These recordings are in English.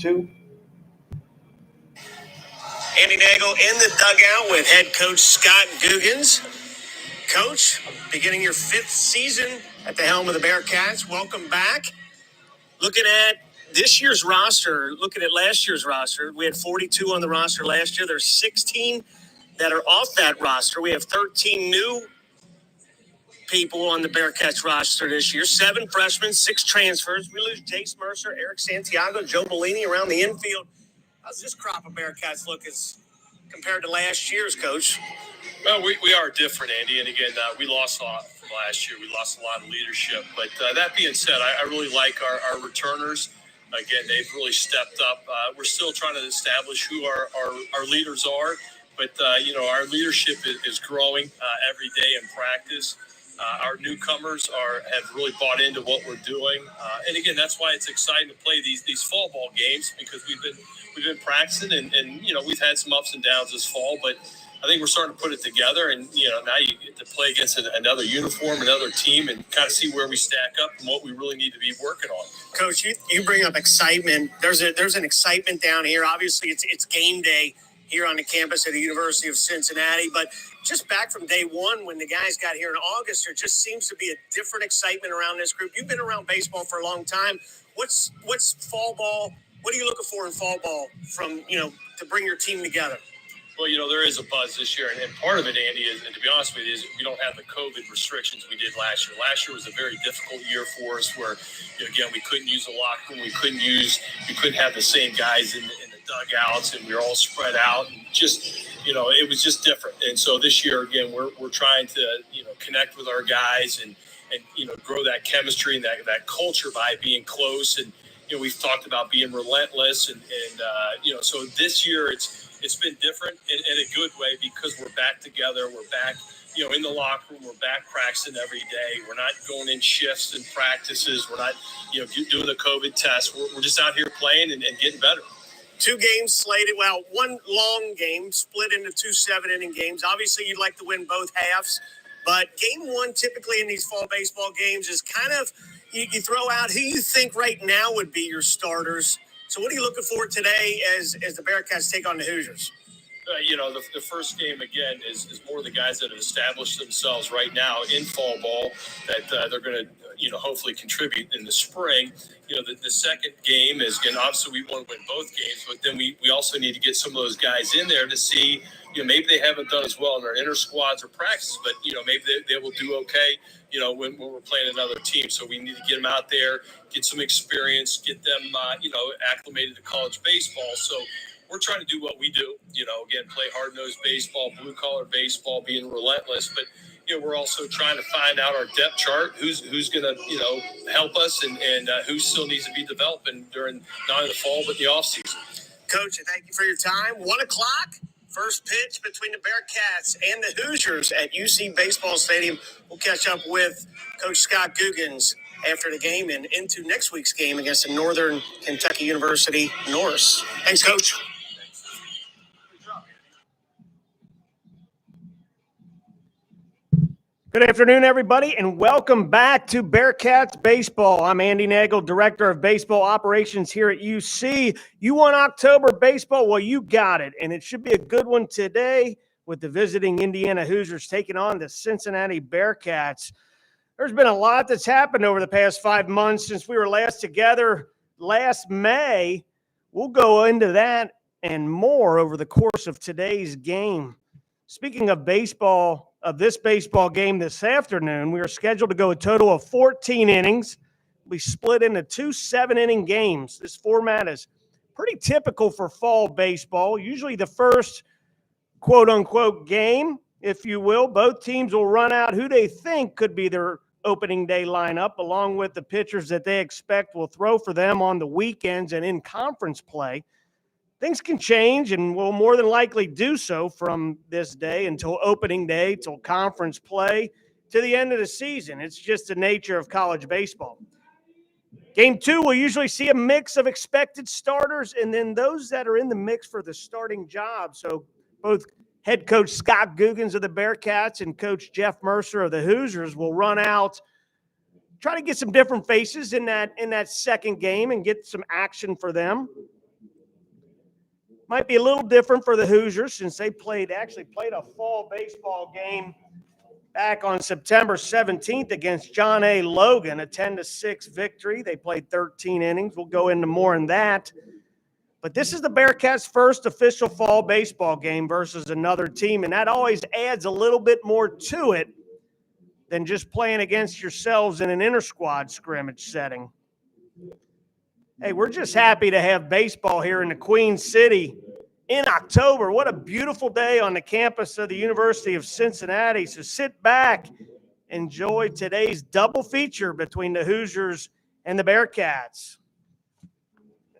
Two. Andy Nagel in the dugout with head coach Scott Guggens. Coach, beginning your fifth season at the helm of the Bearcats. Welcome back. Looking at this year's roster, looking at last year's roster, we had 42 on the roster last year. There's 16 that are off that roster. We have 13 new people on the Bearcats roster this year. 7 freshmen, 6 transfers. We lose Jace Mercer, Eric Santiago, Joe Bellini around the infield. How's this crop of Bearcats look as compared to last year's, Coach? Well, we are different, Andy. And again, we lost a lot from last year. We lost a lot of leadership. But that being said, I really like our returners. Again, they've really stepped up. We're still trying to establish who our leaders are. But, our leadership is growing every day in practice. Our newcomers have really bought into what we're doing. And again, that's why it's exciting to play these fall ball games, because we've been practicing and we've had some ups and downs this fall, but I think we're starting to put it together, and now you get to play against another uniform, another team, and kind of see where we stack up and what we really need to be working on. Coach, you bring up excitement. There's an excitement down here. Obviously, it's game day here on the campus at the University of Cincinnati, but just back from day one when the guys got here in August, there just seems to be a different excitement around this group. You've been around baseball for a long time. What's fall ball? What are you looking for in fall ball from to bring your team together? Well, there is a buzz this year, and part of it, Andy, is, and to be honest with you, is we don't have the COVID restrictions we did last year. Last year was a very difficult year for us where, again, we couldn't use the locker room. We couldn't have the same guys in the dugouts, and we were all spread out. And just, it was just different. And so this year, again, we're trying to, connect with our guys and grow that chemistry and that culture by being close. And, we've talked about being relentless. And so this year it's been different in a good way because we're back together. We're back, in the locker room. We're back practicing every day. We're not going in shifts and practices. We're not, doing the COVID test. We're just out here playing and getting better. 2 games slated. Well, 1 long game split into 2 7-inning games. Obviously, you'd like to win both halves. But game 1 typically in these fall baseball games is kind of, you throw out who you think right now would be your starters. So what are you looking for today as the Bearcats take on the Hoosiers? The first game, again, is more the guys that have established themselves right now in fall ball that they're going to, hopefully contribute in the spring. The second game is, again, obviously we want to win both games, but then we also need to get some of those guys in there to see, maybe they haven't done as well in their inter squads or practices, but, maybe they will do okay, when we're playing another team. So we need to get them out there, get some experience, get them, acclimated to college baseball. So we're trying to do what we do, again, play hard-nosed baseball, blue-collar baseball, being relentless. But, we're also trying to find out our depth chart, who's going to, help us and who still needs to be developing during not only the fall but the offseason. Coach, thank you for your time. 1 o'clock, first pitch between the Bearcats and the Hoosiers at UC Baseball Stadium. We'll catch up with Coach Scott Guggens after the game and into next week's game against the Northern Kentucky University Norse. Thanks, Coach. Good afternoon, everybody, and welcome back to Bearcats Baseball. I'm Andy Nagel, Director of Baseball Operations here at UC. You want October baseball? Well, you got it, and it should be a good one today with the visiting Indiana Hoosiers taking on the Cincinnati Bearcats. There's been a lot that's happened over the past 5 months since we were last together last May. We'll go into that and more over the course of today's game. Speaking of baseball, of this baseball game this afternoon, we are scheduled to go a total of 14 innings. We split into 2 7-inning games. This format is pretty typical for fall baseball. Usually the first quote-unquote game, if you will, both teams will run out who they think could be their opening day lineup, along with the pitchers that they expect will throw for them on the weekends and in conference play. Things can change and will more than likely do so from this day until opening day, till conference play, to the end of the season. It's just the nature of college baseball. Game 2 will usually see a mix of expected starters and then those that are in the mix for the starting job. So both head coach Scott Guggens of the Bearcats and coach Jeff Mercer of the Hoosiers will run out, try to get some different faces in that second game and get some action for them. Might be a little different for the Hoosiers since they actually played a fall baseball game back on September 17th against John A. Logan, a 10-6 victory. They played 13 innings. We'll go into more on that. But this is the Bearcats' first official fall baseball game versus another team, and that always adds a little bit more to it than just playing against yourselves in an inter-squad scrimmage setting. Hey, we're just happy to have baseball here in the Queen City in October. What a beautiful day on the campus of the University of Cincinnati. So sit back, enjoy today's double feature between the Hoosiers and the Bearcats.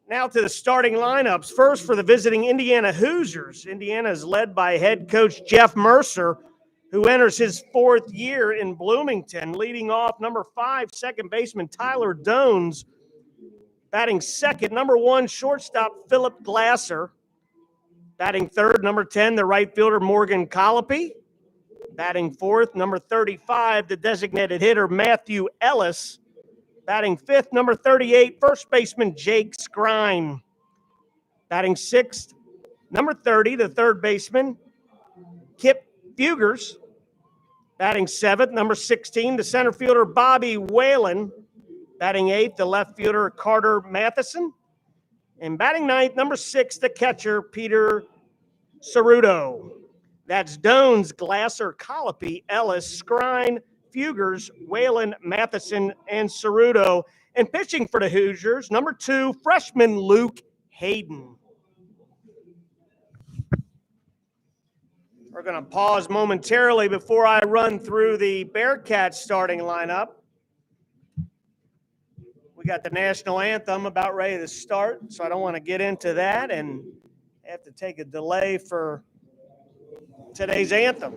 Now to the starting lineups. First for the visiting Indiana Hoosiers. Indiana is led by head coach Jeff Mercer, who enters his fourth year in Bloomington. Leading off, number 5, second baseman Tyler Dones. Batting second, number 1, shortstop Philip Glasser. Batting third, number 10, the right fielder Morgan Colopy. Batting fourth, number 35, the designated hitter Matthew Ellis. Batting fifth, number 38, first baseman Jake Skrine. Batting sixth, number 30, the third baseman Kip Fugers. Batting seventh, number 16, the center fielder Bobby Whalen. Batting eighth, the left fielder Carter Matheson. And batting ninth, number 6, the catcher Peter Ceruto. That's Dones, Glasser, Colopy, Ellis, Skrine, Fugers, Whalen, Matheson, and Ceruto. And pitching for the Hoosiers, number 2, freshman Luke Hayden. We're going to pause momentarily before I run through the Bearcats starting lineup. We got the national anthem about ready to start, so I don't want to get into that and have to take a delay for today's anthem.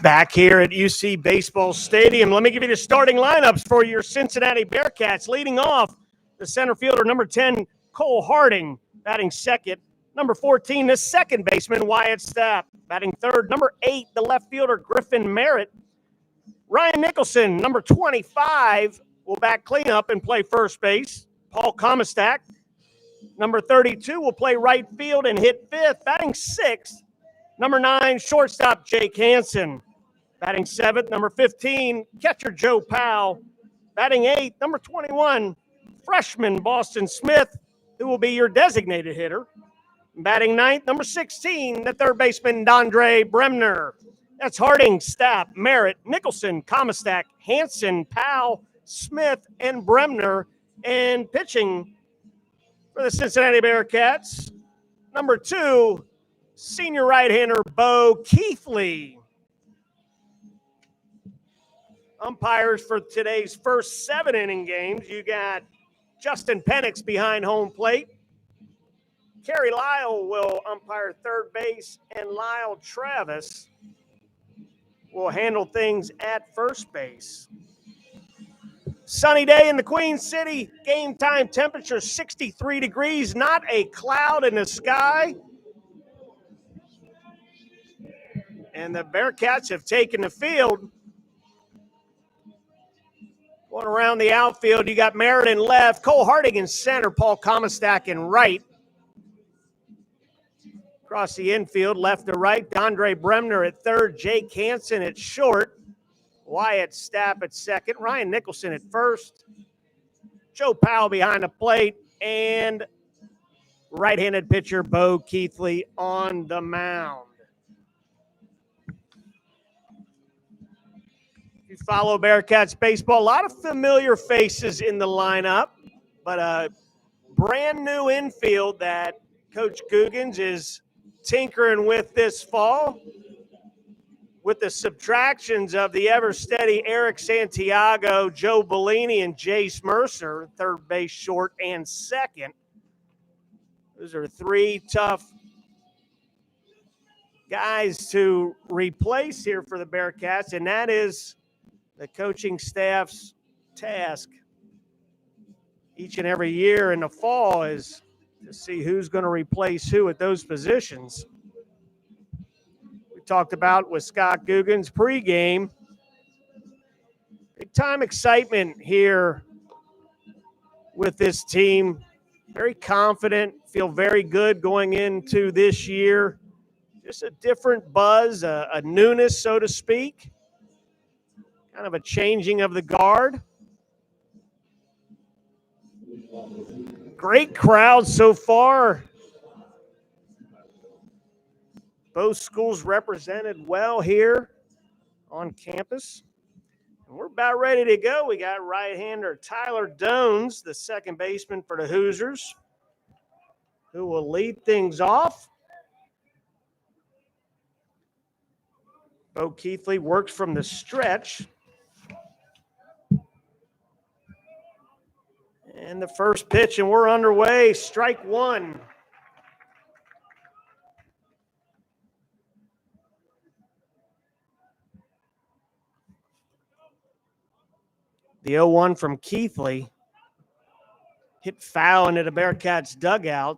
Back here at UC Baseball Stadium, let me give you the starting lineups for your Cincinnati Bearcats. Leading off, the center fielder, number 10, Cole Harding. Batting second, number 14, the second baseman, Wyatt Stapp. Batting third, number 8, the left fielder, Griffin Merritt. Ryan Nicholson, number 25, will back cleanup and play first base. Paul Comistak, number 32, will play right field and hit fifth. Batting sixth, number 9, shortstop Jake Hansen. Batting seventh, number 15, catcher Joe Powell. Batting eighth, number 21, freshman Boston Smith, who will be your designated hitter. Batting ninth, number 16, the third baseman Dondre Bremner. That's Harding, Stapp, Merritt, Nicholson, Comistak, Hansen, Powell, Smith, and Bremner. And pitching for the Cincinnati Bearcats, number 2, senior right-hander Bo Keithley. Umpires for today's first 7-inning games, you got Justin Penix behind home plate. Kerry Lyle will umpire third base, and Lyle Travis will handle things at first base. Sunny day in the Queen City. Game time temperature 63 degrees, not a cloud in the sky. And the Bearcats have taken the field. Going around the outfield, you got Meriden left, Cole Harding in center, Paul Komistak in right. Across the infield, left to right, Dondre Bremner at third, Jake Hansen at short, Wyatt Stapp at second, Ryan Nicholson at first, Joe Powell behind the plate, and right-handed pitcher Bo Keithley on the mound. If you follow Bearcats baseball, a lot of familiar faces in the lineup, but a brand new infield that Coach Googans is tinkering with this fall, with the subtractions of the ever-steady Eric Santiago, Joe Bellini, and Jace Mercer, third base, short, and second. Those are three tough guys to replace here for the Bearcats, and that is the coaching staff's task each and every year in the fall, is to see who's going to replace who at those positions. We talked about with Scott Googans pregame. Big time excitement here with this team. Very confident, feel very good going into this year. Just a different buzz, a newness, so to speak. Kind of a changing of the guard. Great crowd so far. Both schools represented well here on campus. And we're about ready to go. We got right-hander Tyler Dones, the second baseman for the Hoosiers, who will lead things off. Bo Keithley works from the stretch. And the first pitch, and we're underway. Strike one. The 0-1 from Keithley hit foul into the Bearcats dugout.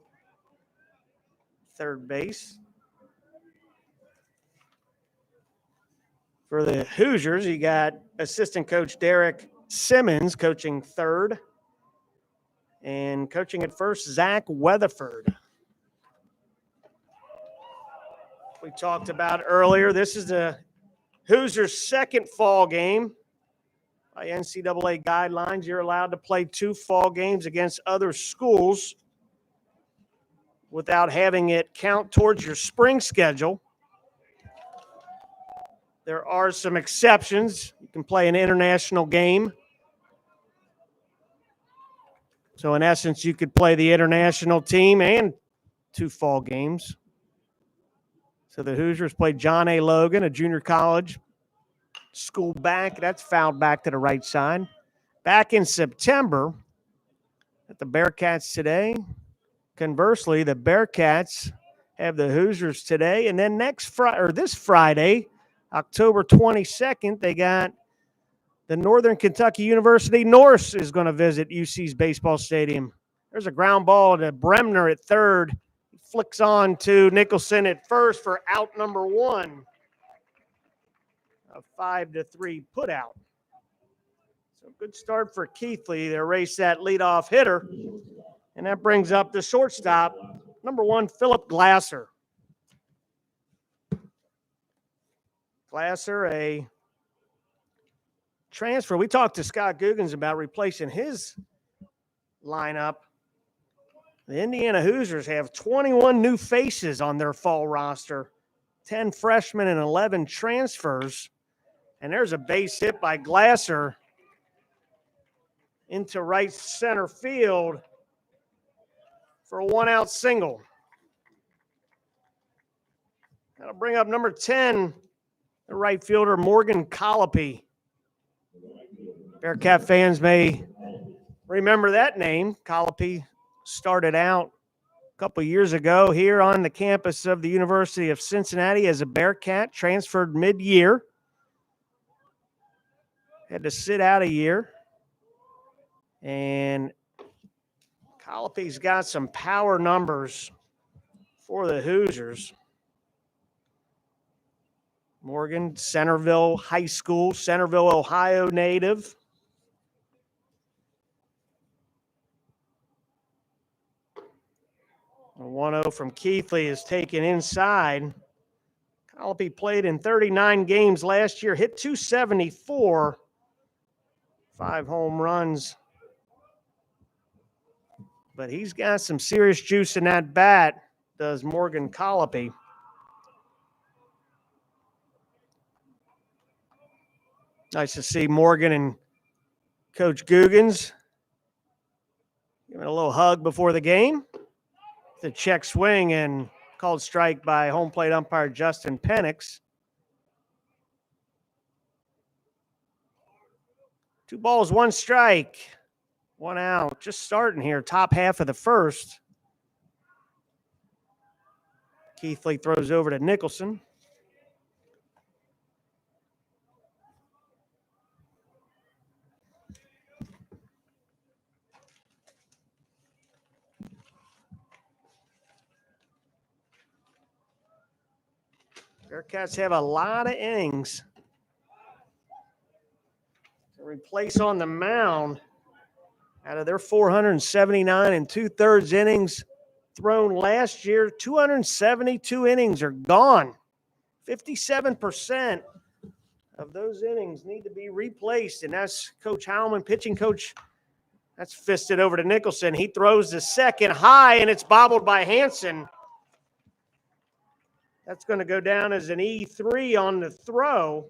Third base. For the Hoosiers, you got assistant coach Derek Simmons coaching third. And coaching at first, Zach Weatherford. We talked about earlier, this is the Hoosiers' second fall game. By NCAA guidelines, you're allowed to play 2 fall games against other schools without having it count towards your spring schedule. There are some exceptions. You can play an international game. So, in essence, you could play the international team and 2 fall games. So, the Hoosiers played John A. Logan, a junior college school back. That's fouled back to the right side. Back in September at the Bearcats today. Conversely, the Bearcats have the Hoosiers today. And then this Friday, October 22nd, they got the Northern Kentucky University Norse is going to visit UC's baseball stadium. There's a ground ball to Bremner at third. He flicks on to Nicholson at first for out number 1. A 5-3 put out. So good start for Keithley to erase that leadoff hitter. And that brings up the shortstop, number 1, Philip Glasser. Glasser, a transfer. We talked to Scott Googans about replacing his lineup. The Indiana Hoosiers have 21 new faces on their fall roster, 10 freshmen and 11 transfers. And there's a base hit by Glasser into right center field for a 1-out single. That'll bring up number 10, the right fielder Morgan Colopy. Bearcat fans may remember that name. Colopy started out a couple years ago here on the campus of the University of Cincinnati as a Bearcat, transferred mid-year. Had to sit out a year. And Colopy's got some power numbers for the Hoosiers. Morgan, Centerville High School, Centerville, Ohio native. A 1-0 from Keithley is taken inside. Colopy played in 39 games last year, hit .274, 5 home runs. But he's got some serious juice in that bat, does Morgan Colopy. Nice to see Morgan and Coach Googans giving a little hug before the game. The check swing and called strike by home plate umpire Justin Penix. 2 balls, 1 strike, 1 out. Just starting here, top half of the first. Keithley throws over to Nicholson. Bearcats have a lot of innings to replace on the mound. Out of their 479 2/3 innings thrown last year, 272 innings are gone. 57% of those innings need to be replaced, and that's Coach Howman, pitching coach. That's fisted over to Nicholson. He throws the second high, and it's bobbled by Hanson. That's going to go down as an E3 on the throw.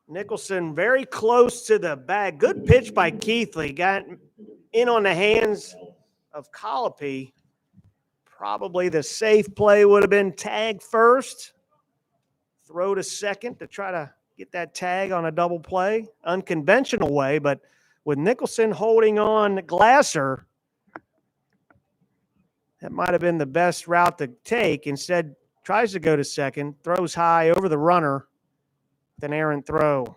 Nicholson very close to the bag. Good pitch by Keithley. Got in on the hands of Colopy. Probably the safe play would have been tag first. Throw to second to try to get that tag on a double play. Unconventional way, but with Nicholson holding on Glasser, that might have been the best route to take. Instead, tries to go to second, throws high over the runner, with an errant throw.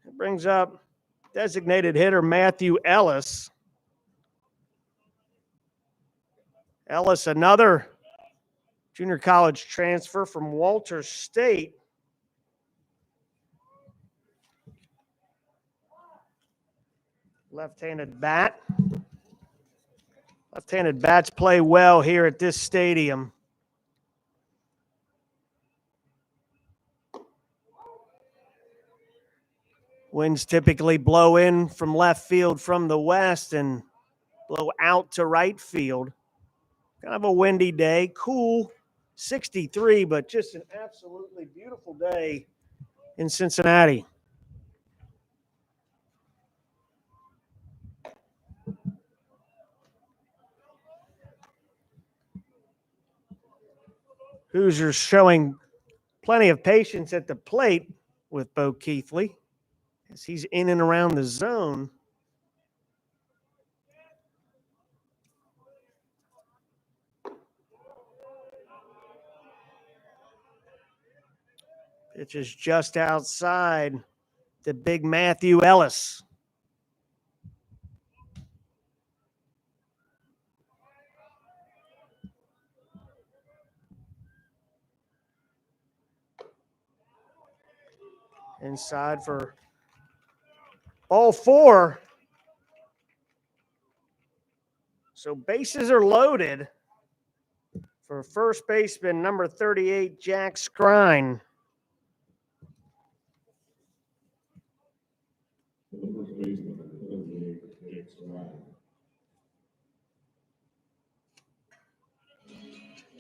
It brings up designated hitter Matthew Ellis. Ellis, another junior college transfer from Walters State. Left-handed bat. Left-handed bats play well here at this stadium. Winds typically blow in from left field from the west and blow out to right field. Kind of a windy day, cool, 63, but just an absolutely beautiful day in Cincinnati. Hoosiers showing plenty of patience at the plate with Bo Keithley as he's in and around the zone. Pitch is just outside the big Matthew Ellis. Inside for ball 4. So bases are loaded for first baseman number 38, Jack Scrine.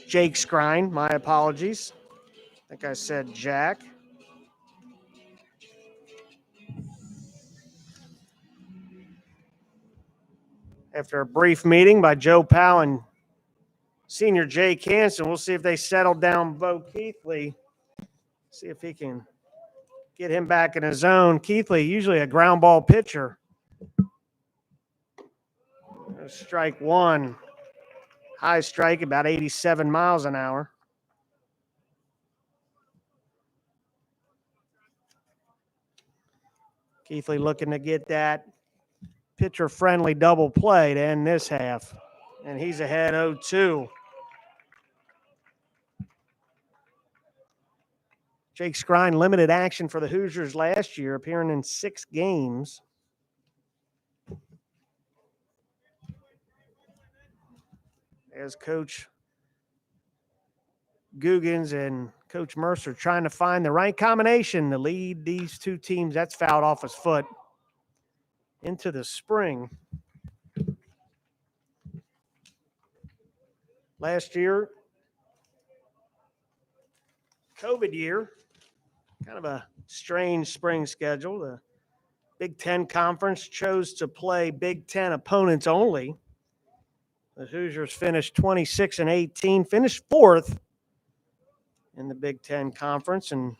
Jake Scrine, my apologies. I think I said Jack. After a brief meeting by Joe Powell and senior Jake Hansen, we'll see if they settled down Bo Keithley. See if he can get him back in his zone. Keithley, usually a ground ball pitcher. Strike one. High strike, about 87 miles an hour. Keithley looking to get that pitcher-friendly double play to end this half. And he's ahead 0-2. Jake Skrine limited action for the Hoosiers last year, appearing in 6 games. As Coach Googans and Coach Mercer trying to find the right combination to lead these two teams. That's fouled off his foot into the spring. Last year, COVID year, kind of a strange spring schedule. The Big Ten Conference chose to play Big Ten opponents only. The Hoosiers finished 26-18, finished 4th in the Big Ten Conference, and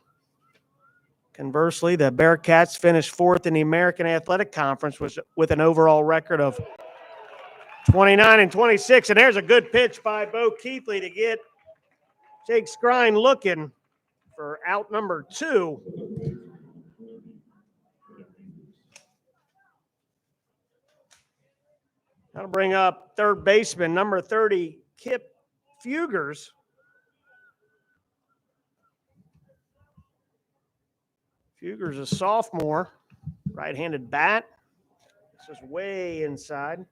conversely, the Bearcats finished 4th in the American Athletic Conference with an overall record of 29-26. And there's a good pitch by Bo Keithley to get Jake Skrine looking for out number 2. That'll bring up third baseman, number 30, Kip Fugers. Fugers, a sophomore, right-handed bat. This is way inside.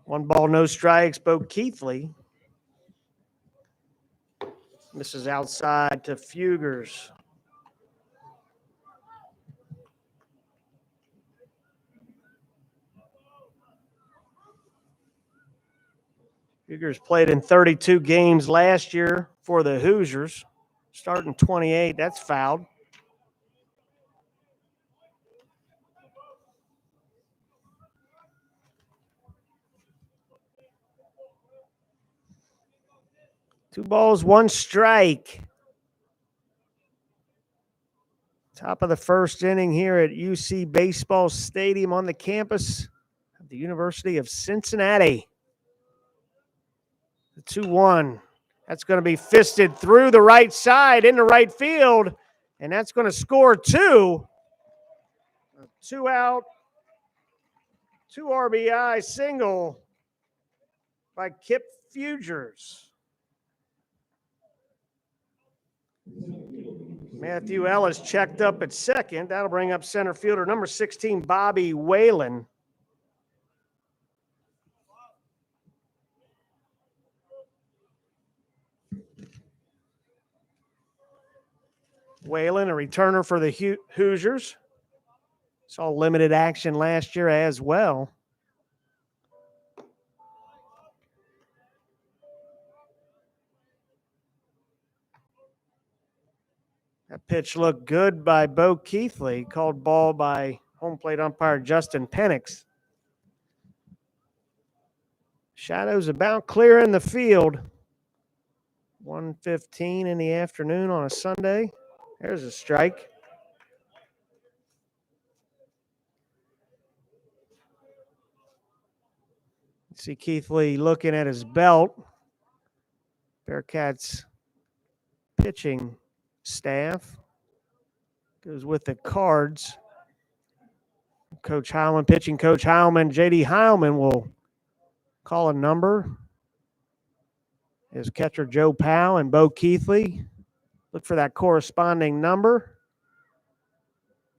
One ball, no strikes. Bo Keithley misses outside to Fugers. Fugers played in 32 games last year for the Hoosiers, starting 28. That's fouled. Two balls, one strike. Top of the first inning here at UC Baseball Stadium on the campus of the University of Cincinnati. The 2-1. That's going to be fisted through the right side into right field, and that's going to score 2. A 2-out, 2 RBI single by Kip Fugers. Matthew Ellis checked up at second. That'll bring up center fielder number 16, Bobby Whalen. Whalen, a returner for the Hoosiers. Saw limited action last year as well. That pitch looked good by Bo Keithley, called ball by home plate umpire Justin Penix. Shadows about clear in the field. 1:15 in the afternoon on a Sunday. There's a strike. See Keithley looking at his belt. Bearcats pitching staff goes with the Cards. Coach Heilman, pitching coach Heilman, J.D. Heilman will call a number. As catcher Joe Powell and Bo Keithley look for that corresponding number.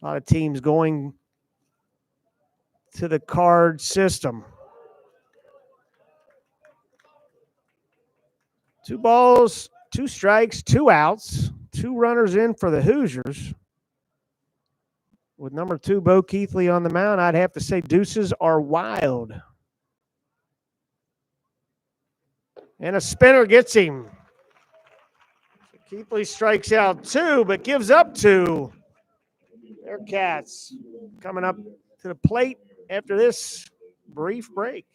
A lot of teams going to the card system. 2 balls, 2 strikes, 2 outs, 2 runners in for the Hoosiers. With number 2, Bo Keithley on the mound, I'd have to say deuces are wild. And a spinner gets him. Keithley strikes out 2, but gives up 2. Bearcats coming up to the plate after this brief break.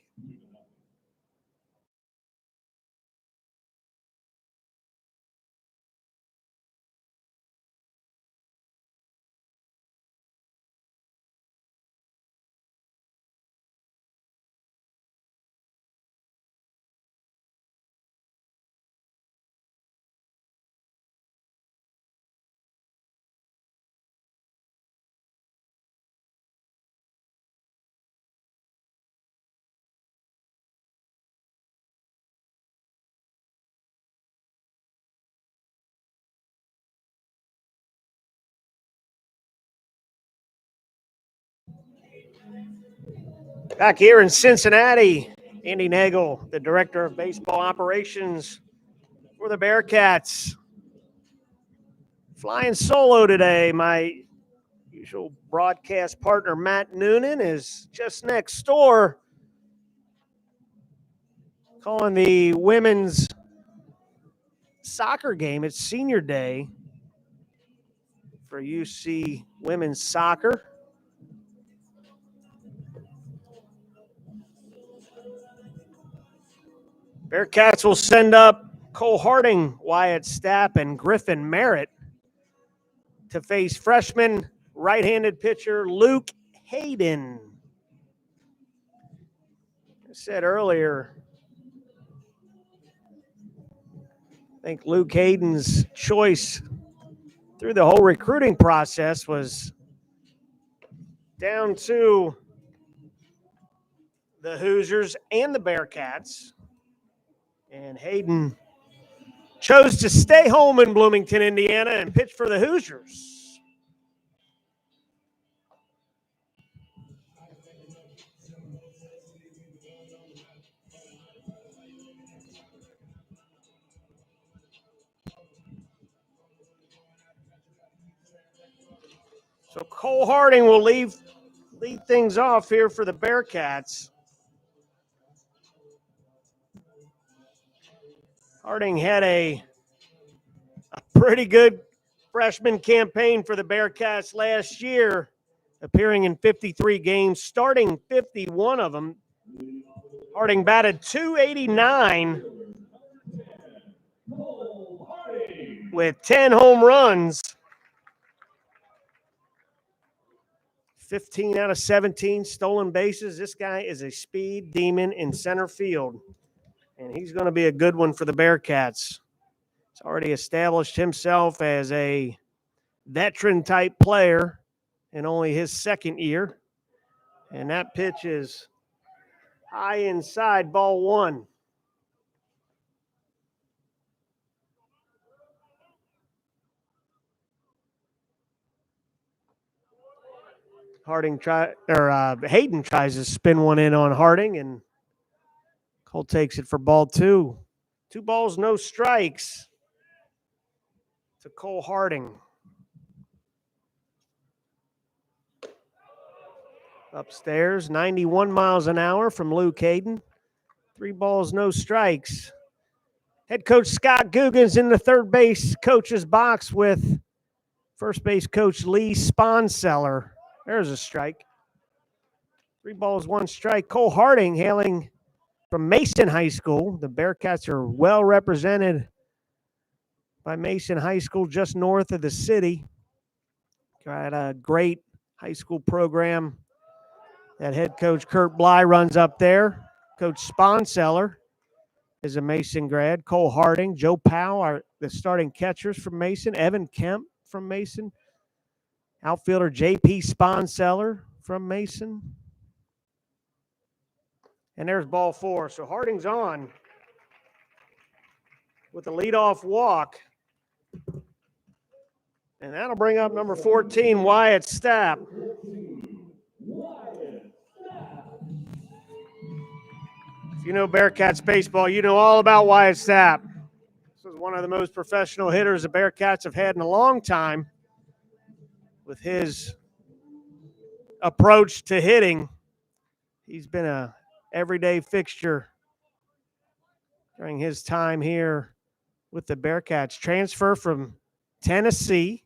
Back here in Cincinnati, Andy Nagel, the Director of Baseball Operations for the Bearcats. Flying solo today. My usual broadcast partner, Matt Noonan, is just next door calling the women's soccer game. It's senior day for UC women's soccer. Bearcats will send up Cole Harding, Wyatt Stapp, and Griffin Merritt to face freshman right-handed pitcher Luke Hayden. I said earlier, I think Luke Hayden's choice through the whole recruiting process was down to the Hoosiers and the Bearcats. And Hayden chose to stay home in Bloomington, Indiana, and pitch for the Hoosiers. So Cole Harding will lead things off here for the Bearcats. Harding had a pretty good freshman campaign for the Bearcats last year, appearing in 53 games, starting 51 of them. Harding batted .289 with 10 home runs, 15 out of 17 stolen bases. This guy is a speed demon in center field, and he's going to be a good one for the Bearcats. He's already established himself as a veteran-type player in only his second year. And that pitch is high inside, ball one. Hayden tries to spin one in on Harding, and Cole takes it for ball two. 2 balls, no strikes to Cole Harding. Upstairs, 91 miles an hour from Luke Hayden. 3 balls, no strikes. Head coach Scott Guggen's in the third base coach's box with first base coach Lee Sponseller. There's a strike. 3 balls, 1 strike. Cole Harding, hailing from Mason High School. The Bearcats are well represented by Mason High School, just north of the city. Got a great high school program that head coach Kurt Bly runs up there. Coach Sponseller is a Mason grad. Cole Harding, Joe Powell are the starting catchers from Mason. Evan Kemp from Mason. Outfielder J.P. Sponseller from Mason. And there's ball 4. So Harding's on with a leadoff walk. And that'll bring up number 14, Wyatt Stapp. If you know Bearcats baseball, you know all about Wyatt Stapp. This is one of the most professional hitters the Bearcats have had in a long time. With his approach to hitting, he's been a everyday fixture during his time here with the Bearcats. Transfer from Tennessee.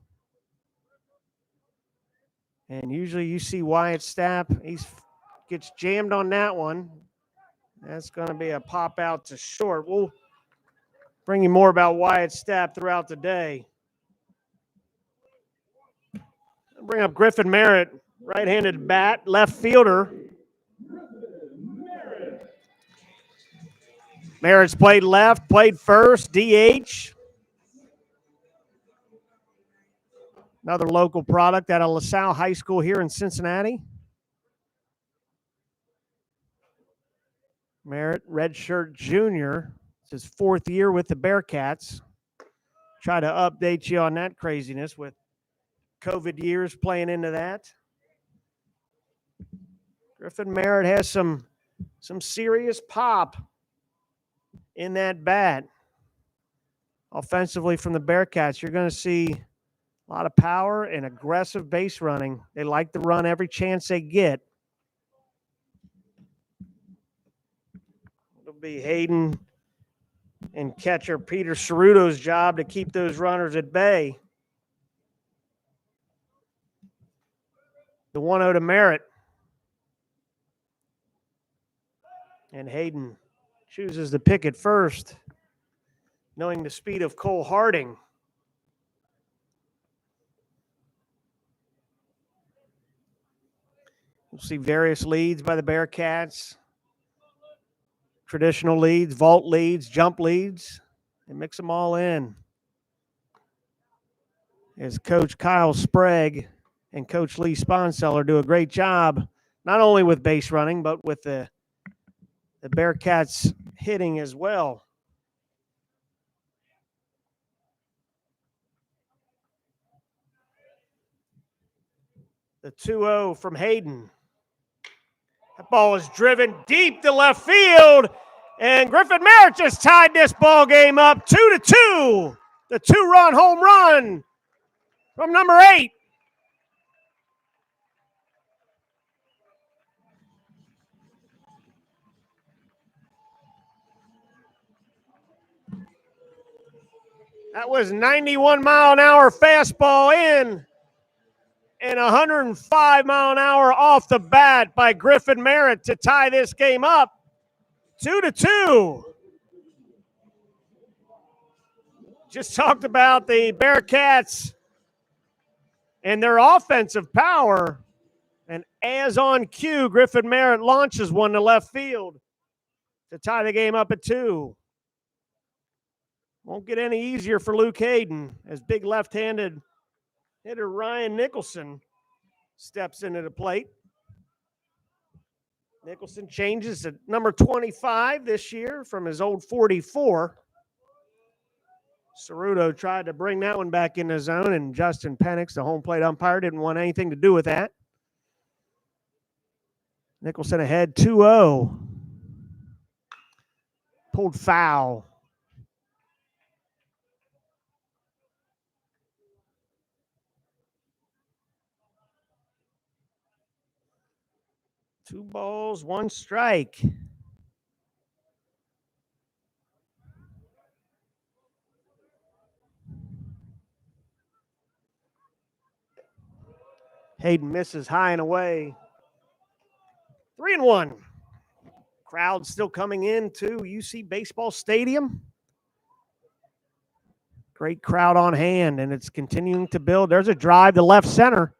And usually you see Wyatt Stapp, he gets jammed on that one. That's going to be a pop out to short. We'll bring you more about Wyatt Stapp throughout the day. I'll bring up Griffin Merritt, right-handed bat, left fielder. Merritt's played left, played first, DH. Another local product out of LaSalle High School here in Cincinnati. Merritt, redshirt junior. It's his 4th year with the Bearcats. Try to update you on that craziness with COVID years playing into that. Griffin Merritt has some serious pop in that bat. Offensively from the Bearcats, you're going to see a lot of power and aggressive base running. They like to run every chance they get. It'll be Hayden and catcher Peter Ceruto's job to keep those runners at bay. The 1-0 to Merritt. And Hayden chooses to pick it first, knowing the speed of Cole Harding. We'll see various leads by the Bearcats. Traditional leads, vault leads, jump leads. They mix them all in. As Coach Kyle Sprague and Coach Lee Sponseller do a great job, not only with base running, but with the Bearcats hitting as well. The 2-0 from Hayden. That ball is driven deep to left field, and Griffin Merritt just tied this ball game up 2-2. The 2-run home run from number 8. That was 91-mile-an-hour fastball in and 105-mile-an-hour off the bat by Griffin Merritt to tie this game up 2-2. Just talked about the Bearcats and their offensive power. And as on cue, Griffin Merritt launches one to left field to tie the game up at 2. Won't get any easier for Luke Hayden as big left-handed hitter Ryan Nicholson steps into the plate. Nicholson changes to number 25 this year from his old 44. Ceruto tried to bring that one back in the zone, and Justin Penix, the home plate umpire, didn't want anything to do with that. Nicholson ahead 2-0. Pulled foul. Two balls, one strike. Hayden misses high and away. 3-1. Crowd still coming into UC Baseball Stadium. Great crowd on hand, and it's continuing to build. There's a drive to left center.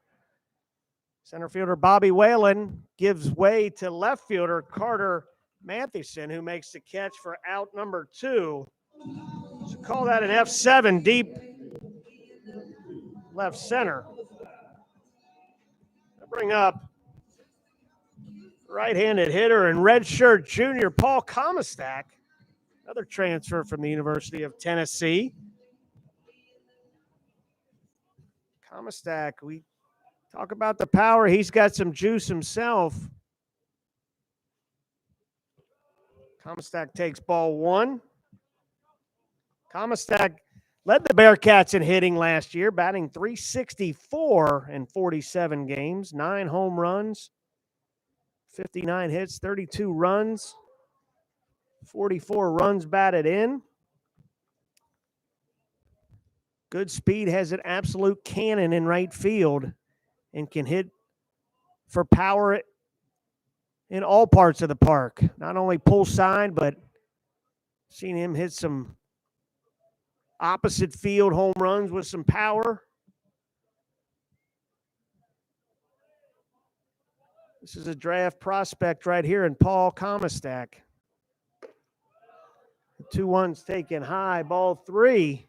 Center fielder Bobby Whalen gives way to left fielder Carter Mathewson, who makes the catch for out number 2. So call that an F7 deep left center. I'll bring up right-handed hitter and redshirt junior Paul Comistak, another transfer from the University of Tennessee. Comistak, we talk about the power. He's got some juice himself. Comistak takes ball 1. Comistak led the Bearcats in hitting last year, batting .364 in 47 games, 9 home runs, 59 hits, 32 runs, 44 runs batted in. Good speed, has an absolute cannon in right field, and can hit for power in all parts of the park. Not only pull side, but seen him hit some opposite field home runs with some power. This is a draft prospect right here in Paul Comistak. 2-1's taken high, ball 3.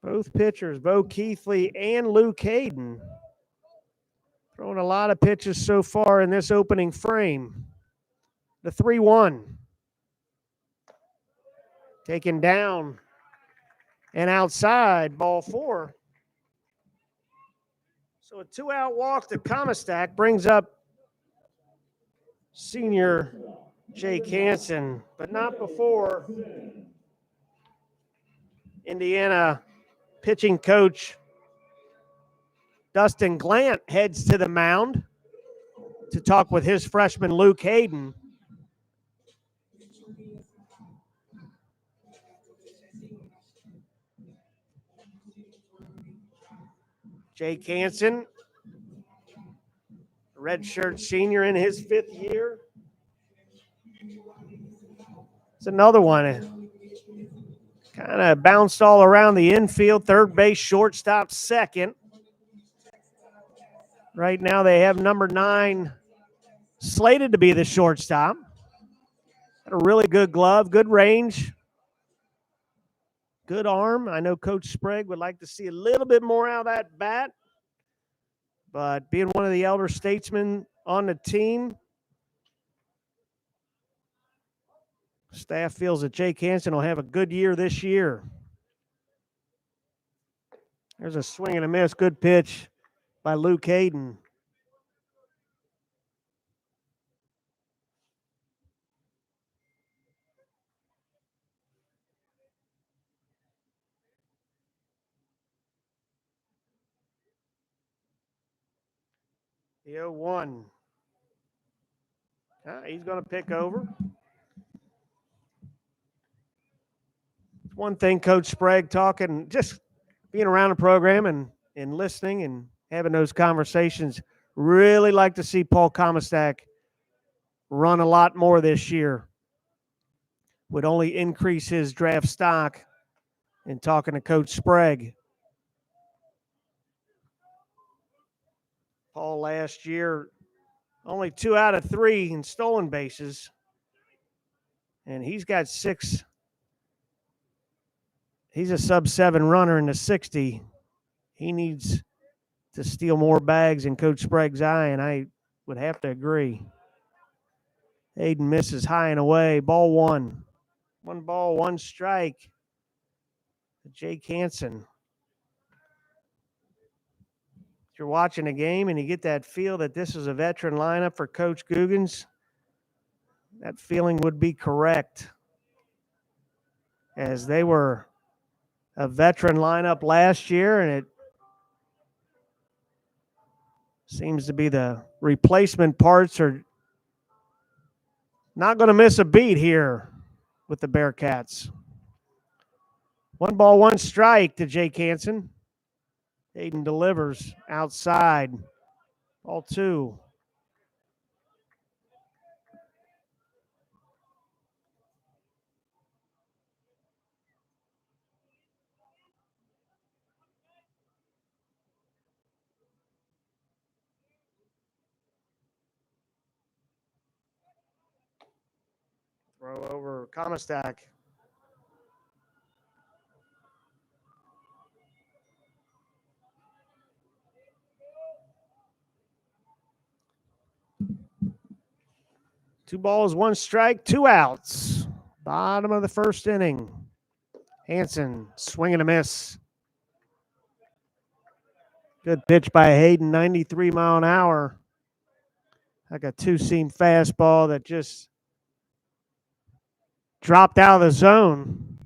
Both pitchers, Bo Keithley and Luke Hayden, throwing a lot of pitches so far in this opening frame. The 3-1. Taken down and outside, ball 4. So a 2-out walk to Comistak brings up senior Jake Hansen, but not before Indiana pitching coach Dustin Glant heads to the mound to talk with his freshman Luke Hayden. Jake Hansen, redshirt senior in his 5th year. It's another one. Kind of bounced all around the infield, third base, shortstop, second. Right now they have number 9 slated to be the shortstop. Had a really good glove, good range, good arm. I know Coach Sprague would like to see a little bit more out of that bat. But being one of the elder statesmen on the team, staff feels that Jake Hansen will have a good year this year. There's a swing and a miss. Good pitch by Luke Hayden. The 0-1. He's going to pick over. One thing Coach Sprague talking, just being around the program and listening and having those conversations, really like to see Paul Comastak run a lot more this year. Would only increase his draft stock in talking to Coach Sprague. Paul last year, only 2 out of 3 in stolen bases. And he's got 6. He's a sub-7 runner in the 60. He needs to steal more bags in Coach Sprague's eye, and I would have to agree. Hayden misses high and away. Ball 1. 1 ball, 1 strike. Jake Hansen. If you're watching a game and you get that feel that this is a veteran lineup for Coach Guggens, that feeling would be correct, as they were a veteran lineup last year, and it seems to be the replacement parts are not going to miss a beat here with the Bearcats. 1 ball, 1 strike to Jake Hansen. Hayden delivers outside. Ball 2. Throw over Comastak. Two balls, 1 strike, 2 outs. Bottom of the 1st inning. Hansen, swing and a miss. Good pitch by Hayden, 93 mile an hour. Like a 2-seam fastball that just dropped out of the zone.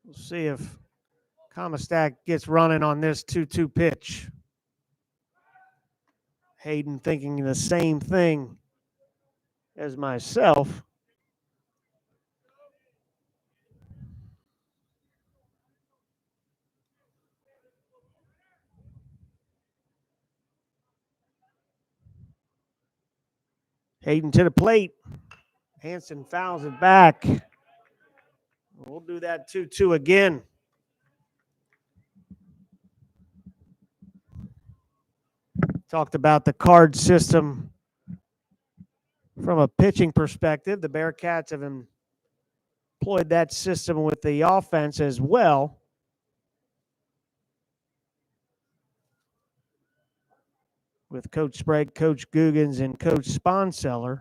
We'll see if Comastak gets running on this 2-2 pitch. Hayden thinking the same thing as myself. Hayden to the plate. Hansen fouls it back. We'll do that 2-2 again. Talked about the card system from a pitching perspective. The Bearcats have employed that system with the offense as well. With Coach Sprague, Coach Guggens, and Coach Sponseller.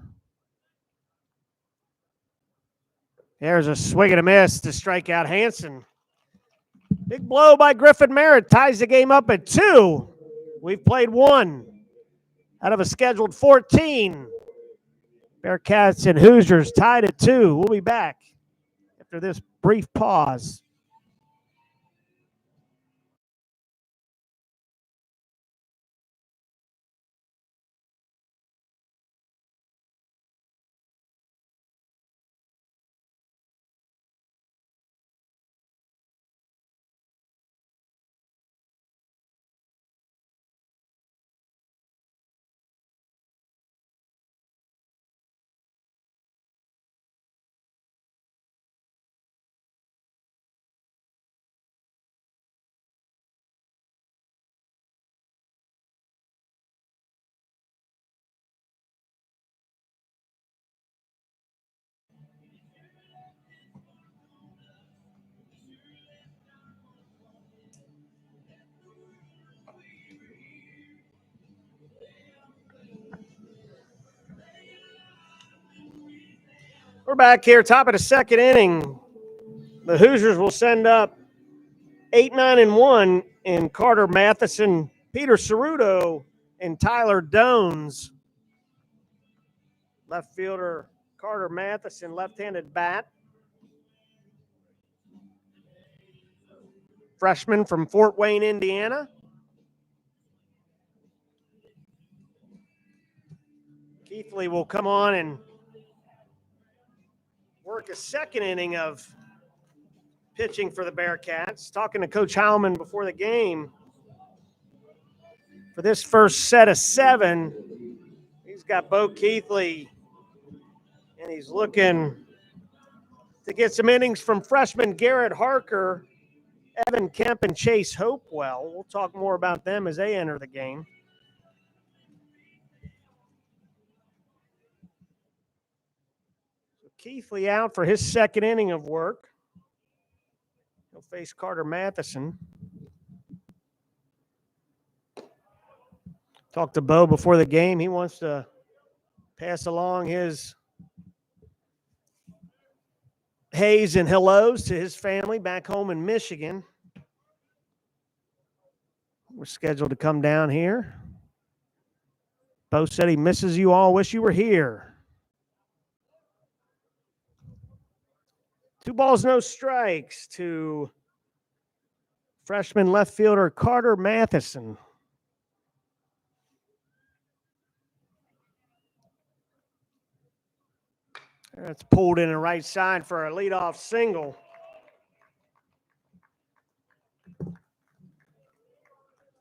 There's a swing and a miss to strike out Hansen. Big blow by Griffin Merritt ties the game up at 2. We've played 1 out of a scheduled 14. Bearcats and Hoosiers tied at 2. We'll be back after this brief pause. We're back here, top of the second inning. The Hoosiers will send up 8, 9, and 1 in Carter Matheson, Peter Ceruto, and Tyler Dones. Left fielder Carter Matheson, left-handed bat. Freshman from Fort Wayne, Indiana. Keithley will come on and work a second inning of pitching for the Bearcats. Talking to Coach Heilman before the game. For this first set of 7, he's got Bo Keithley, and he's looking to get some innings from freshman Garrett Harker, Evan Kemp, and Chase Hopewell. We'll talk more about them as they enter the game. So Keithley out for his second inning of work. He'll face Carter Matheson. Talked to Bo before the game. He wants to pass along his hays and hellos to his family back home in Michigan. We're scheduled to come down here. Bo said he misses you all, wish you were here. 2 balls, no strikes to freshman left fielder Carter Matheson. That's pulled in the right side for a leadoff single.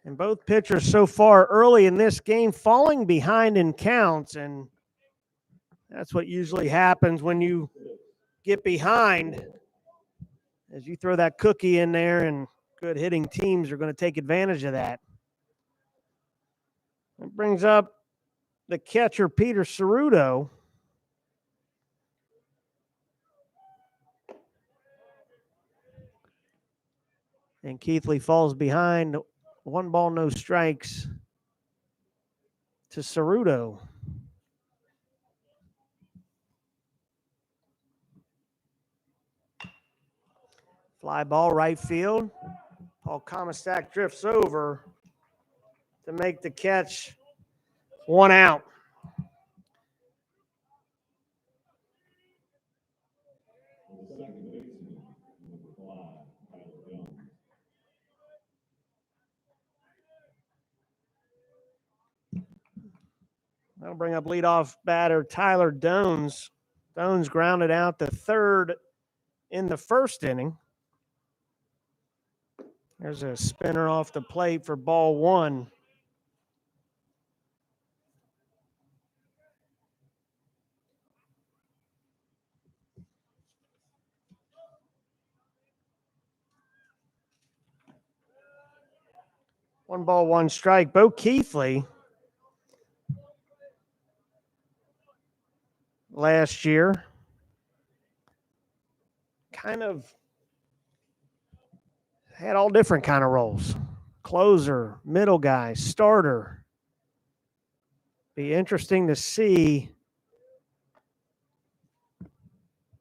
And both pitchers so far early in this game falling behind in counts, and that's what usually happens when you get behind. As you throw that cookie in there, and good hitting teams are going to take advantage of that. It brings up the catcher, Peter Ceruto. And Keithley falls behind. 1 ball, no strikes to Ceruto. Fly ball right field. Paul Comistack drifts over to make the catch. 1 out. That'll bring up leadoff batter Tyler Dones. Dones grounded out to third in the first inning. There's a spinner off the plate for ball 1. One ball, one strike. Bo Keithley last year kind of had all different kind of roles. Closer, middle guy, starter. Be interesting to see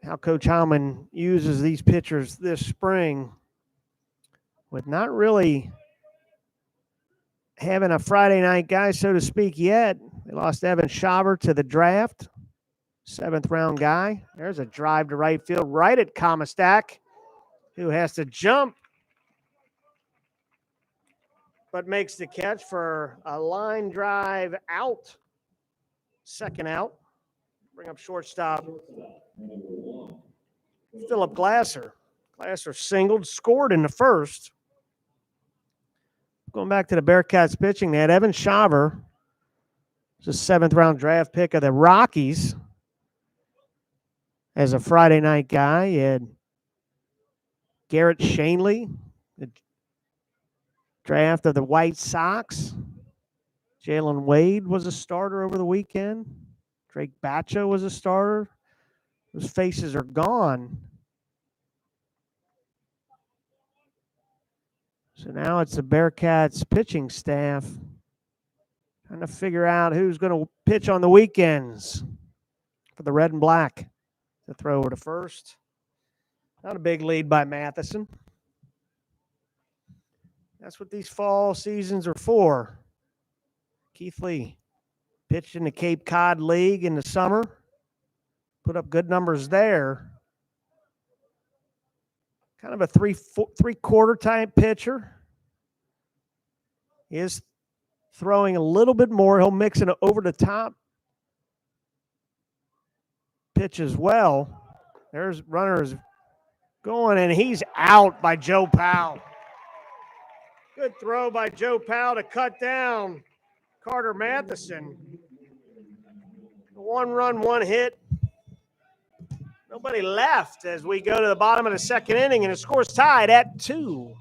how Coach Heilman uses these pitchers this spring. with not really having a Friday night guy, so to speak, yet. They lost Evan Schaber to the draft, 7th round guy. There's a drive to right field, right at Comistack, who has to jump, but makes the catch for a line drive out. 2nd out. Bring up shortstop Philip Glasser. Glasser singled, scored in the 1st. Going back to the Bearcats pitching, they had Evan Schaber, the 7th round draft pick of the Rockies, as a Friday night guy. You had Garrett Shanley, the draft of the White Sox. Jalen Wade was a starter over the weekend. Drake Bacho was a starter. Those faces are gone. So now it's the Bearcats pitching staff trying to figure out who's going to pitch on the weekends for the red and black. To throw over to first. Not a big lead by Matheson. That's what these fall seasons are for. Keith Lee pitched in the Cape Cod League in the summer. Put up good numbers there. Kind of a three-quarter type pitcher. He is throwing a little bit more. He'll mix an over-the-top pitch as well. There's runners going, and he's out by Joe Powell. Good throw by Joe Powell to cut down Carter Matheson. 1 run, 1 hit. Nobody left as we go to the bottom of the 2nd inning, and the score's tied at 2.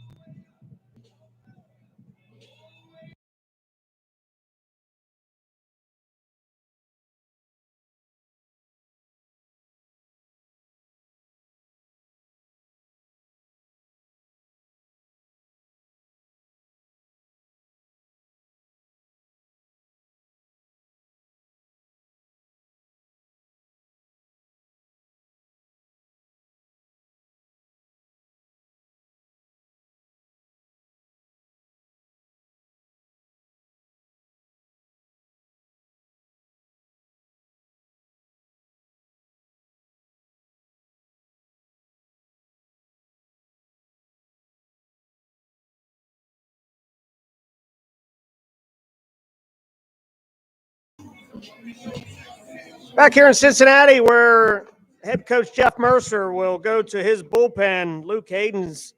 Back here in Cincinnati, where head coach Jeff Mercer will go to his bullpen. Luke Hayden's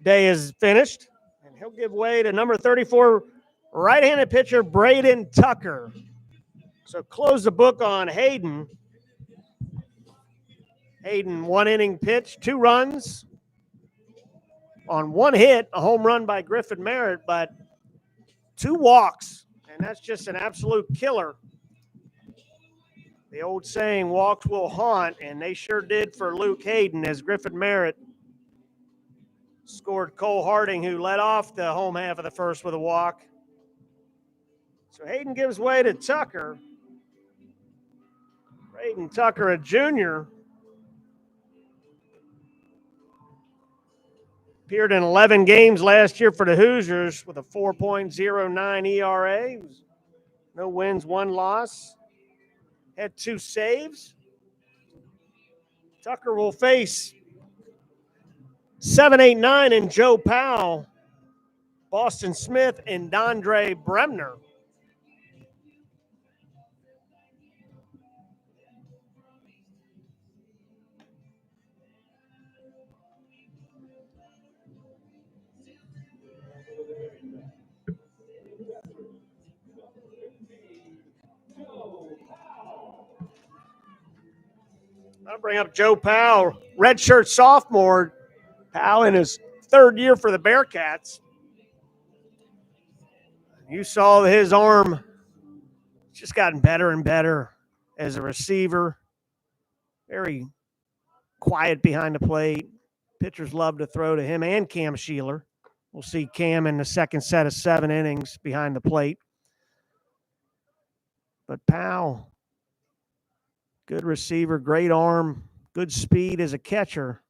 day is finished, and he'll give way to number 34 right-handed pitcher Braden Tucker. So close the book on Hayden. Hayden, 1 inning pitch, 2 runs on 1 hit, a home run by Griffin Merritt, but 2 walks, and that's just an absolute killer. The old saying, walks will haunt, and they sure did for Luke Hayden as Griffin Merritt scored Cole Harding, who led off the home half of the 1st with a walk. So Hayden gives way to Tucker. Braden Tucker, a junior, appeared in 11 games last year for the Hoosiers with a 4.09 ERA. No wins, 1 loss. Had 2 saves. Tucker will face 7, 8, 9 and Joe Powell, Boston Smith, and Dondre Bremner. I'll bring up Joe Powell, redshirt sophomore. Powell in his 3rd year for the Bearcats. You saw his arm just gotten better and better as a receiver. Very quiet behind the plate. Pitchers love to throw to him and Cam Sheeler. We'll see Cam in the 2nd set of 7 innings behind the plate. But Powell, good receiver, great arm, good speed as a catcher.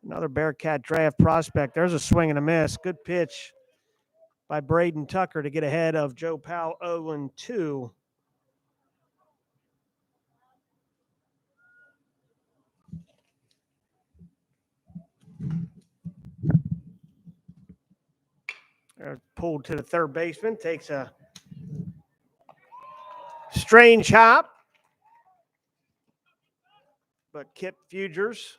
Another Bearcat draft prospect. There's a swing and a miss. Good pitch by Braden Tucker to get ahead of Joe Powell 0-2. Pulled to the third baseman. Takes a strange hop. But Kip Fugers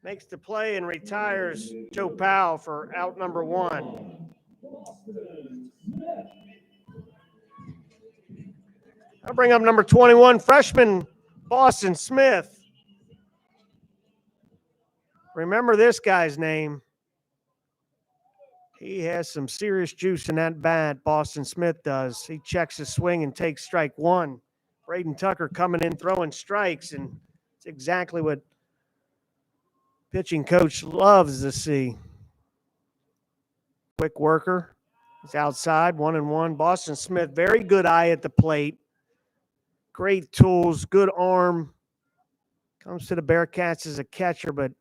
makes the play and retires Joe Powell for out number 1. I'll bring up number 21, freshman Boston Smith. Remember this guy's name. He has some serious juice in that bat, Boston Smith does. He checks his swing and takes strike 1. Braden Tucker coming in throwing strikes, and it's exactly what pitching coach loves to see. Quick worker. He's outside, 1-1. Boston Smith, very good eye at the plate. Great tools, good arm. Comes to the Bearcats as a catcher, but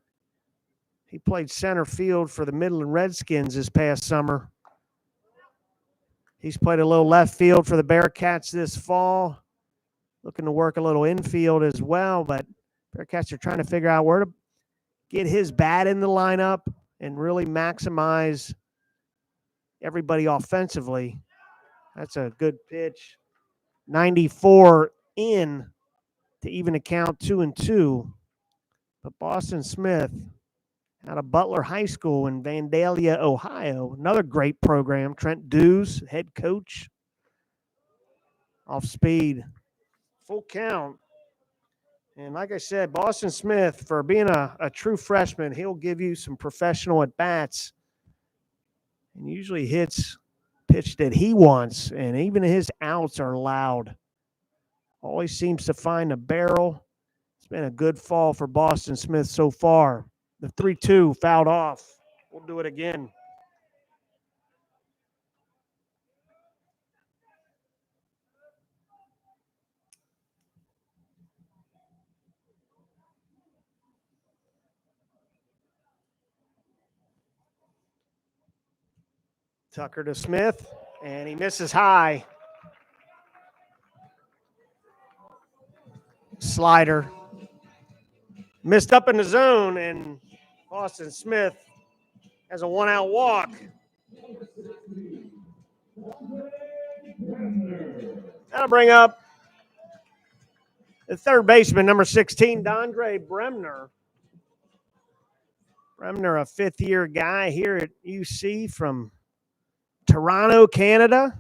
he played center field for the Midland Redskins this past summer. He's played a little left field for the Bearcats this fall. Looking to work a little infield as well, but Bearcats are trying to figure out where to get his bat in the lineup and really maximize everybody offensively. That's a good pitch. 94 in to even account 2-2. But Boston Smith out of Butler High School in Vandalia, Ohio. Another great program. Trent Dews, head coach. Off speed. Full count. And like I said, Boston Smith, for being a true freshman, he'll give you some professional at-bats. And usually hits pitch that he wants. And even his outs are loud. Always seems to find a barrel. It's been a good fall for Boston Smith so far. The 3-2 fouled off. We'll do it again. Tucker to Smith, and he misses high. Slider. Missed up in the zone, and Boston Smith has a 1-out walk. That'll bring up the third baseman, number 16, Dondre Bremner. Bremner, a fifth-year guy here at UC from Toronto, Canada.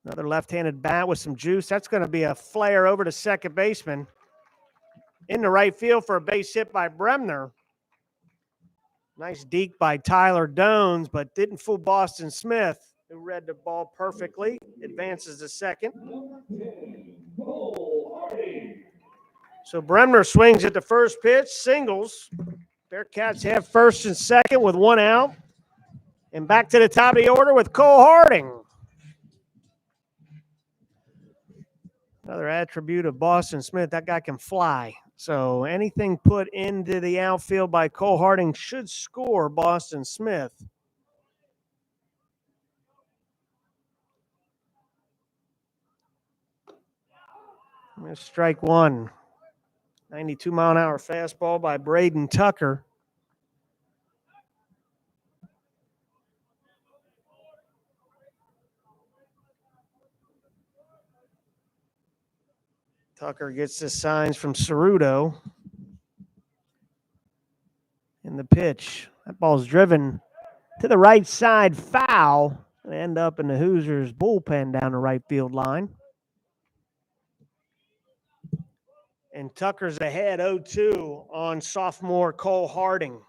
Another left-handed bat with some juice. That's going to be a flare over to second baseman. In the right field for a base hit by Bremner. Nice deke by Tyler Dones, but didn't fool Boston Smith, who read the ball perfectly. Advances to second. So Bremner swings at the first pitch, singles. Bearcats have first and second with 1 out. And back to the top of the order with Cole Harding. Another attribute of Boston Smith, that guy can fly. So anything put into the outfield by Cole Harding should score Boston Smith. Strike 1. 92-mile-an-hour fastball by Braden Tucker. Tucker gets the signs from Ceruto. In the pitch. That ball's driven to the right side, foul. And end up in the Hoosiers' bullpen down the right field line. And Tucker's ahead 0-2 on sophomore Cole Harding.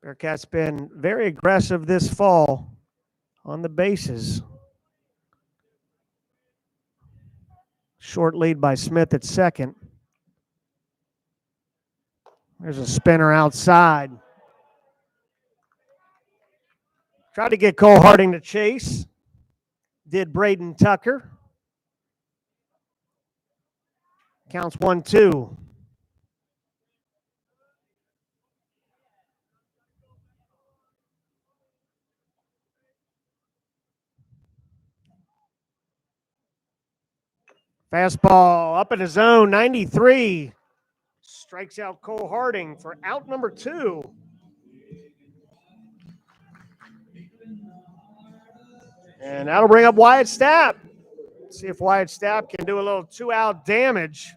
Bearcats been very aggressive this fall on the bases. Short lead by Smith at second. There's a spinner outside. Tried to get Cole Harding to chase. Did Braden Tucker. Counts 1-2. Fastball up in his zone, 93. Strikes out Cole Harding for out number 2. And that'll bring up Wyatt Stapp. See if Wyatt Stapp can do a little 2-out damage.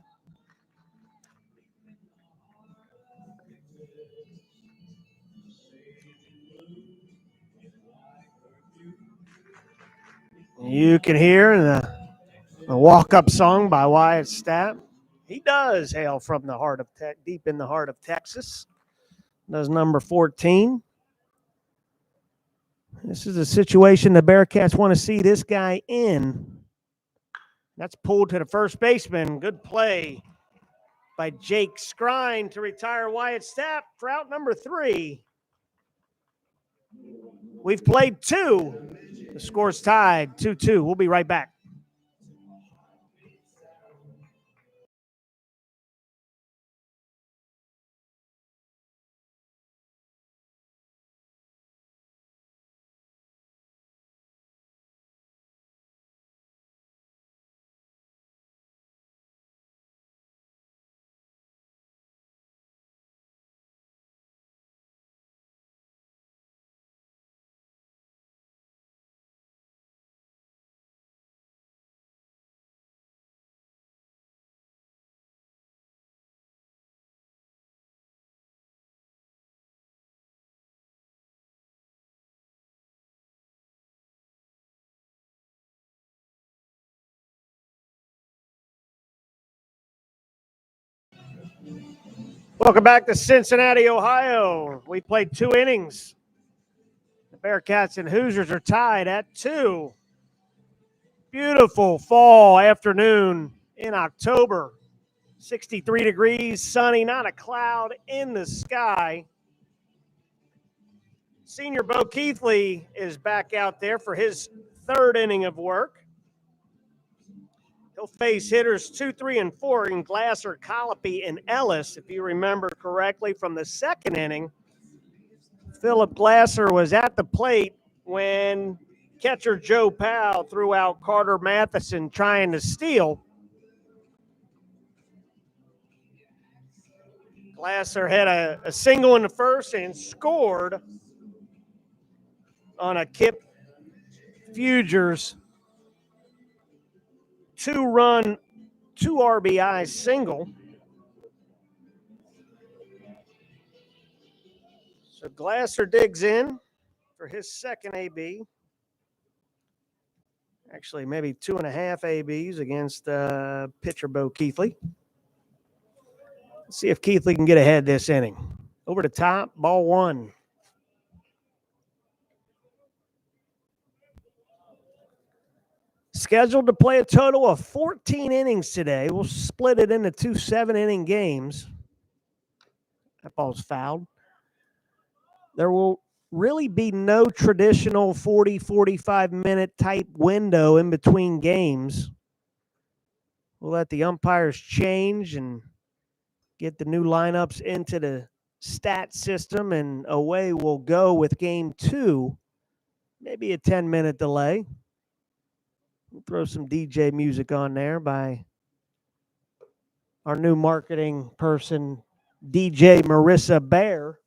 You can hear the walk-up song by Wyatt Stapp. He does hail from the heart of deep in the heart of Texas. Does number 14. This is a situation the Bearcats want to see this guy in. That's pulled to the first baseman. Good play by Jake Scrine to retire Wyatt Stapp for out number 3. We've played 2. The score's tied 2-2. We'll be right back. Welcome back to Cincinnati, Ohio. We played 2 innings. The Bearcats and Hoosiers are tied at 2. Beautiful fall afternoon in October. 63 degrees, sunny, not a cloud in the sky. Senior Bo Keithley is back out there for his 3rd inning of work. He'll face hitters 2, 3, and 4 in Glasser, Colopy, and Ellis. If you remember correctly from the 2nd inning, Philip Glasser was at the plate when catcher Joe Powell threw out Carter Matheson trying to steal. Glasser had a single in the first and scored on a Kip Fugers 2-run, 2 RBI single. So Glasser digs in for his 2nd AB. Actually, maybe 2.5 ABs against pitcher Bo Keithley. Let's see if Keithley can get ahead this inning. Over the top, ball 1. Scheduled to play a total of 14 innings today. We'll split it into 2 7-inning games. That ball's fouled. There will really be no traditional 40, 45-minute type window in between games. We'll let the umpires change and get the new lineups into the stat system, and away we'll go with game 2. Maybe a 10-minute delay. We'll throw some DJ music on there by our new marketing person, DJ Marissa Bear.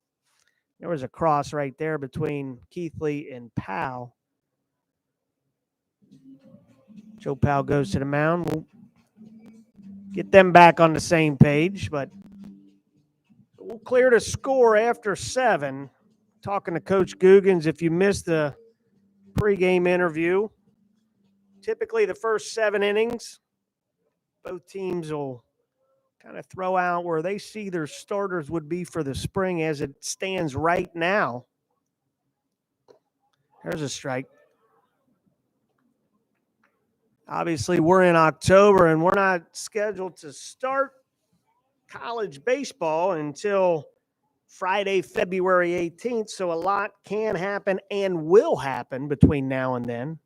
There was a cross right there between Keithley and Powell. Joe Powell goes to the mound. We'll get them back on the same page, but we'll clear the score after 7. Talking to Coach Googans, if you missed the pregame interview, typically the first 7 innings, both teams will kind of throw out where they see their starters would be for the spring as it stands right now. There's a strike. Obviously, we're in October, and we're not scheduled to start college baseball until Friday, February 18th. So a lot can happen and will happen between now and then.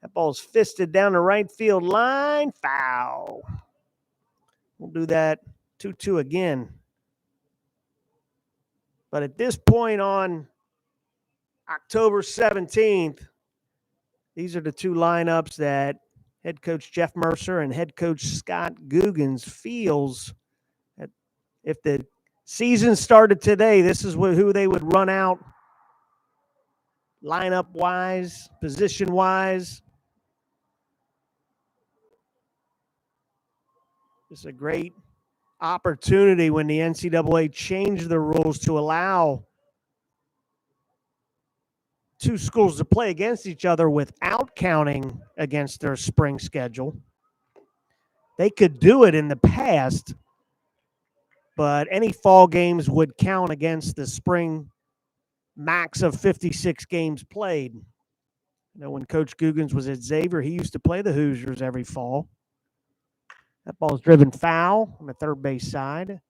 That ball's fisted down the right field line. Foul. We'll do that 2-2 again. But at this point on October 17th, these are the two lineups that head coach Jeff Mercer and head coach Scott Googans feels that if the season started today, this is who they would run out lineup-wise, position-wise. This is a great opportunity when the NCAA changed the rules to allow two schools to play against each other without counting against their spring schedule. They could do it in the past, but any fall games would count against the spring max of 56 games played. You know, when Coach Googans was at Xavier, he used to play the Hoosiers every fall. That ball's driven foul on the third base side.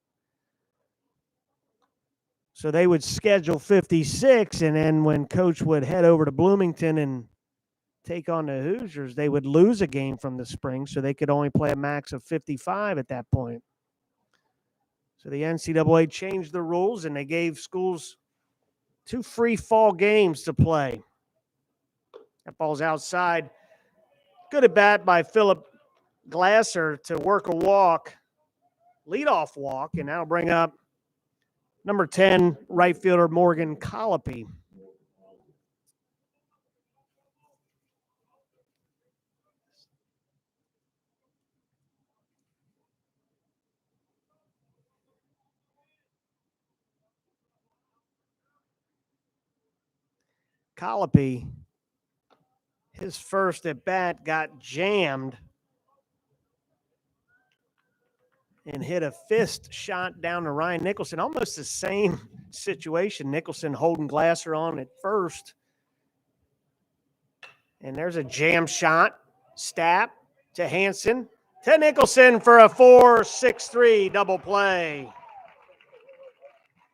So they would schedule 56, and then when Coach would head over to Bloomington and take on the Hoosiers, they would lose a game from the spring, so they could only play a max of 55 at that point. So the NCAA changed the rules, and they gave schools 2 free fall games to play. That ball's outside. Good at bat by Philip Glasser to work a walk, leadoff walk, and that'll bring up number 10 right fielder Morgan Colopy. Colopy, his first at bat got jammed and hit a fist shot down to Ryan Nicholson. Almost the same situation. Nicholson holding Glasser on at first. And there's a jam shot. Stapp to Hansen. To Nicholson for a 4-6-3 double play.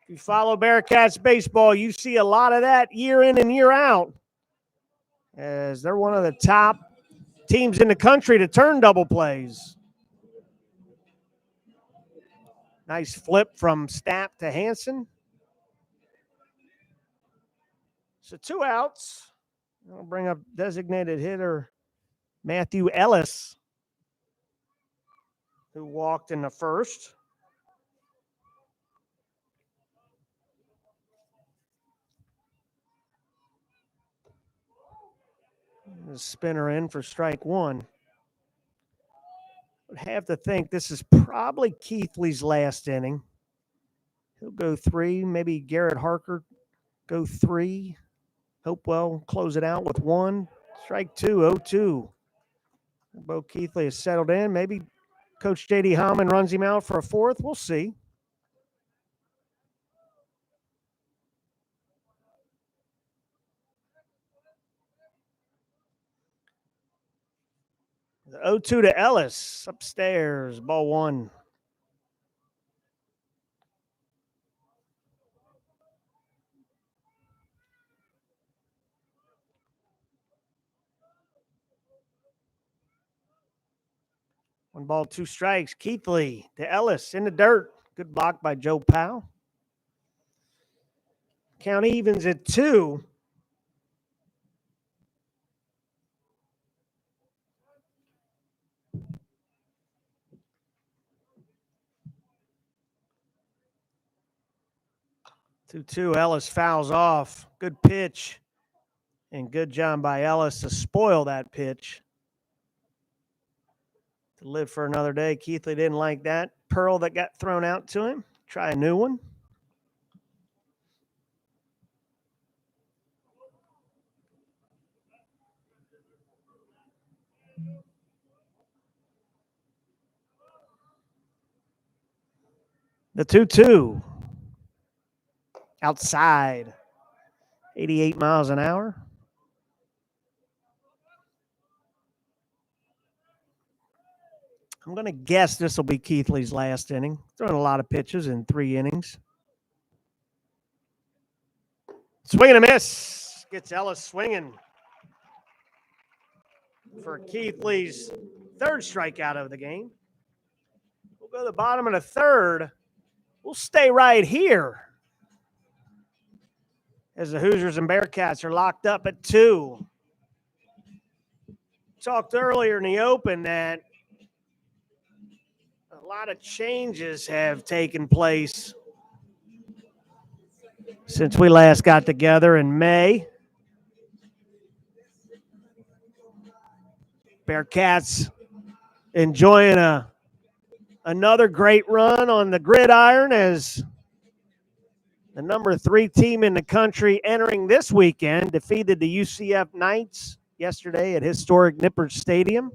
If you follow Bearcats baseball, you see a lot of that year in and year out, as they're one of the top teams in the country to turn double plays. Nice flip from Stapp to Hansen. So 2 outs. I'll bring up designated hitter Matthew Ellis, who walked in the first. The spinner in for strike 1. Would have to think this is probably Keithley's last inning. He'll go 3. Maybe Garrett Harker go 3. Hopewell close it out with 1. Strike 2, 0-2. Bo Keithley has settled in. Maybe Coach J.D. Hammond runs him out for a 4th. We'll see. The 0-2 to Ellis upstairs. Ball 1. One ball, 2 strikes. Keithley to Ellis in the dirt. Good block by Joe Powell. Count evens at 2. Two Ellis fouls off. Good pitch. And good job by Ellis to spoil that pitch. To live for another day. Keithley didn't like that pearl that got thrown out to him. Try a new one. The 2-2. Outside. 88 miles an hour. I'm going to guess this will be Keithley's last inning. Throwing a lot of pitches in 3 innings. Swing and a miss. Gets Ellis swinging for Keithley's 3rd strikeout of the game. We'll go to the bottom of the 3rd. We'll stay right here as the Hoosiers and Bearcats are locked up at 2. Talked earlier in the open that a lot of changes have taken place since we last got together in May. Bearcats enjoying another great run on the gridiron as the number 3 team in the country entering this weekend defeated the UCF Knights yesterday at historic Nippert Stadium.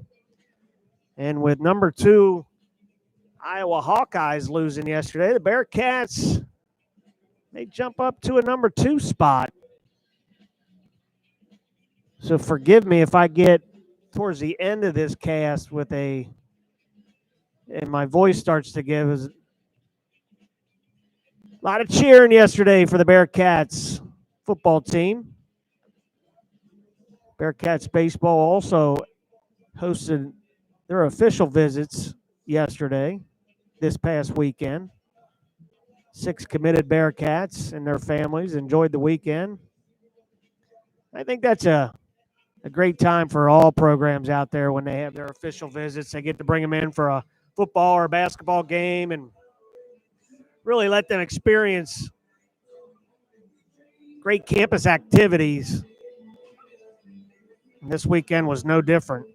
And with number 2 Iowa Hawkeyes losing yesterday, the Bearcats may jump up to a number 2 spot. So forgive me if I get towards the end of this cast with and my voice starts to give. A lot of cheering yesterday for the Bearcats football team. Bearcats baseball also hosted their official visits yesterday, this past weekend. 6 committed Bearcats and their families enjoyed the weekend. I think that's a great time for all programs out there when they have their official visits. They get to bring them in for a football or basketball game and really let them experience great campus activities. And this weekend was no different.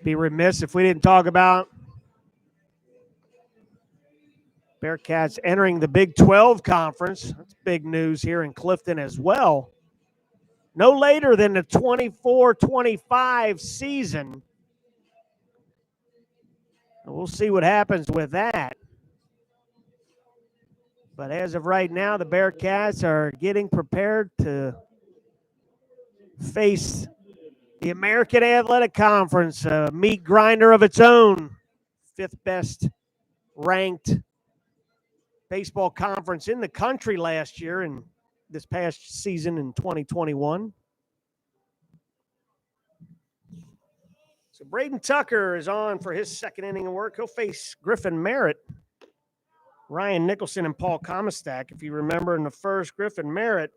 Be remiss if we didn't talk about Bearcats entering the Big 12 Conference. That's big news here in Clifton as well. No later than the 24-25 season. And we'll see what happens with that. But as of right now, the Bearcats are getting prepared to face the American Athletic Conference, a meat grinder of its own, 5th best ranked baseball conference in the country last year and this past season in 2021. So Braden Tucker is on for his 2nd inning of work. He'll face Griffin Merritt, Ryan Nicholson, and Paul Comistak. If you remember in the first, Griffin Merritt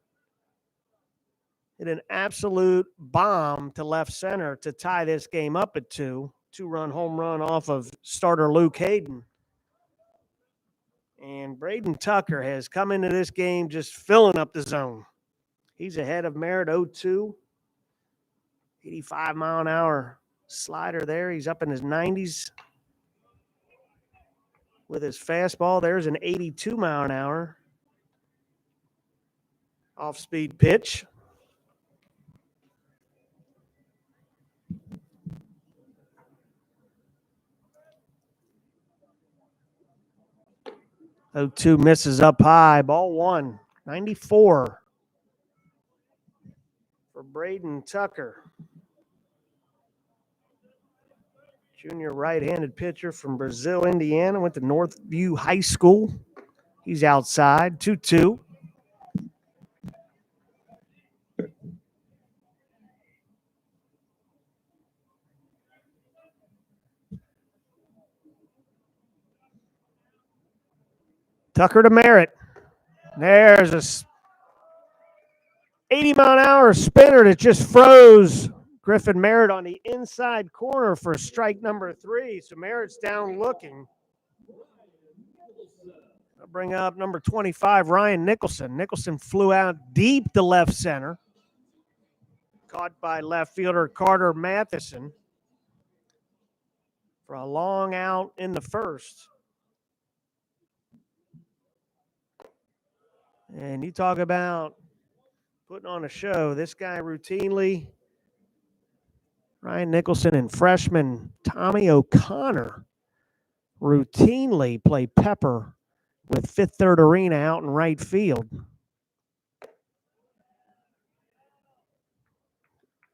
hit an absolute bomb to left center to tie this game up at 2. 2-run home run off of starter Luke Hayden. And Braden Tucker has come into this game just filling up the zone. He's ahead of Merritt 0-2. 85-mile-an-hour slider there. He's up in his 90s with his fastball. There's an 82-mile-an-hour off-speed pitch. Oh, 2 misses up high. Ball 1. 94 for Braden Tucker. Junior right-handed pitcher from Brazil, Indiana. Went to Northview High School. He's outside. 2-2. Tucker to Merritt. There's a 80-mile-an-hour spinner that just froze Griffin Merritt on the inside corner for strike number 3. So Merritt's down looking. I'll bring up number 25, Ryan Nicholson. Nicholson flew out deep to left center. Caught by left fielder Carter Matheson for a long out in the first. And you talk about putting on a show. This guy routinely, Ryan Nicholson and freshman Tommy O'Connor routinely play pepper with Fifth Third Arena out in right field.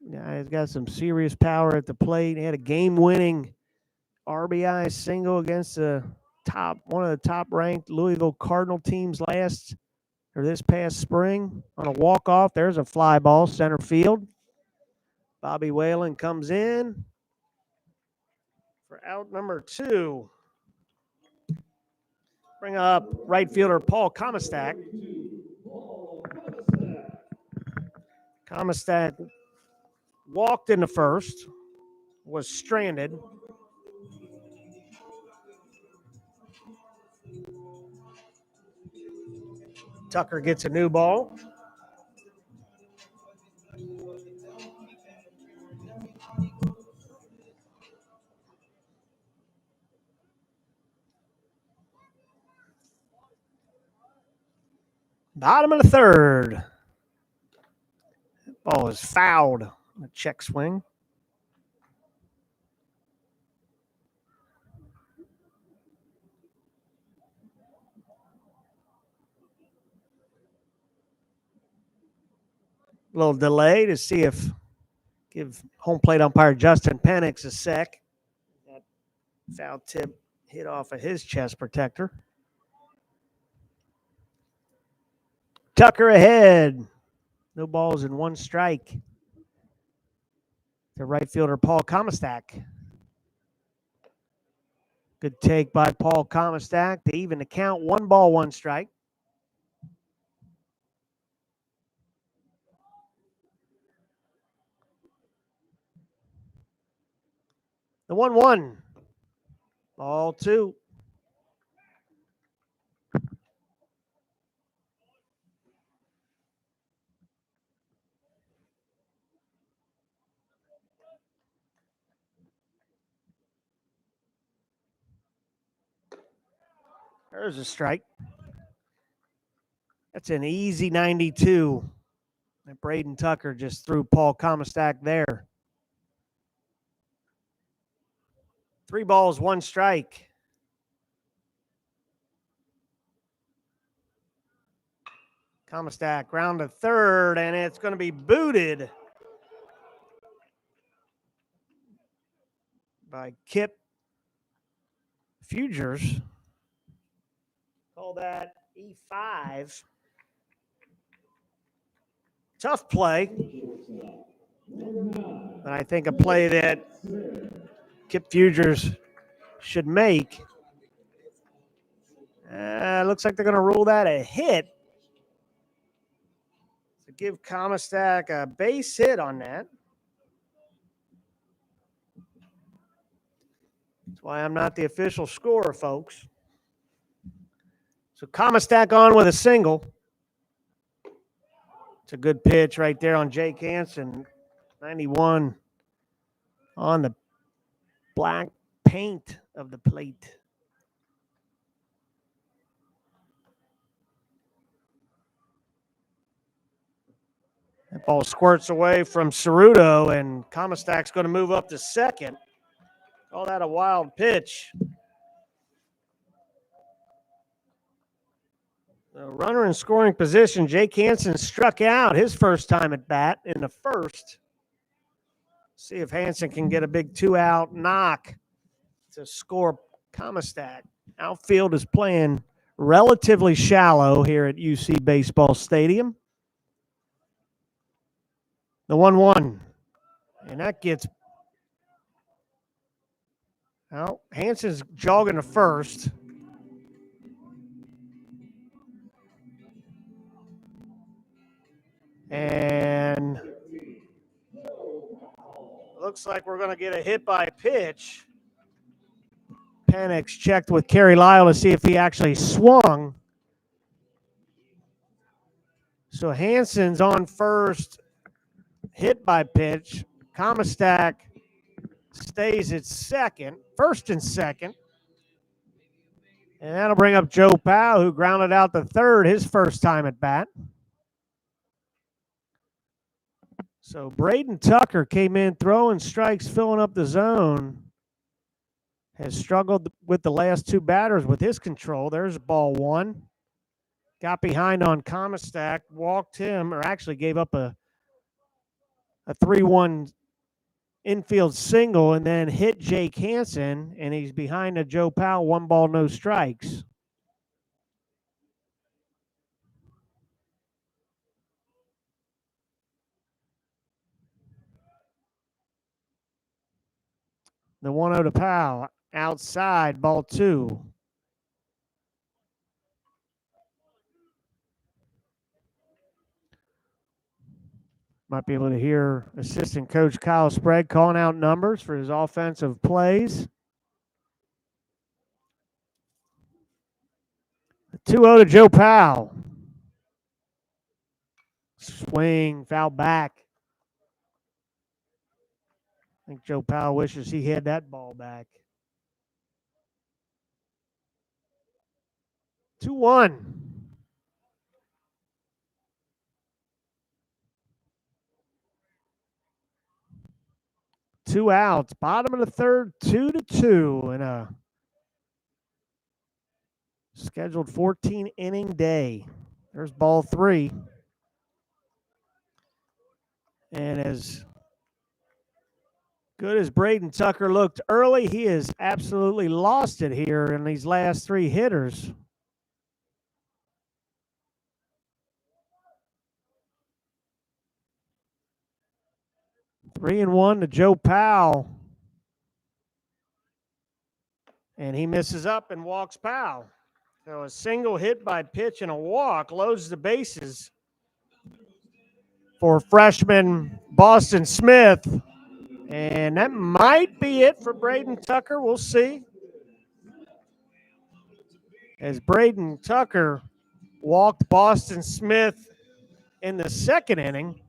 Yeah, he's got some serious power at the plate. He had a game-winning RBI single against one of the top-ranked Louisville Cardinal teams this past spring on a walk-off. There's a fly ball, center field. Bobby Whalen comes in for out number 2. Bring up right fielder Paul Comastak. Comastak walked in the first, was stranded. Tucker gets a new ball. Bottom of the third. Ball is fouled. A check swing. A little delay to see give home plate umpire Justin Penix a sec. That foul tip hit off of his chest protector. Tucker ahead. No balls and 1 strike. The right fielder Paul Comastak. Good take by Paul Comastak to even the count. 1 ball, 1 strike. The 1-1. Ball 2. There's a strike. That's an easy 92. And Braden Tucker just threw Paul Comastak there. 3 balls, 1 strike. Comastak ground to third, and it's going to be booted by Kip Fugers. Call that E5. Tough play. But I think a play that Kip Fugers should make. Looks like they're going to rule that a hit. So give Comastak a base hit on that. That's why I'm not the official scorer, folks. So Comastak on with a single. It's a good pitch right there on Jake Hansen. 91 on the black paint of the plate. That ball squirts away from Ceruto, and Comastak's going to move up to second. Call that a wild pitch. The runner in scoring position, Jake Hansen struck out his first time at bat in the first. See if Hansen can get a big 2-out knock to score Comastak. Outfield is playing relatively shallow here at UC Baseball Stadium. The 1-1. And that gets... Well, Hansen's jogging to first. And looks like we're going to get a hit by pitch. Penix checked with Kerry Lyle to see if he actually swung. So Hansen's on first, hit by pitch. Comastak stays at first and second. And that'll bring up Joe Powell, who grounded out the third his first time at bat. So Braden Tucker came in throwing strikes, filling up the zone. Has struggled with the last 2 batters with his control. There's ball 1. Got behind on Comastak, walked him, or actually gave up a a 3-1 infield single and then hit Jake Hansen, and he's behind a Joe Powell, 1 ball, no strikes. The 1-0 to Powell, outside, ball 2. Might be able to hear assistant coach Kyle Sprague calling out numbers for his offensive plays. 2-0 to Joe Powell. Swing, foul back. I think Joe Powell wishes he had that ball back. 2-1. Two outs. Bottom of the third, 2-2 in a scheduled 14-inning day. There's ball 3. And as good as Braden Tucker looked early, he has absolutely lost it here in these last 3 hitters. Three and 1 to Joe Powell. And he misses up and walks Powell. So a single hit by pitch and a walk loads the bases for freshman Boston Smith. And that might be it for Braden Tucker. We'll see. As Braden Tucker walked Boston Smith in the 2nd inning.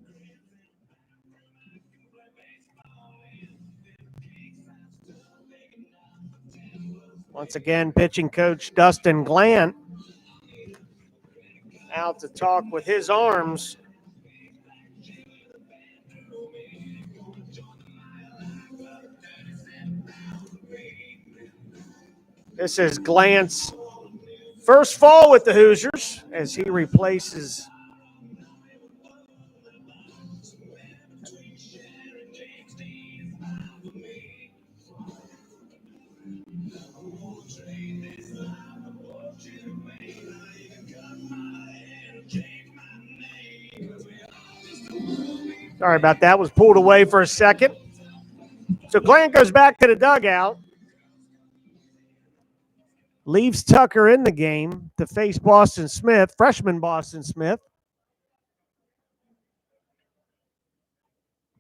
Once again, pitching coach Dustin Glant out to talk with his arms. This is Glant's first fall with the Hoosiers as he replaces sorry about that, was pulled away for a second. So Glant goes back to the dugout, leaves Tucker in the game to face Boston Smith, freshman Boston Smith.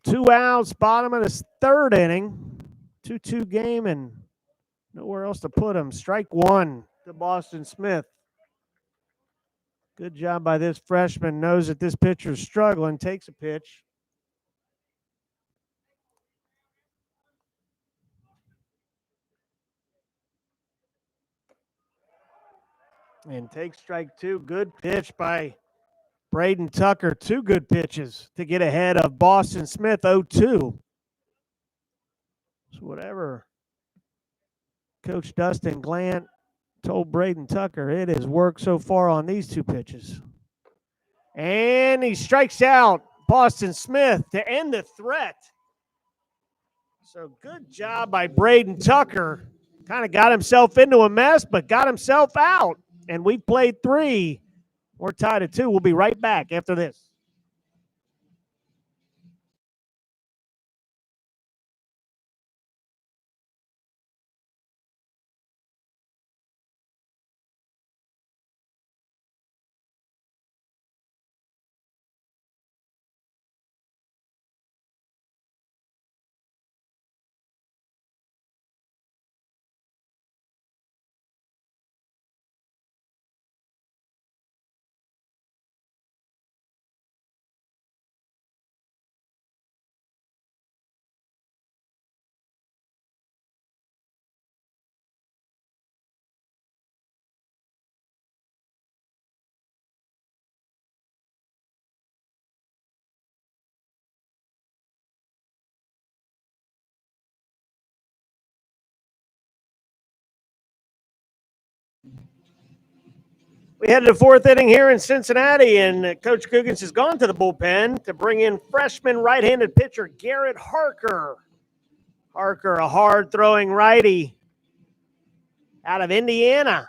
2 outs, bottom of the 3rd inning. 2-2 game and nowhere else to put him. Strike 1 to Boston Smith. Good job by this freshman. Knows that this pitcher's struggling. Takes a pitch. And takes strike 2. Good pitch by Braden Tucker. 2 good pitches to get ahead of Boston Smith 0-2. So whatever Coach Dustin Glant told Braden Tucker, it has worked so far on these 2 pitches. And he strikes out Boston Smith to end the threat. So good job by Braden Tucker. Kind of got himself into a mess, but got himself out. And we played 3. We're tied at 2. We'll be right back after this. We head to the fourth inning here in Cincinnati, and Coach Cougans has gone to the bullpen to bring in freshman right-handed pitcher Garrett Harker. Harker, a hard-throwing righty out of Indiana.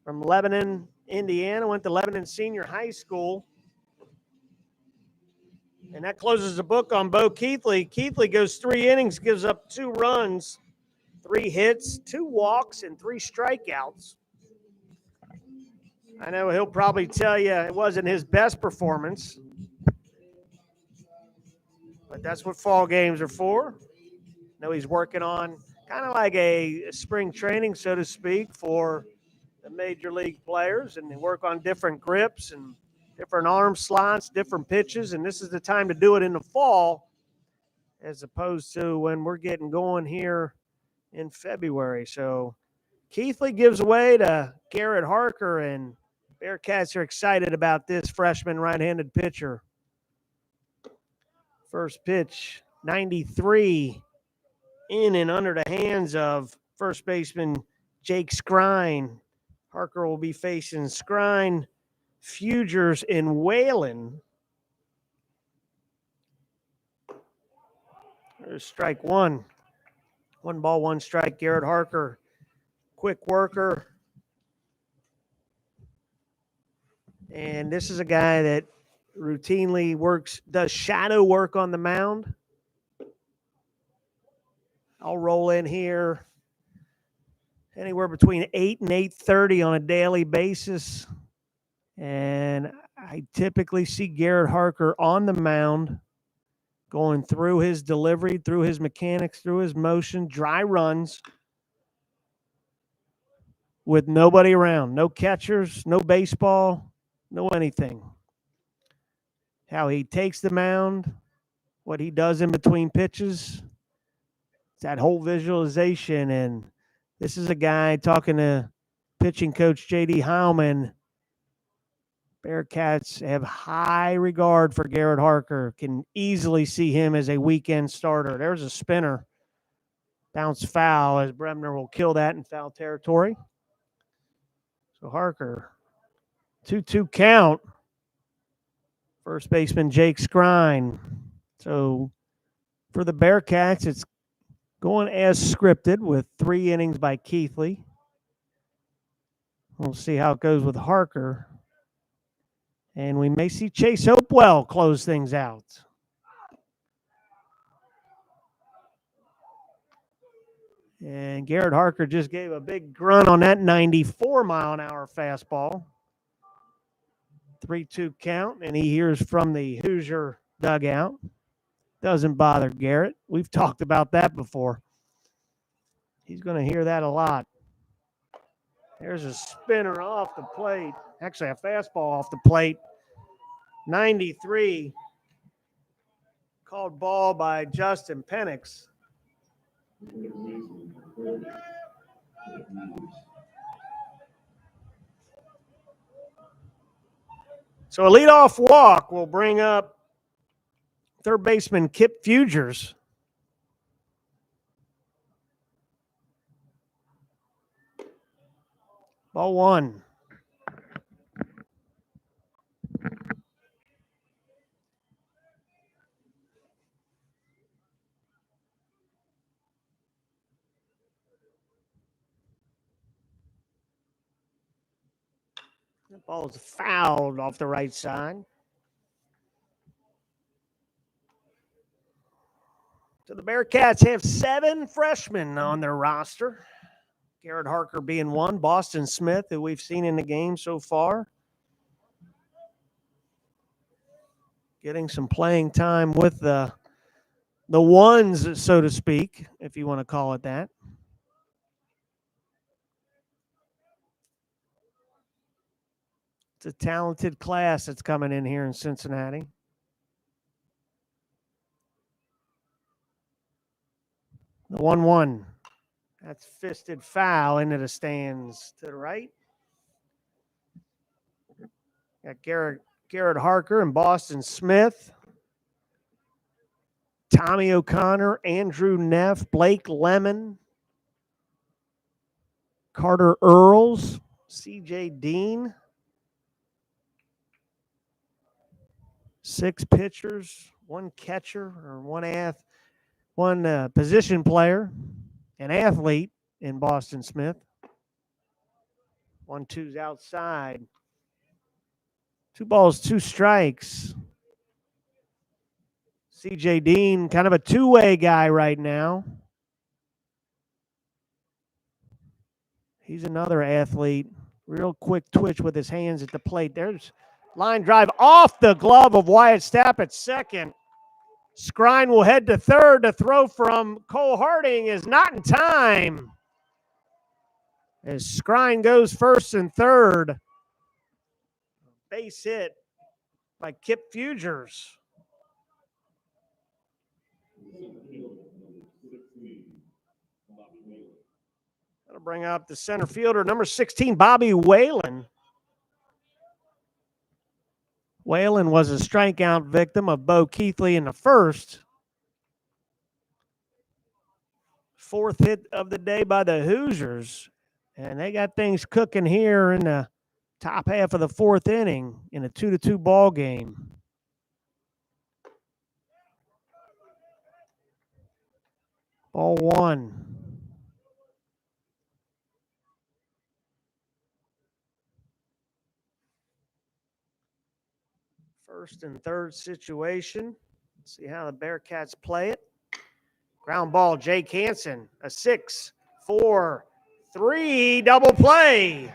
From Lebanon, Indiana, went to Lebanon Senior High School. And that closes the book on Bo Keithley. Keithley goes 3 innings, gives up 2 runs, 3 hits, 2 walks, and 3 strikeouts. I know he'll probably tell you it wasn't his best performance, but that's what fall games are for. I know he's working on kind of like a spring training, so to speak, for the major league players, and they work on different grips and different arm slots, different pitches, and this is the time to do it in the fall as opposed to when we're getting going here in February. So Keithley gives away to Garrett Harker, and Bearcats are excited about this freshman right-handed pitcher. First pitch, 93, in and under the hands of first baseman Jake Skrine. Harker will be facing Skrine, Fugers, and Whalen. There's strike one. 1 ball, 1 strike. Garrett Harker, quick worker. And this is a guy that routinely does shadow work on the mound. I'll roll in here anywhere between 8 and 8:30 on a daily basis. And I typically see Garrett Harker on the mound, going through his delivery, through his mechanics, through his motion, dry runs with nobody around, no catchers, no baseball, no anything. How he takes the mound, what he does in between pitches, that whole visualization. And this is a guy talking to pitching coach J.D. Heilman. Bearcats have high regard for Garrett Harker, can easily see him as a weekend starter. There's a spinner. Bounce foul as Bremner will kill that in foul territory. So Harker, 2-2 count. First baseman Jake Skrine. So for the Bearcats, it's going as scripted with 3 innings by Keithley. We'll see how it goes with Harker. And we may see Chase Hopewell close things out. And Garrett Harker just gave a big grunt on that 94-mile-an-hour fastball. 3-2 count, and he hears from the Hoosier dugout. Doesn't bother Garrett. We've talked about that before. He's going to hear that a lot. There's a spinner off the plate. Actually, a fastball off the plate. 93. Called ball by Justin Penix. So a leadoff walk will bring up third baseman Kip Fugers. Ball 1. That ball is fouled off the right side. So the Bearcats have 7 freshmen on their roster. Garrett Harker being one, Boston Smith, who we've seen in the game so far, getting some playing time with the ones, so to speak, if you want to call it that. It's a talented class that's coming in here in Cincinnati. The 1-1. That's fisted foul into the stands to the right. Got Garrett Harker and Boston Smith, Tommy O'Connor, Andrew Neff, Blake Lemon, Carter Earls, C.J. Dean. 6 pitchers, 1 catcher, or one position player, an athlete in Boston Smith. 1-2's outside. 2 balls, 2 strikes. C.J. Dean, kind of a two-way guy right now. He's another athlete. Real quick twitch with his hands at the plate. There's line drive off the glove of Wyatt Stapp at second. Skrine will head to third. The throw from Cole Harding is not in time, as Skrine goes first and third. Base hit by Kip Fugers. That'll bring up the center fielder, number 16, Bobby Whalen. Whalen was a strikeout victim of Bo Keithley in the first. 4th hit of the day by the Hoosiers. And they got things cooking here in the top half of the 4th inning in a 2-2 ball game. Ball 1. First and third situation. Let's see how the Bearcats play it. Ground ball, Jake Hansen. A 6-4-3 double play.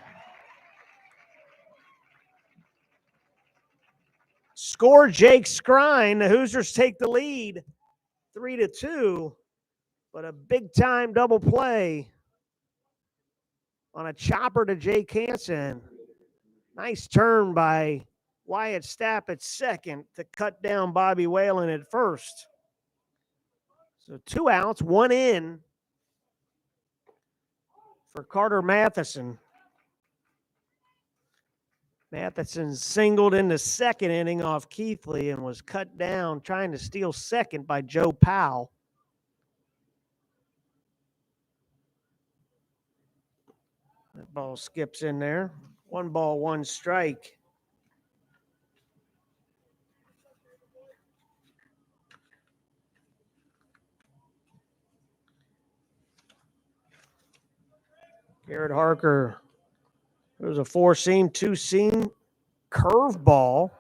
Score Jake Skrine. The Hoosiers take the lead 3-2, but a big-time double play on a chopper to Jake Hansen. Nice turn by Wyatt Stapp at second to cut down Bobby Whalen at first. So 2 outs, 1 in for Carter Matheson. Matheson singled in the 2nd inning off Keithley and was cut down trying to steal second by Joe Powell. That ball skips in there. 1 ball, 1 strike. Garrett Harker, there was a 4-seam, 2-seam curveball,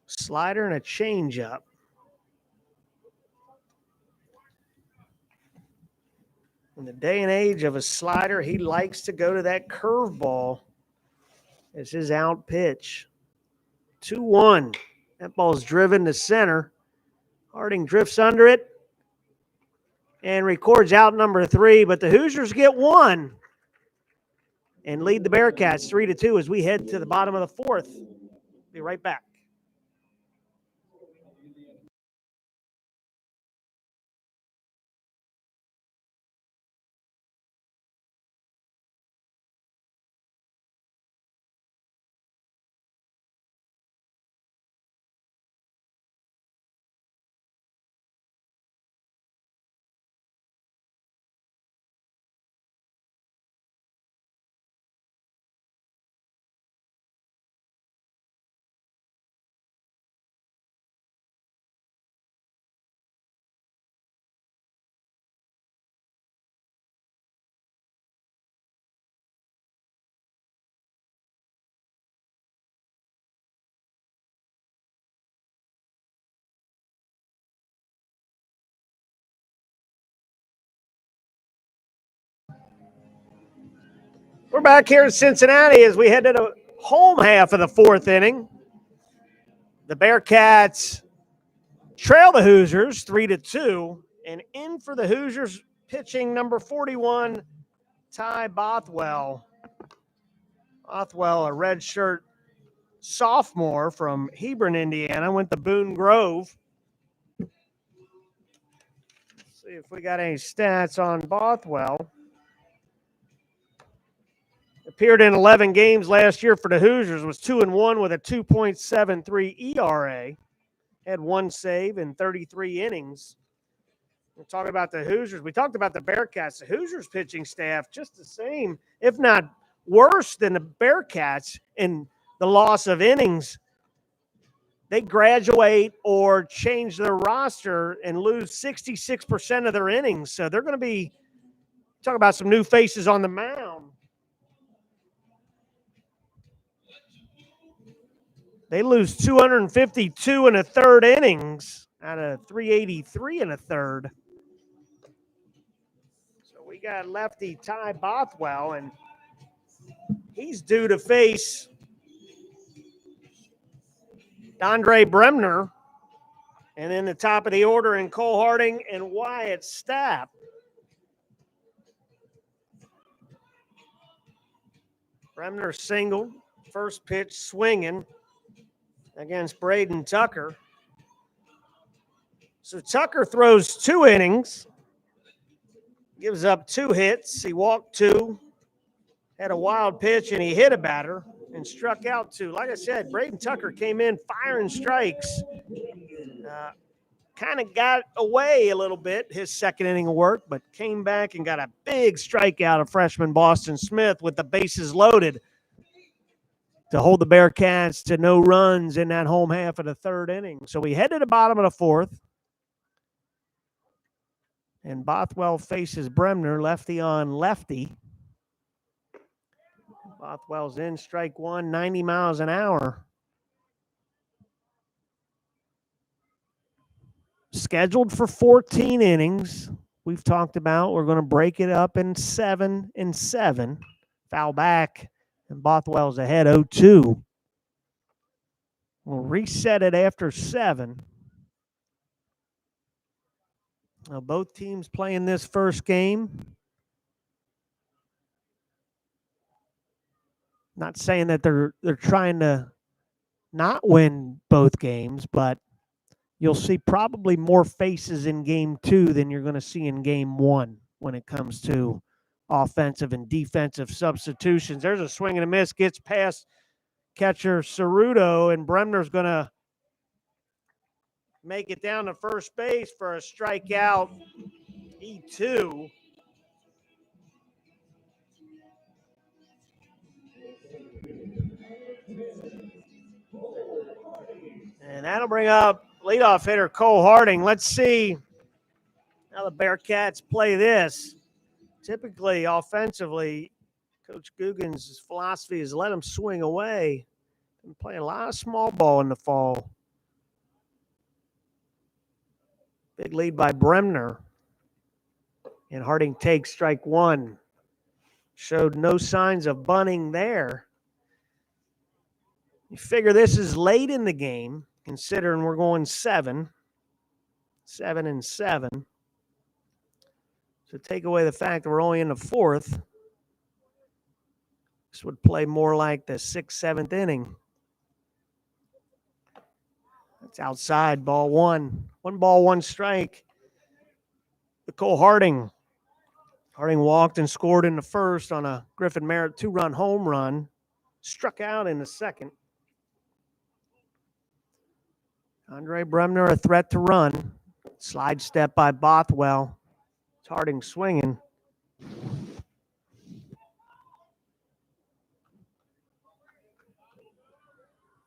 slider, and a changeup. In the day and age of a slider, he likes to go to that curveball as his out pitch. 2-1. That ball's driven to center. Harding drifts under it and records out number 3, but the Hoosiers get 1 and lead the Bearcats 3-2 as we head to the bottom of the 4th. Be right back. We're back here in Cincinnati as we head to the home half of the 4th inning. The Bearcats trail the Hoosiers 3-2, and in for the Hoosiers pitching number 41, Ty Bothwell. Bothwell, a redshirt sophomore from Hebron, Indiana, went to Boone Grove. Let's see if we got any stats on Bothwell. Appeared in 11 games last year for the Hoosiers, was 2-1 with a 2.73 ERA. Had 1 save in 33 innings. We're talking about the Hoosiers. We talked about the Bearcats. The Hoosiers pitching staff just the same, if not worse than the Bearcats in the loss of innings. They graduate or change their roster and lose 66% of their innings. So they're going to be talking about some new faces on the mound. They lose 252 in a third innings out of 383 in a third. So we got lefty Ty Bothwell, and he's due to face Andre Bremner. And then the top of the order in Cole Harding and Wyatt Stapp. Bremner singled, first pitch swinging against Braden Tucker. So Tucker throws 2 innings, gives up 2 hits. He walked 2, had a wild pitch, and he hit a batter and struck out 2. Like I said, Braden Tucker came in firing strikes. Kind of got away a little bit his second inning of work, but came back and got a big strikeout of freshman Boston Smith with the bases loaded to hold the Bearcats to no runs in that home half of the third inning. So we head to the bottom of the fourth, and Bothwell faces Bremner, lefty on lefty. Bothwell's in, strike 1, 90 miles an hour. Scheduled for 14 innings. We've talked about we're going to break it up in 7 and 7. Foul back, and Bothwell's ahead 0-2. We'll reset it after 7. Now, both teams playing this first game. Not saying that they're trying to not win both games, but you'll see probably more faces in game 2 than you're going to see in game 1 when it comes to offensive and defensive substitutions. There's a swing and a miss, gets past catcher Ceruto, and Bremner's going to make it down to first base for a strikeout, E2. And that'll bring up leadoff hitter Cole Harding. Let's see how the Bearcats play this. Typically, offensively, Coach Guggen's philosophy is let them swing away and play a lot of small ball in the fall. Big lead by Bremner. And Harding takes strike 1. Showed no signs of bunting there. You figure this is late in the game, considering we're going 7 and 7. So take away the fact that we're only in the 4th. This would play more like the 6th, 7th inning. That's outside, ball 1. 1 ball, 1 strike. Cole Harding. Harding walked and scored in the first on a Griffin Merritt 2-run home run. Struck out in the second. Andre Bremner a threat to run. Slide step by Bothwell. It's Harding swinging.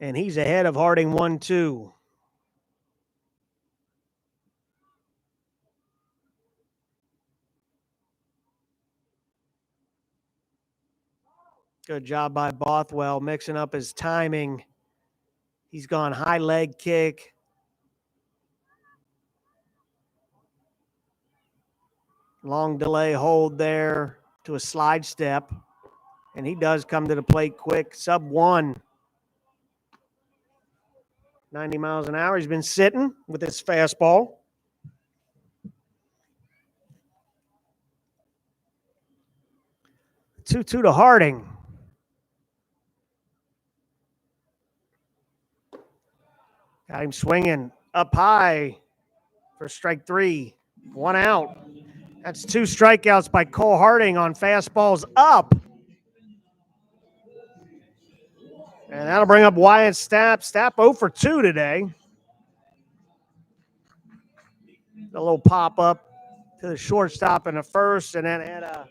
And he's ahead of Harding 1-2. Good job by Bothwell mixing up his timing. He's gone high leg kick. Long delay hold there to a slide step. And he does come to the plate quick. Sub 1. 90 miles an hour. He's been sitting with his fastball. Two to Harding. Got him swinging up high for strike 3. 1 out. That's 2 strikeouts by Cole Harding on fastballs up. And that'll bring up Wyatt Stapp. Stapp 0 for 2 today. A little pop-up to the shortstop in the first, and then had a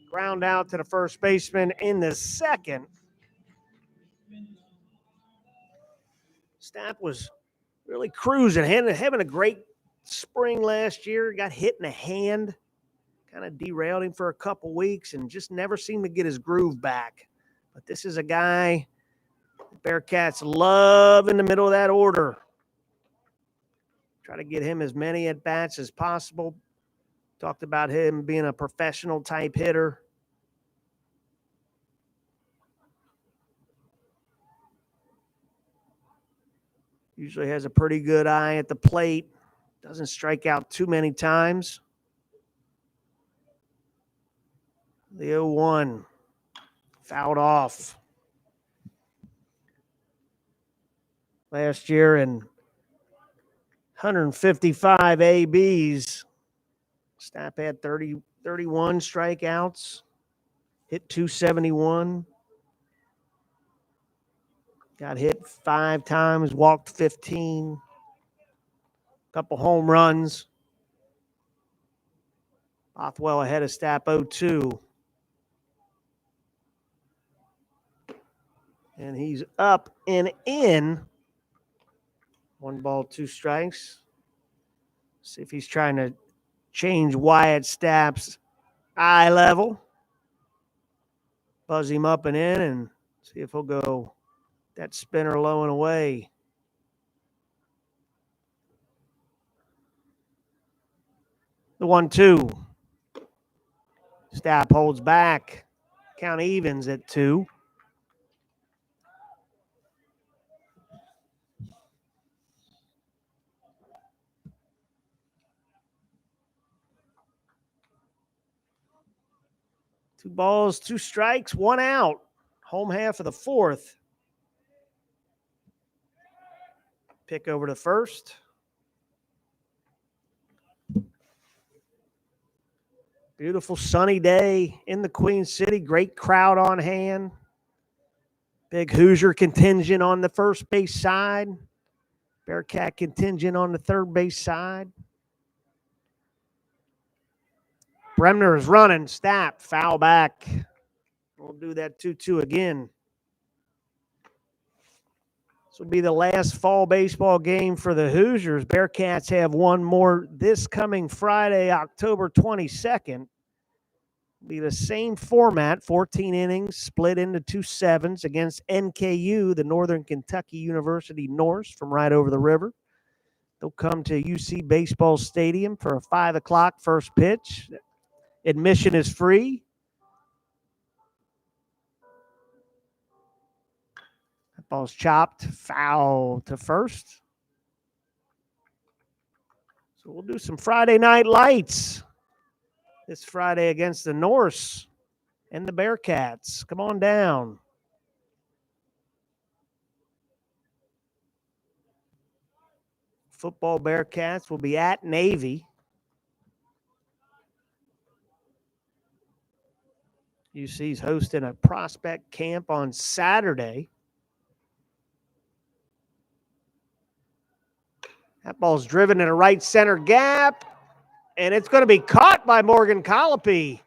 ground out to the first baseman in the second. Stapp was really cruising, having a great spring last year. Got hit in the hand, kind of derailed him for a couple weeks, and just never seemed to get his groove back. But this is a guy the Bearcats love in the middle of that order. Try to get him as many at-bats as possible. Talked about him being a professional type hitter. Usually has a pretty good eye at the plate. Doesn't strike out too many times. The 0-1 fouled off. Last year in 155 ABs, Stapp had 31 strikeouts, hit 271. Got hit 5 times, walked 15, couple home runs. Bothwell ahead of Stapp 0-2. And he's up and in. 1 ball, 2 strikes. See if he's trying to change Wyatt Stapp's eye level. Buzz him up and in and see if he'll go that spinner low and away. The 1-2. Stapp holds back. Count evens at 2. Two balls, 2 strikes, 1 out. Home half of the 4th. Pick over to first. Beautiful sunny day in the Queen City. Great crowd on hand. Big Hoosier contingent on the first base side. Bearcat contingent on the third base side. Bremner is running. Stapp, foul back. We'll do that 2-2 again. This will be the last fall baseball game for the Hoosiers. Bearcats have one more this coming Friday, October 22nd. It'll be the same format, 14 innings, split into 2 sevens against NKU, the Northern Kentucky University Norse from right over the river. They'll come to UC Baseball Stadium for a 5 o'clock first pitch. Admission is free. That ball's chopped, foul to first. So we'll do some Friday night lights this Friday against the Norse and the Bearcats. Come on down. Football Bearcats will be at Navy. UC's hosting a prospect camp on Saturday. That ball's driven in a right center gap, and it's going to be caught by Morgan Colopy.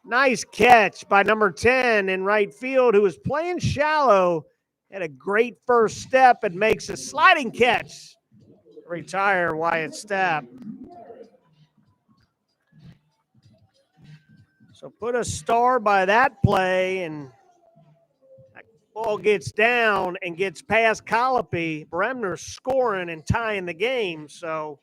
Nice catch by number 10 in right field, who was playing shallow, had a great first step and makes a sliding catch. Retire Wyatt Stapp. So put a star by that play, and that ball gets down and gets past Colopy. Bremner scoring and tying the game. So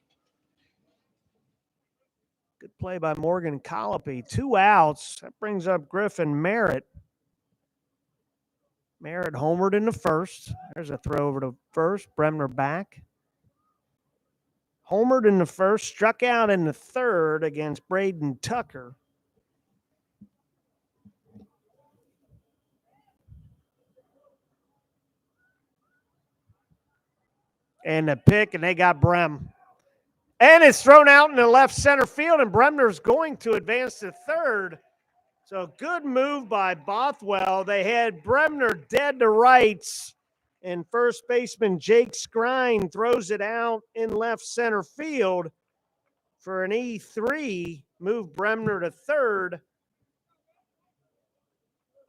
good play by Morgan Colopy. 2 outs. That brings up Griffin Merritt. Merritt homered in the first. There's a throw over to first. Bremner back. Homered in the first. Struck out in the third against Braden Tucker. And the pick, and they got Brem. And it's thrown out in the left center field, and Bremner's going to advance to third. So good move by Bothwell. They had Bremner dead to rights, and first baseman Jake Skrine throws it out in left center field for an E3, move Bremner to third.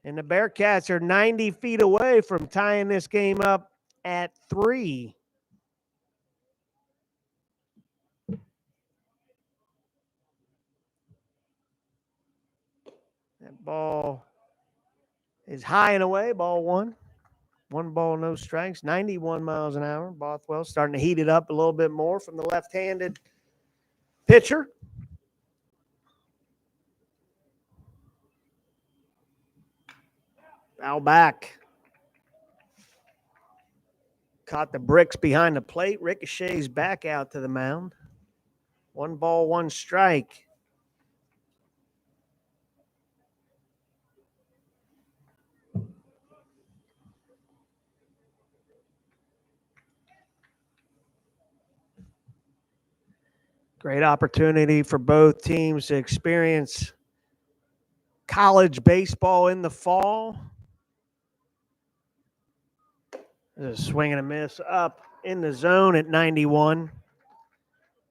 And the Bearcats are 90 feet away from tying this game up at 3. That ball is high and away, ball 1. 1 ball, no strikes, 91 miles an hour. Bothwell starting to heat it up a little bit more from the left-handed pitcher. Foul back. Caught the bricks behind the plate. Ricochets back out to the mound. 1 ball, 1 strike. Great opportunity for both teams to experience college baseball in the fall. There's a swing and a miss up in the zone at 91.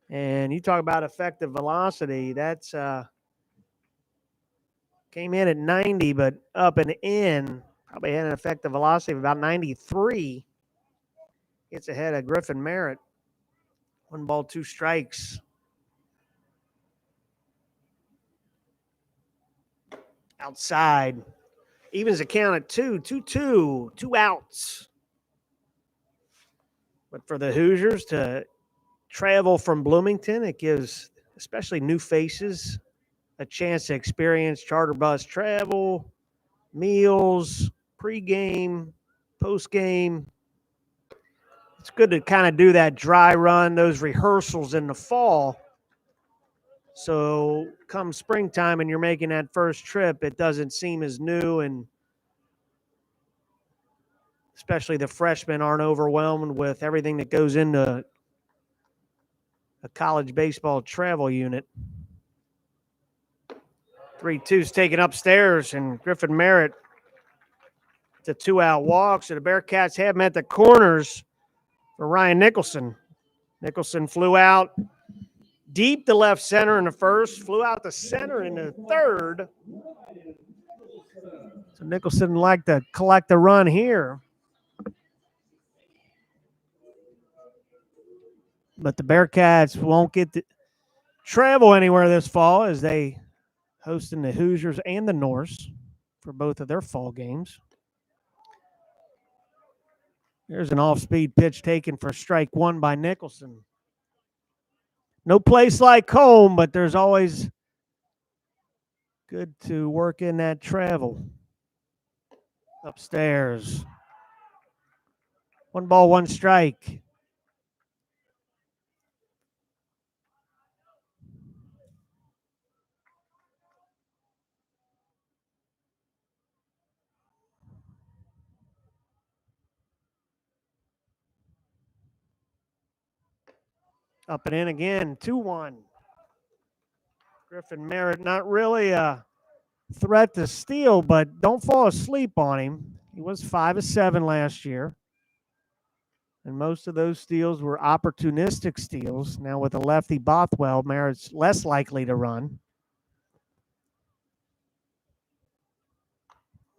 And you talk about effective velocity. That's came in at 90, but up and in. Probably had an effective velocity of about 93. Gets ahead of Griffin Merritt. 1 ball, 2 strikes. Outside. Evens the count at 2-2, 2 outs. But for the Hoosiers to travel from Bloomington, it gives especially new faces a chance to experience charter bus travel, meals, pregame, postgame. It's good to kind of do that dry run, those rehearsals in the fall. So come springtime and you're making that first trip, it doesn't seem as new, and especially the freshmen aren't overwhelmed with everything that goes into a college baseball travel unit. 3-2's taken upstairs, and Griffin Merritt, it's a 2-out walk. So the Bearcats have met the corners for Ryan Nicholson. Nicholson flew out deep to left center in the first, flew out to center in the third. So Nicholson would like to collect a run here. But the Bearcats won't get to travel anywhere this fall as they hosting the Hoosiers and the Norse for both of their fall games. There's an off-speed pitch taken for strike 1 by Nicholson. No place like home, but there's always good to work in that travel. Upstairs. 1 ball, 1 strike. Up and in again, 2-1. Griffin Merritt, not really a threat to steal, but don't fall asleep on him. He was 5 of 7 last year. And most of those steals were opportunistic steals. Now with a lefty Bothwell, Merritt's less likely to run.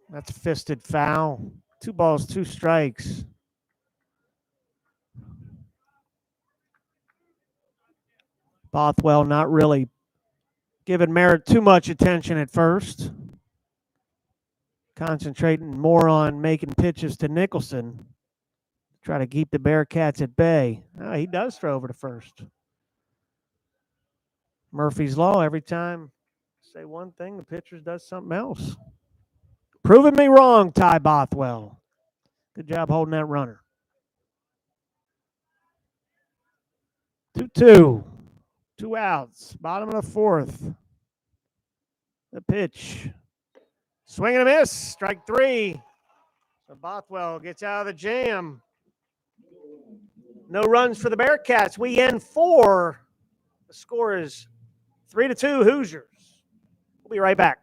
That's a fisted foul. 2 balls, 2 strikes. Bothwell not really giving Merritt too much attention at first. Concentrating more on making pitches to Nicholson. Try to keep the Bearcats at bay. Oh, he does throw over to first. Murphy's Law, every time I say one thing, the pitcher does something else. Proving me wrong, Ty Bothwell. Good job holding that runner. 2-2. 2 outs. Bottom of the 4th. The pitch. Swing and a miss. Strike 3. So Bothwell gets out of the jam. No runs for the Bearcats. We end 4. The score is 3-2 Hoosiers. We'll be right back.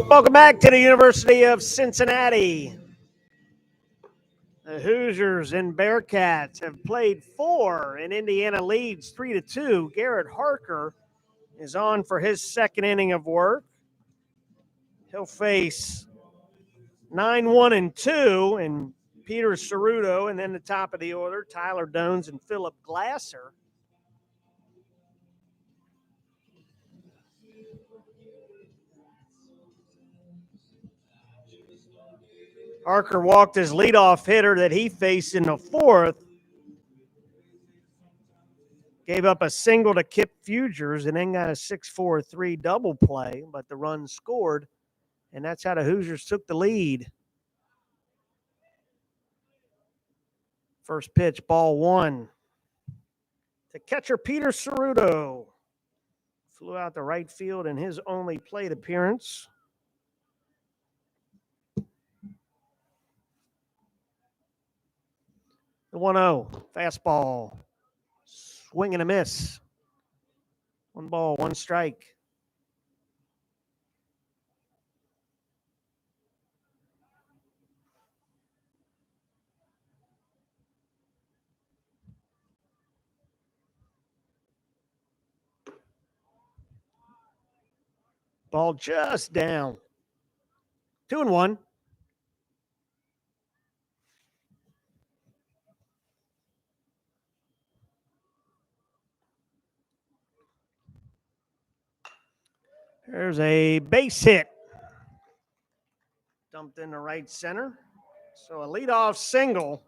Welcome back to the University of Cincinnati. The Hoosiers and Bearcats have played 4, and Indiana leads 3-2. Garrett Harker is on for his second inning of work. He'll face 9-1-2 and Peter Ceruto, and then the top of the order, Tyler Dones and Philip Glasser. Harker walked his leadoff hitter that he faced in the 4th. Gave up a single to Kip Fugers and then got a 6-4-3 double play, but the run scored, and that's how the Hoosiers took the lead. First pitch, ball 1. To catcher Peter Ceruto. Flew out to right field in his only plate appearance. The 1-0, fastball. Swing and a miss. 1 ball, 1 strike. Ball just down. 2-1. There's a base hit. Dumped into right center. So a leadoff single.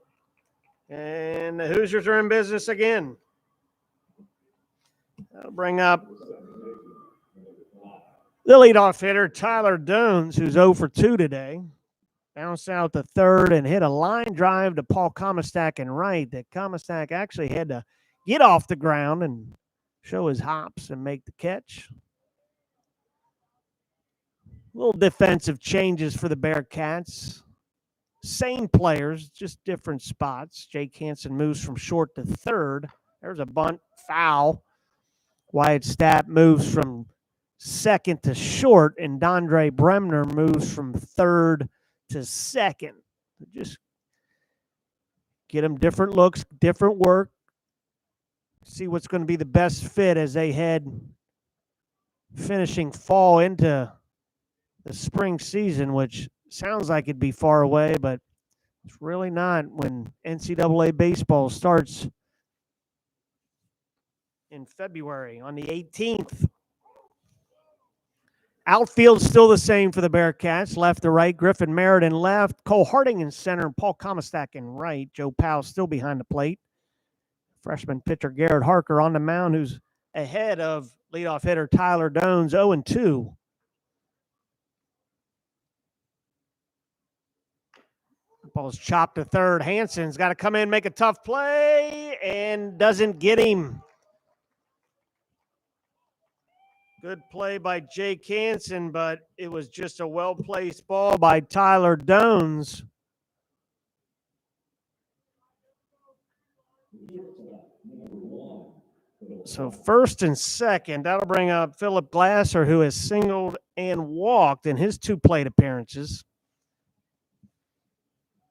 And the Hoosiers are in business again. That'll bring up the leadoff hitter, Tyler Dones, who's 0 for 2 today. Bounced out to third and hit a line drive to Paul Comistack in right that Comistack actually had to get off the ground and show his hops and make the catch. Little defensive changes for the Bearcats. Same players, just different spots. Jake Hansen moves from short to third. There's a bunt, foul. Wyatt Stapp moves from second to short, and Dondre Bremner moves from third to second. Just get them different looks, different work. See what's going to be the best fit as they head finishing fall into the spring season, which sounds like it'd be far away, but it's really not when NCAA baseball starts in February on the 18th. Outfield's still the same for the Bearcats. Left to right, Griffin Merritt in left, Cole Harding in center, and Paul Comistack in right. Joe Powell still behind the plate. Freshman pitcher Garrett Harker on the mound, who's ahead of leadoff hitter Tyler Dones, 0-2. Ball's chopped to third. Hansen's got to come in, make a tough play, and doesn't get him. Good play by Jake Hansen, but it was just a well-placed ball by Tyler Dones. So first and second, that'll bring up Philip Glasser, who has singled and walked in his 2 plate appearances.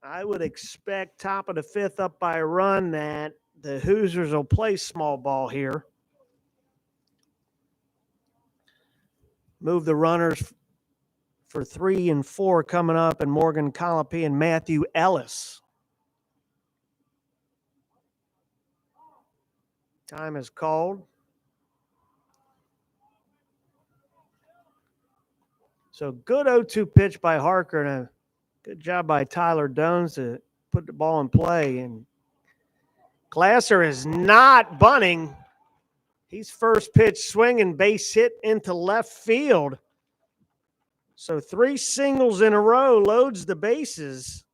I would expect top of the 5th up by a run that the Hoosiers will play small ball here. Move the runners for 3 and 4 coming up, and Morgan Colopy and Matthew Ellis. Time is called. So good 0-2 pitch by Harker and a good job by Tyler Dones to put the ball in play. And Glasser is not bunting. He's first pitch swinging, base hit into left field. So 3 singles in a row loads the bases.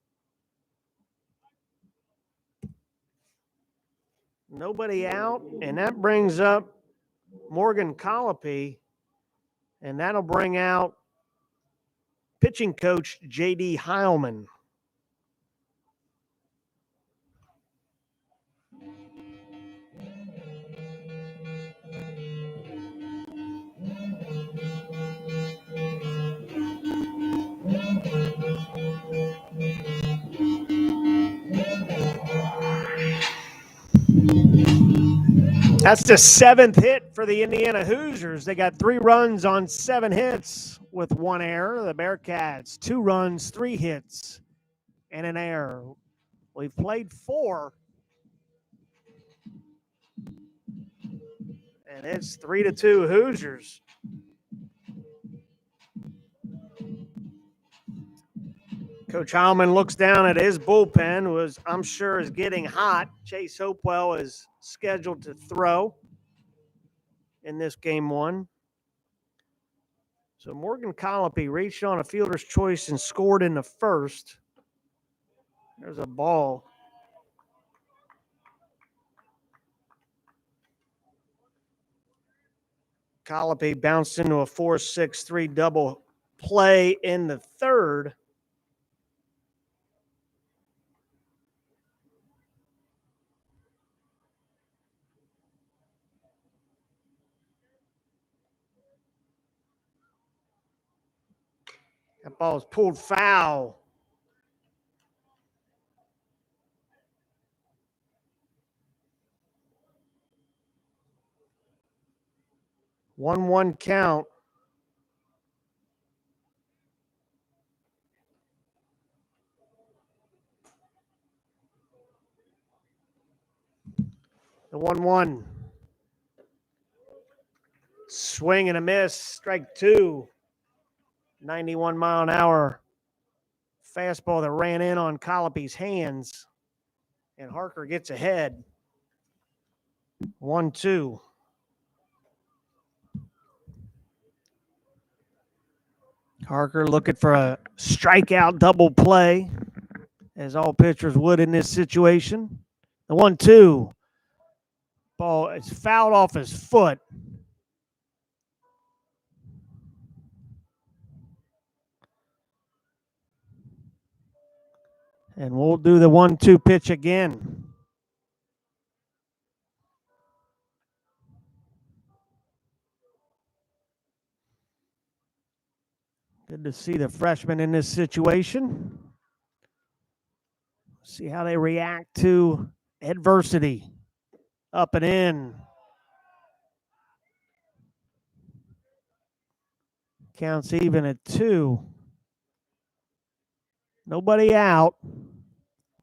Nobody out, and that brings up Morgan Colopy, and that'll bring out pitching coach J.D. Heilman. That's the 7th hit for the Indiana Hoosiers. They got 3 runs on 7 hits with 1 error. The Bearcats, 2 runs, 3 hits, and an error. We've played 4. And it's 3-2 Hoosiers. Coach Heilman looks down at his bullpen, was I'm sure is getting hot. Chase Hopewell is scheduled to throw in this game 1. So Morgan Colopy reached on a fielder's choice and scored in the first. There's a ball. Colopy bounced into a 4-6-3 double play in the third. That ball is pulled foul. One count. The 1-1. Swing and a miss. Strike 2. 91-mile-an-hour fastball that ran in on Colopy's hands. And Harker gets ahead. 1-2. Harker looking for a strikeout double play, as all pitchers would in this situation. The 1-2. Ball is fouled off his foot. And we'll do the 1-2 pitch again. Good to see the freshman in this situation. See how they react to adversity. Up and in. Counts even at 2. Nobody out.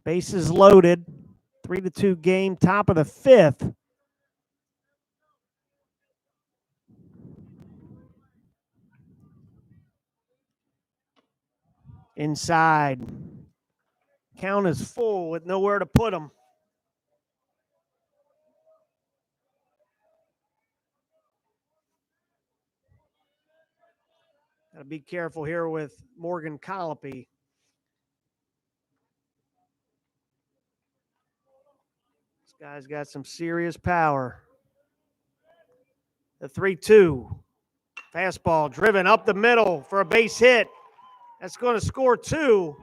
Bases loaded. 3-2 game, top of the 5th. Inside. Count is full with nowhere to put them. Got to be careful here with Morgan Colopy. This guy's got some serious power. The 3-2. Fastball driven up the middle for a base hit. That's going to score 2.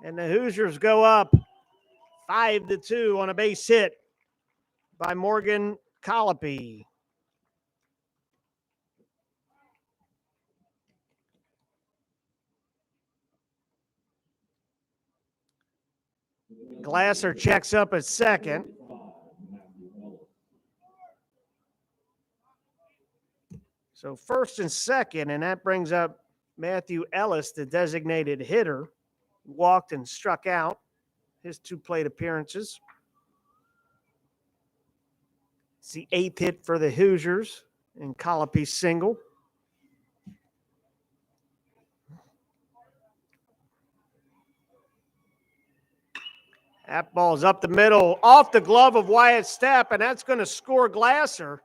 And the Hoosiers go up 5-2 on a base hit by Morgan Colopy. Glasser checks up at second. So first and second, and that brings up Matthew Ellis, the designated hitter. Walked and struck out his 2 plate appearances. It's the 8th hit for the Hoosiers and Colopy's single. That ball's up the middle, off the glove of Wyatt Stepp, and that's going to score Glasser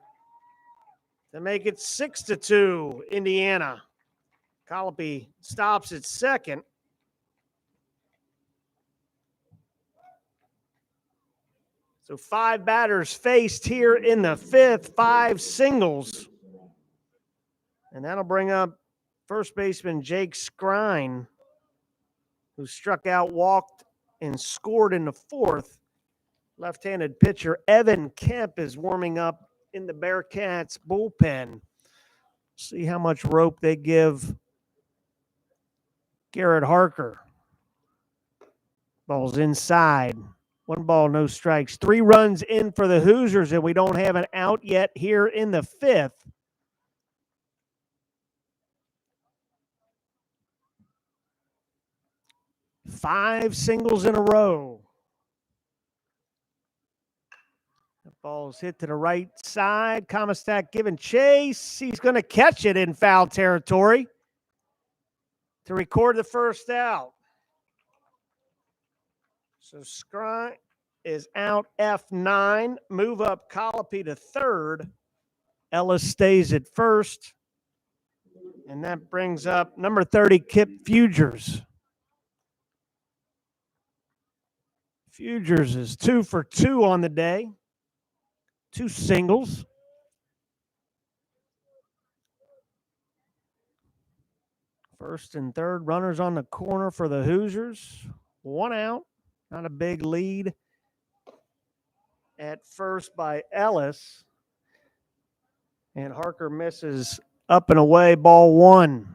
to make it 6-2 Indiana. Colopy stops at second. So 5 batters faced here in the 5th, 5 singles. And that'll bring up first baseman Jake Skrine, who struck out, walked, and scored in the 4th. Left-handed pitcher Evan Kemp is warming up in the Bearcats bullpen. See how much rope they give Garrett Harker. Ball's inside. 1 ball, no strikes. 3 runs in for the Hoosiers, and we don't have an out yet here in the 5th. Five singles in a row. The ball's hit to the right side. Comistak giving chase. He's going to catch it in foul territory to record the first out. So Scry is out F9. Move up Colopy to third. Ellis stays at first. And that brings up number 30, Kip Fugers. Fugers is 2 for 2 on the day. 2 singles. First and third runners on the corner for the Hoosiers. 1 out. Not a big lead at first by Ellis. And Harker misses up and away, ball 1.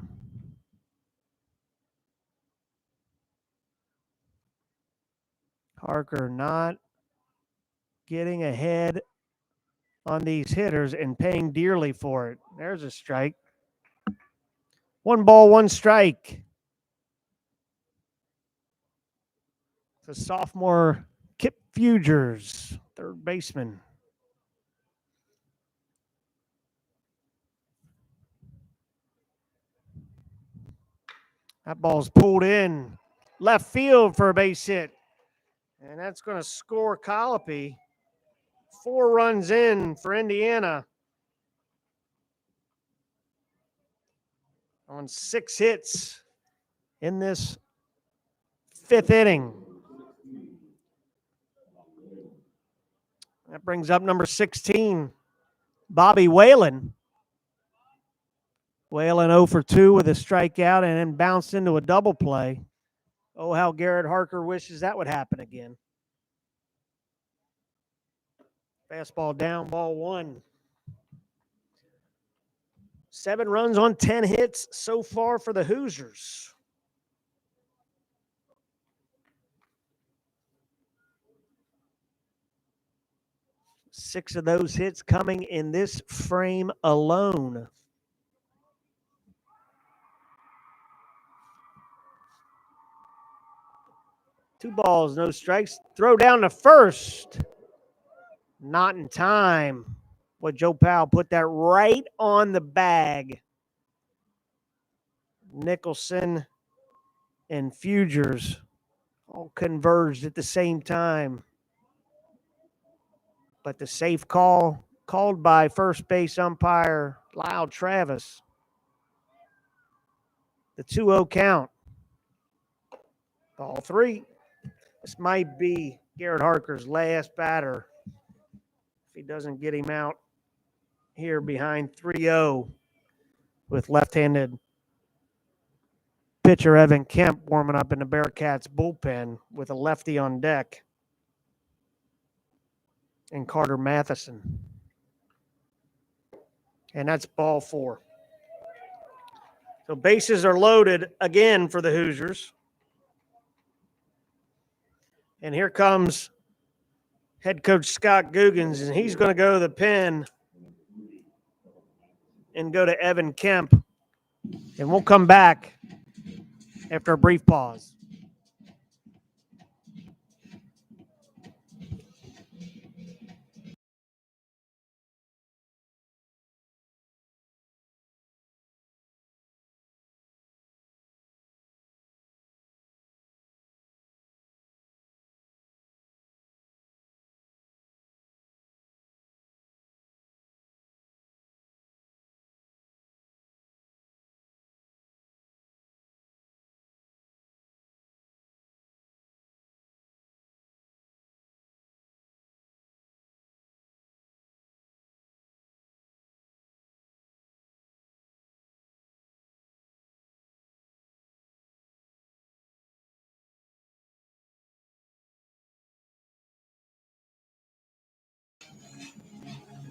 Harker not getting ahead on these hitters and paying dearly for it. There's a strike. 1 ball, 1 strike. The sophomore Kip Fugers, third baseman. That ball's pulled in left field for a base hit. And that's going to score Colopy. 4 runs in for Indiana on 6 hits in this 5th inning. That brings up number 16, Bobby Whalen. Whalen 0 for 2 with a strikeout and then bounced into a double play. Oh, how Garrett Harker wishes that would happen again. Fastball down, ball 1. 7 runs on 10 hits so far for the Hoosiers. Six of those hits coming in this frame alone. Two balls, no strikes. Throw down to first. Not in time. What Joe Powell put that right on the bag. Nicholson and Fugers all converged at the same time. But the safe call called by first base umpire Lyle Travis. The 2-0 count. Ball 3. This might be Garrett Harker's last batter. If he doesn't get him out here behind 3-0 with left-handed pitcher Evan Kemp warming up in the Bearcats bullpen with a lefty on deck. And Carter Matheson. And that's ball 4. So bases are loaded again for the Hoosiers. And here comes head coach Scott Googans, and he's going to go to the pen and go to Evan Kemp. And we'll come back after a brief pause.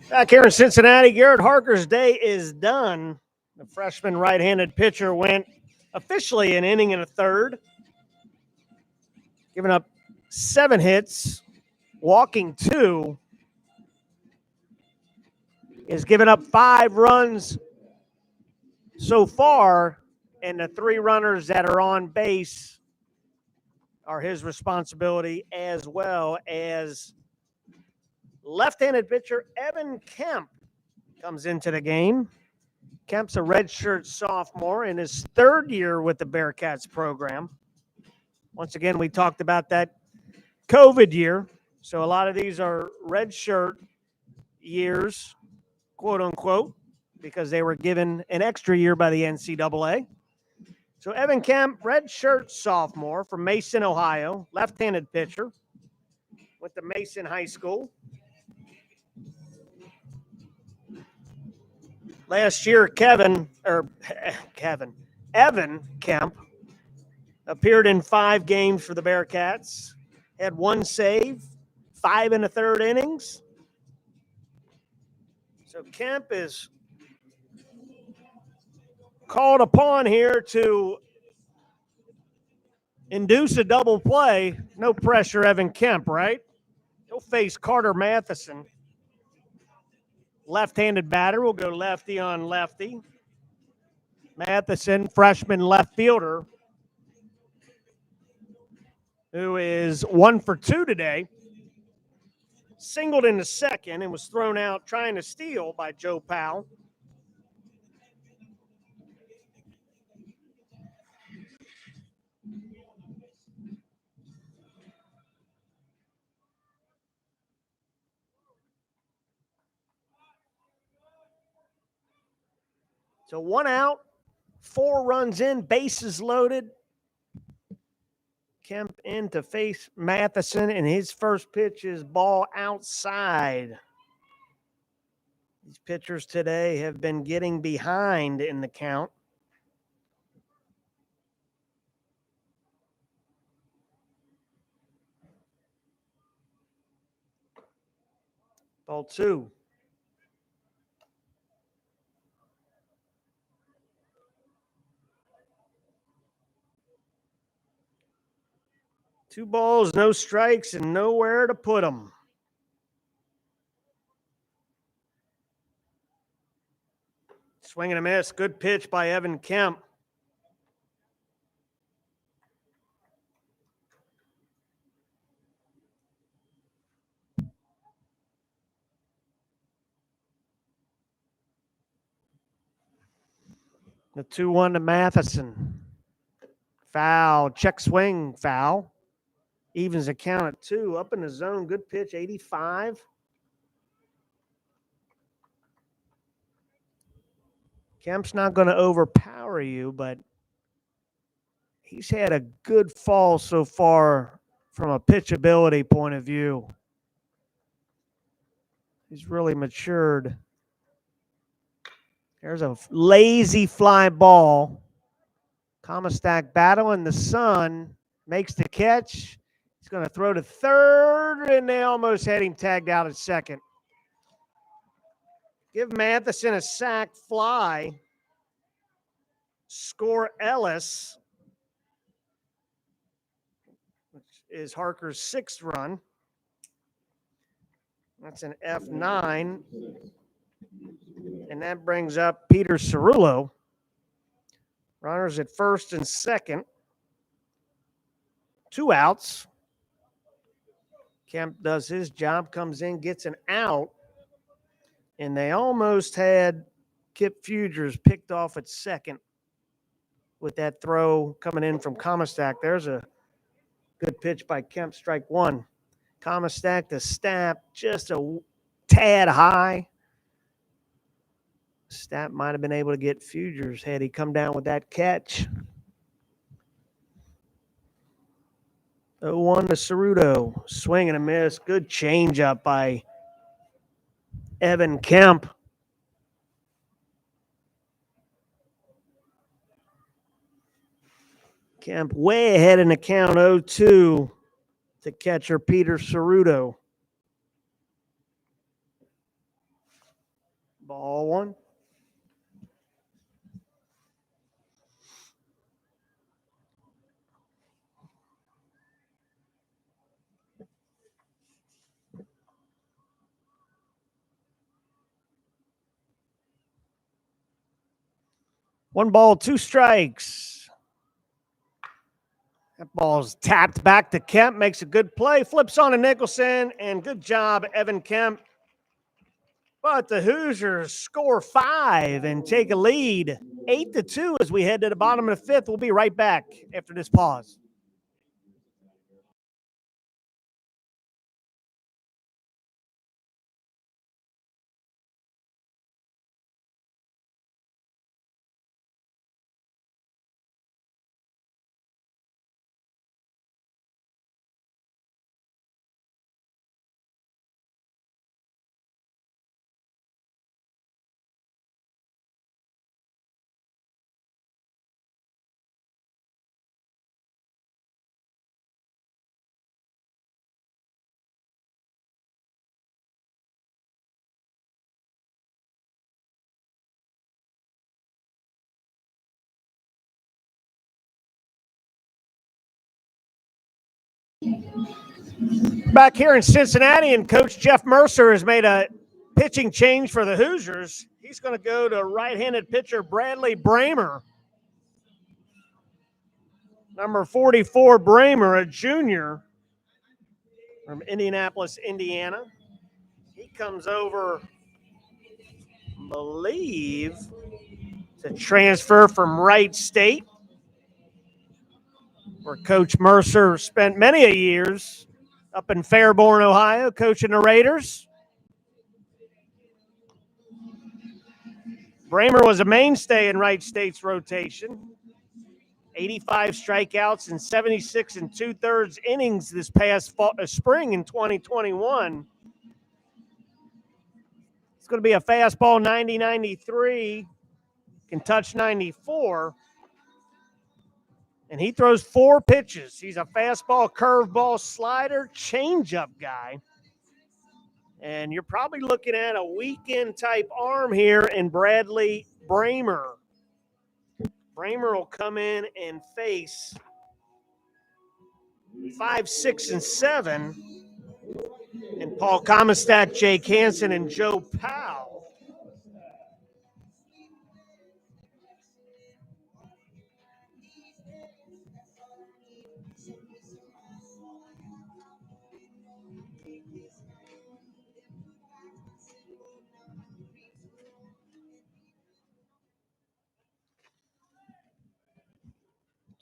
Back here in Cincinnati, Garrett Harker's day is done. The freshman right-handed pitcher went officially an inning and a third, giving up 7 hits, walking 2, has given up 5 runs so far, and the 3 runners that are on base are his responsibility, as well as left-handed pitcher Evan Kemp comes into the game. Kemp's a redshirt sophomore in his 3rd year with the Bearcats program. Once again, we talked about that COVID year. So a lot of these are redshirt years, quote unquote, because they were given an extra year by the NCAA. So Evan Kemp, redshirt sophomore from Mason, Ohio, left-handed pitcher, went to Mason High School. Last year, Evan Kemp appeared in 5 games for the Bearcats, had 1 save, 5 1/3 innings. So Kemp is called upon here to induce a double play. No pressure, Evan Kemp, right? He'll face Carter Matheson. Left-handed batter will go lefty on lefty. Matheson, freshman left fielder, who is 1 for 2 today, singled in the second and was thrown out trying to steal by Joe Powell. So 1 out, 4 runs in, bases loaded. Kemp in to face Matheson, and his first pitch is ball outside. These pitchers today have been getting behind in the count. Ball 2. Two balls, no strikes, and nowhere to put them. Swing and a miss. Good pitch by Evan Kemp. The 2-1 to Matheson. Foul. Check swing. Foul. Evens the count at 2. Up in the zone. Good pitch. 85. Kemp's not going to overpower you, but he's had a good fall so far from a pitchability point of view. He's really matured. There's a lazy fly ball. Comistack battle in the sun. Makes the catch. He's going to throw to third, and they almost had him tagged out at second. Give Matheson a sac fly. Score Ellis, which is Harker's 6th run. That's an F9. And that brings up Peter Cerullo. Runners at first and second. 2 outs. Kemp does his job, comes in, gets an out. And they almost had Kip Fugers picked off at second with that throw coming in from Comistack. There's a good pitch by Kemp, strike 1. Comistack to Stapp, just a tad high. Stapp might have been able to get Fugers had he come down with that catch. 0-1 to Cerruto. Swing and a miss. Good changeup by Evan Kemp. Kemp way ahead in the count, 0-2 to catcher Peter Cerruto. Ball 1. 1 ball, 2 strikes. That ball's tapped back to Kemp, makes a good play, flips on to Nicholson, and good job, Evan Kemp. But the Hoosiers score 5 and take a lead 8-2 as we head to the bottom of the 5th. We'll be right back after this pause. Back here in Cincinnati, and Coach Jeff Mercer has made a pitching change for the Hoosiers. He's going to go to right-handed pitcher Bradley Bramer. Number 44, Bramer, a junior from Indianapolis, Indiana. He comes over, I believe, to transfer from Wright State, where Coach Mercer spent many a years up in Fairborn, Ohio, coaching the Raiders. Bramer was a mainstay in Wright State's rotation. 85 strikeouts and 76 2/3 innings this past spring in 2021. It's going to be a fastball 90-93, can touch 94. And he throws 4 pitches. He's a fastball, curveball, slider, changeup guy. And you're probably looking at a weekend type arm here in Bradley Bramer. Bramer will come in and face 5, 6, and 7. And Paul Comistak, Jake Hansen, and Joe Powell.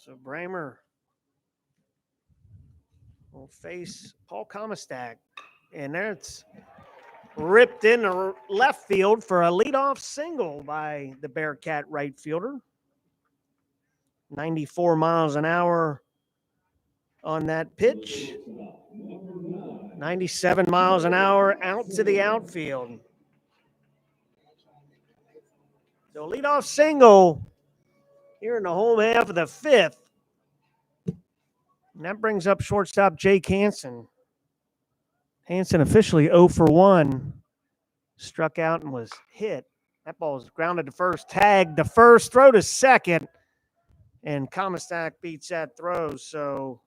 So Bramer will face Paul Comistak. And there it's ripped into left field for a leadoff single by the Bearcat right fielder. 94 miles an hour on that pitch. 97 miles an hour out to the outfield. So leadoff single here in the home half of the 5th. And that brings up shortstop Jake Hansen. Hansen officially 0 for 1. Struck out and was hit. That ball was grounded to first, tagged to first, throw to second. And Comistak beats that throw. So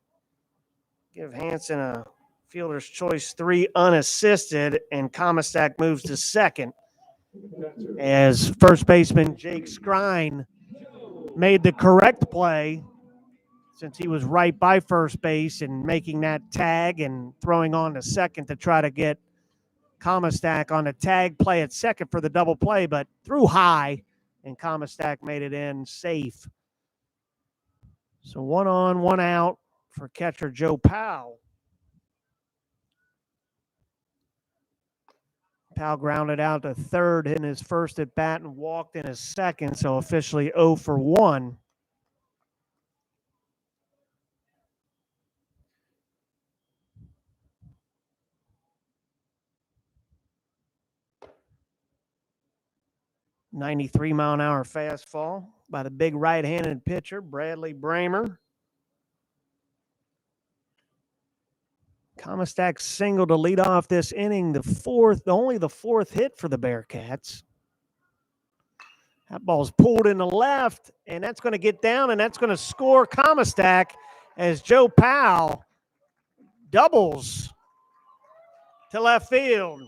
give Hansen a fielder's choice 3 unassisted, and Comistak moves to second as first baseman Jake Skrine made the correct play since he was right by first base and making that tag and throwing on to second to try to get Comistak on a tag play at second for the double play, but threw high, and Comistak made it in safe. So 1 on, 1 out for catcher Joe Powell. Powell grounded out to third in his first at bat and walked in his second, so officially 0 for 1. .93-mile-an-hour fastball by the big right-handed pitcher, Bradley Bramer. Comistak single to lead off this inning, only the fourth hit for the Bearcats. That ball's pulled in the left, and that's going to get down, and that's going to score Comistak as Joe Powell doubles to left field.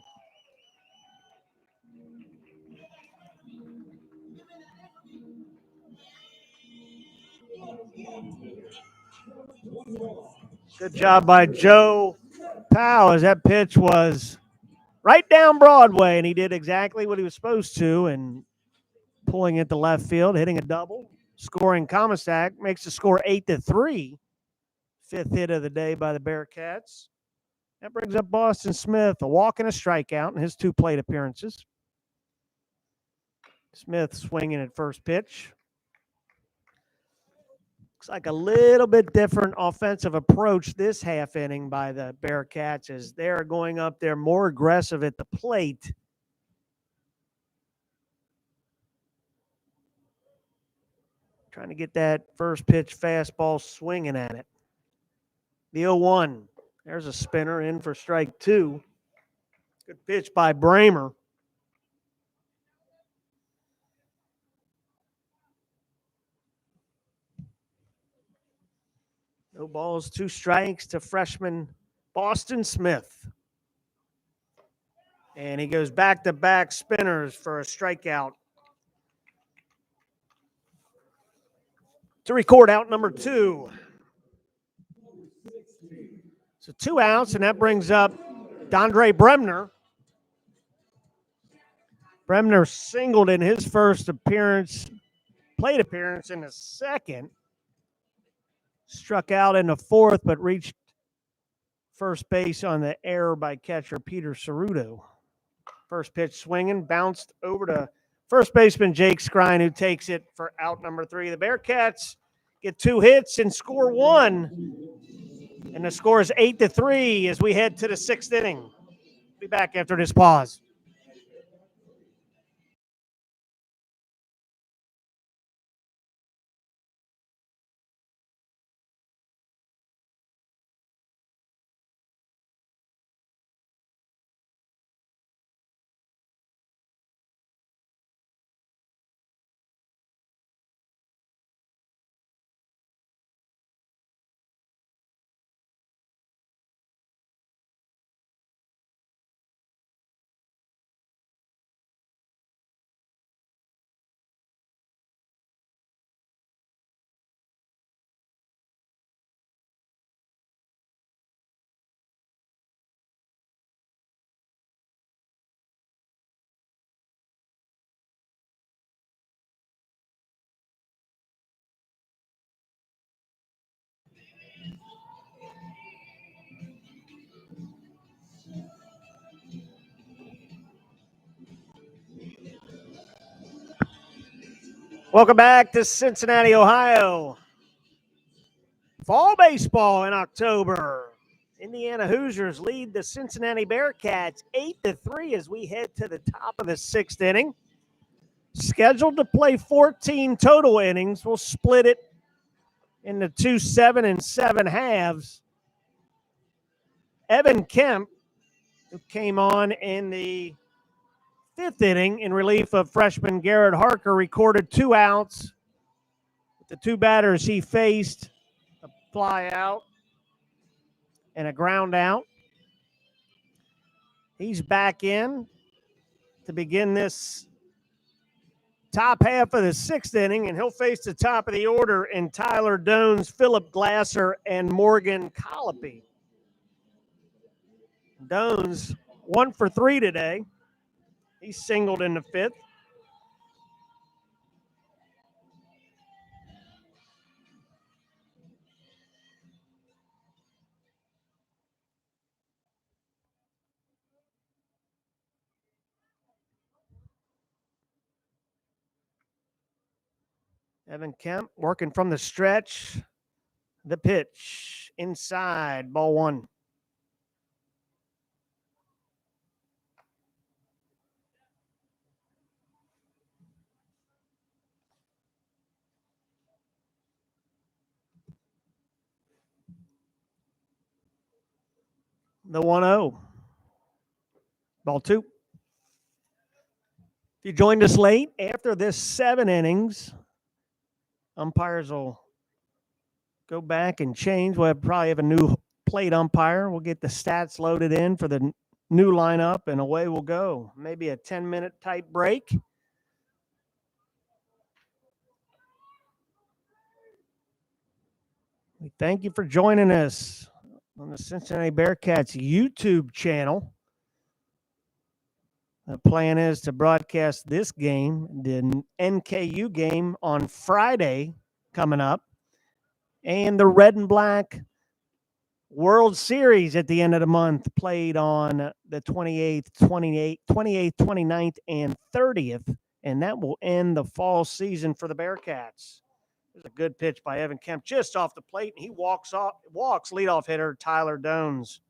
Good job by Joe Powell as that pitch was right down Broadway, and he did exactly what he was supposed to, and pulling it to left field, hitting a double, scoring Comisac, makes the score 8-3. Fifth hit of the day by the Bearcats. That brings up Boston Smith, a walk and a strikeout in his 2 plate appearances. Smith swinging at first pitch. Looks like a little bit different offensive approach this half inning by the Bearcats as they're going up there more aggressive at the plate. Trying to get that first pitch fastball swinging at it. The 0-1. There's a spinner in for strike 2. Good pitch by Bramer. No balls, 2 strikes to freshman Boston Smith. And he goes back-to-back spinners for a strikeout. To record out number 2. So 2 outs, and that brings up Dondre Bremner. Bremner singled in his first plate appearance in the second. Struck out in the fourth, but reached first base on the error by catcher Peter Ceruto. First pitch swinging, bounced over to first baseman Jake Skrine, who takes it for out number 3. The Bearcats get 2 hits and score 1. And the score is 8-3 as we head to the 6th inning. Be back after this pause. Welcome back to Cincinnati, Ohio. Fall baseball in October. Indiana Hoosiers lead the Cincinnati Bearcats 8-3 as we head to the top of the 6th inning. Scheduled to play 14 total innings. We'll split it into 2 7 and 7 halves. Evan Kemp, who came on in the 5th inning in relief of freshman Garrett Harker, recorded 2 outs. With the 2 batters he faced, a fly out and a ground out. He's back in to begin this top half of the 6th inning, and he'll face the top of the order in Tyler Dones, Philip Glasser, and Morgan Colopy. Dones 1 for 3 today. He singled in the 5th. Evan Kemp working from the stretch. The pitch inside, ball 1. The 1-0. Ball 2. If you joined us late, after this 7 innings, umpires will go back and change. We'll probably have a new plate umpire. We'll get the stats loaded in for the new lineup, and away we'll go. Maybe a 10-minute type break. We thank you for joining us on the Cincinnati Bearcats YouTube channel. The plan is to broadcast this game, the NKU game, on Friday coming up, and the Red and Black World Series at the end of the month, played on the 28th, 29th, and 30th, and that will end the fall season for the Bearcats. There's a good pitch by Evan Kemp just off the plate, and he walks leadoff hitter Tyler Dones.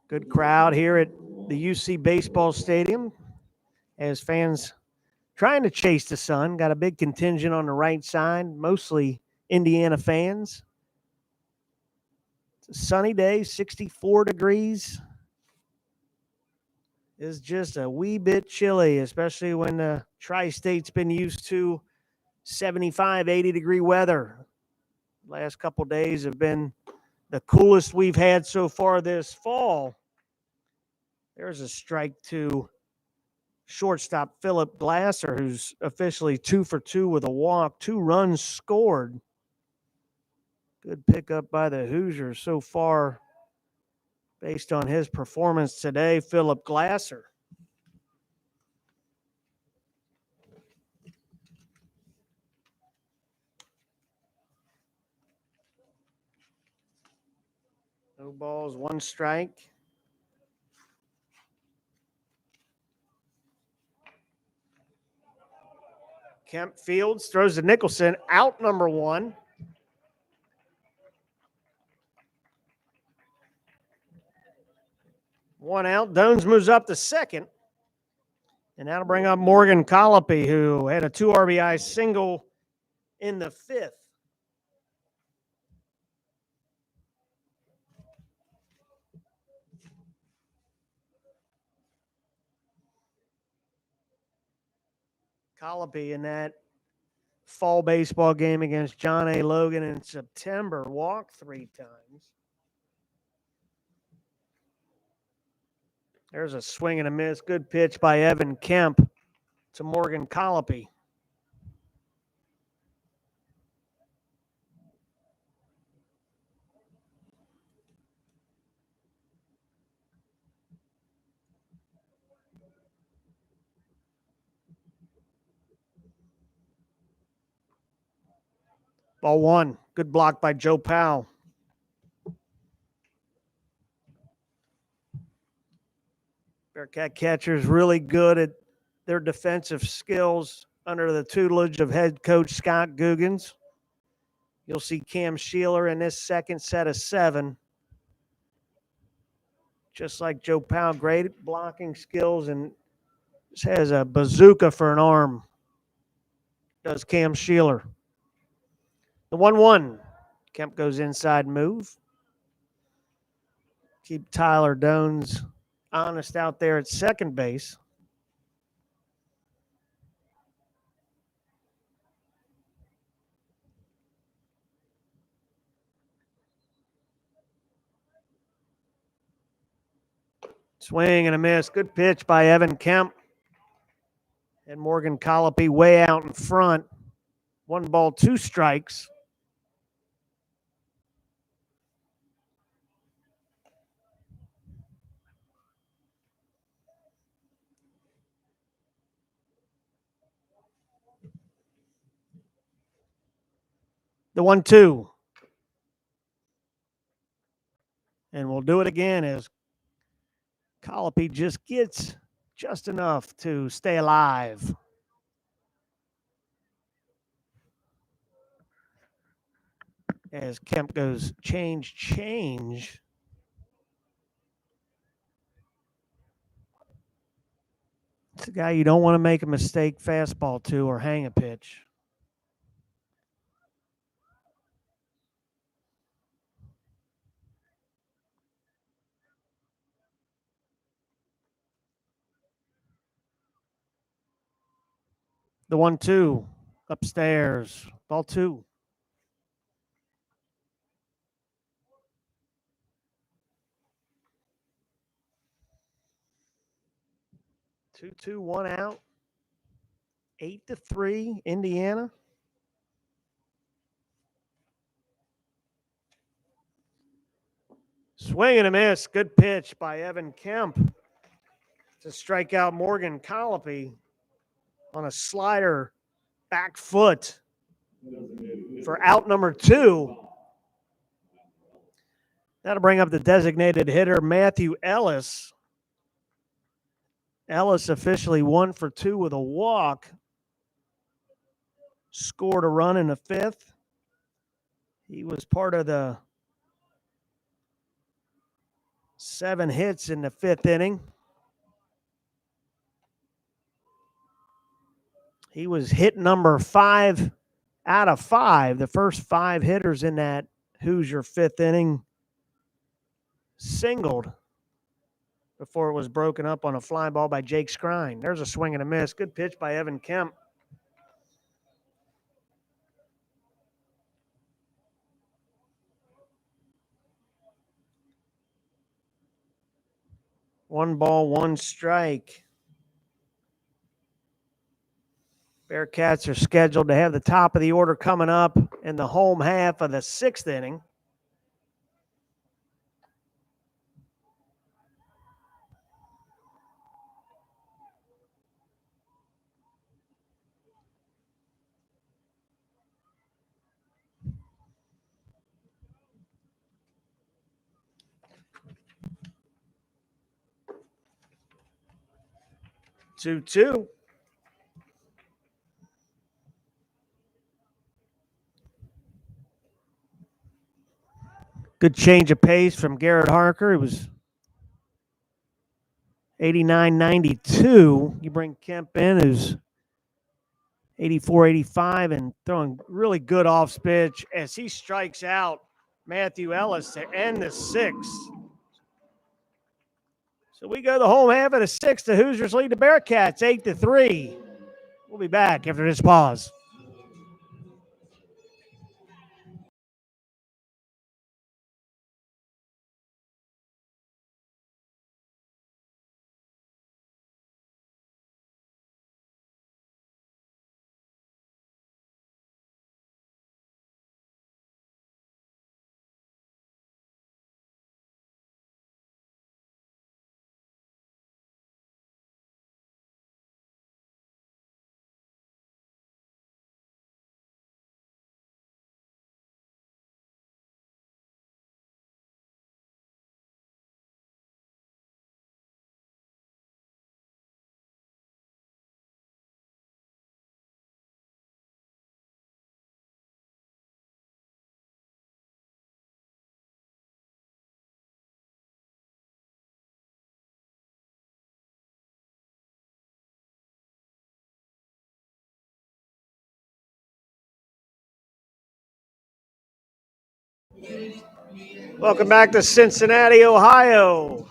Good crowd here at the UC Baseball Stadium as fans trying to chase the sun. Got a big contingent on the right side, mostly Indiana fans. It's a sunny day, 64 degrees. It's just a wee bit chilly, especially when the tri-state's been used to 75, 80-degree weather. Last couple days have been the coolest we've had so far this fall. There's a strike to shortstop Philip Glasser, who's officially 2 for 2 with a walk, 2 runs scored. Good pickup by the Hoosiers so far based on his performance today, Philip Glasser. No balls, 1 strike. Kemp fields, throws to Nicholson, out number 1. One out. Dones moves up to second. And that'll bring up Morgan Colopy, who had a 2 RBI single in the 5th. Colopy in that fall baseball game against John A. Logan in September walked 3 times. There's a swing and a miss. Good pitch by Evan Kemp to Morgan Colopy. Ball 1. Good block by Joe Powell. Bearcat catchers really good at their defensive skills under the tutelage of head coach Scott Guggens. You'll see Cam Sheeler in this second set of 7. Just like Joe Powell, great blocking skills and just has a bazooka for an arm. Does Cam Sheeler. The 1-1. Kemp goes inside move. Keep Tyler Dones honest out there at second base. Swing and a miss. Good pitch by Evan Kemp. And Morgan Colopy way out in front. 1 ball, 2 strikes. The 1-2. And we'll do it again as Colopy just gets just enough to stay alive. As Kemp goes change. It's a guy you don't want to make a mistake fastball to or hang a pitch. The 1-2 upstairs. Ball 2. 2-2, 1 out. 8-3, Indiana. Swing and a miss. Good pitch by Evan Kemp to strike out Morgan Colopy on a slider back foot for out number 2. That'll bring up the designated hitter, Matthew Ellis. Ellis officially 1 for 2 with a walk. Scored a run in the 5th. He was part of the 7 hits in the 5th inning. He was hit number 5 out of 5. The first 5 hitters in that Hoosier 5th inning singled before it was broken up on a fly ball by Jake Scrine. There's a swing and a miss. Good pitch by Evan Kemp. One ball, one strike. Bearcats are scheduled to have the top of the order coming up in the home half of the 6th inning. Two. Good change of pace from Garrett Harker. It was 89-92. You bring Kemp in, who's 84-85, and throwing really good off pitch as he strikes out Matthew Ellis to end the 6th. So we go the home half of the 6th. The Hoosiers lead the Bearcats 8-3. We'll be back after this pause. Welcome back to Cincinnati, Ohio,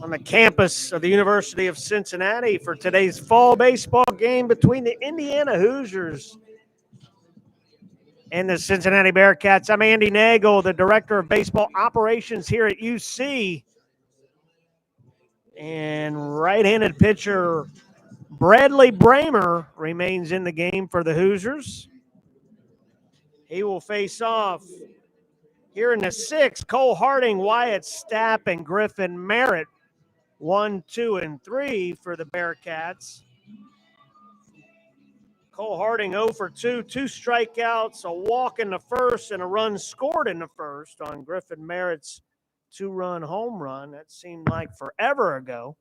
on the campus of the University of Cincinnati for today's fall baseball game between the Indiana Hoosiers and the Cincinnati Bearcats. I'm Andy Nagel, the Director of Baseball Operations here at UC. And right-handed pitcher Bradley Bramer remains in the game for the Hoosiers. He will face off here in the 6th, Cole Harding, Wyatt Stapp, and Griffin Merritt. 1, 2, and 3 for the Bearcats. Cole Harding 0 for 2, 2 strikeouts, a walk in the 1st, and a run scored in the 1st on Griffin Merritt's 2-run home run. That seemed like forever ago.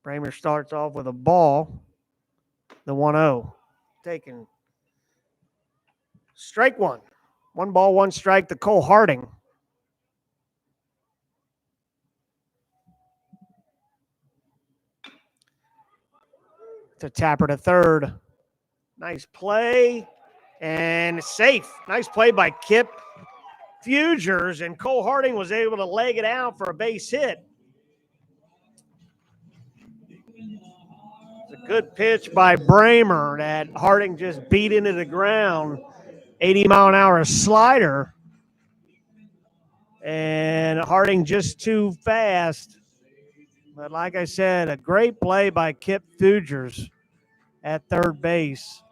Bramer starts off with a ball, the 1-0. Taken strike 1. 1 ball, 1 strike to Cole Harding. To Tapper to 3rd. Nice play and safe. Nice play by Kip Hoosiers, and Cole Harding was able to leg it out for a base hit. It's a good pitch by Bramer that Harding just beat into the ground. 80-mile-an-hour slider. And Harding just too fast. But like I said, a great play by Kip Hoosiers at third base.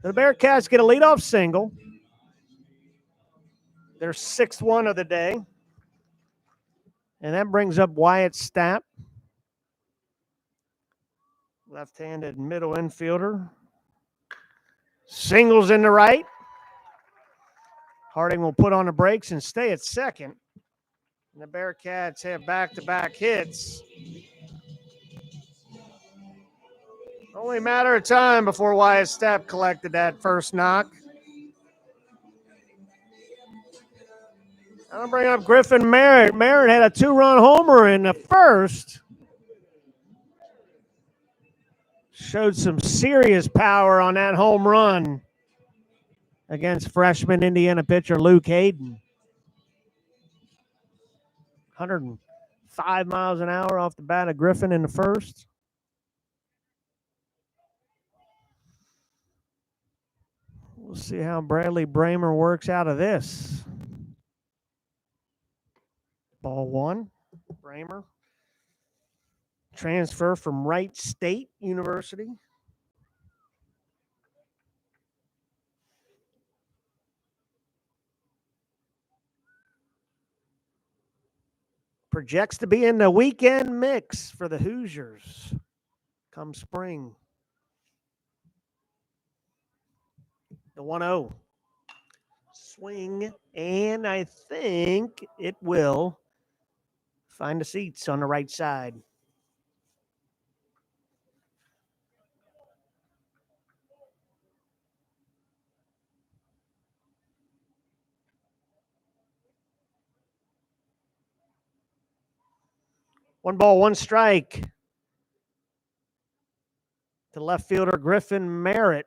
The Bearcats get a leadoff single. Their 6th one of the day. And that brings up Wyatt Stapp, left-handed middle infielder. Singles in the right. Harding will put on the brakes and stay at second. And the Bearcats have back-to-back hits. Only a matter of time before Wyatt Stapp collected that first knock. I'll bring up Griffin Merritt. Merritt had a 2-run homer in the first. Showed some serious power on that home run against freshman Indiana pitcher Luke Hayden. 105 miles an hour off the bat of Griffin in the first. We'll see how Bradley Bramer works out of this. Ball one, Bramer. Transfer from Wright State University. Projects to be in the weekend mix for the Hoosiers come spring. The 1-0. Swing, and I think it will find the seats on the right side. One ball, one strike to left fielder Griffin Merritt.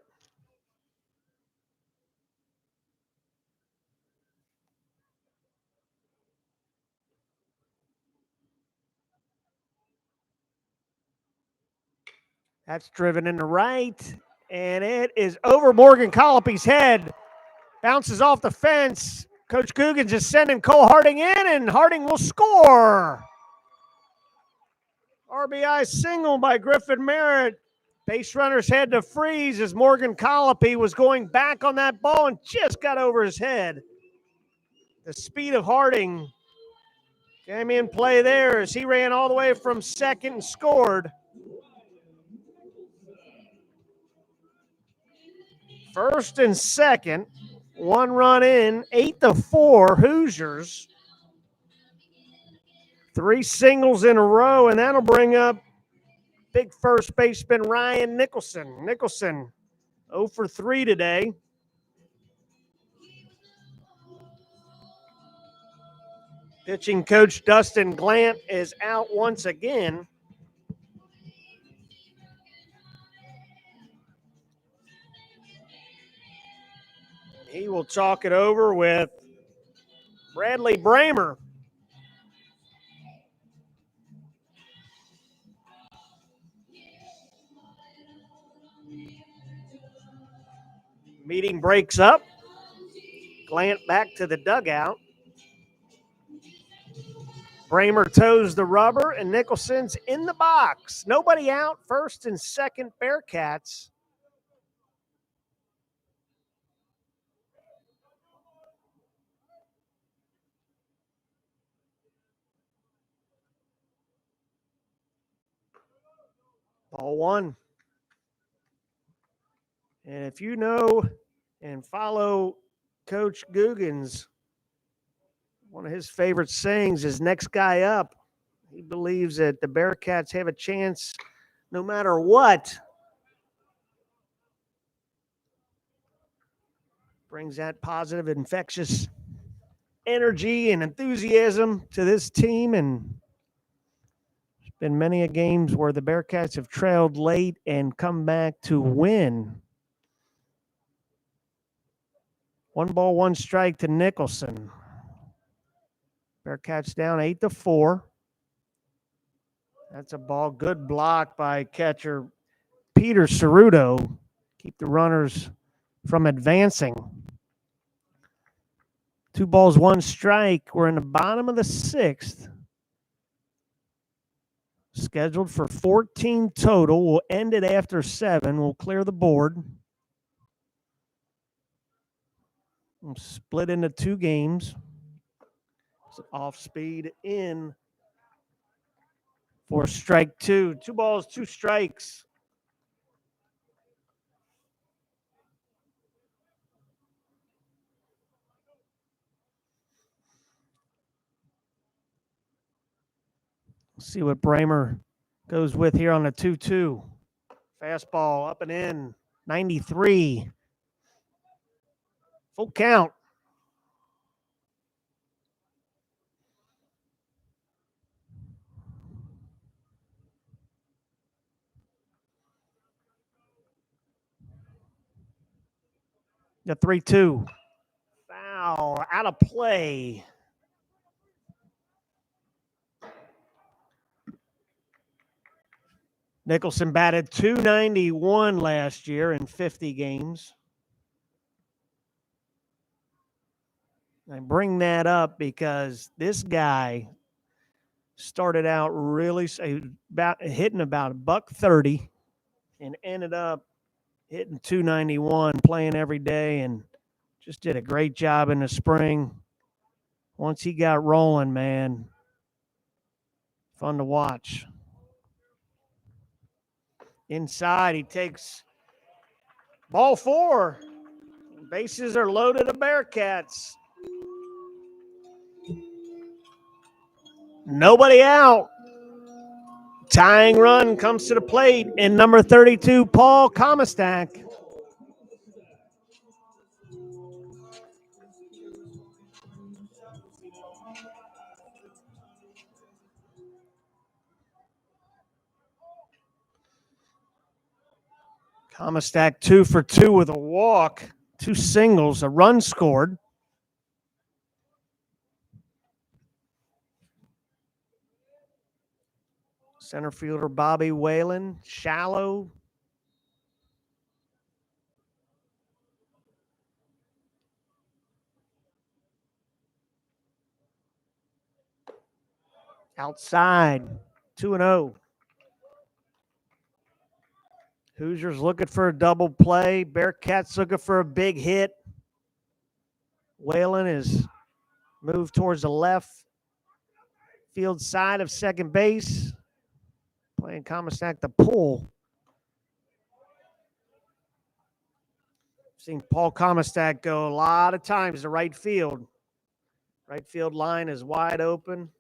That's driven in the right, and it is over Morgan Colopy's head. Bounces off the fence. Coach Googans is sending Cole Harding in, and Harding will score. RBI single by Griffin Merritt. Base runners had to freeze as Morgan Colopy was going back on that ball and just got over his head. The speed of Harding came in play there as he ran all the way from second and scored. First and second, 1 run in, 8-4 Hoosiers. 3 singles in a row, and that'll bring up big first baseman Ryan Nicholson. Nicholson 0 for 3 today. Pitching coach Dustin Glant is out once again. He will talk it over with Bradley Bramer. Meeting breaks up. Glant back to the dugout. Bramer toes the rubber, and Nicholson's in the box. Nobody out, first and second Bearcats. Ball one. And if you know and follow Coach Googans, one of his favorite sayings is next guy up. He believes that the Bearcats have a chance no matter what. Brings that positive, infectious energy and enthusiasm to this team. And there's been many a games where the Bearcats have trailed late and come back to win. 1 ball, 1 strike to Nicholson. Bearcats down 8-4. That's a ball. Good block by catcher Peter Ceruto. Keep the runners from advancing. 2 balls, 1 strike. We're in the bottom of the 6th. Scheduled for 14 total. We'll end it after 7. We'll clear the board. We'll split into 2 games. Off speed in for strike 2. 2 balls, 2 strikes. See what Bramer goes with here on the 2-2. Fastball up and in. 93. Full count. The 3-2. Foul. Out of play. Nicholson batted .291 last year in 50 games. I bring that up because this guy started out really hitting about $130 and ended up hitting .291, playing every day, and just did a great job in the spring. Once he got rolling, man, fun to watch. Inside, he takes ball 4. Bases are loaded of Bearcats. Nobody out. Tying run comes to the plate in number 32, Paul Comistak. Comistak 2 for 2 with a walk, 2 singles, a run scored. Center fielder Bobby Whalen, shallow. Outside, 2-0. Hoosiers looking for a double play. Bearcats looking for a big hit. Whalen is moved towards the left field side of second base. Playing Comistak the pull. Seen Paul Comistak go a lot of times to right field. Right field line is wide open.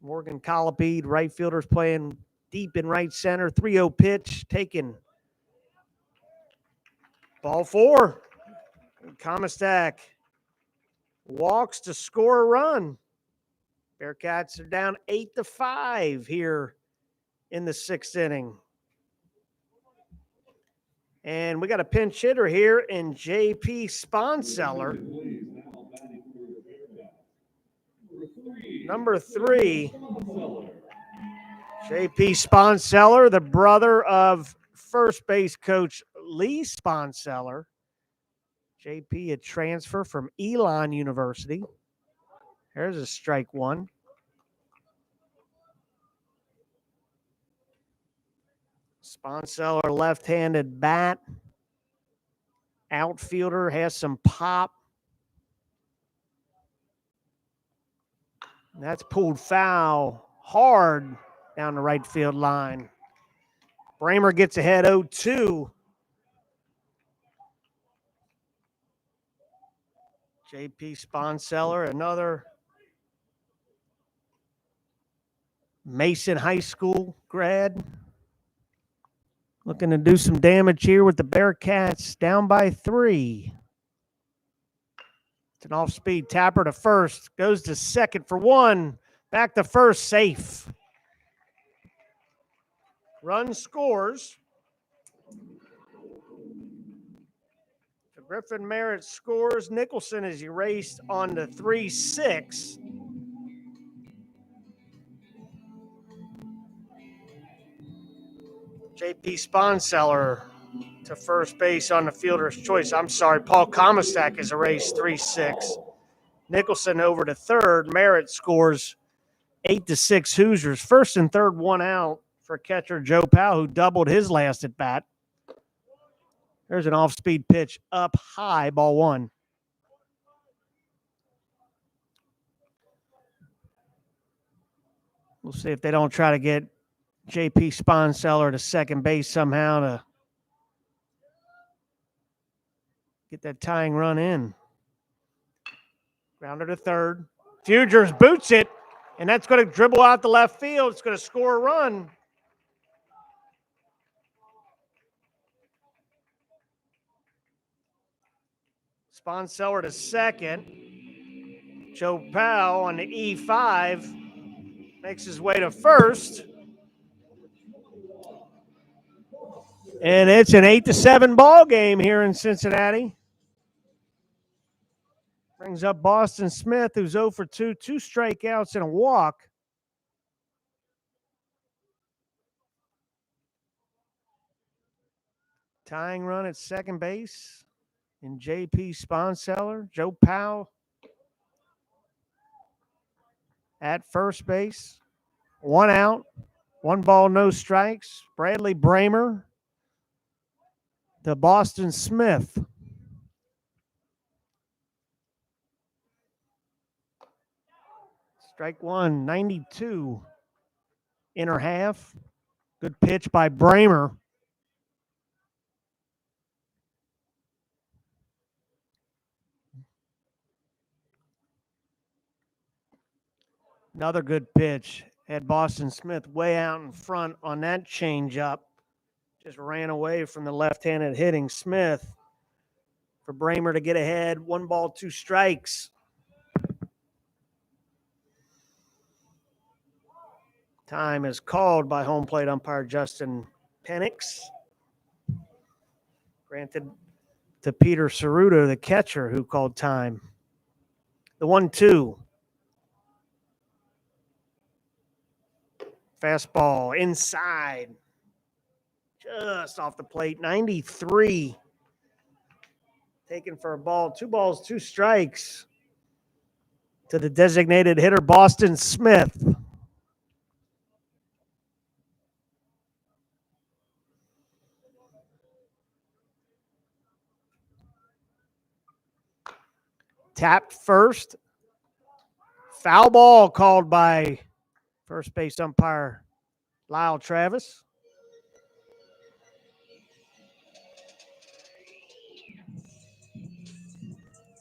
Morgan Colopede, right fielder's playing deep in right center. 3-0 pitch taken. Ball 4. Comistak walks to score a run. Bearcats are down 8-5 here in the 6th inning. And we got a pinch hitter here in J.P. Sponseller. Number 3, J.P. Sponseller, the brother of first base coach Lee Sponseller. J.P. a transfer from Elon University. There's a strike 1. Sponseller left-handed bat. Outfielder has some pop. That's pulled foul hard down the right field line. Bramer gets ahead 0-2. J.P. Sponseller, another Mason High School grad. Looking to do some damage here with the Bearcats, down by 3. It's an off-speed tapper to first. Goes to second for 1. Back to first, safe. Run scores. Griffin Merritt scores. Nicholson is erased on the 3-6. JP Sponseller to first base on the fielder's choice. I'm sorry, Paul Komistak is erased 3-6. Nicholson over to third. Merritt scores 8-6 Hoosiers. First and third, one out for catcher Joe Powell, who doubled his last at bat. There's an off-speed pitch up high, ball one. We'll see if they don't try to get JP Sponseller to second base somehow to get that tying run in. Grounder to third. Fugers boots it, and that's going to dribble out the left field. It's going to score a run. Sponseller to second. Joe Powell on the E5 makes his way to first. And it's an 8-7 ball game here in Cincinnati. Brings up Boston Smith, who's 0 for 2, 2 strikeouts and a walk. Tying run at second base in JP Sponseller. Joe Powell at first base. One out, one ball, no strikes. Bradley Bramer to Boston Smith. Strike one, 92. Inner half. Good pitch by Bramer. Another good pitch. Had Boston Smith way out in front on that changeup. Just ran away from the left-handed hitting Smith. For Bramer to get ahead. 1 ball, 2 strikes. Time is called by home plate umpire Justin Penix. Granted to Peter Ceruto, the catcher, who called time. The 1-2. Fastball inside. Just off the plate. 93. Taken for a ball. 2 balls, 2 strikes. To the designated hitter, Boston Smith. Tapped first. Foul ball called by first base umpire Lyle Travis.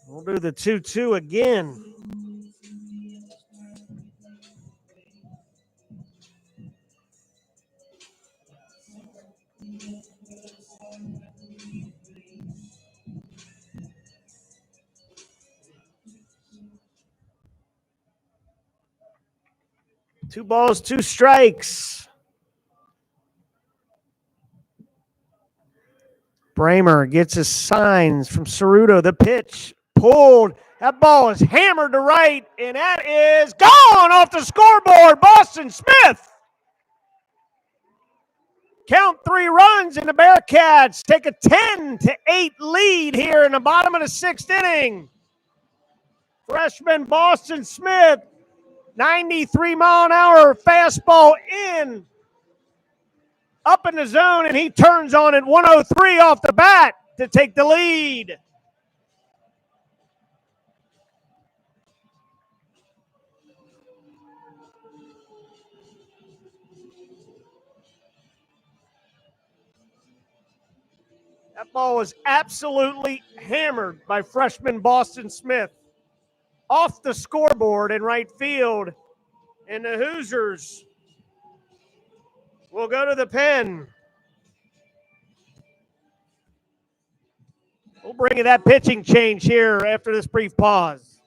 We'll do the 2-2 again. Two balls, 2 strikes. Bramer gets his signs from Ceruto. The pitch pulled. That ball is hammered to right, and that is gone off the scoreboard. Boston Smith. Count 3 runs, and the Bearcats take a 10-8 lead here in the bottom of the 6th inning. Freshman Boston Smith, 93-mile-an-hour fastball in, up in the zone, and he turns on it 103 off the bat to take the lead. That ball was absolutely hammered by freshman Boston Smith off the scoreboard in right field, and the Hoosiers will go to the pen. We'll bring you that pitching change here after this brief pause.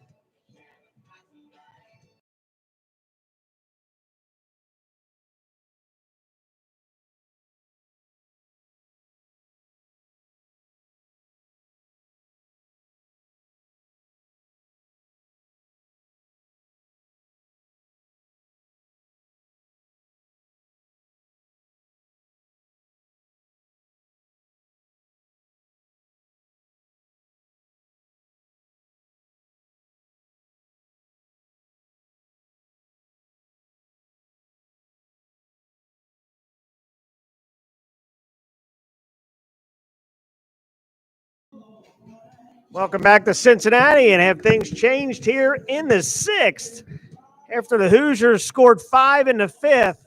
Welcome back to Cincinnati, and have things changed here in the sixth? After the Hoosiers scored 5 in the fifth,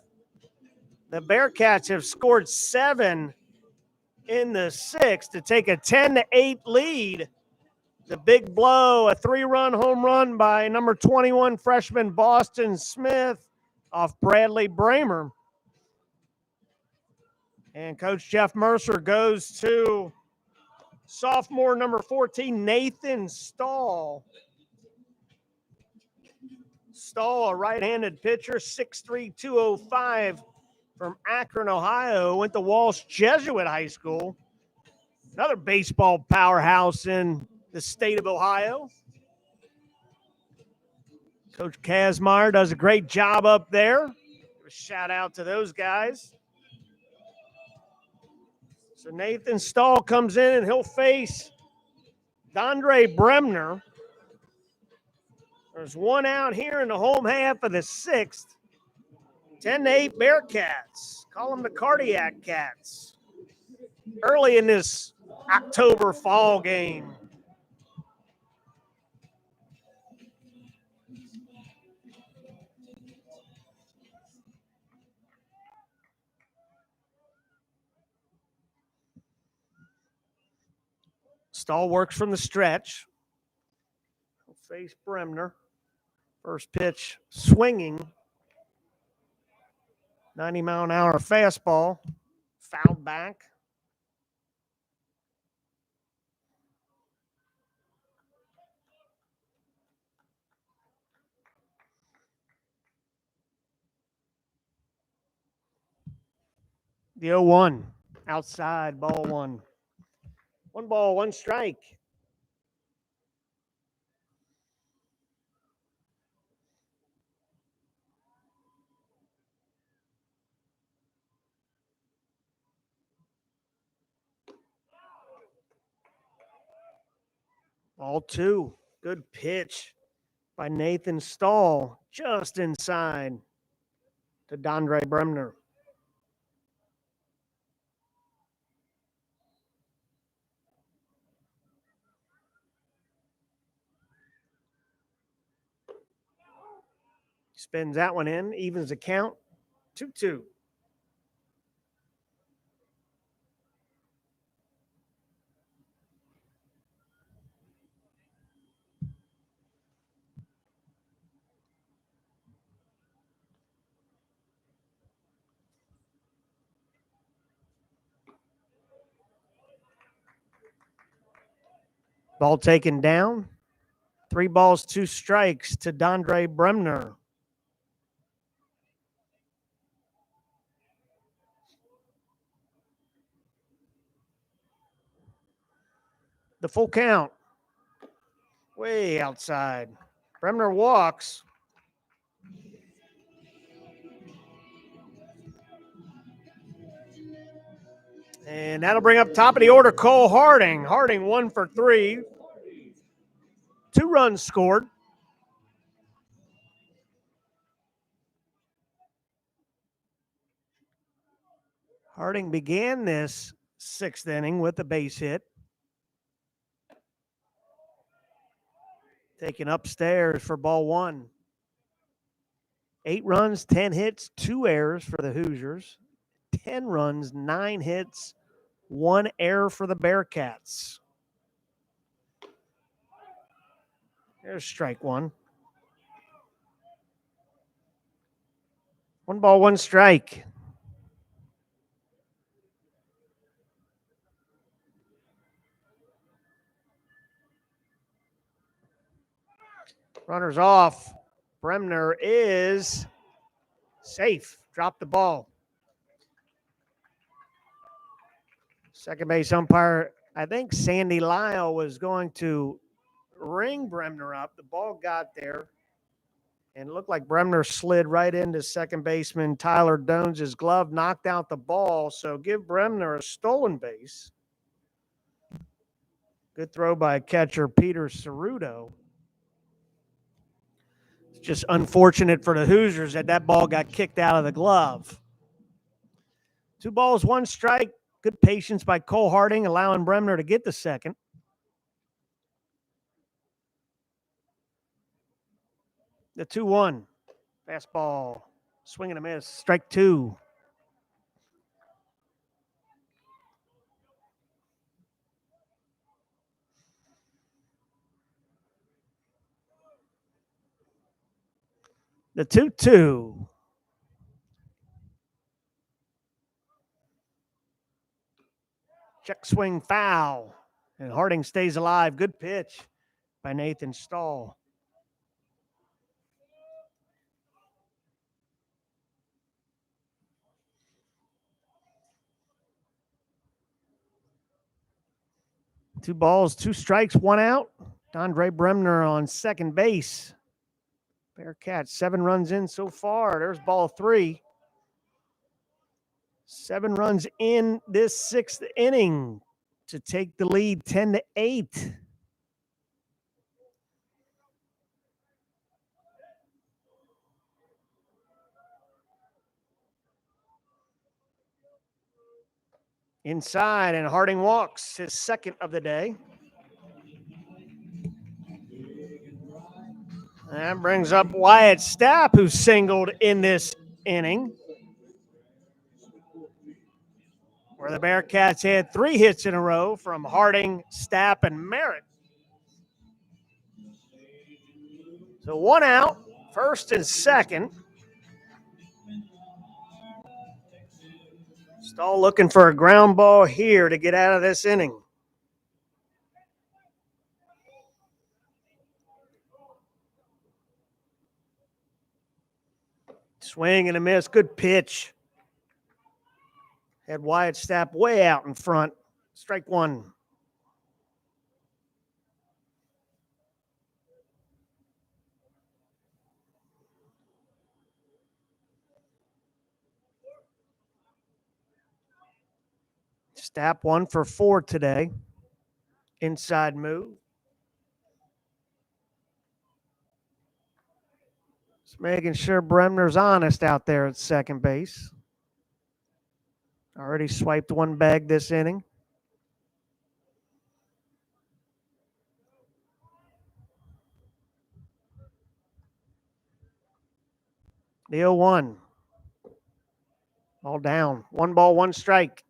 the Bearcats have scored 7 in the sixth to take a 10-8 lead. The big blow, a 3-run home run by number 21 freshman Boston Smith off Bradley Bramer. And Coach Jeff Mercer goes to sophomore number 14, Nathan Stahl. Stahl, a right-handed pitcher, 6'3", 205 from Akron, Ohio. Went to Walsh Jesuit High School. Another baseball powerhouse in the state of Ohio. Coach Kazmaier does a great job up there. A shout out to those guys. So Nathan Stahl comes in and he'll face Dondre Bremner. There's one out here in the home half of the sixth. 10-8 Bearcats. Call them the Cardiac Cats. Early in this October fall game. Stahl works from the stretch. He'll face Bremner. First pitch swinging. 90-mile-an-hour fastball. Fouled back. The 0-1. Outside, ball one. 1 ball, 1 strike. Ball 2. Good pitch by Nathan Stahl. Just inside to Dondre Bremner. Spins that one in, evens the count, 2-2. Ball taken down. 3 balls, 2 strikes to Dondre Bremner. The full count. Way outside. Bremner walks. And that'll bring up top of the order Cole Harding. Harding 1 for 3. 2 runs scored. Harding began this 6th inning with a base hit. Taken upstairs for ball 1. 8 runs, 10 hits, 2 errors for the Hoosiers. 10 runs, 9 hits, 1 error for the Bearcats. There's strike 1. 1 ball, 1 strike. Runners off. Bremner is safe. Dropped the ball. Second base umpire, I think Sandy Lyle was going to ring Bremner up. The ball got there, and it looked like Bremner slid right into second baseman Tyler Dones' glove, knocked out the ball. So give Bremner a stolen base. Good throw by catcher Peter Ceruto. It's just unfortunate for the Hoosiers that ball got kicked out of the glove. 2 balls, 1 strike. Good patience by Cole Harding, allowing Bremner to get the second. The 2-1. Fastball. Swing and a miss. Strike 2. The 2-2. Check swing foul. And Harding stays alive. Good pitch by Nathan Stahl. Two balls, 2 strikes, 1 out. Andre Bremner on second base. Bearcats 7 runs in so far. There's ball 3. 7 runs in this 6th inning to take the lead 10-8. Inside, and Harding walks, his second of the day. That brings up Wyatt Stapp, who singled in this inning, where the Bearcats had 3 hits in a row from Harding, Stapp, and Merritt. So 1 out, first and second. Stahl looking for a ground ball here to get out of this inning. Swing and a miss. Good pitch. Had Wyatt Stapp way out in front. Strike 1. Stapp 1 for 4 today. Inside move. Just making sure Bremner's honest out there at second base. Already swiped 1 bag this inning. The 0-1. All down. 1 ball, 1 strike.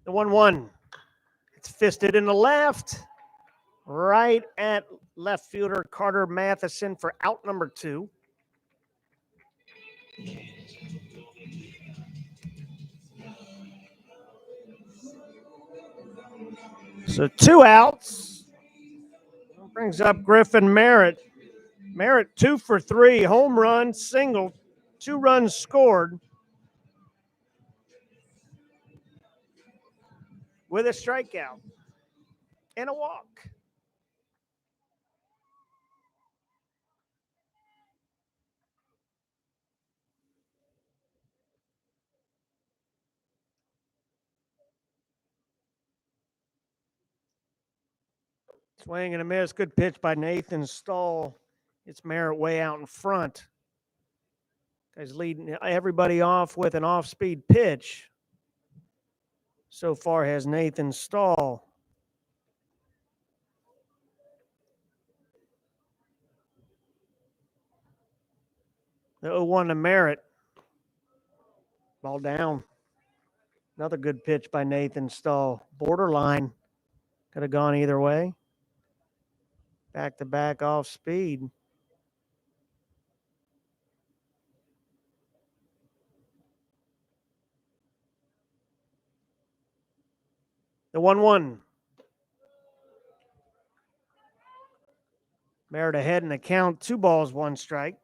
The 1-1. It's fisted in the left. Right at left fielder Carter Matheson for out number 2. So 2 outs. Brings up Griffin Merritt. Merritt 2 for 3. Home run, single, 2 runs scored. With a strikeout and a walk. Swing and a miss. Good pitch by Nathan Stahl. It's Merritt way out in front. He's leading everybody off with an off-speed pitch. So far has Nathan Stahl. The 0-1 to Merritt. Ball down. Another good pitch by Nathan Stahl. Borderline. Could have gone either way. Back-to-back off speed. The 1-1. Merritt ahead in the count. 2 balls, 1 strike.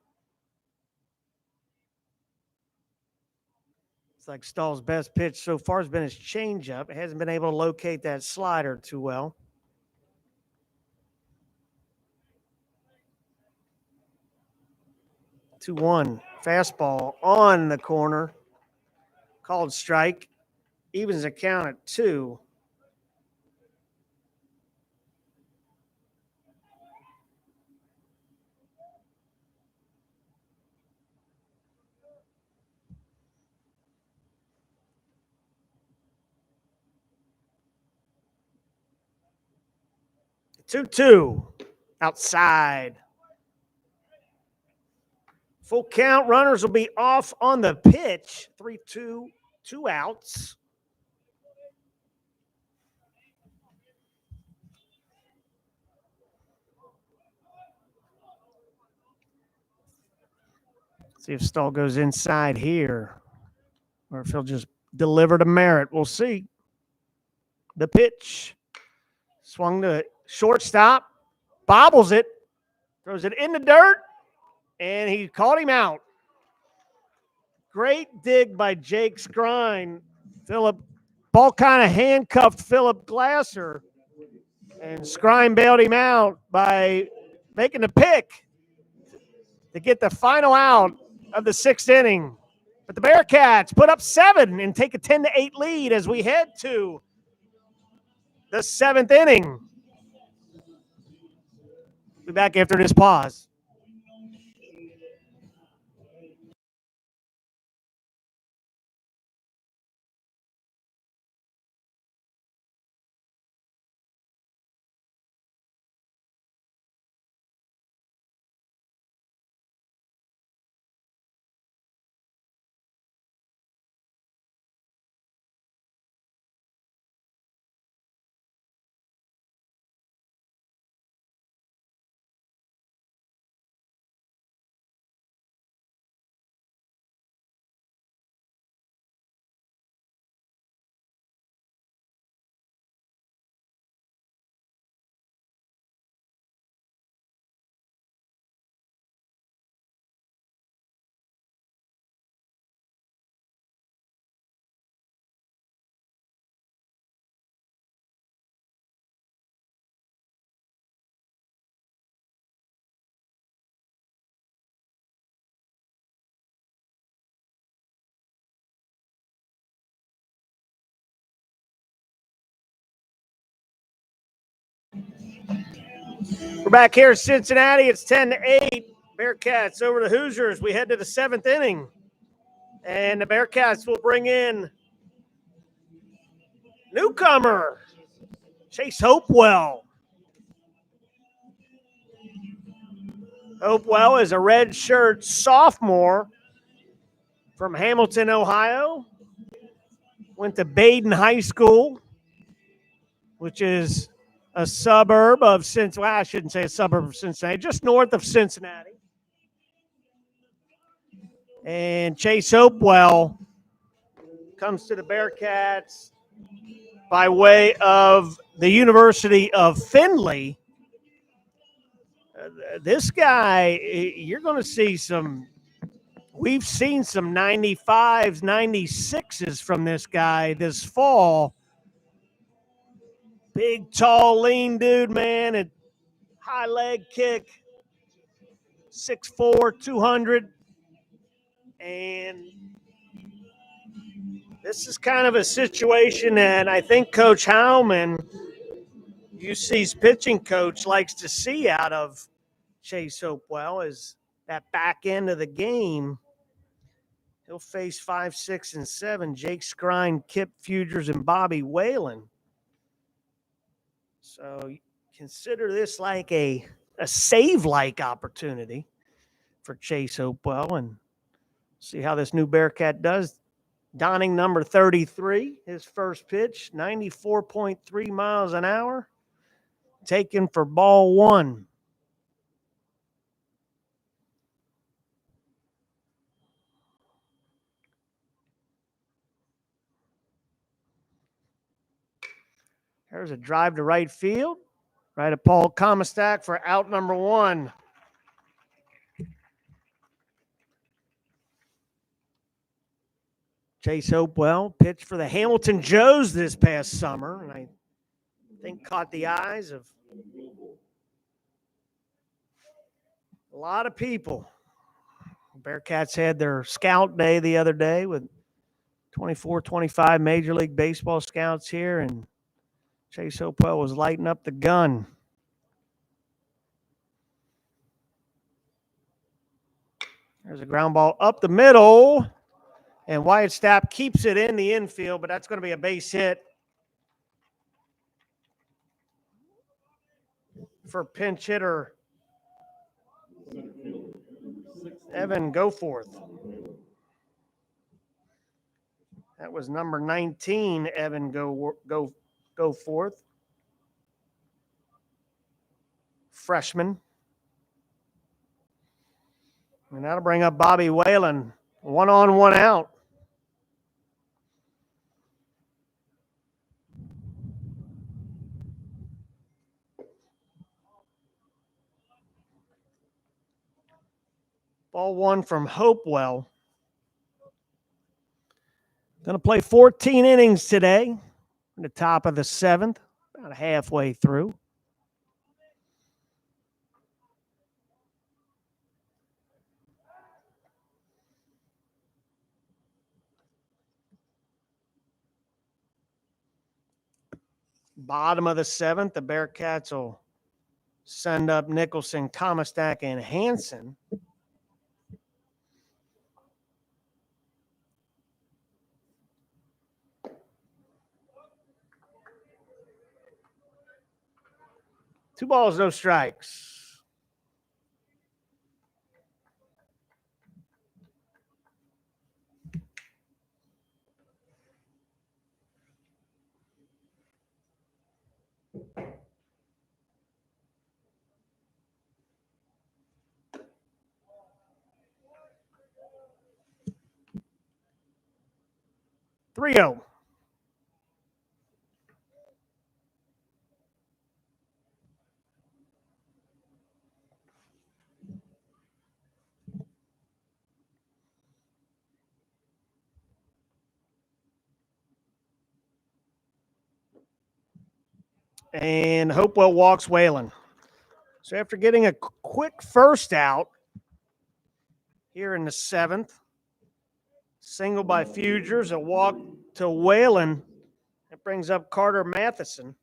It's like Stahl's best pitch so far has been his changeup. It hasn't been able to locate that slider too well. Two 1. Fastball on the corner. Called strike. Evens the count at 2. 2-2. Outside. Full count. Runners will be off on the pitch. 3-2. 2 outs. See if Stahl goes inside here or if he'll just deliver to Merritt. We'll see. The pitch. Swung to shortstop. Bobbles it. Throws it in the dirt. And he caught him out. Great dig by Jake Skrine. Ball kind of handcuffed Philip Glasser. And Skrine bailed him out by making the pick to get the final out of the 6th inning. But the Bearcats put up 7 and take a 10-8 lead as we head to the 7th inning. We'll be back after this pause. We're back here in Cincinnati. It's 10-8. Bearcats over the Hoosiers. We head to the 7th inning. And the Bearcats will bring in newcomer, Chase Hopewell. Hopewell is a redshirt sophomore from Hamilton, Ohio. Went to Baden High School, which is a suburb of Cincinnati. Well, I shouldn't say a suburb of Cincinnati, just north of Cincinnati. And Chase Hopewell comes to the Bearcats by way of the University of Findlay. This guy, you're going to see some, we've seen some 95s, 96s from this guy this fall. Big, tall, lean dude, man, and high leg kick, 6'4", 200. And this is kind of a situation that I think Coach Howman, UC's pitching coach, likes to see out of Chase Hopewell is that back end of the game. He'll face 5, 6, and 7. Jake Skrine, Kip Fugers, and Bobby Whalen. So consider this like a save-like opportunity for Chase Hopewell and see how this new Bearcat does. Donning number 33, his first pitch, 94.3 miles an hour, taken for ball 1. There's a drive to right field. Right at Paul Comastak for out number 1. Chase Hopewell pitched for the Hamilton Joes this past summer, and I think caught the eyes of a lot of people. Bearcats had their scout day the other day with 24, 25 Major League Baseball scouts here, and Chase Hopewell was lighting up the gun. There's a ground ball up the middle, and Wyatt Stapp keeps it in the infield, but that's going to be a base hit. for pinch hitter Evan Goforth. That was number 19, Evan Goforth. Freshman. And that'll bring up Bobby Whalen. 1 on, 1 out. Ball 1 from Hopewell. Going to play 14 innings today. In the top of the 7th, about halfway through. Bottom of the 7th, the Bearcats will send up Nicholson, Tomastack, and Hansen. Two balls, no strikes. Three-oh. And Hopewell walks Whalen. So after getting a quick first out here in the 7th, single by Fugers, a walk to Whalen. That brings up Carter Matheson.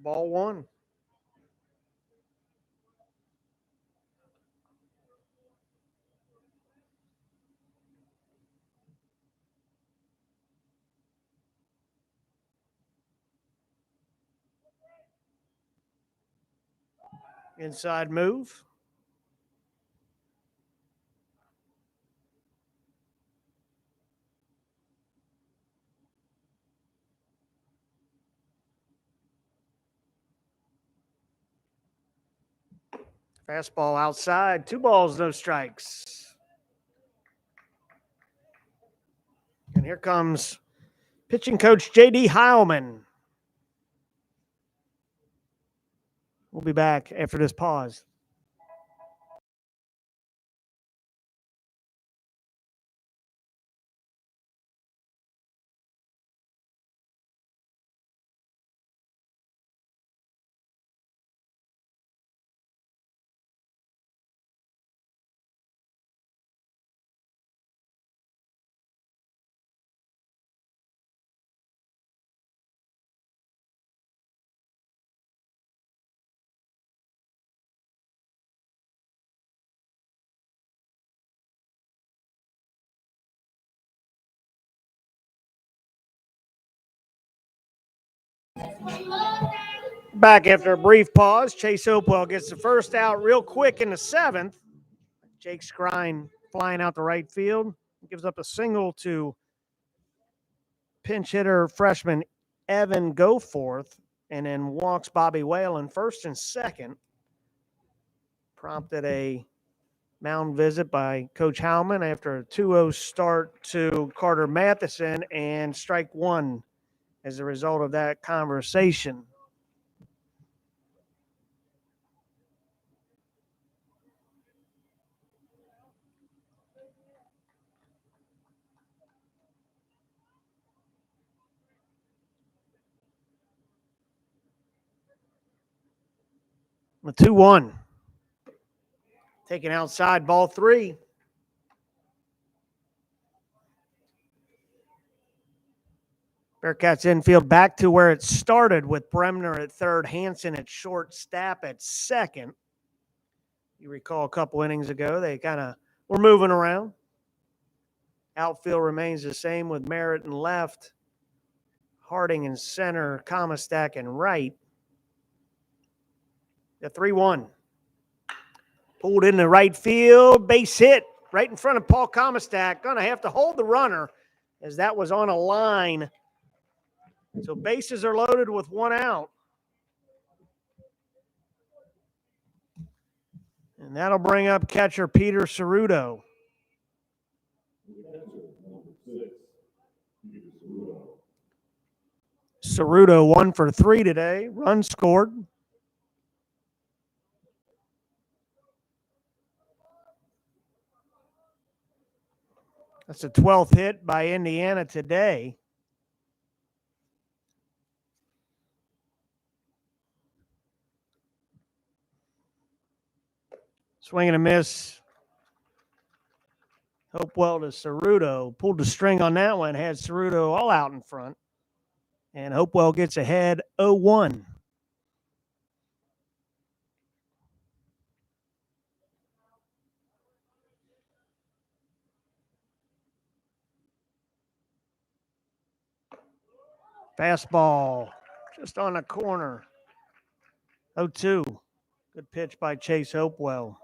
Ball 1. Inside move. Fastball outside. 2 balls, no strikes. And here comes pitching coach J.D. Heilman. We'll be back after this pause. Back after a brief pause, Chase Hopewell gets the first out real quick in the 7th. Jake Skrine flying out to right field. Gives up a single to pinch hitter freshman Evan Goforth, and then walks Bobby Whalen first and second. Prompted a mound visit by Coach Heilman after a 2-0 start to Carter Matheson, and strike 1 as a result of that conversation. The 2-1. Taken outside, ball 3. Bearcats infield back to where it started with Bremner at third, Hansen at short, Stapp at second. You recall a couple innings ago, they kind of were moving around. Outfield remains the same with Merritt in left, Harding in center, Comistack in right. The 3-1. Pulled into right field, base hit right in front of Paul Comistack. Going to have to hold the runner as that was on a line. So bases are loaded with one out. And that'll bring up catcher Peter Ceruto. Ceruto 1 for 3 today. Run scored. That's the 12th hit by Indiana today. Swing and a miss. Hopewell to Ceruto. Pulled the string on that one. Had Ceruto all out in front. And Hopewell gets ahead 0-1. Fastball just on the corner. 0-2. Good pitch by Chase Hopewell.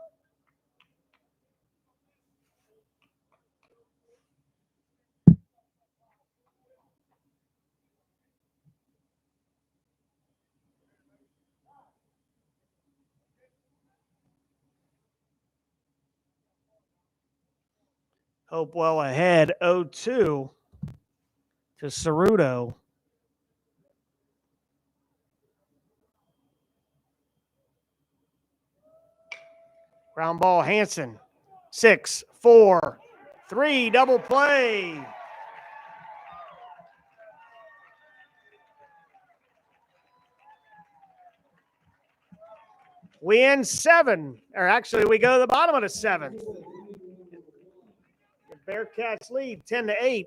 Hopewell ahead 0-2 to Ceruto. Ground ball, Hansen. 6, 4, 3, double play. We end 7, or actually we go to the bottom of the 7th. The Bearcats lead 10-8.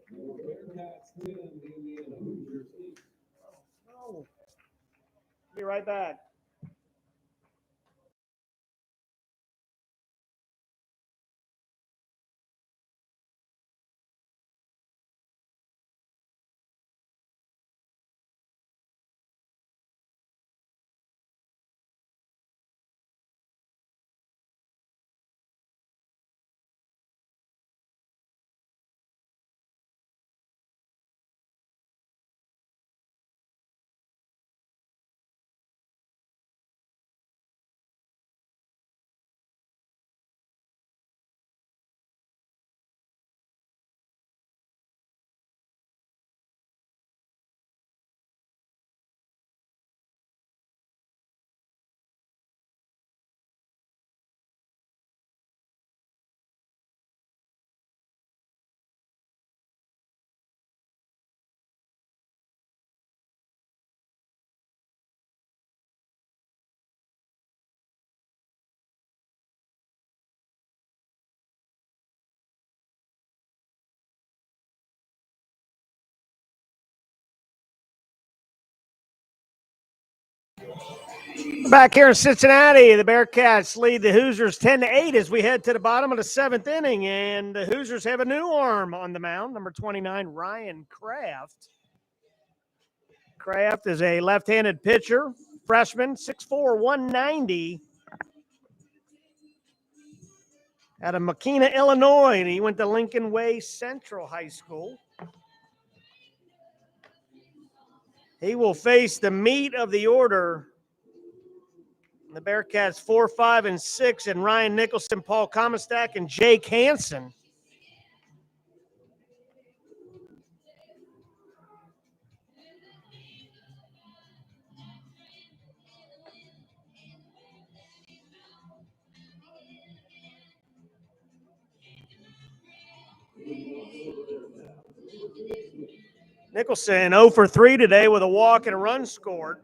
Be right back. Back here in Cincinnati, the Bearcats lead the Hoosiers 10-8 as we head to the bottom of the 7th inning, and the Hoosiers have a new arm on the mound, number 29, Ryan Kraft. Kraft is a left-handed pitcher, freshman, 6'4", 190, out of Makina, Illinois, and he went to Lincoln Way Central High School. He will face the meat of the order. The Bearcats 4, 5, and 6, and Ryan Nicholson, Paul Comistack, and Jake Hansen. Nicholson 0 for 3 today with a walk and a run scored.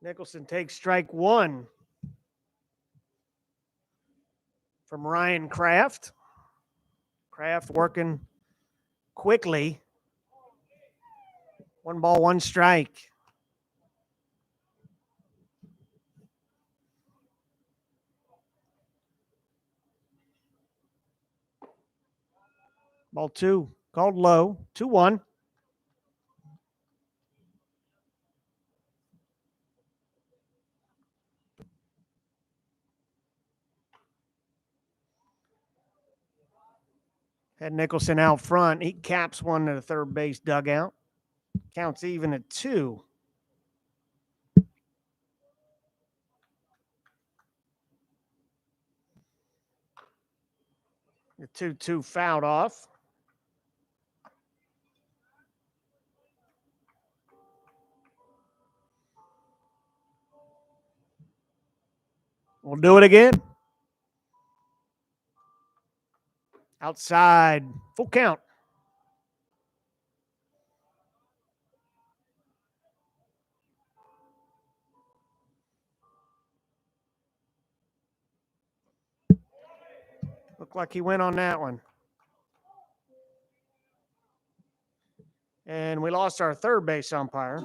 Nicholson takes strike one from Ryan Kraft. Kraft working quickly. 1 ball, 1 strike. Ball 2, called low, 2-1. Had Nicholson out front. He caps one to the third base dugout. Counts even at 2. The 2-2 fouled off. We'll do it again. Outside, full count. Looked like he went on that one. And we lost our third base umpire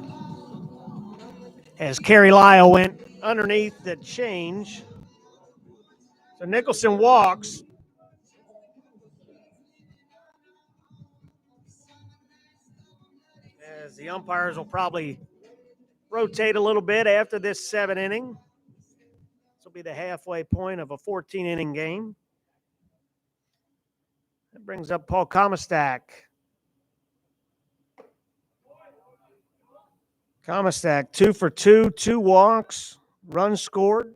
as Kerry Lyle went underneath the change. So Nicholson walks. As the umpires will probably rotate a little bit after this 7 inning. This will be the halfway point of a 14-inning game. That brings up Paul Comastak. Comastak, 2 for 2, 2 walks, runs scored.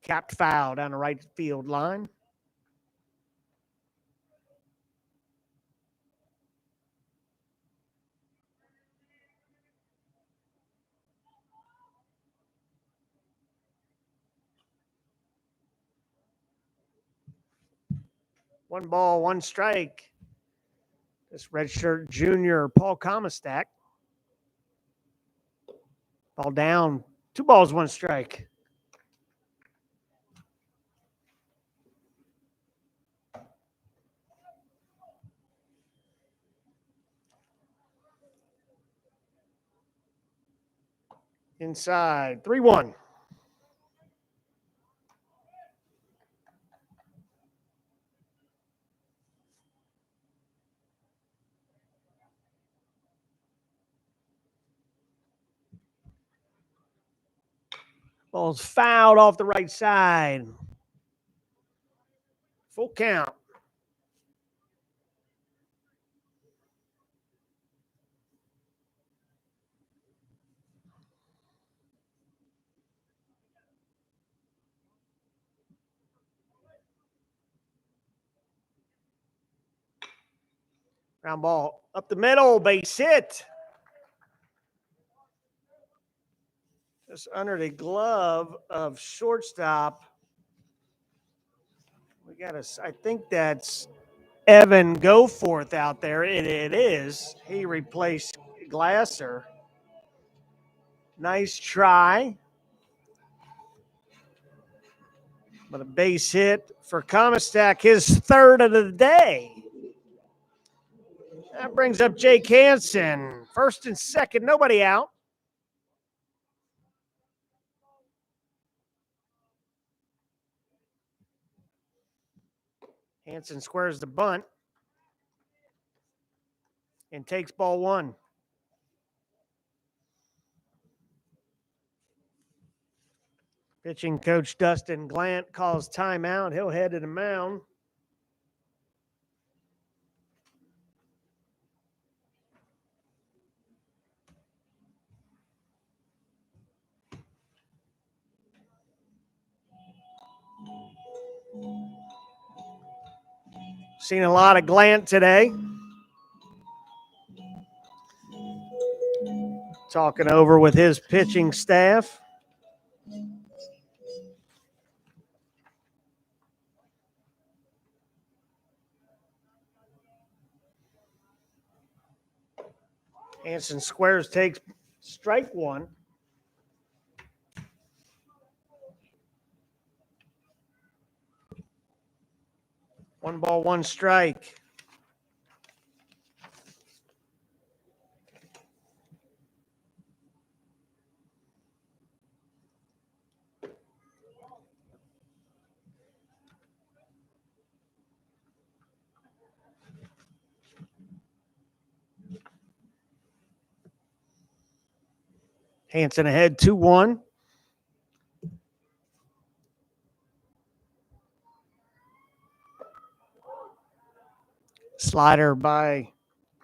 Capped foul down the right field line. One ball, 1 strike. This redshirt junior, Paul Comastak. Ball down, 2 balls, 1 strike. Inside, 3-1. Ball's fouled off the right side. Full count. Ground ball up the middle, base hit. Just under the glove of shortstop. We got I think that's Evan Goforth out there. It is. He replaced Glasser. Nice try. But a base hit for Comastak, his third of the day. That brings up Jake Hansen. First and second, nobody out. Hansen squares the bunt and takes ball 1. Pitching coach Dustin Glant calls timeout. He'll head to the mound. Seen a lot of Glant today. Talking over with his pitching staff. Hanson squares, takes strike one. One ball, one strike. Hanson ahead 2-1. Slider by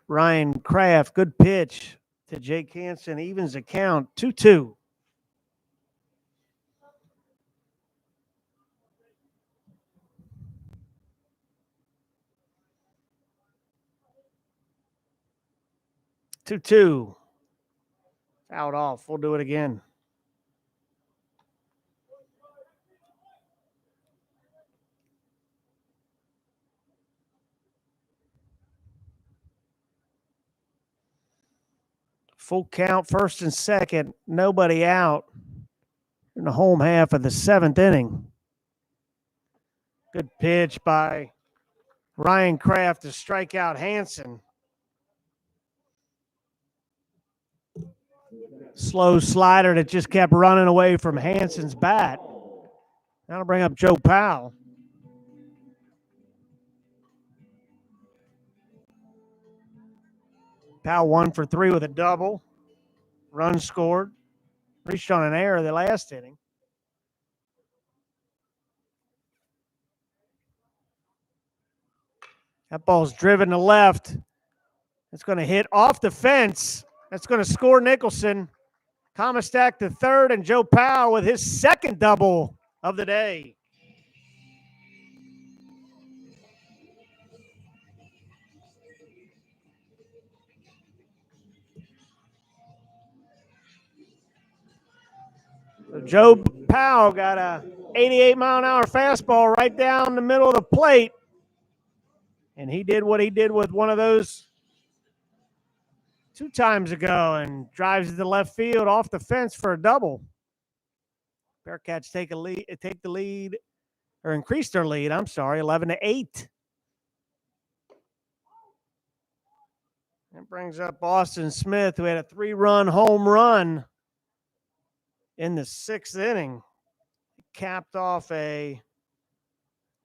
Ryan Kraft. Good pitch to Jake Hanson. Evens the count 2-2. Two. Out off. We'll do it again. Full count, first and second. Nobody out in the home half of the seventh inning. Good pitch by Ryan Kraft to strike out Hanson. Slow slider that just kept running away from Hanson's bat. That'll bring up Joe Powell. Powell 1 for 3 with a double. Run scored. Reached on an error the last inning. That ball's driven to left. It's going to hit off the fence. That's going to score Nicholson. Comistack to third, and Joe Powell with his second double of the day. So Joe Powell got a 88-mile-an-hour fastball right down the middle of the plate, and he did what he did with one of those 2 times ago and drives to the left field off the fence for a double. Bearcats take the lead, or increase their lead, 11-8. That brings up Austin Smith, who had a 3-run home run in the 6th inning. Capped off a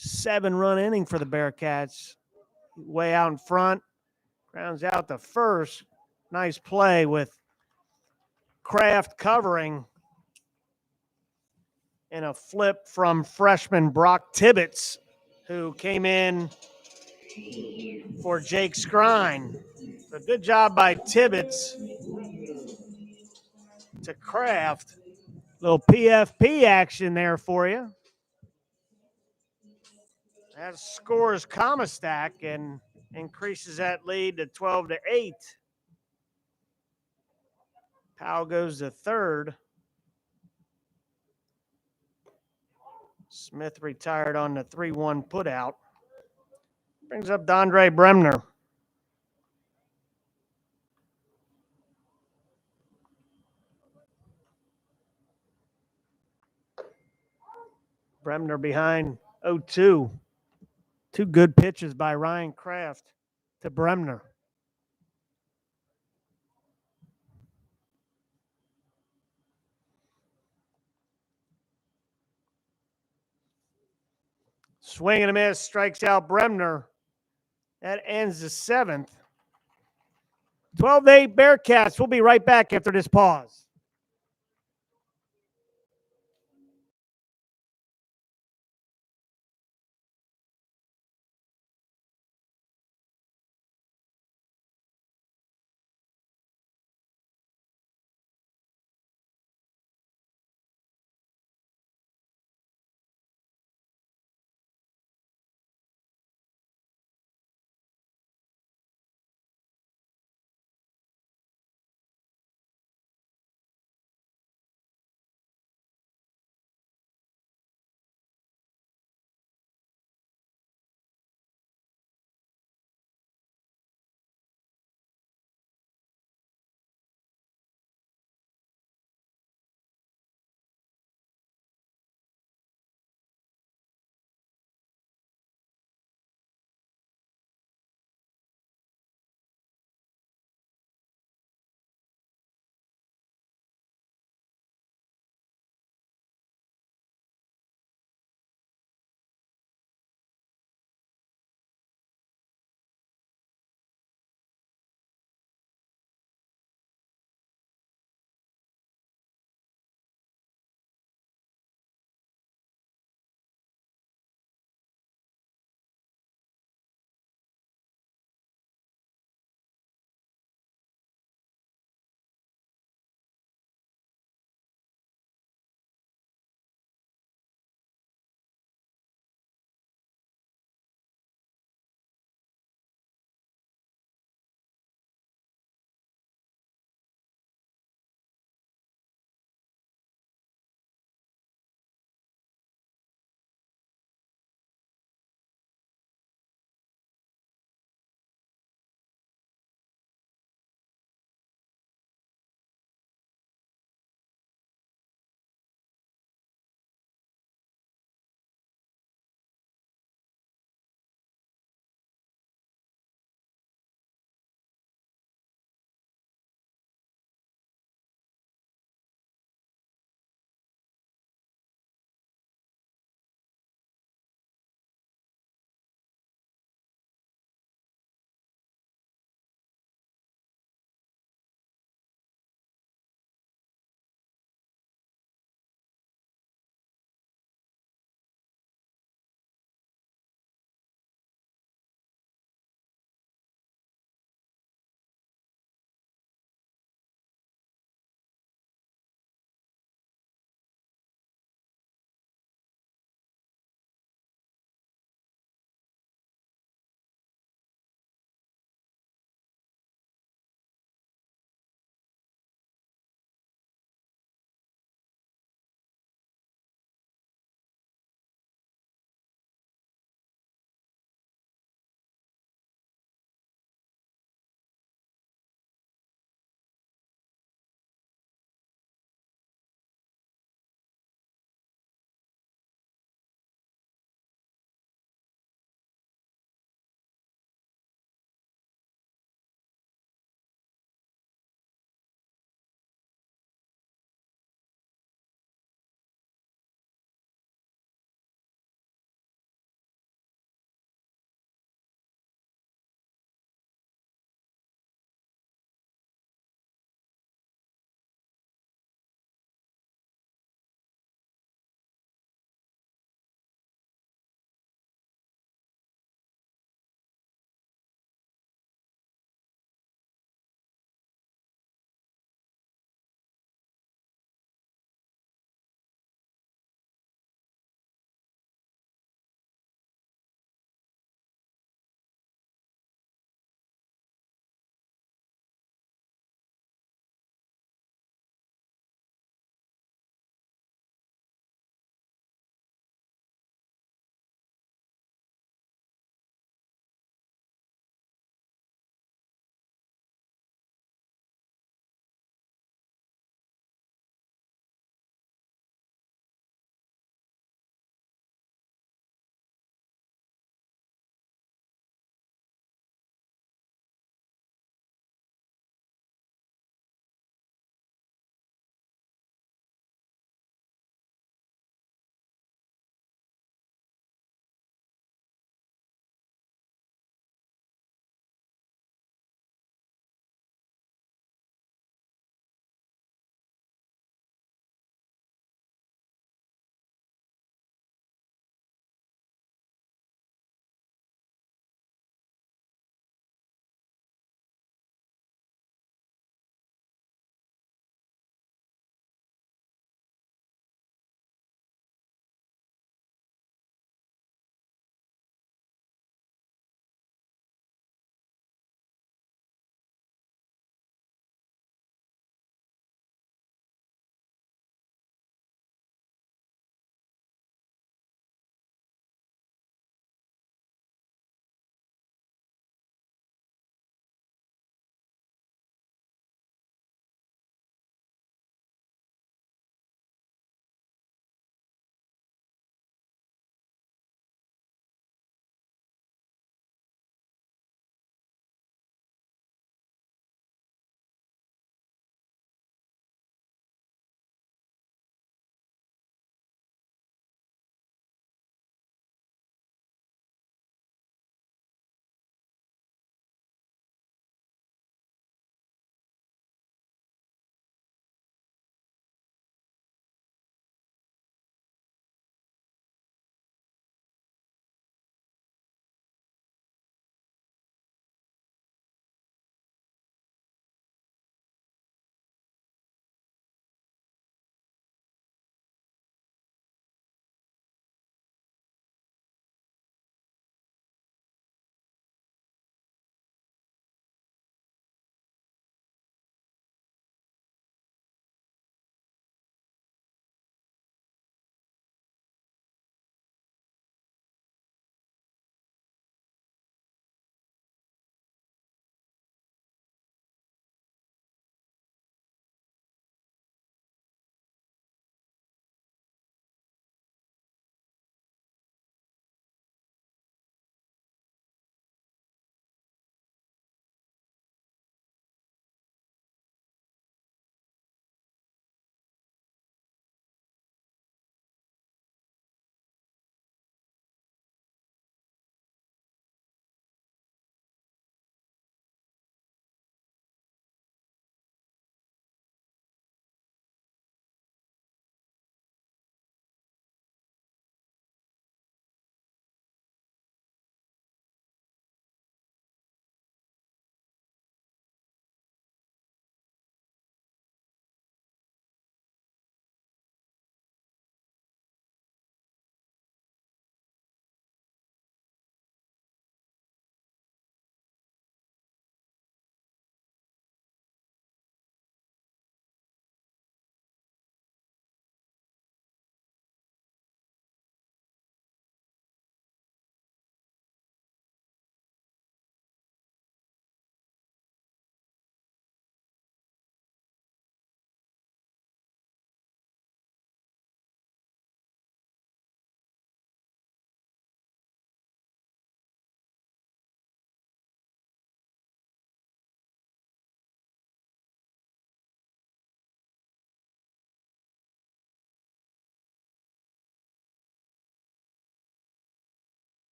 7-run inning for the Bearcats. Way out in front. Grounds out the first. Nice play with Kraft covering. And a flip from freshman Brock Tibbetts, who came in for Jake Skrine. So good job by Tibbetts to Kraft. Little PFP action there for you. That scores Comistack and increases that lead to 12-8. Powell goes to third. Smith retired on the 3-1 putout. Brings up Dondre Bremner. Bremner behind 0-2. 2 good pitches by Ryan Kraft to Bremner. Swing and a miss, strikes out Bremner. That ends the 7th. 12-8 Bearcats. We'll be right back after this pause.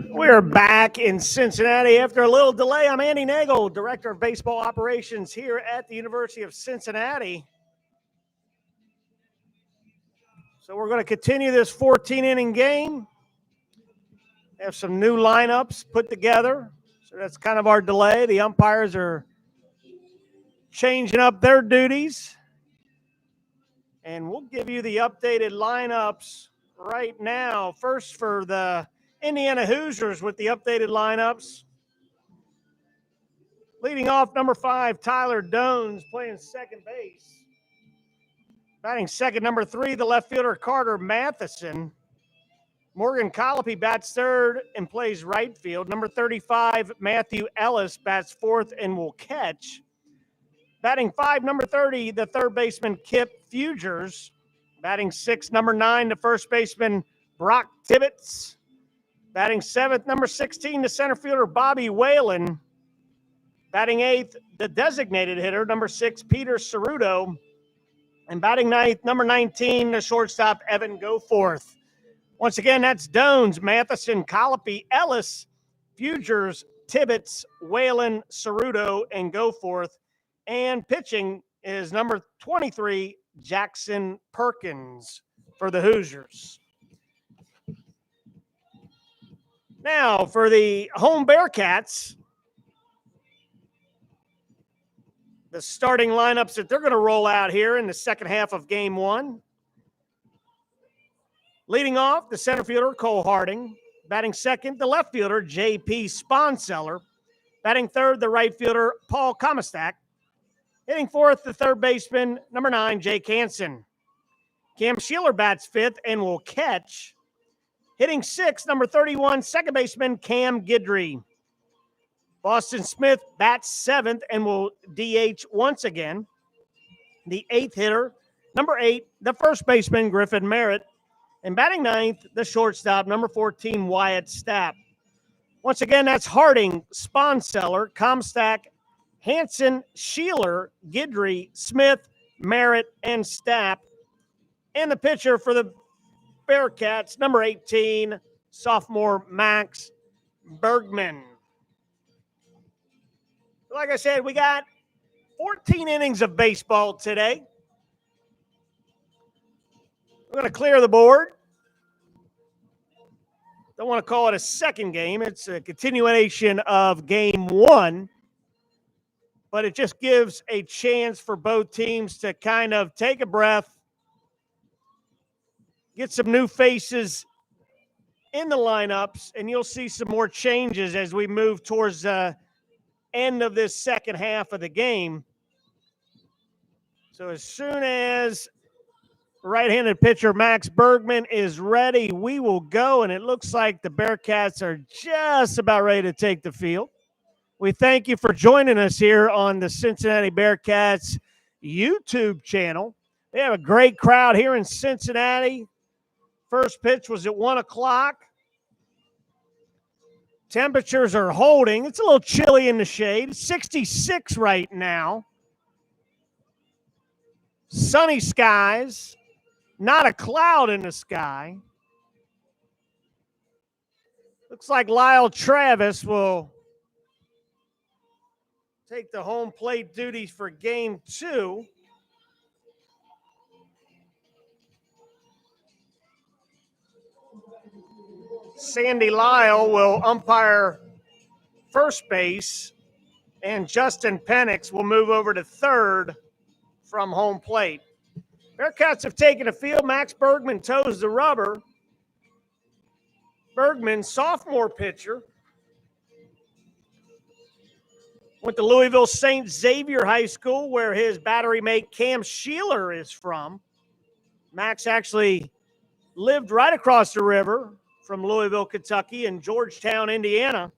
We're back in Cincinnati after a little delay. I'm Andy Nagel, Director of Baseball Operations here at the University of Cincinnati. So we're going to continue this 14-inning game. Have some new lineups put together. So that's kind of our delay. The umpires are changing up their duties. And we'll give you the updated lineups right now. First for the Indiana Hoosiers with the updated lineups. Leading off, number 5, Tyler Dones, playing second base. Batting second, number 3, the left fielder, Carter Matheson. Morgan Colopy bats third and plays right field. Number 35, Matthew Ellis bats fourth and will catch. Batting 5, number 30, the third baseman, Kip Fugers. Batting 6, number 9, the first baseman, Brock Tibbetts. Batting 7th, number 16, the center fielder, Bobby Whalen. Batting 8th, the designated hitter, number 6, Peter Ceruto. And batting 9th, number 19, the shortstop, Evan Goforth. Once again, that's Dones, Matheson, Colopy, Ellis, Fugers, Tibbetts, Whalen, Ceruto, and Goforth. And pitching is number 23, Jackson Perkins for the Hoosiers. Now, for the home Bearcats, the starting lineups that they're going to roll out here in the second half of game one. Leading off, the center fielder, Cole Harding. Batting second, the left fielder, J.P. Sponseller. Batting third, the right fielder, Paul Comistak. Hitting fourth, the third baseman, number 9, Jake Hansen. Cam Sheeler bats fifth and will catch. Hitting sixth, number 31, second baseman, Cam Guidry. Boston Smith bats seventh and will DH once again. The eighth hitter, number 8, the first baseman, Griffin Merritt. And batting ninth, the shortstop, number 14, Wyatt Stapp. Once again, that's Harding, Sponseller, Comstock, Hansen, Sheeler, Guidry, Smith, Merritt, and Stapp. And the pitcher for the Bearcats, number 18, sophomore Max Bergman. Like I said, we got 14 innings of baseball today. We're going to clear the board. Don't want to call it a second game. It's a continuation of game one. But it just gives a chance for both teams to kind of take a breath, get some new faces in the lineups, and you'll see some more changes as we move towards the end of this second half of the game. So as soon as right-handed pitcher Max Bergman is ready, we will go, and it looks like the Bearcats are just about ready to take the field. We thank you for joining us here on the Cincinnati Bearcats YouTube channel. We have a great crowd here in Cincinnati. First pitch was at 1 o'clock. Temperatures are holding. It's a little chilly in the shade. 66 right now. Sunny skies. Not a cloud in the sky. Looks like Lyle Travis will take the home plate duties for game two. Sandy Lyle will umpire first base, and Justin Penix will move over to third from home plate. Bearcats have taken a field. Max Bergman toes the rubber. Bergman, sophomore pitcher, went to Louisville St. Xavier High School, where his battery mate Cam Sheeler is from. Max actually lived right across the river from Louisville, Kentucky, and Georgetown, Indiana.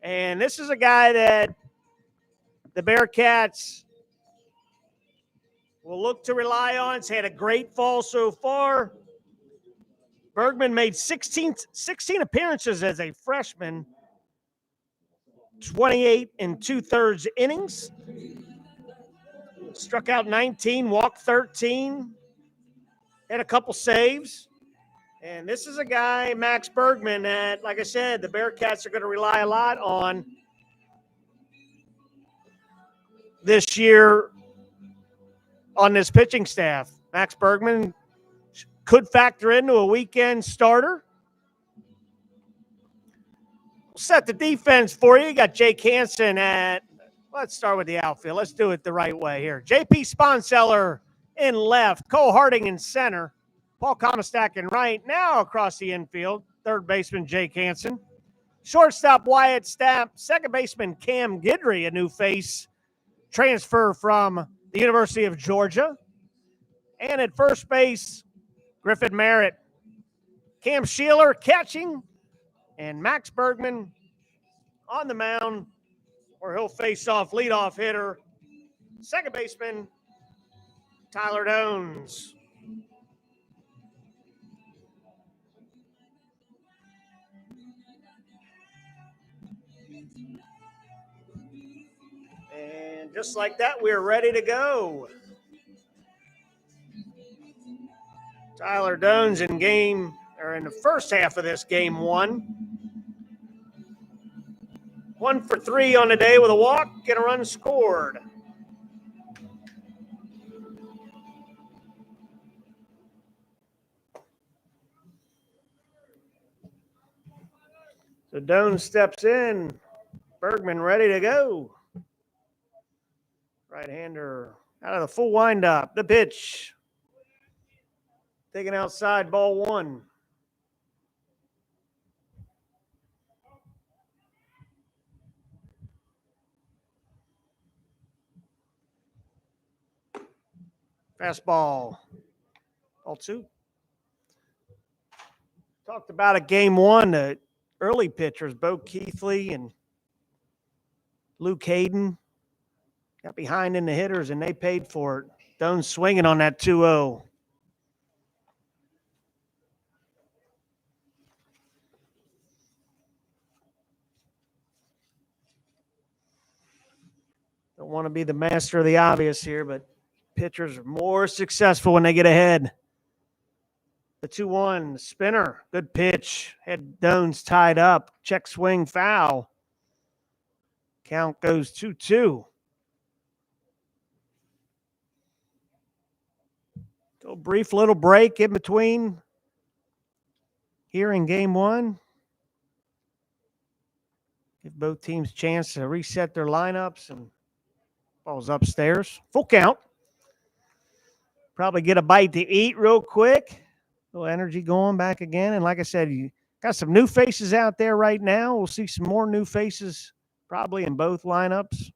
And this is a guy that the Bearcats will look to rely on. He's had a great fall so far. Bergman made 16 appearances as a freshman, 28 2/3 innings. Struck out 19, walked 13. Had a couple saves. And this is a guy, Max Bergman, that, like I said, the Bearcats are going to rely a lot on this year on this pitching staff. Max Bergman could factor into a weekend starter. We'll set the defense for you. You got Jake Hansen at, let's start with the outfield. Let's do it the right way here. J.P. Sponseller in left, Cole Harding in center, Paul Comistak in right. Now across the infield, third baseman Jake Hansen. Shortstop Wyatt Stapp, second baseman Cam Guidry, a new face, transfer from the University of Georgia. And at first base, Griffin Merritt. Cam Sheeler catching, and Max Bergman on the mound, where he'll face off leadoff hitter, second baseman Tyler Dones. And just like that, we're ready to go. Tyler Dones in the first half of this game one. 1 for 3 on the day with a walk and a run scored. So Dones steps in. Bergman ready to go. Right-hander out of the full windup. The pitch. Taken outside, ball 1. Fastball. Ball 2. Talked about a game 1, the early pitchers, Bo Keithley and Luke Hayden, got behind in the hitters, and they paid for it. Dones swinging on that 2-0. Don't want to be the master of the obvious here, but pitchers are more successful when they get ahead. The 2-1, spinner, good pitch. Had Dones tied up. Check swing, foul. Count goes 2-2. So brief little break in between here in game 1. Give both teams a chance to reset their lineups, and ball's upstairs. Full count. Probably get a bite to eat real quick. A little energy going back again. And like I said, you got some new faces out there right now. We'll see some more new faces probably in both lineups.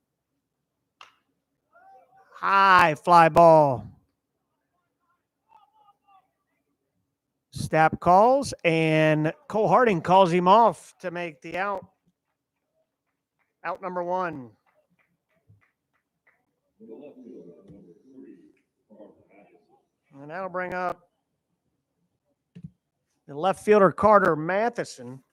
High fly ball. Stapp calls, and Cole Harding calls him off to make the out. Out number 1. And that'll bring up the left fielder, Carter Matheson.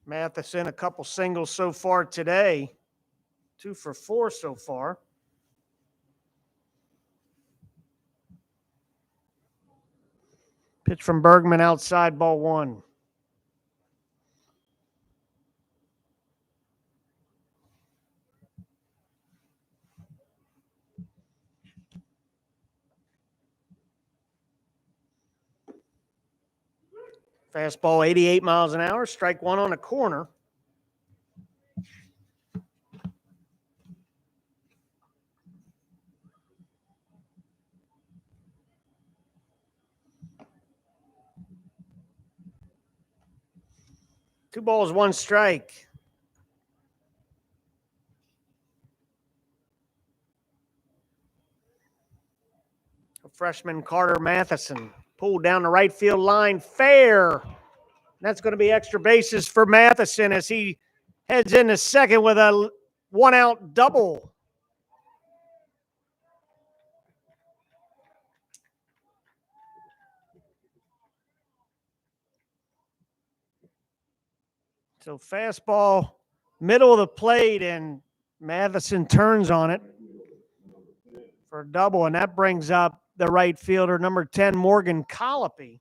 Matheson, a couple singles so far today. 2 for 4 so far. Pitch from Bergman outside, ball 1. Fastball 88 miles an hour, strike 1 on a corner. Two balls, 1 strike. Freshman Carter Matheson pulled down the right field line, fair. That's going to be extra bases for Matheson as he heads into second with a 1-out double. So fastball, middle of the plate, and Matheson turns on it. for a double, and that brings up the right fielder, number 10, Morgan Colopy.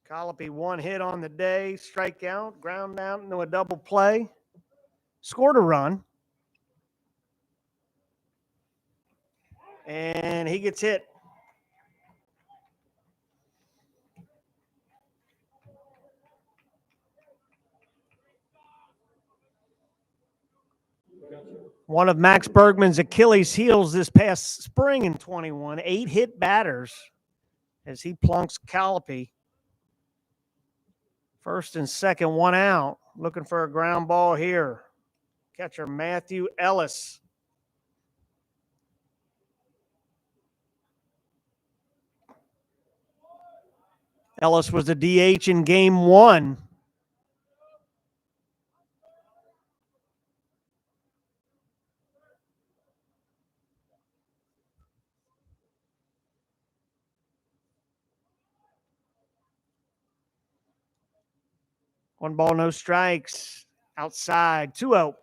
Colopy, one hit on the day, strikeout, ground out into a double play, scored a run, and he gets hit. One of Max Bergman's Achilles heels this past spring in 21, 8 hit batters as he plunks Colopy. First and second, one out. Looking for a ground ball here. Catcher Matthew Ellis. Ellis was the DH in game 1. One ball, no strikes. Outside, 2-0.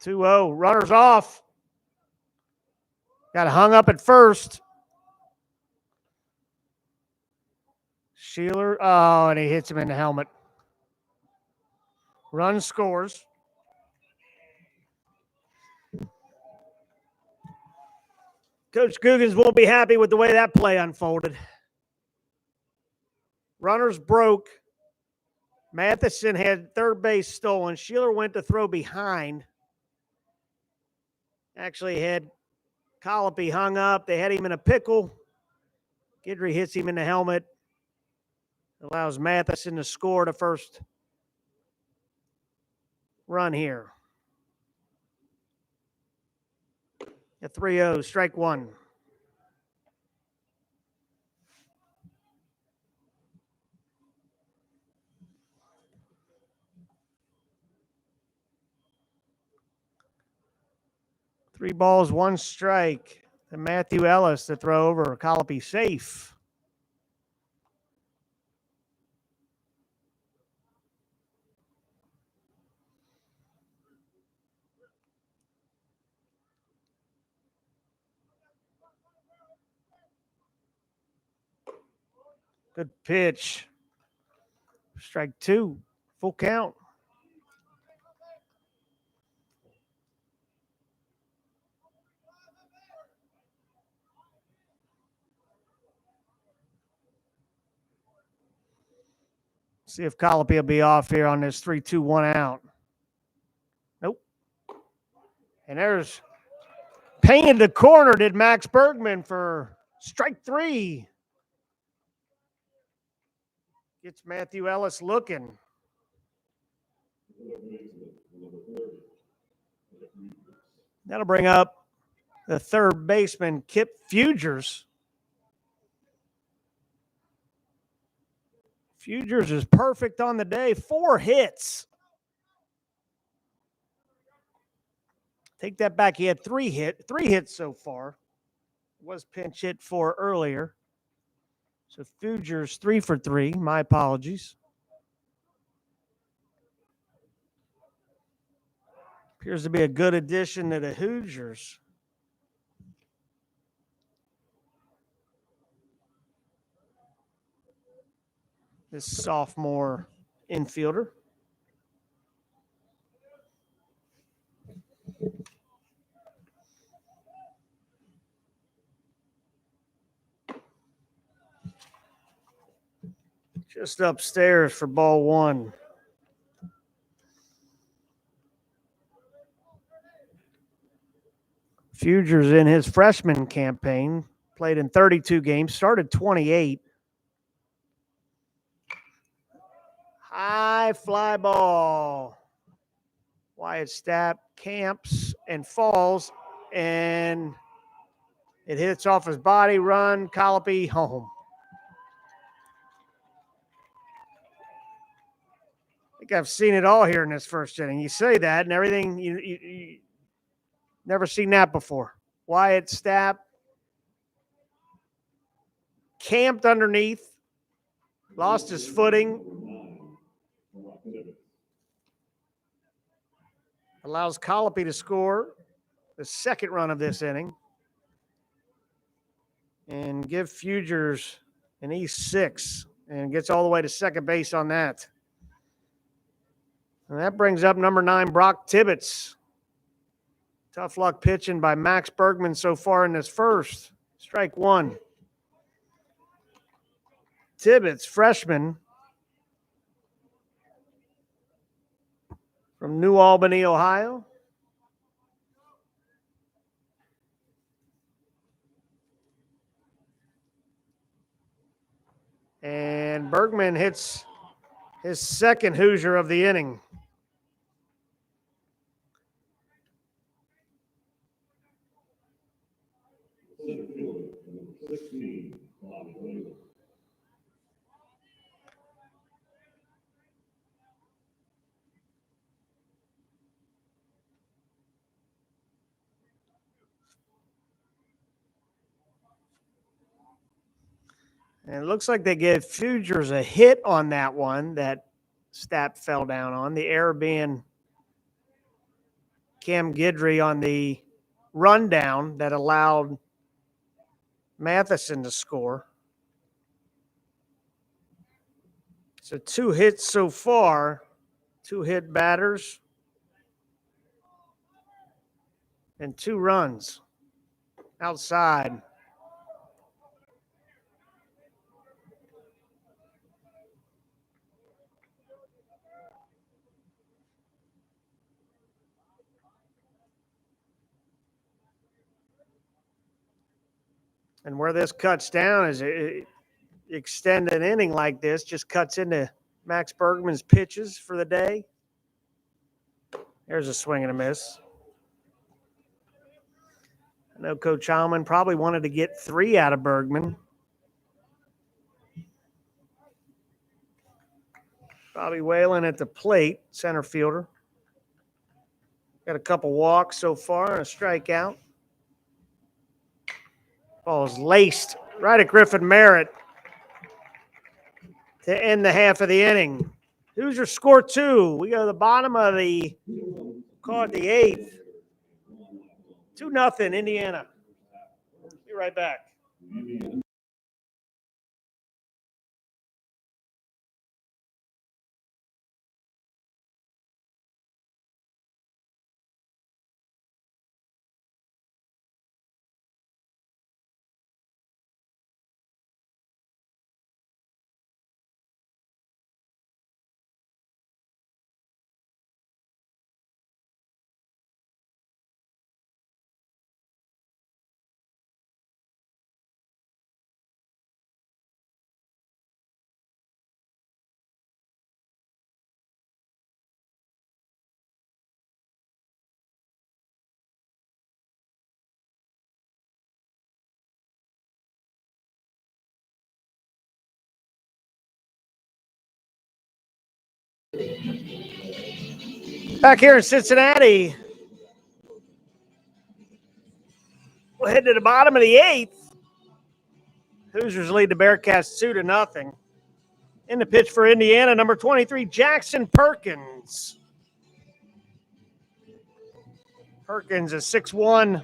Runners off. Got hung up at first. Sheeler, and he hits him in the helmet. Run scores. Coach Googans won't be happy with the way that play unfolded. Runners broke. Matheson had third base stolen. Sheeler went to throw behind. Actually had Colopy hung up. They had him in a pickle. Guidry hits him in the helmet. Allows Matheson to score the first run here. A 3-0, strike one. Three balls, one strike. And Matthew Ellis to throw over. Colopy safe. Good pitch. Strike two. Full count. See if Colopy will be off here on this 3-2-1 out. Nope. And there's painted the corner, did Max Bergman for strike three. Gets Matthew Ellis looking. That'll bring up the third baseman, Kip Fugers. Fugers is perfect on the day. 4 hits. Take that back. He had 3 hits so far. Was pinch hit for earlier. So Fugers 3 for 3. My apologies. Appears to be a good addition to the Hoosiers. This sophomore infielder. Just upstairs for ball one. Fugers in his freshman campaign, played in 32 games, started 28. High fly ball. Wyatt Stapp camps and falls, and it hits off his body. Run, Colopy home. think I've seen it all here in this first inning. You say that and everything, you never seen that before. Wyatt Stapp camped underneath, lost his footing, allows Colopy to score the second run of this inning, and give Fugers an E6 and gets all the way to second base on that. And that brings up number 9, Brock Tibbetts. Tough luck pitching by Max Bergman so far in this first. Strike one. Tibbetts, freshman from New Albany, Ohio. And Bergman hits his second Hoosier of the inning. And it looks like they gave Fugers a hit on that one that Stapp fell down on. The error being Cam Guidry on the rundown that allowed Matheson to score. So 2 hits so far, 2 hit batters, and 2 runs outside. And where this cuts down is extend an inning like this, just cuts into Max Bergman's pitches for the day. There's a swing and a miss. I know Coach Alman probably wanted to get 3 out of Bergman. Bobby Whalen at the plate, center fielder. Got a couple walks so far and a strikeout. Ball is laced right at Griffin Merritt to end the half of the inning. Hoosiers score 2. We go to the bottom of the, call it the 8th. 2-0 Indiana. Be right back. Back here in Cincinnati, we'll head to the bottom of the 8th. Hoosiers lead the Bearcats 2-0. In the pitch for Indiana, number 23, Jackson Perkins. Perkins, a 6'1",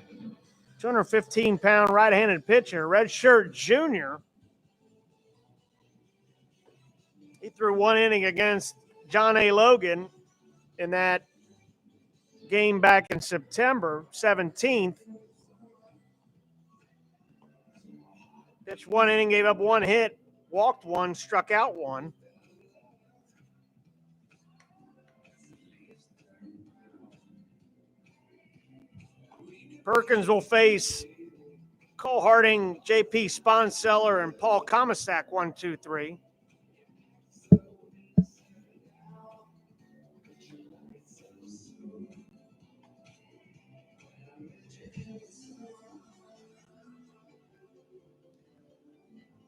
215-pound right-handed pitcher, redshirt junior. He threw 1 inning against John A. Logan in that game back in September 17th. Pitched 1 inning, gave up 1 hit, walked 1, struck out 1. Perkins will face Cole Harding, J.P. Sponseller, and Paul Komisak, 1, 2, 3.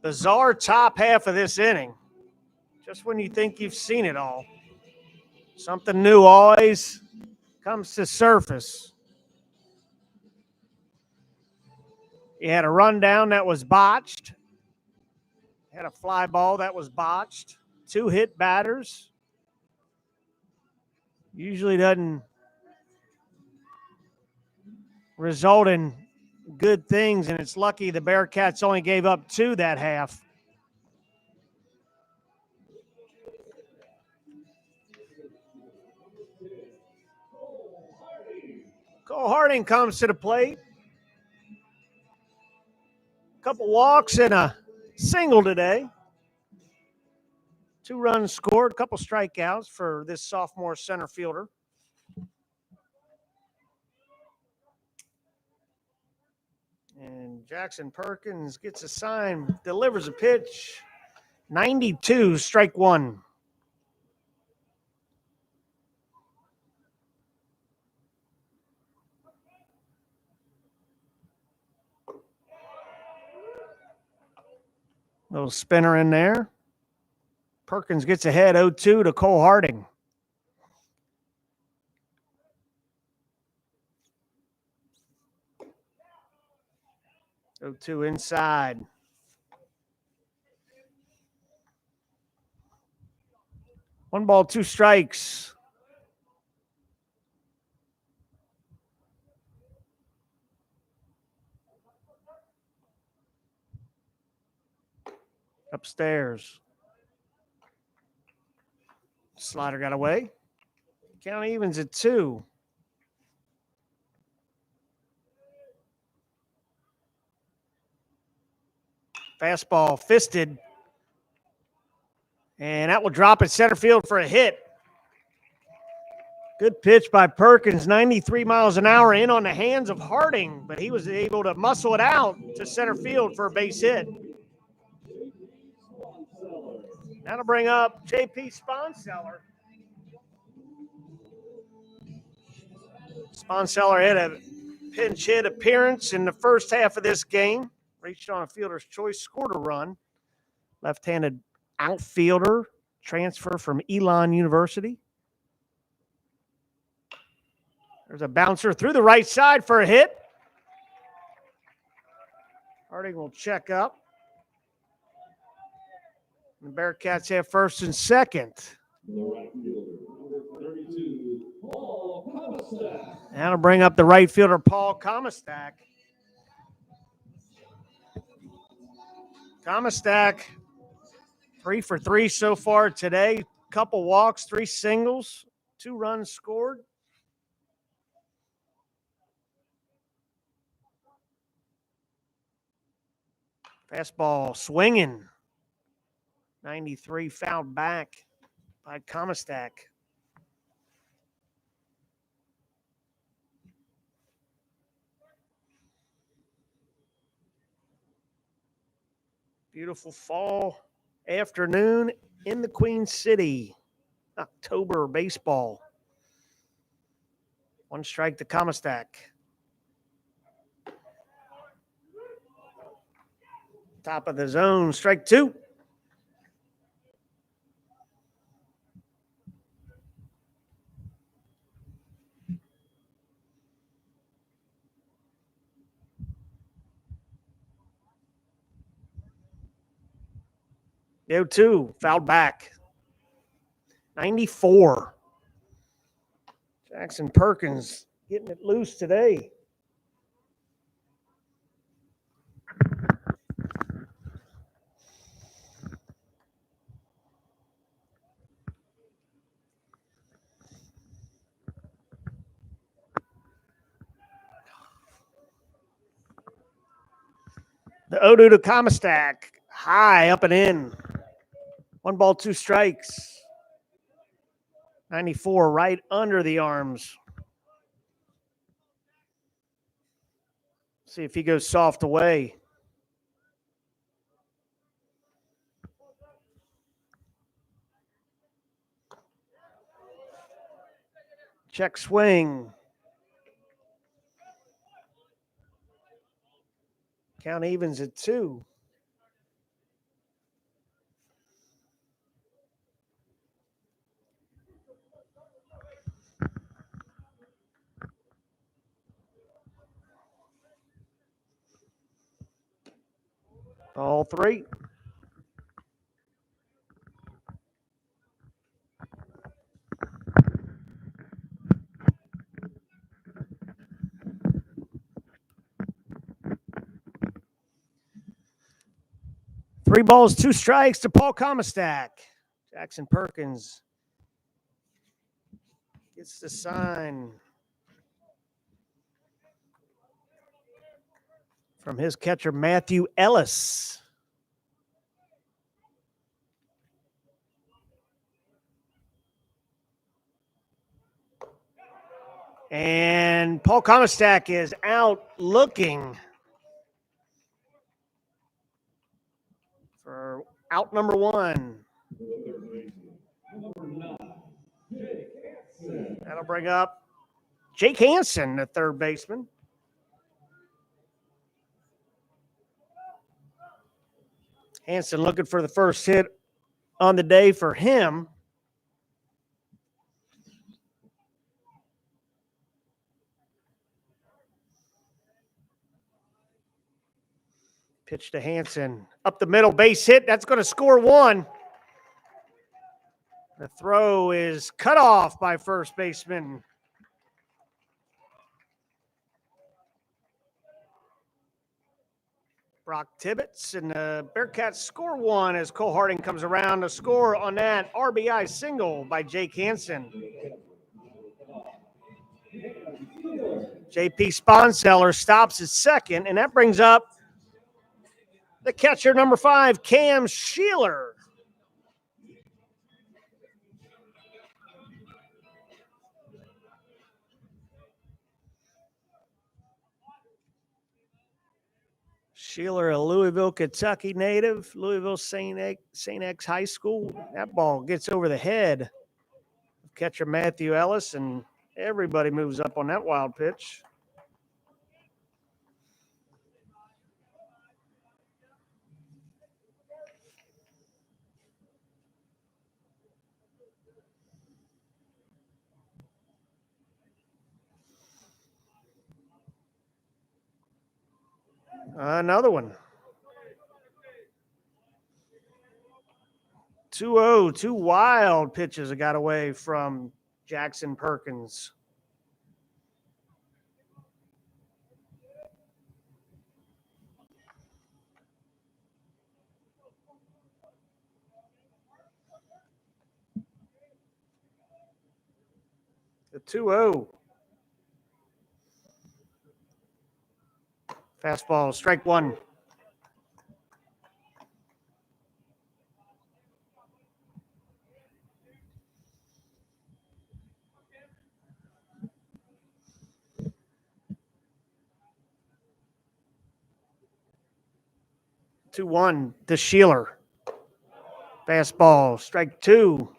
Bizarre top half of this inning. Just when you think you've seen it all. Something new always comes to surface. He had a rundown that was botched. Had a fly ball that was botched. 2 hit batters. Usually doesn't result in good things, and it's lucky the Bearcats only gave up 2 that half. Cole Harding comes to the plate. A couple walks and a single today. 2 runs scored, a couple strikeouts for this sophomore center fielder. And Jackson Perkins gets a sign, delivers a pitch. 92, strike 1. Little spinner in there. Perkins gets ahead 0-2 to Cole Harding. Oh, 2 inside. 1 ball, 2 strikes. Upstairs. Slider got away. Count evens at 2. Fastball fisted. And that will drop at center field for a hit. Good pitch by Perkins, 93 miles an hour in on the hands of Harding, but he was able to muscle it out to center field for a base hit. That'll bring up J.P. Sponseller. Sponseller had a pinch hit appearance in the first half of this game. Reached on a fielder's choice, scored a run. Left-handed outfielder, transfer from Elon University. There's a bouncer through the right side for a hit. Harding will check up. The Bearcats have first and second. That'll bring up the right fielder, Paul Comastak. Comastak, 3 for 3 so far today. Couple walks, 3 singles, 2 runs scored. Fastball swinging. 93 fouled back by Comastak. Beautiful fall afternoon in the Queen City. October baseball. 1 strike to Comastak. Top of the zone, strike 2. Go 2, fouled back. 94. Jackson Perkins getting it loose today. The 0-2 to Comastak. High up and in. 1 ball, 2 strikes. 94 right under the arms. See if he goes soft away. Check swing. Count evens at 2. All three. Three balls, two strikes to Paul Comistack. Jackson Perkins gets the sign from his catcher, Matthew Ellis. And Paul Comistack is out looking for out number one. That'll bring up Jake Hansen, the third baseman. Hansen looking for the first hit on the day for him. Pitch to Hansen. Up the middle, base hit. That's going to score one. The throw is cut off by first baseman. Brock Tibbetts, and the Bearcats score one as Cole Harding comes around to score on that RBI single by Jake Hansen. JP Sponseller stops at second, and that brings up the catcher, number 5, Cam Sheeler. Sheeler, a Louisville, Kentucky native, Louisville St. X High School. That ball gets over the head of catcher Matthew Ellis, and everybody moves up on that wild pitch. Another one. 2-0, two wild pitches that got away from Jackson Perkins. The 2-0. Fastball, strike one. Two one to Sheeler. Fastball, strike two.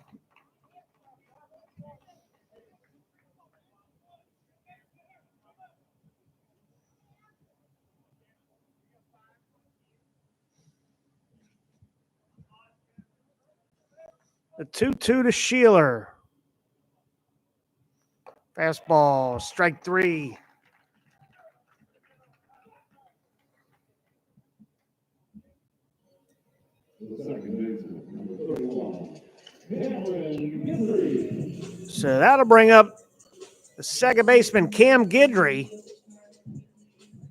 The 2-2 to Sheeler. Fastball, strike three. So that'll bring up the second baseman, Cam Guidry.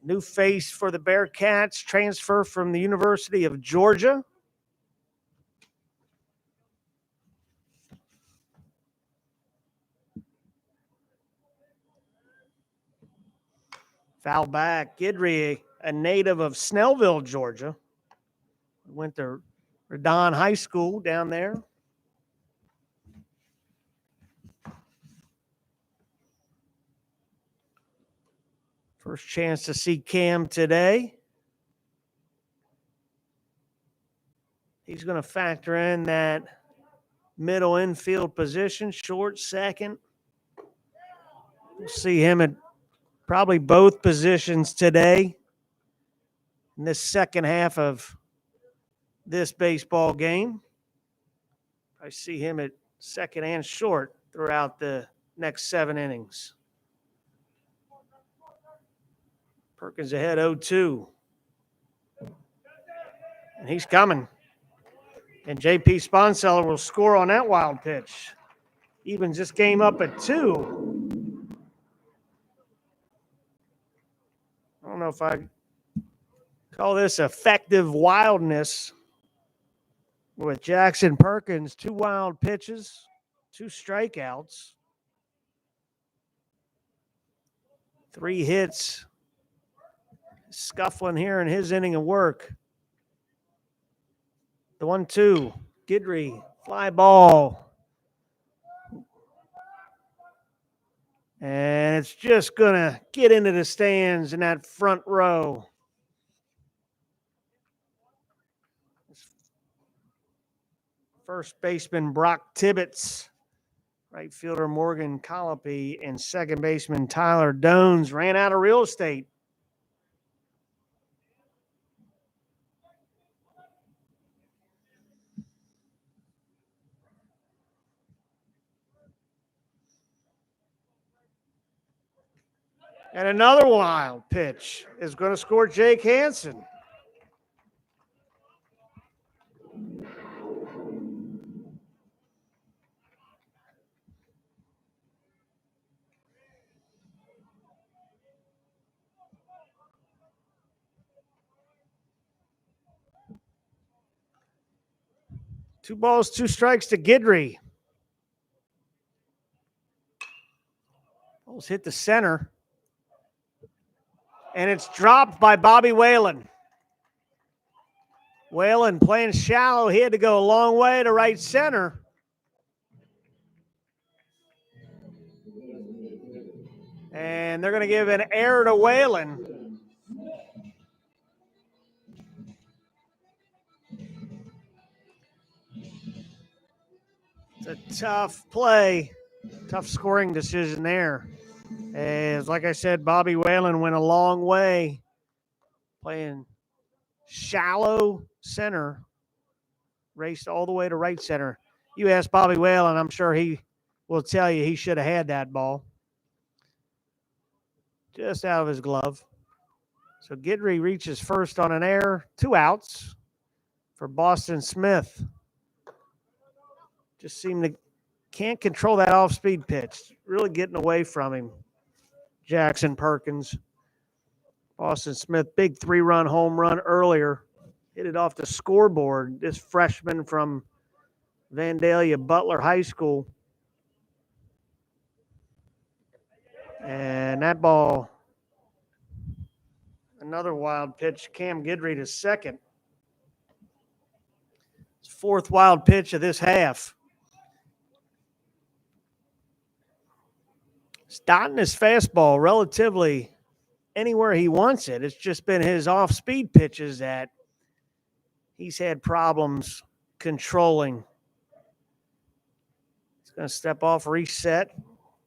New face for the Bearcats, transfer from the University of Georgia. Foul back. Guidry, a native of Snellville, Georgia. Went to Redon High School down there. First chance to see Cam today. He's going to factor in that middle infield position, short, second. We'll see him at probably both positions today in this second half of this baseball game. I see him at second and short throughout the next 7 innings. Perkins ahead 0-2. And he's coming. And J.P. Sponseller will score on that wild pitch. Evens this game up at 2. I don't know if I call this effective wildness with Jackson Perkins. 2 wild pitches, 2 strikeouts, 3 hits. Scuffling here in his inning of work. The 1-2, Guidry, fly ball. And it's just going to get into the stands in that front row. First baseman Brock Tibbetts, right fielder Morgan Colopy, and second baseman Tyler Dones ran out of real estate. And another wild pitch is going to score Jake Hansen. Two balls, 2 strikes to Guidry. Balls hit the center. And it's dropped by Bobby Whalen. Whalen playing shallow. He had to go a long way to right center. And they're going to give an error to Whalen. It's a tough play, tough scoring decision there. As, like I said, Bobby Whalen went a long way playing shallow center, raced all the way to right center. You ask Bobby Whalen, I'm sure he will tell you he should have had that ball. Just out of his glove. So Guidry reaches first on an error, 2 outs for Boston Smith. Just seemed to can't control that off-speed pitch. Really getting away from him. Jackson Perkins. Boston Smith, big 3-run home run earlier. Hit it off the scoreboard. This freshman from Vandalia Butler High School. And that ball, another wild pitch, Cam Guidry to second. It's 4th wild pitch of this half. He's dotting his fastball relatively anywhere he wants it. It's just been his off-speed pitches that he's had problems controlling. He's going to step off, reset,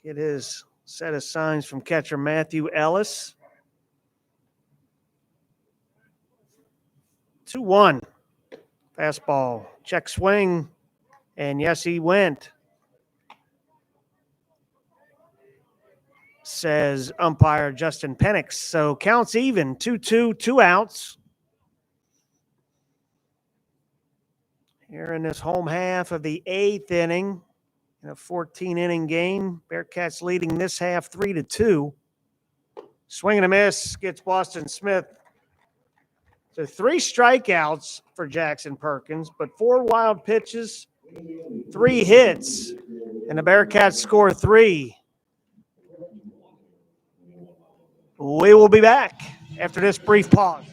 get his set of signs from catcher Matthew Ellis. 2-1. Fastball, check swing, and yes, he went. Says umpire Justin Penix. So counts even, 2-2, 2 outs. Here in this home half of the 8th inning, in a 14-inning game, Bearcats leading this half 3-2. Swing and a miss gets Boston Smith. So 3 strikeouts for Jackson Perkins, but 4 wild pitches, 3 hits, and the Bearcats score 3. We will be back after this brief pause.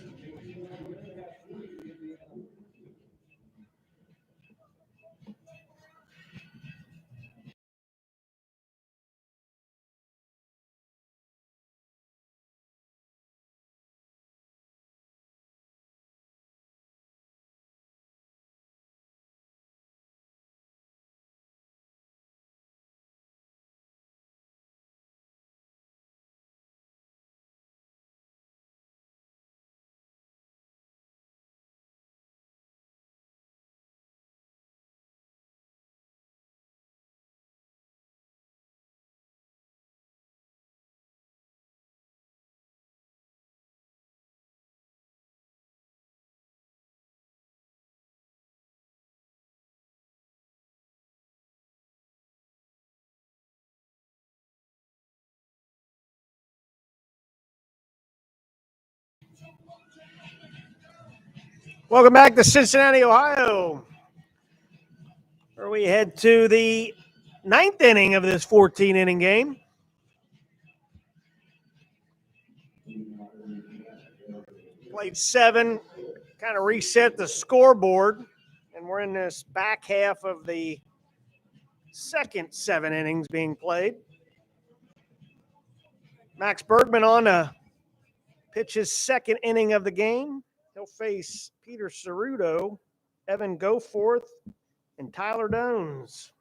Welcome back to Cincinnati, Ohio, where we head to the ninth inning of this 14-inning game. Played 7, kind of reset the scoreboard, and we're in this back half of the second 7 innings being played. Max Bergman on to pitch his second inning of the game. He'll face Peter Ceruto, Evan Goforth, and Tyler Dones.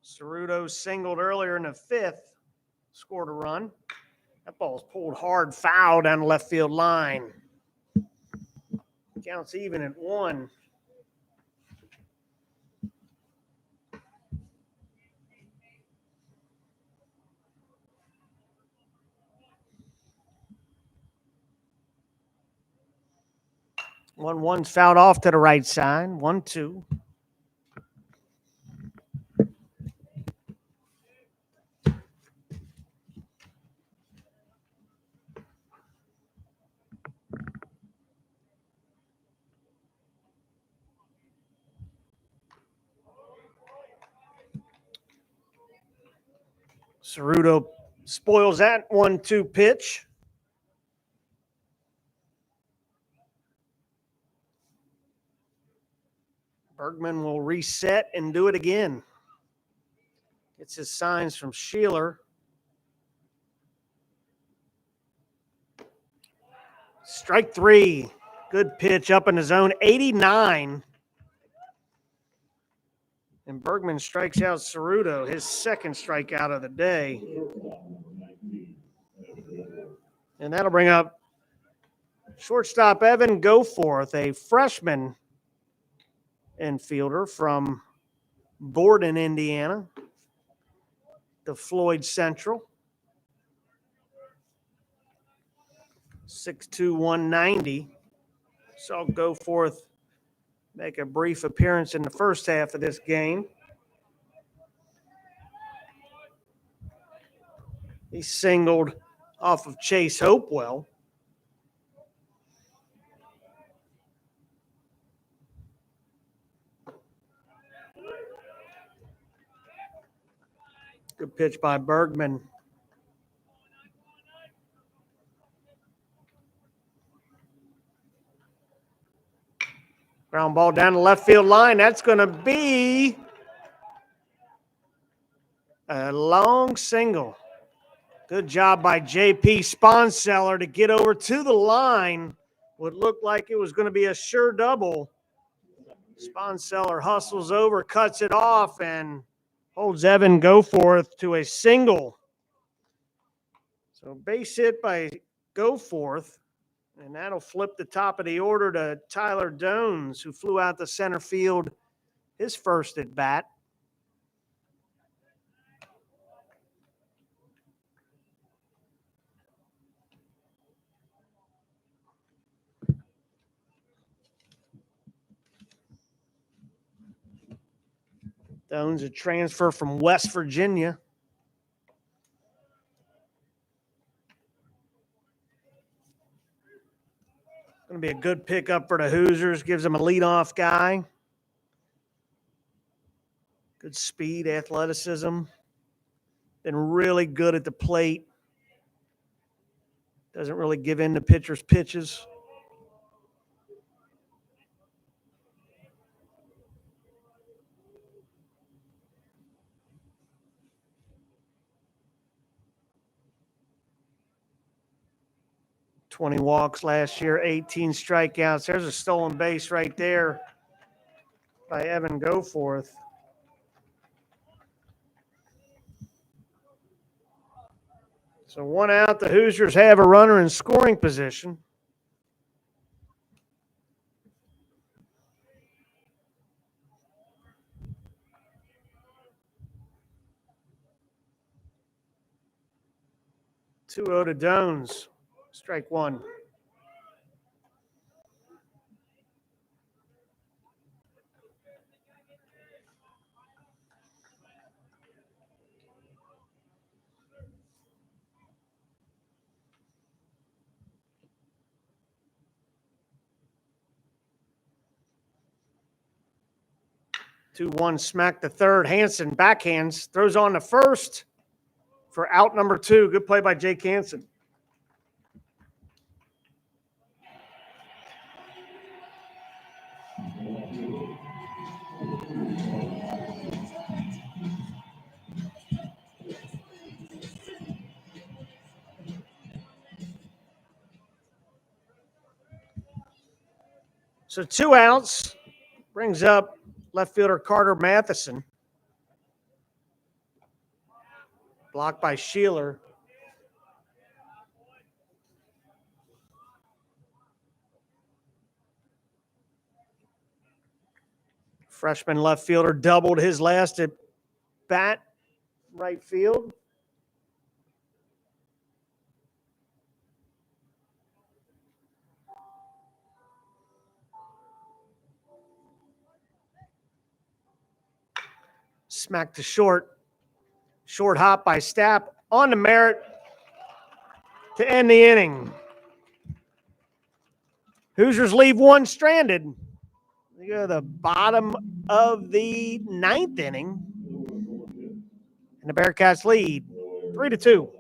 Ceruto singled earlier in the 5th, scored a run. That ball's pulled hard foul down the left field line. Counts even at 1. One's fouled off to the right side. 1-2. Ceruto spoils that 1-2 pitch. Bergman will reset and do it again. Gets his signs from Sheeler. Strike 3. Good pitch up in the zone. 89. And Bergman strikes out Ceruto, his second strikeout of the day. And that'll bring up shortstop Evan Goforth, a freshman infielder from Borden, Indiana, to Floyd Central. 6'2", 190. Saw Goforth make a brief appearance in the first half of this game. He singled off of Chase Hopewell. Good pitch by Bergman. Ground ball down the left field line. That's going to be a long single. Good job by J.P. Sponseller to get over to the line. What looked like it was going to be a sure double. Sponseller hustles over, cuts it off, and holds Evan Goforth to a single. So base hit by Goforth, and that'll flip the top of the order to Tyler Dones, who flew out to center field his first at bat. Dones, a transfer from West Virginia. Going to be a good pickup for the Hoosiers. Gives them a leadoff guy. Good speed, athleticism. Been really good at the plate. Doesn't really give in to pitchers' pitches. $20 walks last year, 18 strikeouts. There's a stolen base right there by Evan Goforth. So 1 out. The Hoosiers have a runner in scoring position. Two-0 to Dones. Strike 1. 2-1 smack to third. Hansen backhands, throws on to first for out number 2. Good play by Jake Hansen. So 2 outs, brings up left fielder Carter Matheson. Blocked by Sheeler. Freshman left fielder doubled his last at bat, right field. Smack to short. Short hop by Stapp on to Merritt to end the inning. Hoosiers leave one stranded. We go to the bottom of the 9th inning. And the Bearcats lead 3-2.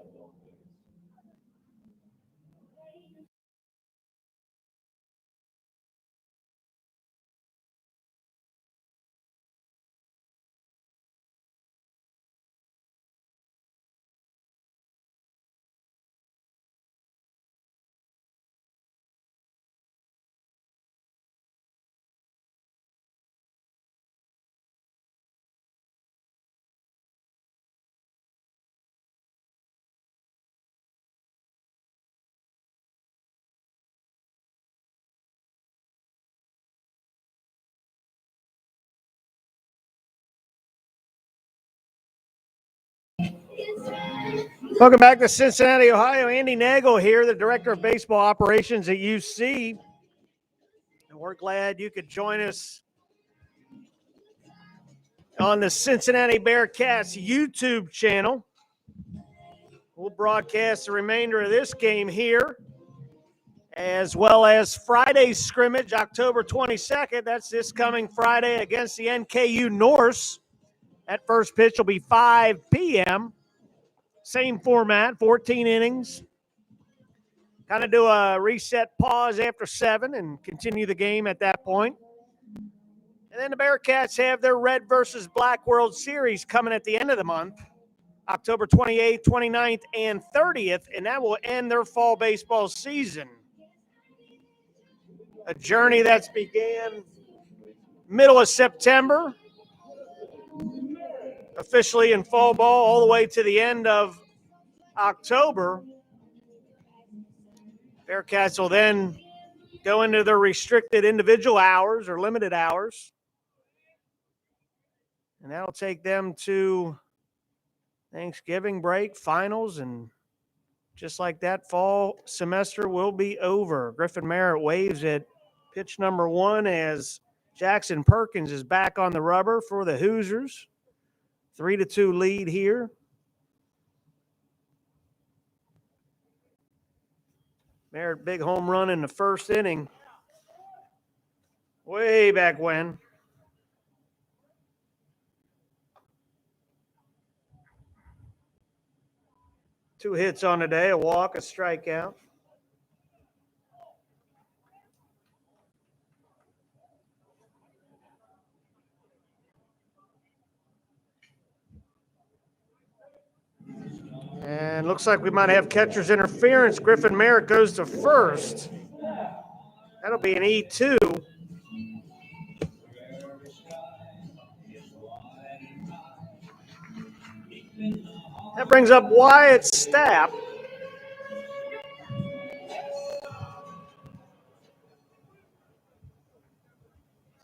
Welcome back to Cincinnati, Ohio. Andy Nagel here, the Director of Baseball Operations at UC. And we're glad you could join us on the Cincinnati Bearcats YouTube channel. We'll broadcast the remainder of this game here, as well as Friday's scrimmage, October 22nd. That's this coming Friday against the NKU Norse. That first pitch will be 5 p.m. Same format, 14 innings. Kind of do a reset pause after 7 and continue the game at that point. And then the Bearcats have their Red versus Black World Series coming at the end of the month, October 28th, 29th, and 30th, and that will end their fall baseball season. A journey that's began middle of September, officially in fall ball all the way to the end of October. Bearcats will then go into their restricted individual hours or limited hours. And that'll take them to Thanksgiving break, finals, and just like that, fall semester will be over. Griffin Merritt waves at pitch number 1 as Jackson Perkins is back on the rubber for the Hoosiers. 3-2 lead here. Merritt, big home run in the first inning. Way back when. Two hits on the day, a walk, a strikeout. And looks like we might have catcher's interference. Griffin Merritt goes to first. That'll be an E2. That brings up Wyatt Stapp.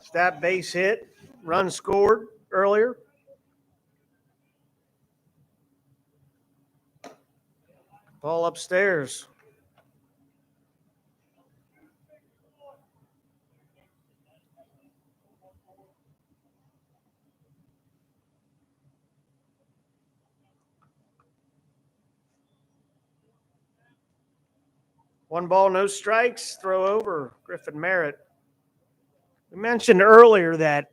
Stapp base hit, run scored earlier. Ball upstairs. One ball, no strikes, throw over Griffin Merritt. We mentioned earlier that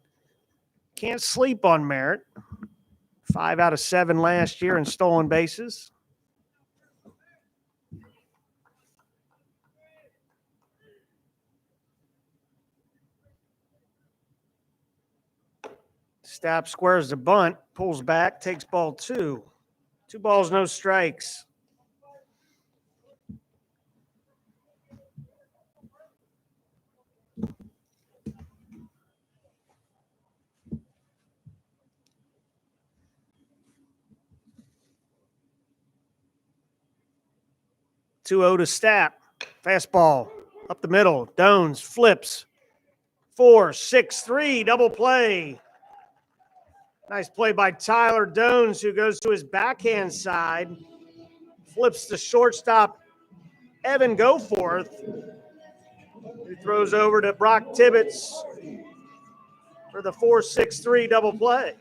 Can't sleep on Merritt. 5 out of 7 last year in stolen bases. Stapp squares the bunt, pulls back, takes ball 2. 2 balls, no strikes. Two 0 to Stapp. Fastball up the middle. Dones flips. 4-6-3 double play. Nice play by Tyler Dones, who goes to his backhand side, flips the shortstop Evan Goforth, who throws over to Brock Tibbetts for the 4-6-3 double play.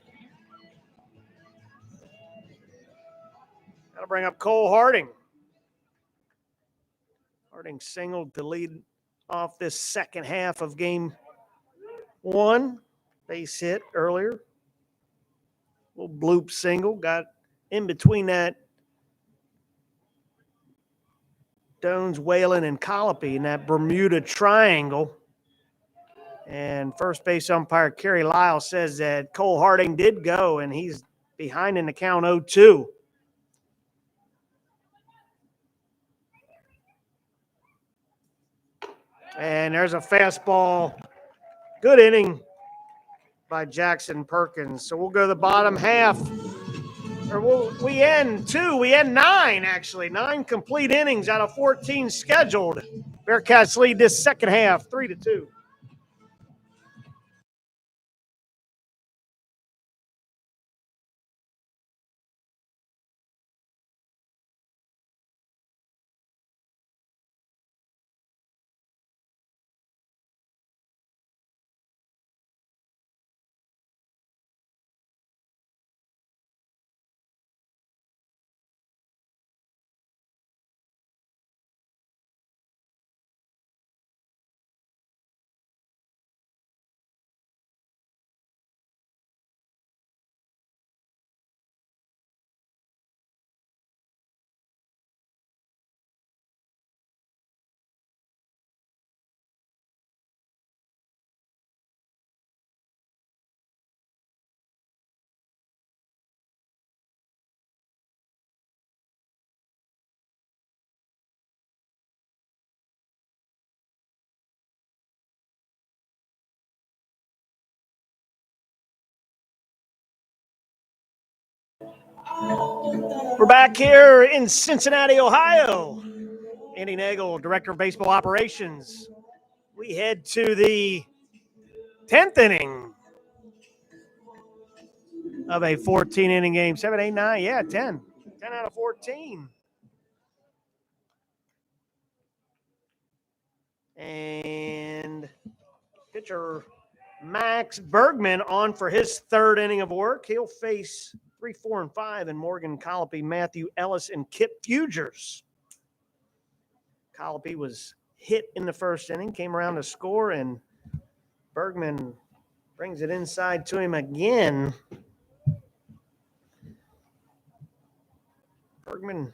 That'll bring up Cole Harding. Harding singled to lead off this second half of game 1. Base hit earlier. Little bloop single. Got in between that Dones, Whalen, and Colopy in that Bermuda Triangle. And first base umpire Kerry Lyle says that Cole Harding did go, and he's behind in the count 0-2. And there's a fastball. Good inning by Jackson Perkins. So we'll go to the bottom half. We end 9, actually. 9 complete innings out of 14 scheduled. Bearcats lead this second half 3-2. We're back here in Cincinnati, Ohio. Andy Nagel, Director of Baseball Operations. We head to the 10th inning of a 14-inning game. 7, 8, 9, 10. 10 out of 14. And pitcher Max Bergman on for his third inning of work. He'll face 3, 4, and 5 in Morgan Colopy, Matthew Ellis, and Kip Fugers. Colopy was hit in the first inning, came around to score, and Bergman brings it inside to him again. Bergman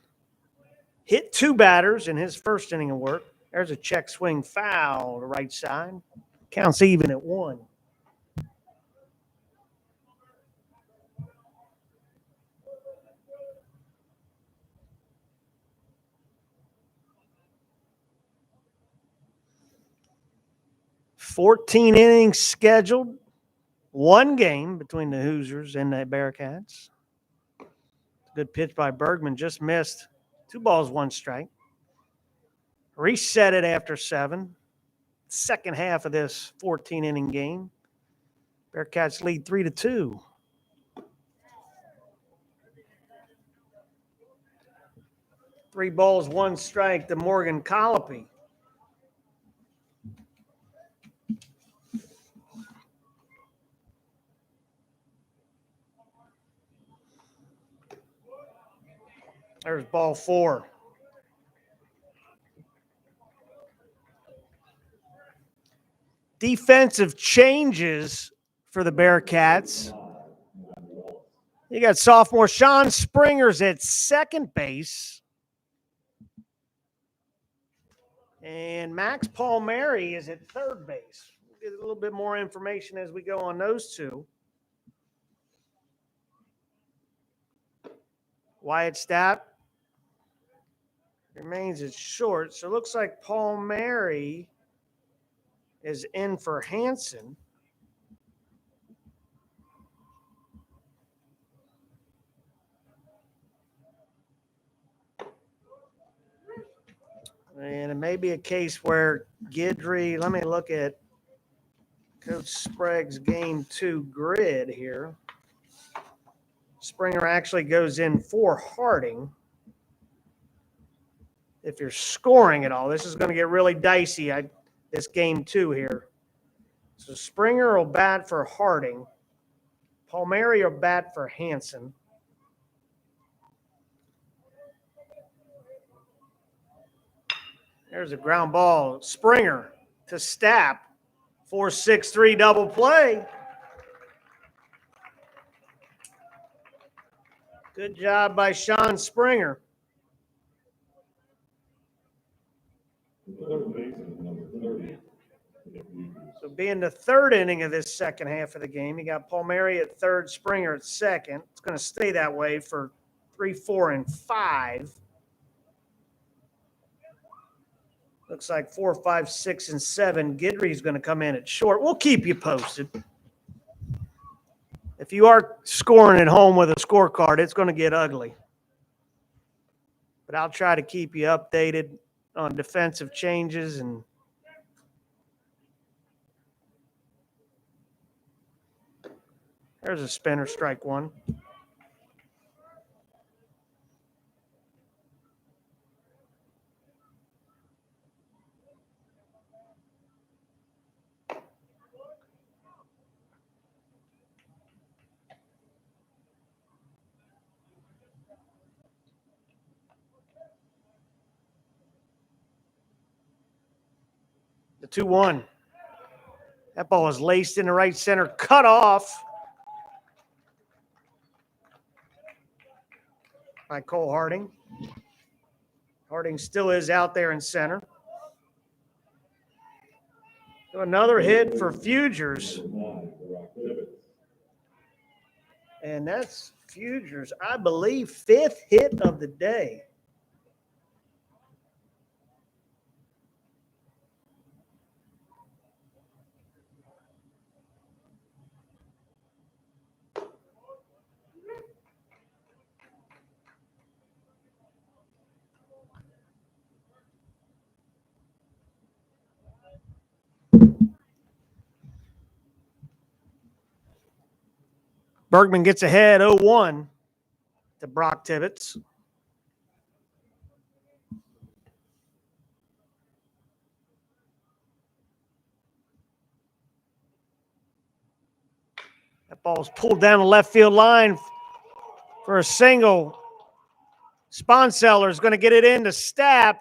hit 2 batters in his first inning of work. There's a check swing foul to right side. Counts even at 1. $14 innings scheduled. 1 game between the Hoosiers and the Bearcats. Good pitch by Bergman, just missed. 2 balls, 1 strike. Reset it after 7. Second half of this 14-inning game. Bearcats lead 3-2. Three balls, 1 strike to Morgan Colopy. There's ball 4. Defensive changes for the Bearcats. You got sophomore Sean Springer's at second base. And Max Palmieri is at third base. We'll get a little bit more information as we go on those two. Wyatt Stapp remains at short. So it looks like Palmieri is in for Hansen. And it may be a case where Guidry, let me look at Coach Sprague's game 2 grid here. Springer actually goes in for Harding. If you're scoring at all, this is going to get really dicey, this game 2 here. So Springer will bat for Harding. Palmieri will bat for Hansen. There's a ground ball. Springer to Stapp. 4-6-3 double play. Good job by Sean Springer. So being the third inning of this second half of the game, you got Palmieri at third, Springer at second. It's going to stay that way for 3, 4, and 5. Looks like 4, 5, 6, and 7. Guidry's going to come in at short. We'll keep you posted. If you are scoring at home with a scorecard, it's going to get ugly. But I'll try to keep you updated on defensive changes and there's a spinner, strike one. The 2-1. That ball is laced into right center, cut off by Cole Harding. Harding still is out there in center. So another hit for Fugers. And that's Fugers, I believe, 5th hit of the day. Bergman gets ahead 0-1 to Brock Tibbetts. That ball's pulled down the left field line for a single. Sponseller is going to get it into Stapp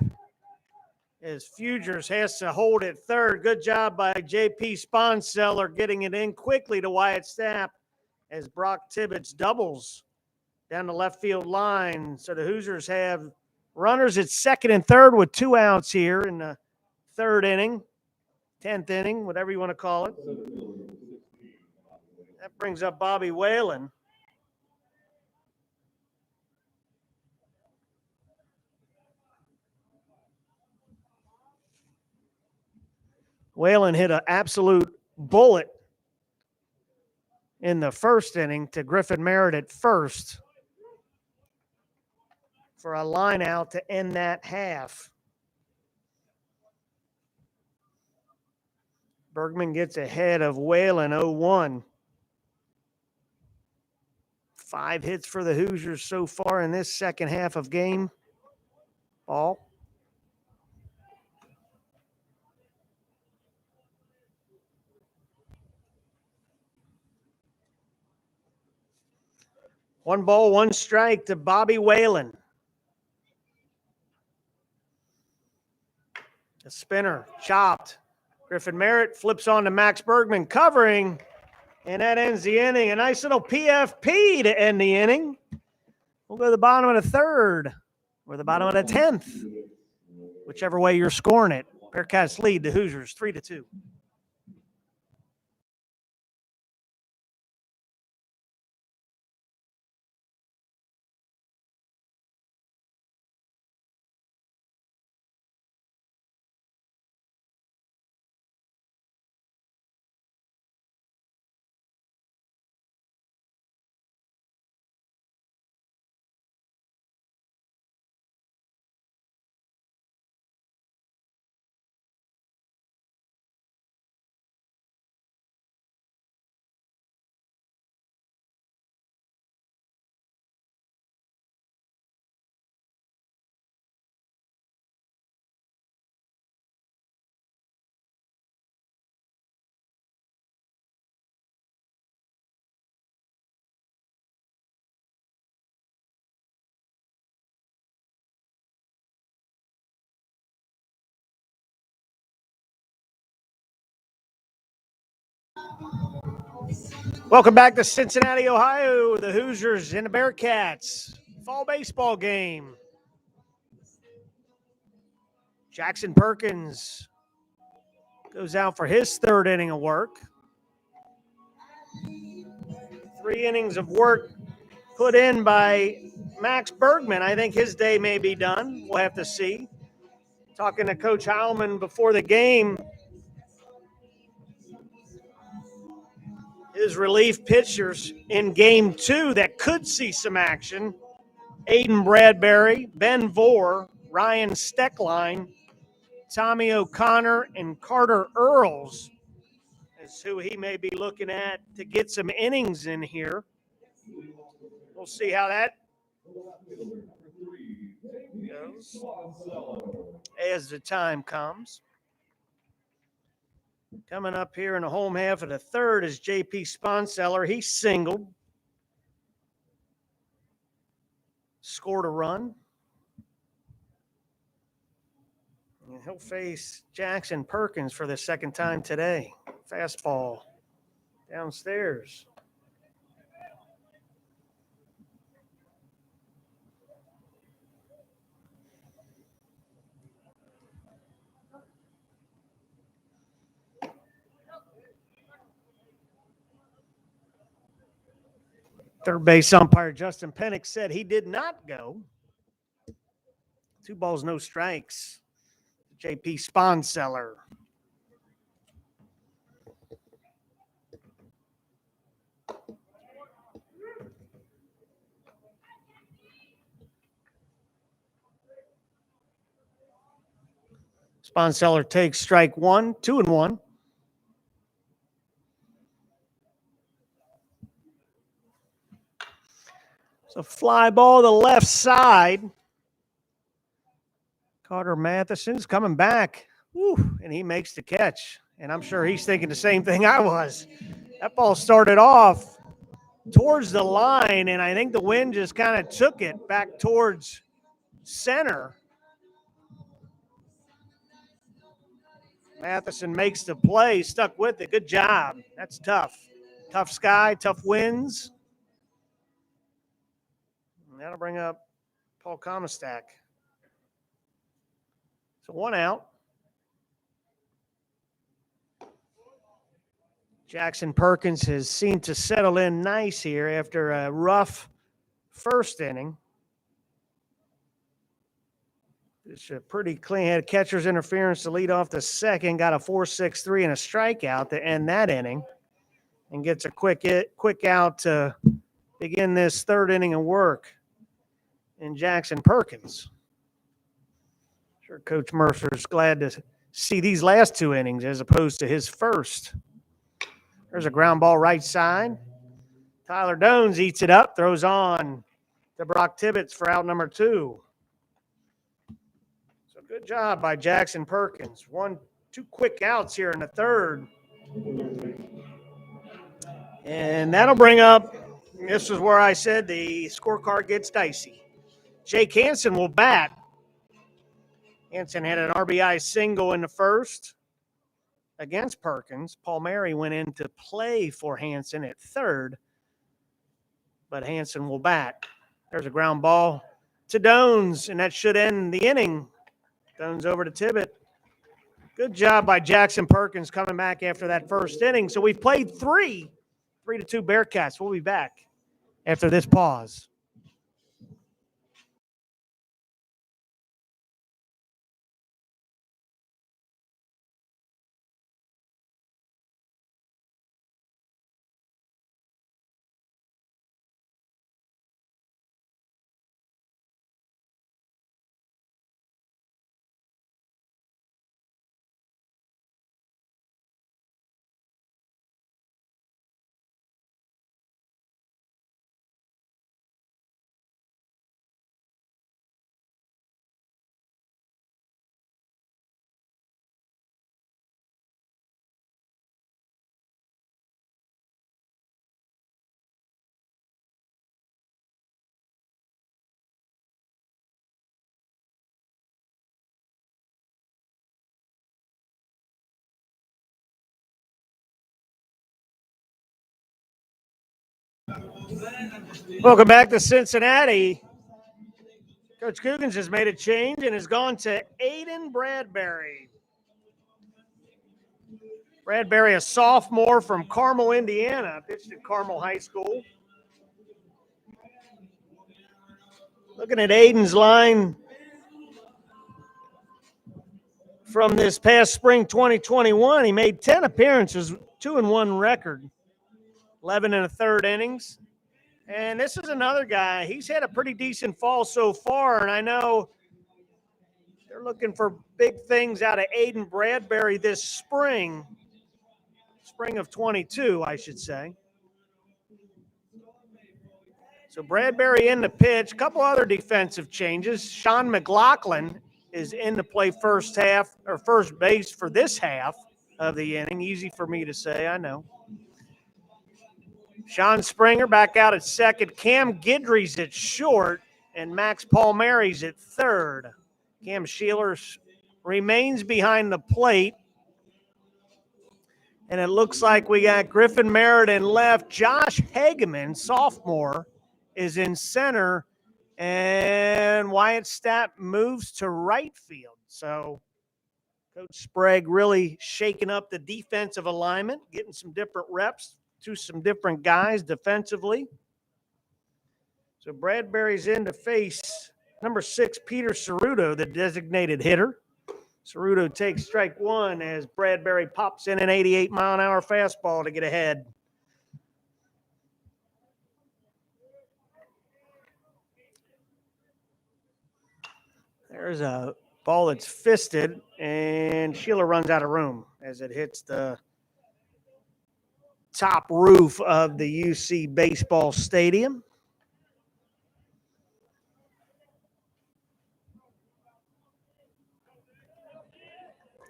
as Fugers has to hold it third. Good job by J.P. Sponseller getting it in quickly to Wyatt Stapp as Brock Tibbetts doubles down the left field line. So the Hoosiers have runners at second and third with 2 outs here in the third inning, 10th inning, whatever you want to call it. That brings up Bobby Whalen. Whalen hit an absolute bullet in the first inning to Griffin Merritt at first for a line out to end that half. Bergman gets ahead of Whalen 0-1. 5 hits for the Hoosiers so far in this second half of game ball. One ball, one strike to Bobby Whalen. A spinner, chopped. Griffin Merritt flips on to Max Bergman, covering, And that ends the inning. A nice little PFP to end the inning. We'll go to the bottom of the third or the bottom of the 10th, whichever way you're scoring it. Bearcats lead the Hoosiers 3-2. Welcome back to Cincinnati, Ohio. The Hoosiers and the Bearcats. Fall baseball game. Jackson Perkins goes out for his third inning of work. 3 innings of work put in by Max Bergman. I think his day may be done. We'll have to see. Talking to Coach Heilman before the game, his relief pitchers in game 2 that could see some action: Aiden Bradbury, Ben Vore, Ryan Steckline, Tommy O'Connor, and Carter Earls is who he may be looking at to get some innings in here. We'll see how that goes as the time comes. Coming up here in the home half of the third is J.P. Sponseller. He singled, scored a run. And he'll face Jackson Perkins for the second time today. Fastball downstairs. Third base umpire Justin Pennick said he did not go. 2 balls, no strikes. J.P. Sponseller. Sponseller takes strike 1, 2-1. So fly ball to the left side. Carter Matheson's coming back. Woo, and he makes the catch. And I'm sure he's thinking the same thing I was. That ball started off towards the line, and I think the wind just kind of took it back towards center. Matheson makes the play, stuck with it. Good job. That's tough. Tough sky, tough winds. And that'll bring up Paul Comistak. So 1 out. Jackson Perkins has seemed to settle in nice here after a rough first inning. It's a pretty clean. Had catcher's interference to lead off the second. Got a 4.63 and a strikeout to end that inning, and gets a quick out to begin this third inning of work in Jackson Perkins. Sure, Coach Mercer's glad to see these last 2 innings as opposed to his first. There's a ground ball right side. Tyler Dones eats it up, throws on to Brock Tibbetts for out number 2. So good job by Jackson Perkins. 2 quick outs here in the third. And that'll bring up, this is where I said the scorecard gets dicey. Jake Hansen will bat. Hansen had an RBI single in the first. against Perkins. Palmieri went in to play for Hansen at third, but Hansen will bat. There's a ground ball to Dones, and that should end the inning. Dones over to Tibbet. Good job by Jackson Perkins coming back after that first inning. So we've played 3-2 Bearcats. We'll be back after this pause. Welcome back to Cincinnati. Coach Coogan's has made a change and has gone to Aiden Bradbury. Bradbury, a sophomore from Carmel, Indiana, pitched at Carmel High School. Looking at Aiden's line from this past spring 2021, he made 10 appearances, 2-1 record, 11 1/3 innings. And this is another guy. He's had a pretty decent fall so far, and I know they're looking for big things out of Aiden Bradbury this spring of 22, I should say. So Bradbury in the pitch. A couple other defensive changes. Sean McLaughlin is in to play first base for this half of the inning. Easy for me to say, I know. Sean Springer back out at second. Cam Guidry's at short, and Max Palmieri's at third. Cam Sheeler remains behind the plate. And it looks like we got Griffin Merritt in left. Josh Hageman, sophomore, is in center. And Wyatt Stapp moves to right field. So Coach Sprague really shaking up the defensive alignment, getting some different reps to some different guys defensively. So Bradbury's in to face number 6, Peter Ceruto, the designated hitter. Ceruto takes strike one as Bradbury pops in an 88-mile-an-hour fastball to get ahead. There's a ball that's fisted, and Sheila runs out of room as it hits the top roof of the UC baseball stadium.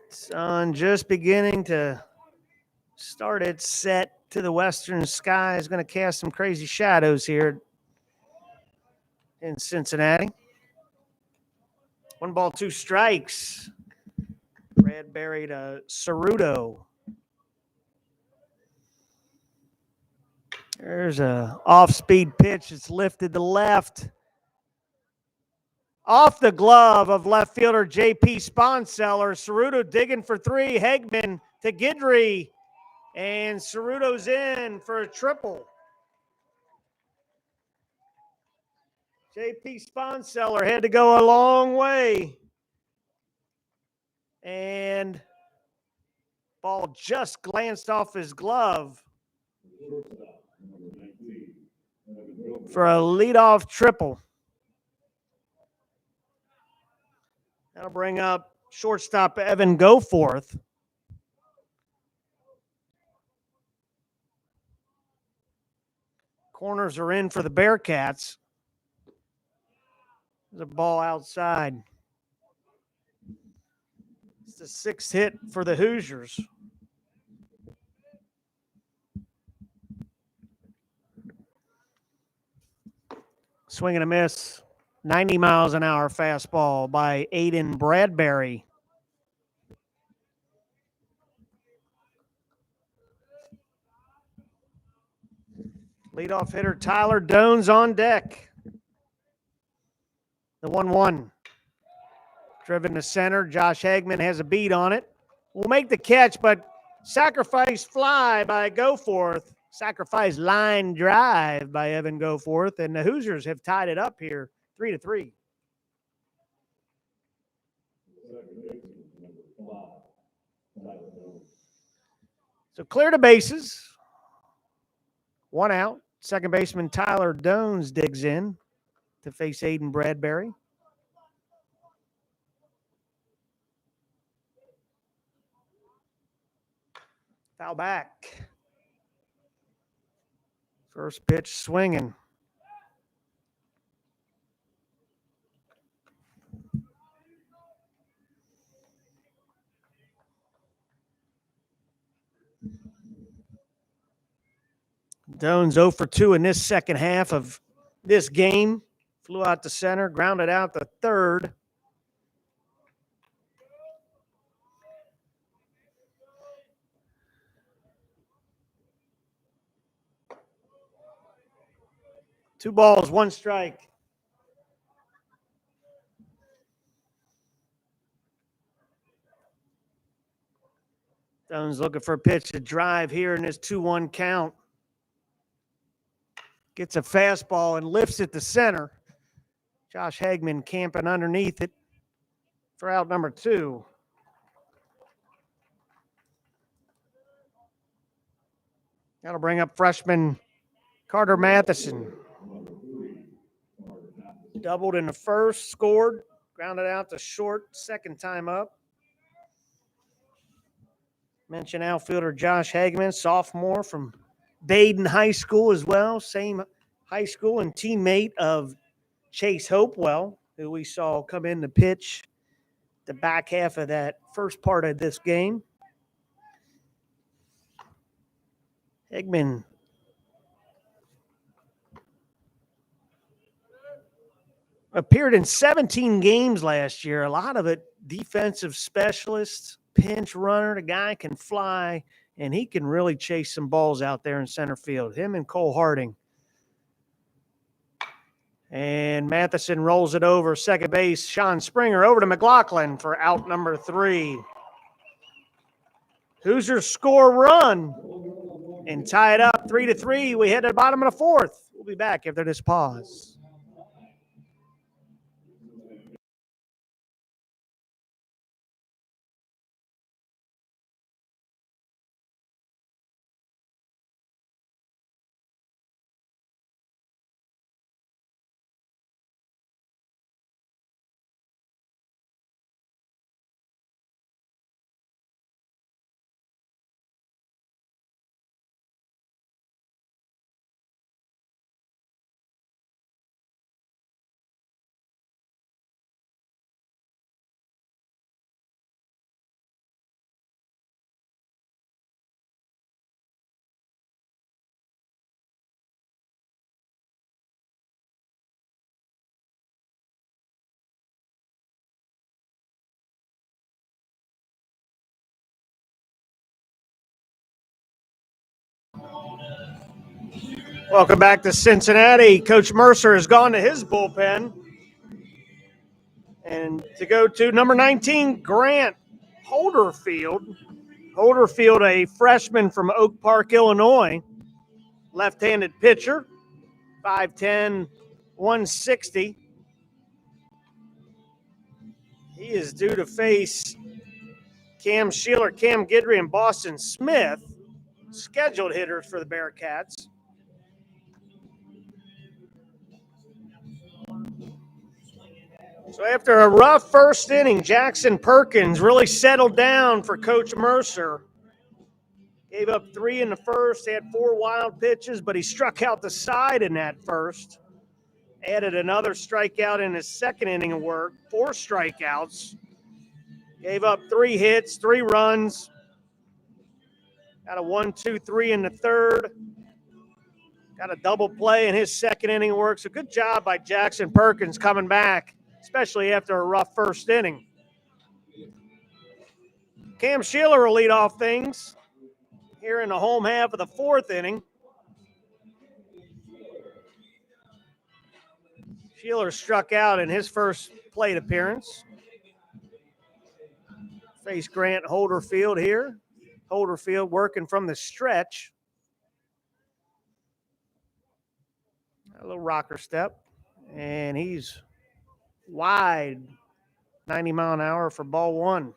Sun just beginning to start its set to the western sky. Is going to cast some crazy shadows here in Cincinnati. 1 ball, 2 strikes. Bradbury to Ceruto. There's a off-speed pitch. It's lifted to left. Off the glove of left fielder J.P. Sponseller. Ceruto digging for 3. Hegman to Guidry. And Ceruto's in for a triple. J.P. Sponseller had to go a long way. And ball just glanced off his glove for a leadoff triple. That'll bring up shortstop Evan Goforth. Corners are in for the Bearcats. There's a ball outside. It's the 6th hit for the Hoosiers. Swing and a miss. 90-mile-an-hour fastball by Aiden Bradbury. Leadoff hitter Tyler Dones on deck. The 1-1. Driven to center. Josh Hagman has a beat on it. Will make the catch, but sacrifice fly by Goforth. Sacrifice line drive by Evan Goforth. And the Hoosiers have tied it up here 3-3. So clear to bases. 1 out. Second baseman Tyler Dones digs in to face Aiden Bradbury. Foul back. First pitch swinging. Dones 0 for 2 in this second half of this game. Flew out to center, grounded out to third. Two balls, one strike. Dones looking for a pitch to drive here in this 2-1 count. Gets a fastball and lifts it to center. Josh Hagman camping underneath it for out number 2. That'll bring up freshman Carter Matheson. Doubled in the first, scored, grounded out to short, second time up. Mention outfielder Josh Hagman, sophomore from Baden High School as well, same high school and teammate of Chase Hopewell, who we saw come in to pitch the back half of that first part of this game. Hagman appeared in 17 games last year, a lot of it defensive specialist, pinch runner. The guy can fly, and he can really chase some balls out there in center field. Him and Cole Harding. And Matheson rolls it over second base. Sean Springer over to McLaughlin for out number 3. Hoosiers score run and tie it up 3-3. We hit the bottom of the 4th. We'll be back after this pause. Welcome back to Cincinnati. Coach Mercer has gone to his bullpen. And to go to number 19, Grant Holderfield. Holderfield, a freshman from Oak Park, Illinois. Left-handed pitcher, 5'10", 160. He is due to face Cam Sheeler, Cam Guidry, and Boston Smith, scheduled hitters for the Bearcats. So after a rough first inning, Jackson Perkins really settled down for Coach Mercer. Gave up 3 in the first, had 4 wild pitches, but he struck out the side in that first. Added another strikeout in his second inning of work, 4 strikeouts. Gave up 3 hits, 3 runs. Got a 1-2-3 in the third. Got a double play in his second inning of work. So good job by Jackson Perkins coming back, especially after a rough first inning. Cam Sheeler will lead off things here in the home half of the 4th inning. Sheeler struck out in his first plate appearance. Face Grant Holderfield here. Holderfield working from the stretch. A little rocker step. And he's wide. 90 mile an hour for ball one.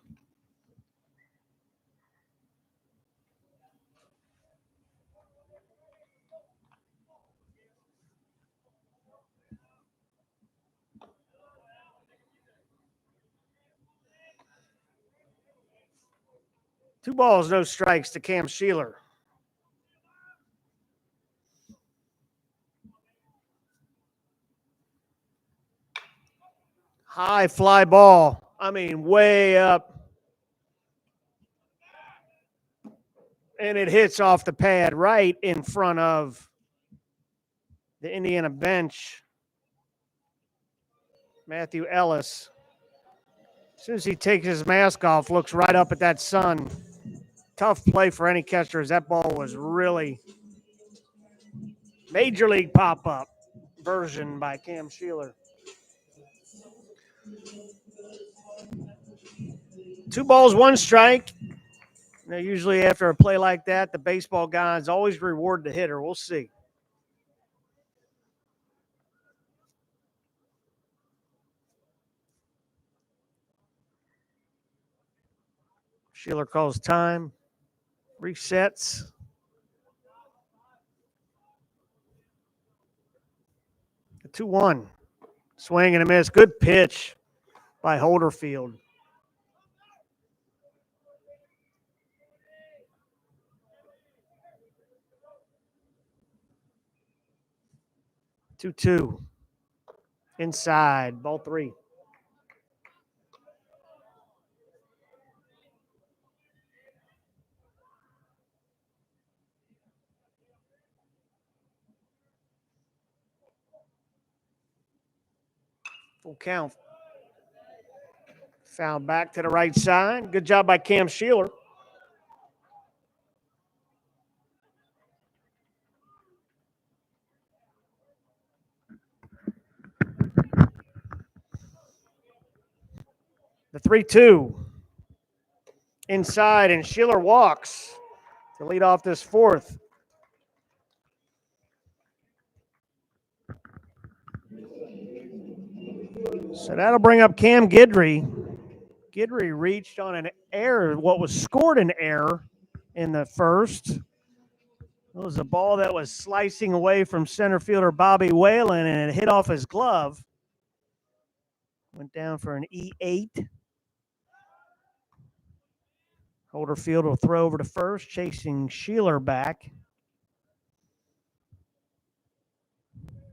Two balls, no strikes to Cam Sheeler. High fly ball. I mean, way up. And it hits off the pad right in front of the Indiana bench. Matthew Ellis. As soon as he takes his mask off, looks right up at that sun. Tough play for any catcher as that ball was really major league pop-up version by Cam Sheeler. 2 balls, 1 strike. Now, usually after a play like that, the baseball guys always reward the hitter. We'll see. Sheeler calls time, resets. The 2-1. Swing and a miss. Good pitch by Holderfield. Two. Inside, ball 3. Full count. Foul back to the right side. Good job by Cam Sheeler. The 3-2. Inside, and Sheeler walks to lead off this 4th. So that'll bring up Cam Guidry. Guidry reached on an error, what was scored an error in the first. It was a ball that was slicing away from center fielder Bobby Whalen, and it hit off his glove. Went down for an E8. Holderfield will throw over to first, chasing Sheeler back.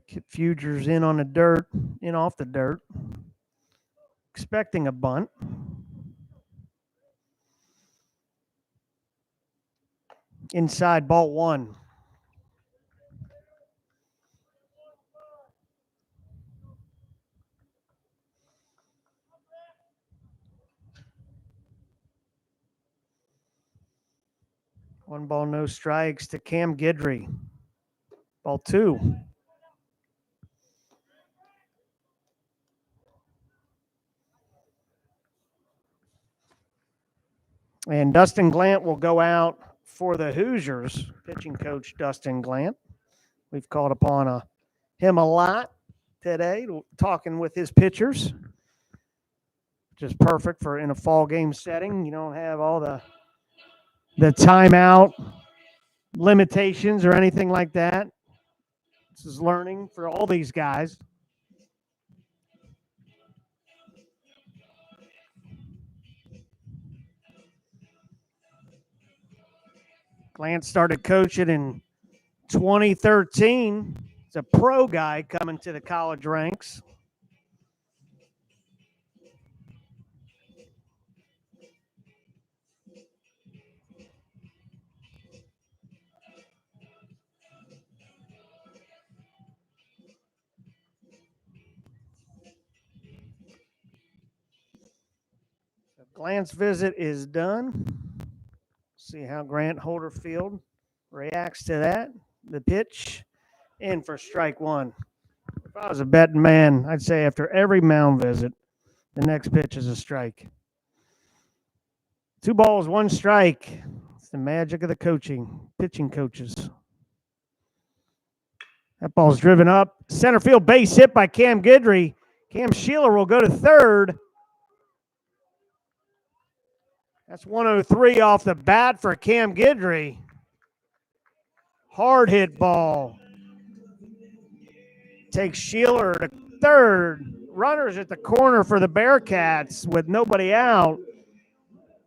Kip Fugers in on the dirt, in off the dirt. Expecting a bunt. Inside, ball 1. One ball, no strikes to Cam Guidry. Ball 2. And Dustin Glant will go out for the Hoosiers, pitching coach Dustin Glant. We've called upon him a lot today, talking with his pitchers, which is perfect for in a fall game setting. You don't have all the timeout limitations or anything like that. This is learning for all these guys. Glant started coaching in 2013. He's a pro guy coming to the college ranks. Glant's visit is done. See how Grant Holderfield reacts to that. The pitch in for strike 1. If I was a betting man, I'd say after every mound visit, the next pitch is a strike. 2 balls, 1 strike. It's the magic of the pitching coaches. That ball's driven up. Center field base hit by Cam Guidry. Cam Sheeler will go to third. That's 103 off the bat for Cam Guidry. Hard hit ball. Takes Sheeler to third. Runners at the corner for the Bearcats with nobody out.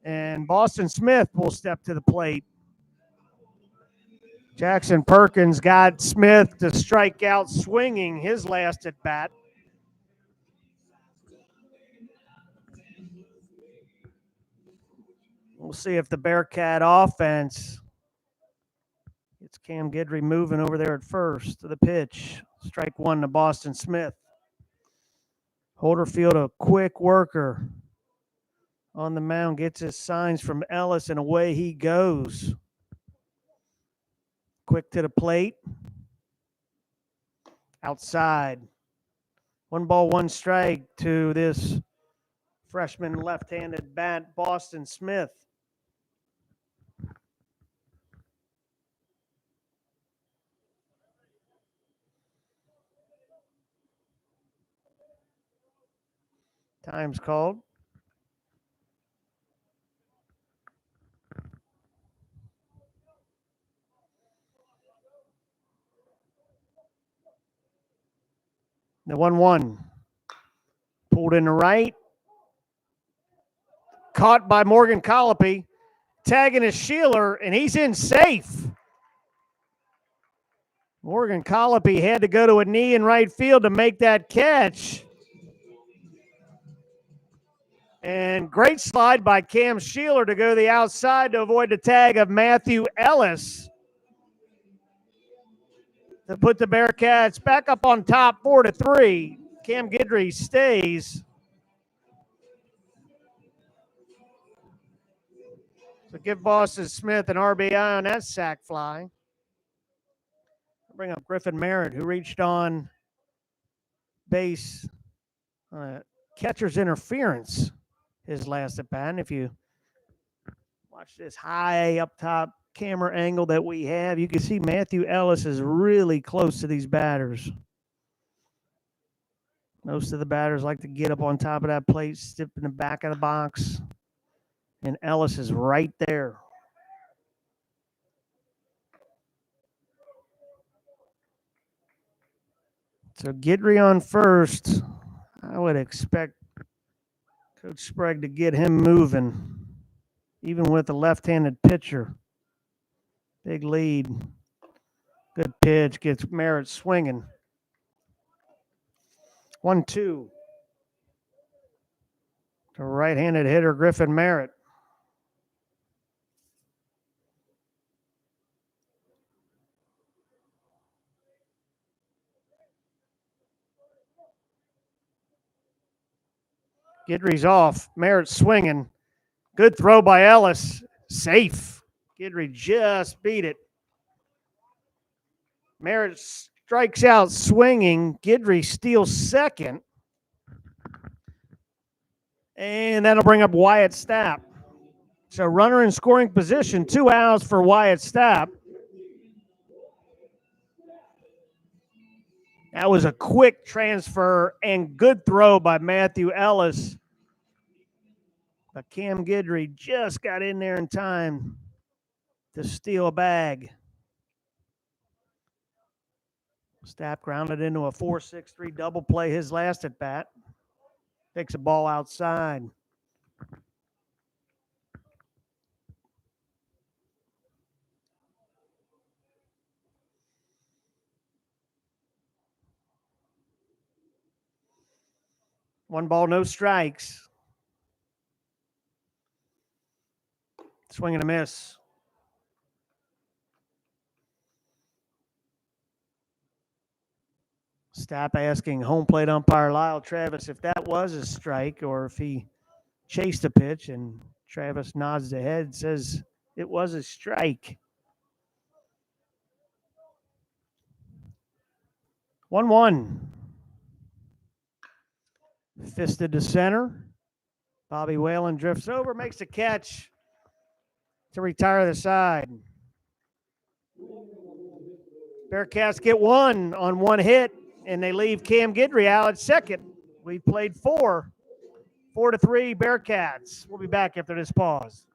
And Boston Smith will step to the plate. Jackson Perkins got Smith to strike out swinging his last at bat. We'll see if the Bearcat offense gets Cam Guidry moving over there at first to the pitch. Strike 1 to Boston Smith. Holderfield, a quick worker on the mound, gets his signs from Ellis, and away he goes. Quick to the plate. Outside. 1 ball, 1 strike to this freshman left-handed bat, Boston Smith. Time's called. The 1-1. Pulled in the right. Caught by Morgan Colopy. Tagging is Sheeler, and he's in safe. Morgan Colopy had to go to a knee in right field to make that catch. And great slide by Cam Sheeler to go to the outside to avoid the tag of Matthew Ellis to put the Bearcats back up on top 4-3. Cam Guidry stays. So give Boston Smith an RBI on that sac fly. Bring up Griffin Merritt, who reached on base catcher's interference his last at bat. And if you watch this high up top camera angle that we have, you can see Matthew Ellis is really close to these batters. Most of the batters like to get up on top of that plate, step in the back of the box, and Ellis is right there. So Guidry on first. I would expect Coach Sprague to get him moving, even with a left-handed pitcher. Big lead. Good pitch. Gets Merritt swinging. 1-2. To right-handed hitter Griffin Merritt. Guidry's off. Merritt swinging. Good throw by Ellis. Safe. Guidry just beat it. Merritt strikes out swinging. Guidry steals second. And that'll bring up Wyatt Stapp. So runner in scoring position. 2 outs for Wyatt Stapp. That was a quick transfer and good throw by Matthew Ellis. But Cam Guidry just got in there in time to steal a bag. Stapp grounded into a 4-6-3 double play his last at bat. Takes a ball outside. One ball, no strikes. Swing and a miss. Stapp asking home plate umpire Lyle Travis if that was a strike or if he chased a pitch, and Travis nods the head and says it was a strike. 1-1. Fisted to center. Bobby Whalen drifts over, makes a catch to retire the side. Bearcats get one on one hit, and they leave Cam Guidry out at second. We've played 4-3 Bearcats. We'll be back after this pause.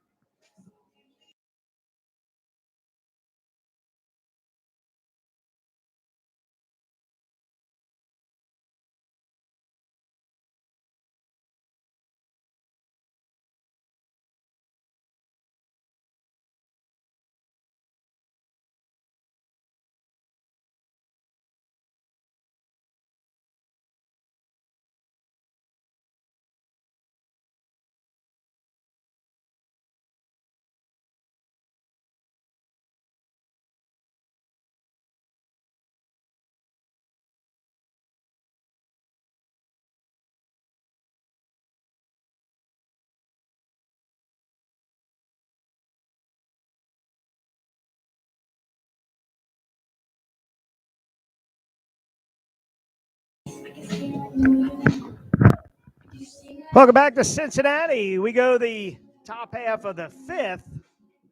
Welcome back to Cincinnati. We go the top half of the 5th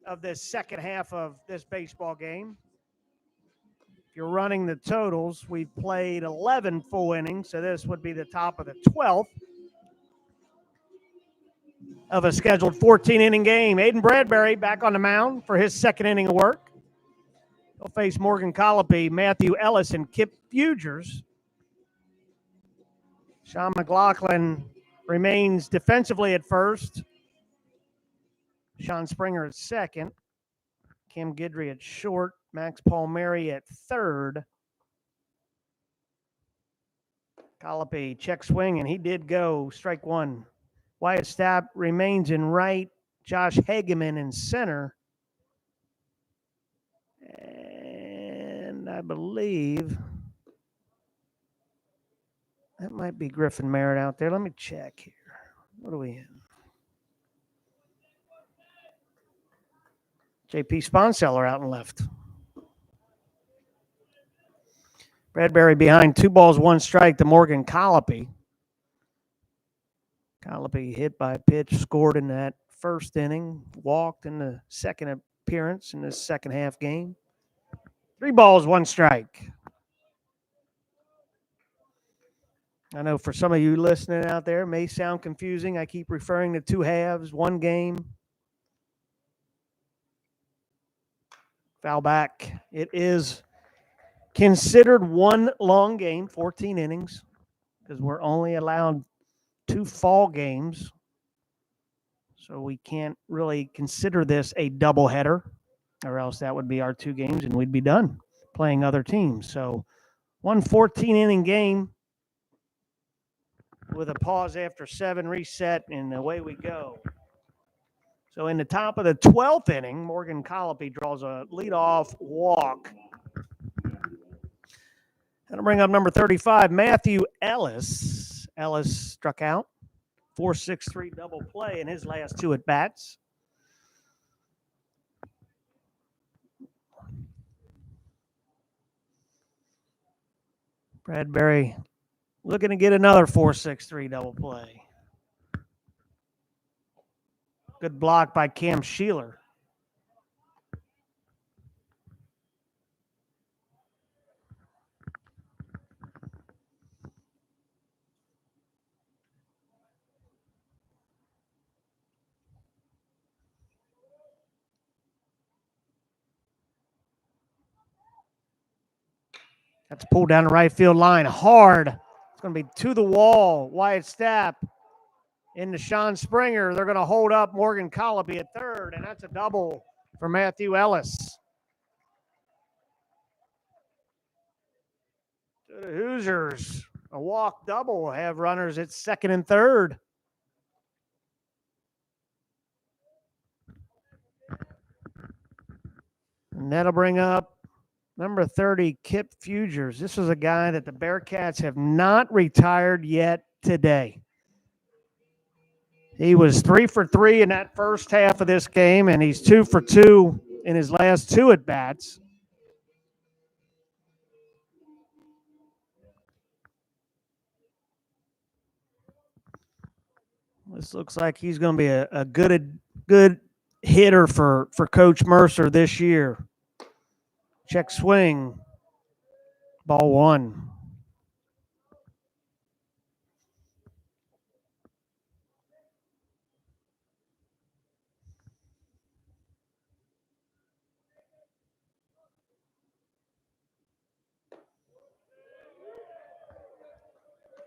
of this second half of this baseball game. If you're running the totals, we've played 11 full innings, so this would be the top of the 12th of a scheduled 14-inning game. Aiden Bradbury back on the mound for his second inning of work. He'll face Morgan Colopy, Matthew Ellis, and Kip Fugers. Sean McLaughlin remains defensively at first. Sean Springer at second. Cam Guidry at short. Max Palmieri at third. Colopy check swing, and he did go strike one. Wyatt Stapp remains in right. Josh Hageman in center. And I believe that might be Griffin Merritt out there. Let me check here. What are we in? JP Sponseller out and left. Bradbury behind 2 balls, 1 strike to Morgan Colopy. Colopy hit by a pitch, scored in that first inning, walked in the second appearance in this second half game. 3 balls, 1 strike. I know for some of you listening out there, it may sound confusing. I keep referring to 2 halves, 1 game. Foul back. It is considered 1 long game, 14 innings, because we're only allowed 2 fall games. So we can't really consider this a doubleheader, or else that would be our 2 games and we'd be done playing other teams. So 1 14-inning game with a pause after 7, reset, and away we go. So in the top of the 12th inning, Morgan Colopy draws a leadoff walk. That'll bring up number 35, Matthew Ellis. Ellis struck out. 4-6-3 double play in his last 2 at-bats. Bradbury looking to get another 4-6-3 double play. Good block by Cam Sheeler. That's pulled down the right field line hard. It's going to be to the wall. Wyatt Stapp into Sean Springer. They're going to hold up Morgan Colopy at third, and that's a double for Matthew Ellis. To the Hoosiers, a walk double, have runners at second and third. And that'll bring up number 30, Kip Fugers. This is a guy that the Bearcats have not retired yet today. He was 3 for 3 in that first half of this game, and he's 2 for 2 in his last 2 at-bats. This looks like he's going to be a good hitter for Coach Mercer this year. Check swing. Ball one.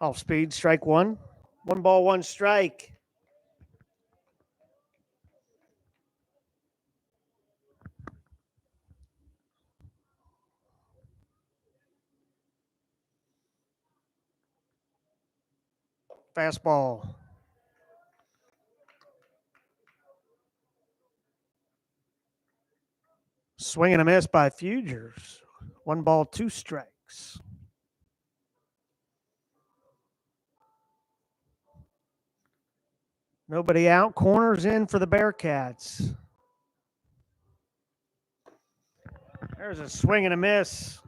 Off speed, strike one. 1 ball, 1 strike. Fastball. Swing and a miss by Fugers. 1 ball, 2 strikes. Nobody out. Corners in for the Bearcats. There's a swing and a miss.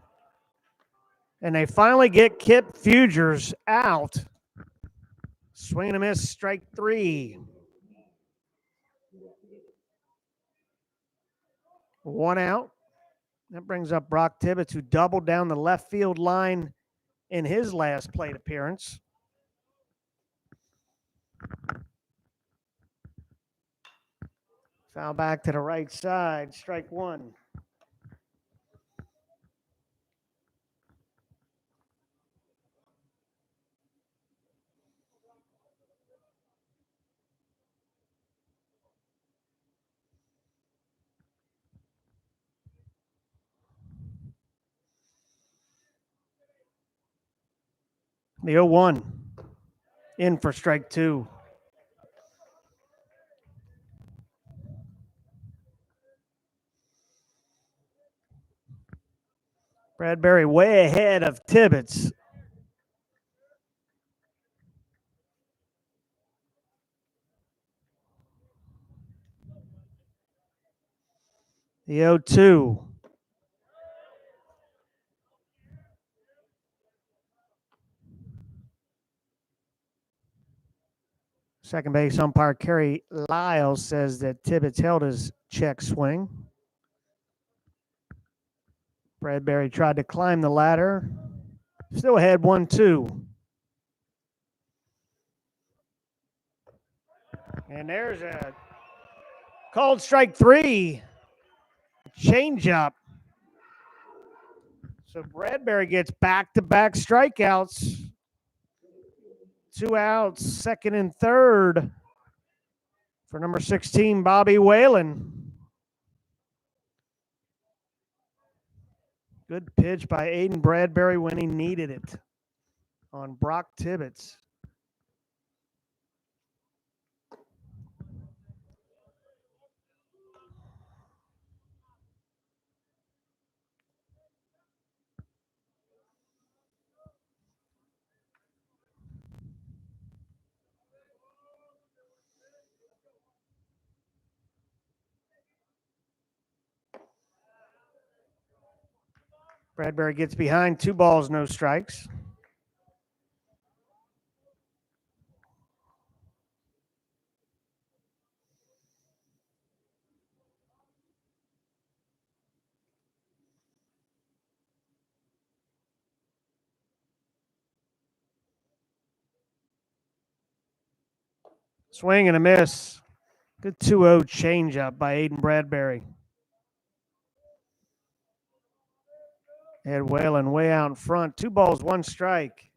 And they finally get Kip Fugers out. Swing and a miss, strike 3. 1 out. That brings up Brock Tibbetts, who doubled down the left field line in his last plate appearance. Foul back to the right side, strike 1. The 0-1 in for strike 2. Bradbury way ahead of Tibbetts. The 0-2. Second base umpire Kerry Lyles says that Tibbetts held his check swing. Bradbury tried to climb the ladder. Still ahead 1-2. And there's a called strike 3. Changeup. So Bradbury gets back-to-back strikeouts. 2 outs, second and third for number 16, Bobby Whalen. Good pitch by Aiden Bradbury when he needed it on Brock Tibbetts. Bradbury gets behind, 2 balls, no strikes. Swing and a miss. Good 2-0 changeup by Aiden Bradbury. Ed Whalen way out in front. 2 balls, 1 strike.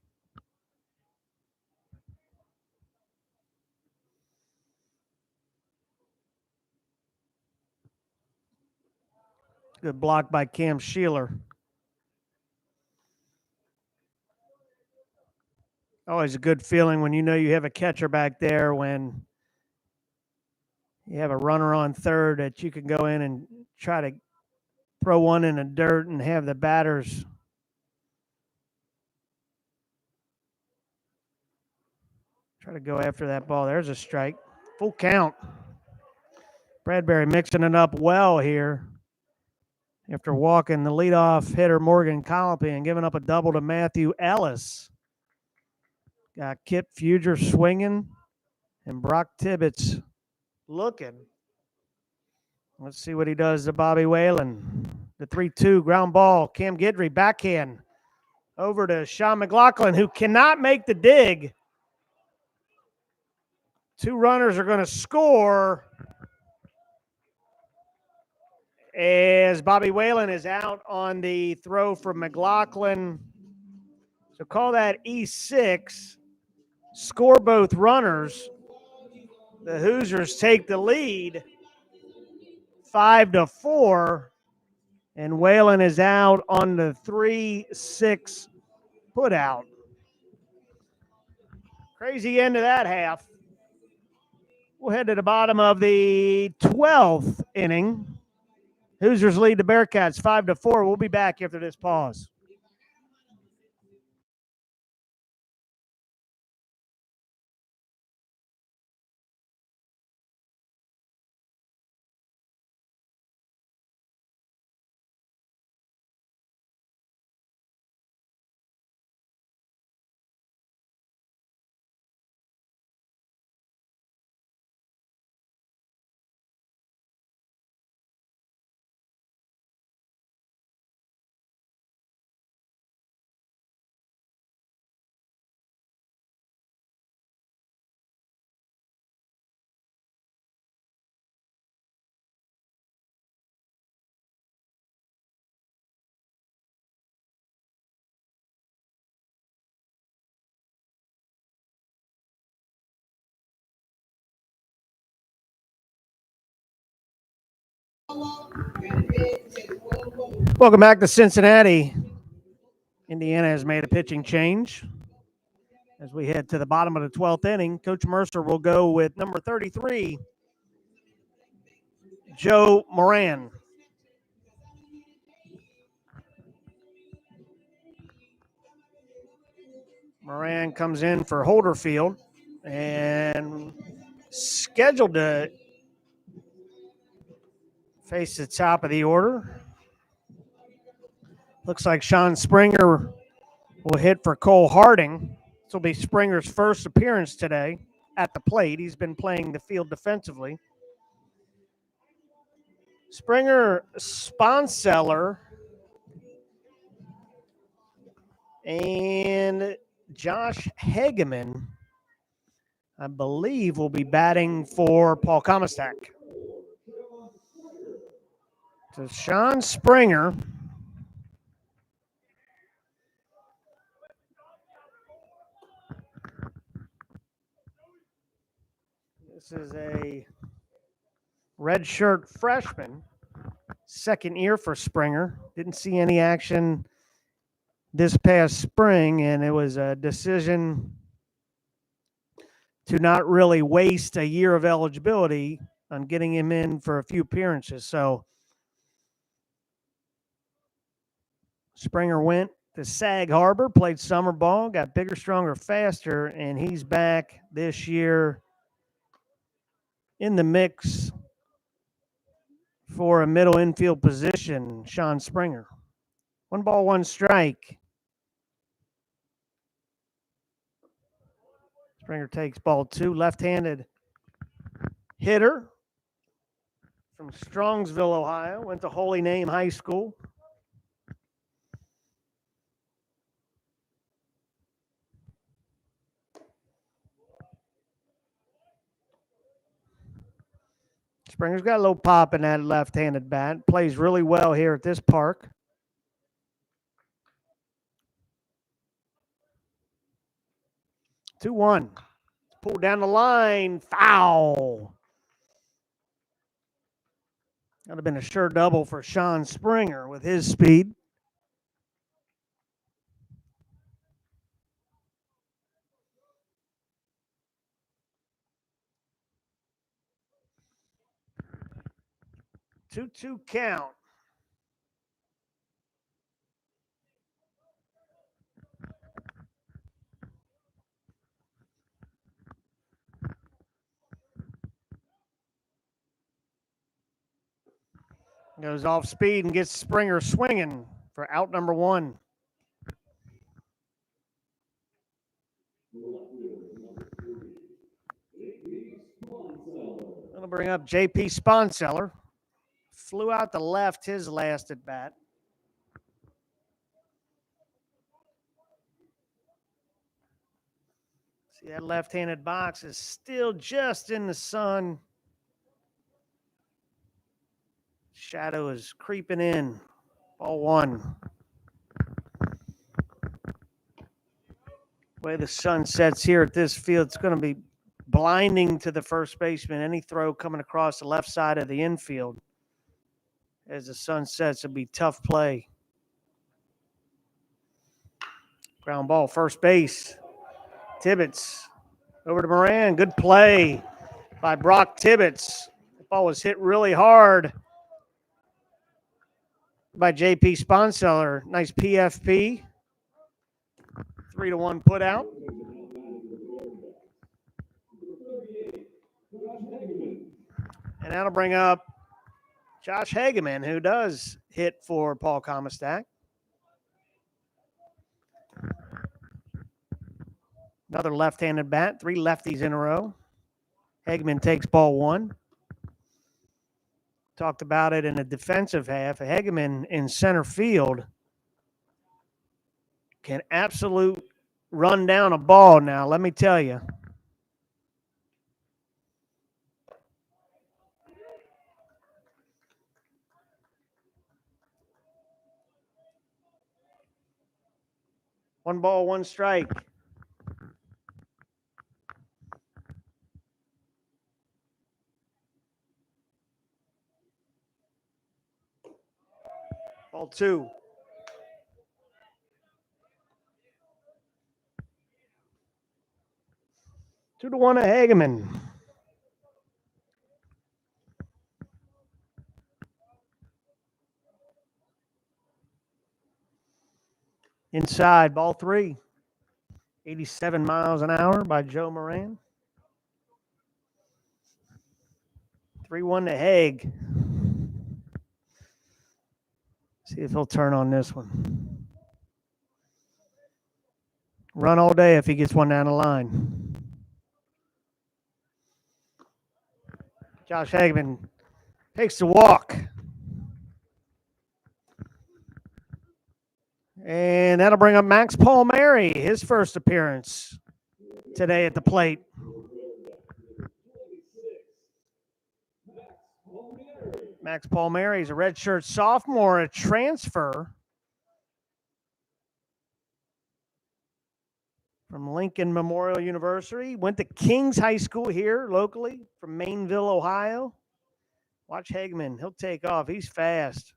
Good block by Cam Sheeler. Always a good feeling when you know you have a catcher back there, when you have a runner on third that you can go in and try to throw one in the dirt and have the batters try to go after that ball. There's a strike. Full count. Bradbury mixing it up well here after walking the leadoff hitter Morgan Colopy and giving up a double to Matthew Ellis. Got Kip Fuger swinging And Brock Tibbetts looking. Let's see what he does to Bobby Whalen. The 3-2 ground ball. Cam Guidry backhand over to Sean McLaughlin, who cannot make the dig. Two runners are going to score as Bobby Whalen is out on the throw from McLaughlin. So call that E6. Score both runners. The Hoosiers take the lead 5-4. And Whalen is out on the 3-6 put out. Crazy end of that half. We'll head to the bottom of the 12th inning. Hoosiers lead the Bearcats 5-4. We'll be back after this pause. Welcome back to Cincinnati. Indiana has made a pitching change. As we head to the bottom of the 12th inning, Coach Mercer will go with number 33, Joe Moran. Moran comes in for Holderfield and scheduled to face the top of the order. Looks like Sean Springer will hit for Cole Harding. This will be Springer's first appearance today at the plate. He's been playing the field defensively. Springer, Sponseller, and Josh Hageman, I believe, will be batting for Paul Komistak. So Sean Springer. This is a redshirt freshman, second year for Springer. Didn't see any action this past spring, and it was a decision to not really waste a year of eligibility on getting him in for a few appearances. So Springer went to Sag Harbor, played summer ball, got bigger, stronger, faster, and he's back this year in the mix for a middle infield position, Sean Springer. 1-1 strike. Springer takes ball 2, left-handed hitter from Strongsville, Ohio, went to Holy Name High School. Springer's got a little pop in that left-handed bat. Plays really well here at this park. Two one. Pulled down the line. Foul. That would have been a sure double for Sean Springer with his speed. Two count. Goes off speed and gets Springer swinging for out number 1. bring up J.P. Sponseller. Flew out to left his last at bat. See, that left-handed box is still just in the sun. Shadow is creeping in. Ball one. The way the sun sets here at this field, it's going to be blinding to the first baseman. Any throw coming across the left side of the infield as the sun sets, it'll be tough play. Ground ball, first base. Tibbetts over to Moran. Good play by Brock Tibbetts. The ball was hit really hard by J.P. Sponseller. Nice PFP. 3-1 put out. And that'll bring up Josh Hageman, who does hit for Paul Comastak. Another left-handed bat, 3 lefties in a row. Hageman takes ball one. Talked about it in the defensive half. Hageman in center field can absolute run down a ball now, let me tell you. One ball, one strike. Ball two. Two to one to Hageman. Inside, ball three. 87 miles an hour by Joe Moran. 3-1 to Hague. See if he'll turn on this one. Run all day if he gets one down the line. Josh Hageman takes the walk. And that'll bring up Max Palmieri, his first appearance today at the plate. Max Palmieri is a redshirt sophomore, a transfer from Lincoln Memorial University. Went to King's High School here locally from Mainville, Ohio. Watch Hageman. He'll take off. He's fast.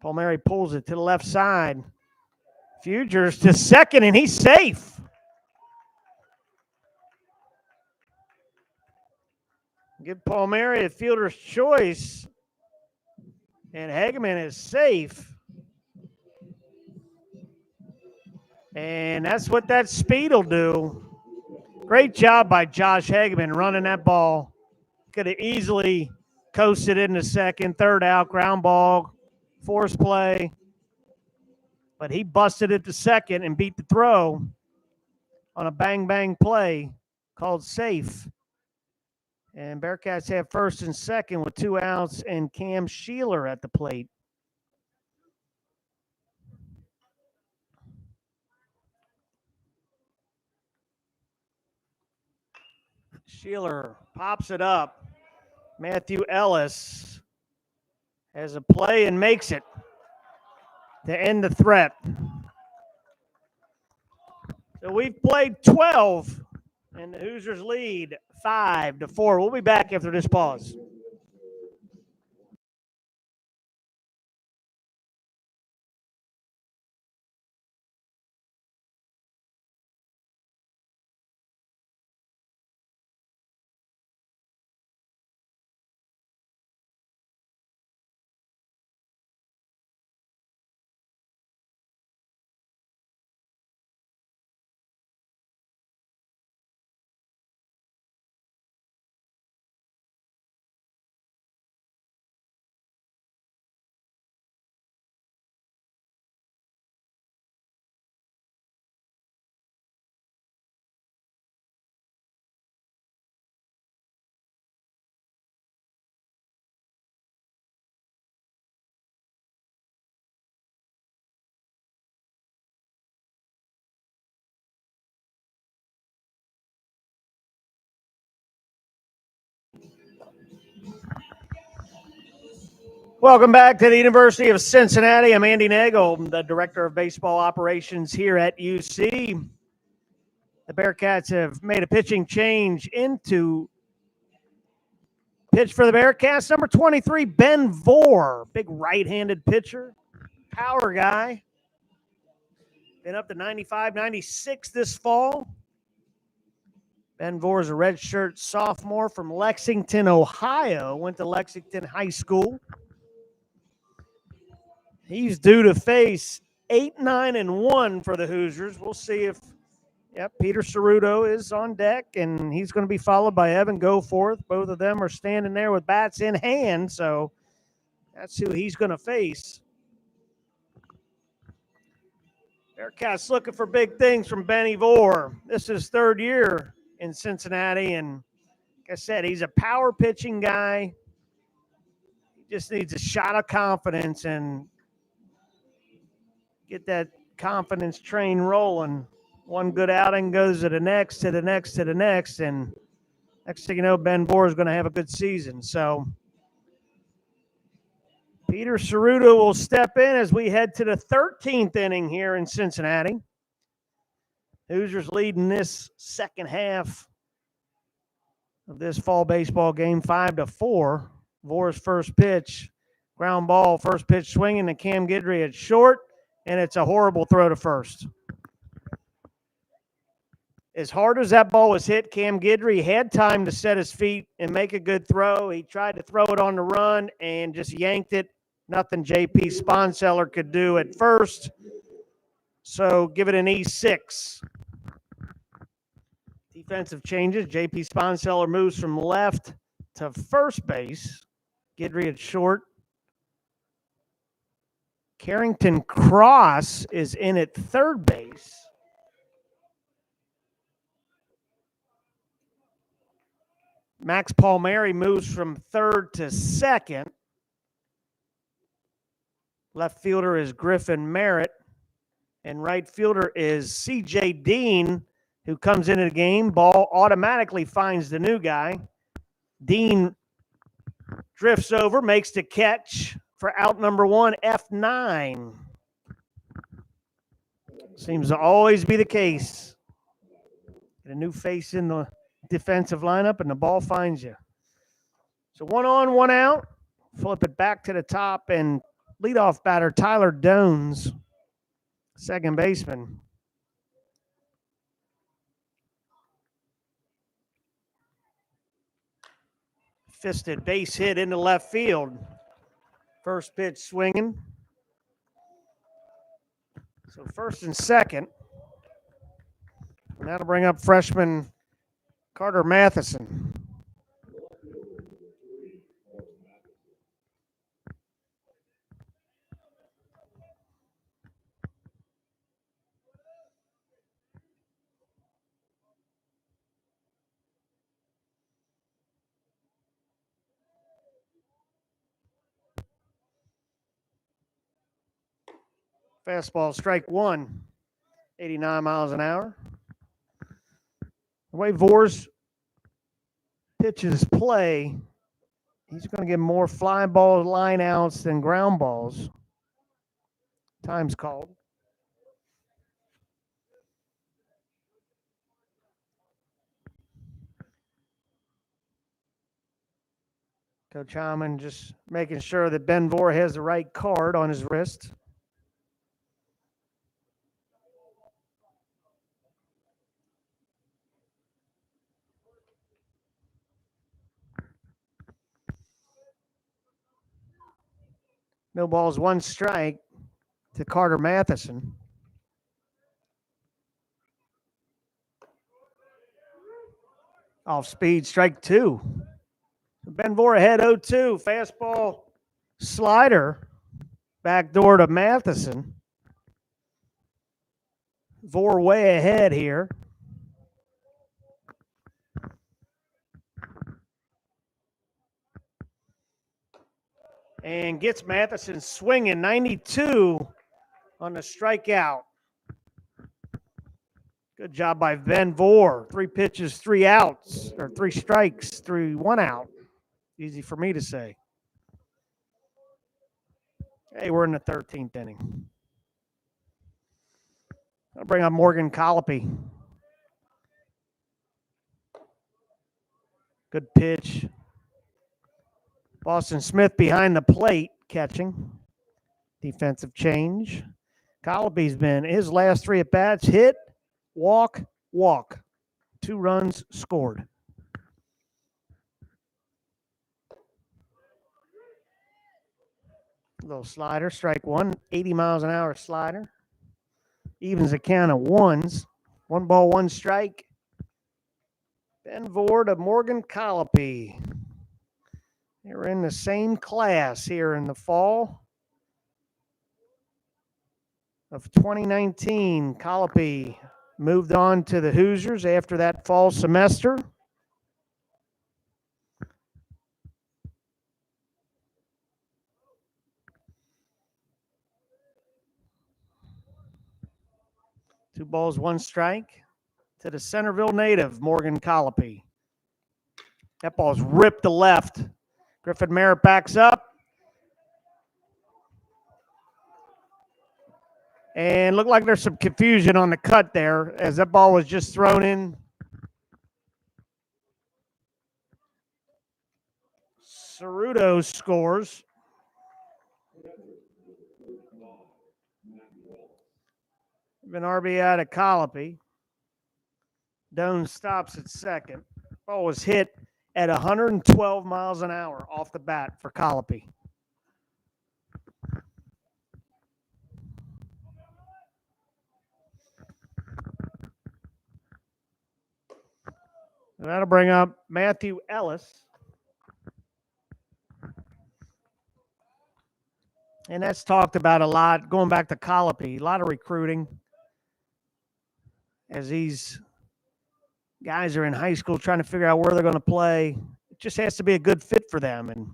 Palmieri pulls it to the left side. Fugers to second, and he's safe. Give Palmieri a fielder's choice, and Hageman is safe. And that's what that speed will do. Great job by Josh Hageman running that ball. Could have easily coasted into second, third out, ground ball, force play. But he busted it to second and beat the throw on a bang-bang play called safe. And Bearcats have first and second with 2 outs and Cam Sheeler at the plate. Sheeler pops it up. Matthew Ellis has a play and makes it to end the threat. So we've played 12, and the Hoosiers lead 5-4. We'll be back after this pause. Welcome back to the University of Cincinnati. I'm Andy Nagel, the Director of Baseball Operations here at UC. The Bearcats have made a pitching change into pitch for the Bearcats. Number 23, Ben Vore, big right-handed pitcher, power guy. Been up to 95, 96 this fall. Ben Vore is a redshirt sophomore from Lexington, Ohio. Went to Lexington High School. He's due to face 8-9-1 for the Hoosiers. We'll see if Peter Ceruto is on deck, and he's going to be followed by Evan Goforth. Both of them are standing there with bats in hand, so that's who he's going to face. Bearcats looking for big things from Benny Vore. This is his third year in Cincinnati, and like I said, he's a power pitching guy. He just needs a shot of confidence and get that confidence train rolling. One good outing goes to the next, to the next, to the next, and next thing you know, Ben Vore is going to have a good season. So Peter Ceruto will step in as we head to the 13th inning here in Cincinnati. Hoosiers leading this second half of this fall baseball game 5-4. Vore's first pitch, ground ball, first pitch swinging to Cam Guidry at short, and it's a horrible throw to first. As hard as that ball was hit, Cam Guidry had time to set his feet and make a good throw. He tried to throw it on the run and just yanked it. Nothing J.P. Sponseller could do at first. So give it an E6. Defensive changes. J.P. Sponseller moves from left to first base. Guidry at short. Carrington Cross is in at third base. Max Palmieri moves from third to second. Left fielder is Griffin Merritt. And right fielder is C.J. Dean, who comes into the game. Ball automatically finds the new guy. Dean drifts over, makes the catch for out number one, F9. Seems to always be the case. Get a new face in the defensive lineup, and the ball finds you. So 1 on, 1 out. Flip it back to the top, and leadoff batter Tyler Dones, second baseman. Fisted base hit into left field. First pitch swinging. So first and second. And that'll bring up freshman Carter Matheson. Fastball, strike one, 89 miles an hour. The way Vore's pitches play, he's going to get more fly ball line outs than ground balls. Time's called. Coach Hyman just making sure that Ben Vore has the right card on his wrist. No balls, one strike to Carter Matheson. Off speed, strike two. Ben Vore ahead 0-2. Fastball slider. Backdoor to Matheson. Vore way ahead here. And gets Matheson swinging, 92 on the strikeout. Good job by Ben Vore. 3 pitches, 3 outs, or 3 strikes, 1 out. Easy for me to say. Hey, we're in the 13th inning. I'll bring up Morgan Colopy. Good pitch. Boston Smith behind the plate catching. Defensive change. Colopy's been his last 3 at-bats, hit, walk, walk. 2 runs scored. Little slider, strike 1, 80 miles an hour slider. Evens a count of 1s. 1 ball, 1 strike. Ben Vore to Morgan Colopy. They're in the same class here in the fall of 2019. Colopy moved on to the Hoosiers after that fall semester. Two balls, 1 strike to the Centerville native, Morgan Colopy. That ball's ripped to left. Griffin Merritt backs up. And looked like there's some confusion on the cut there as that ball was just thrown in. Ceruto scores. An RBI to Colopy. Doan stops at second. Ball was hit at 112 miles an hour off the bat for Colopy. That'll bring up Matthew Ellis. And that's talked about a lot, going back to Colopy, a lot of recruiting. As these guys are in high school trying to figure out where they're going to play, it just has to be a good fit for them. And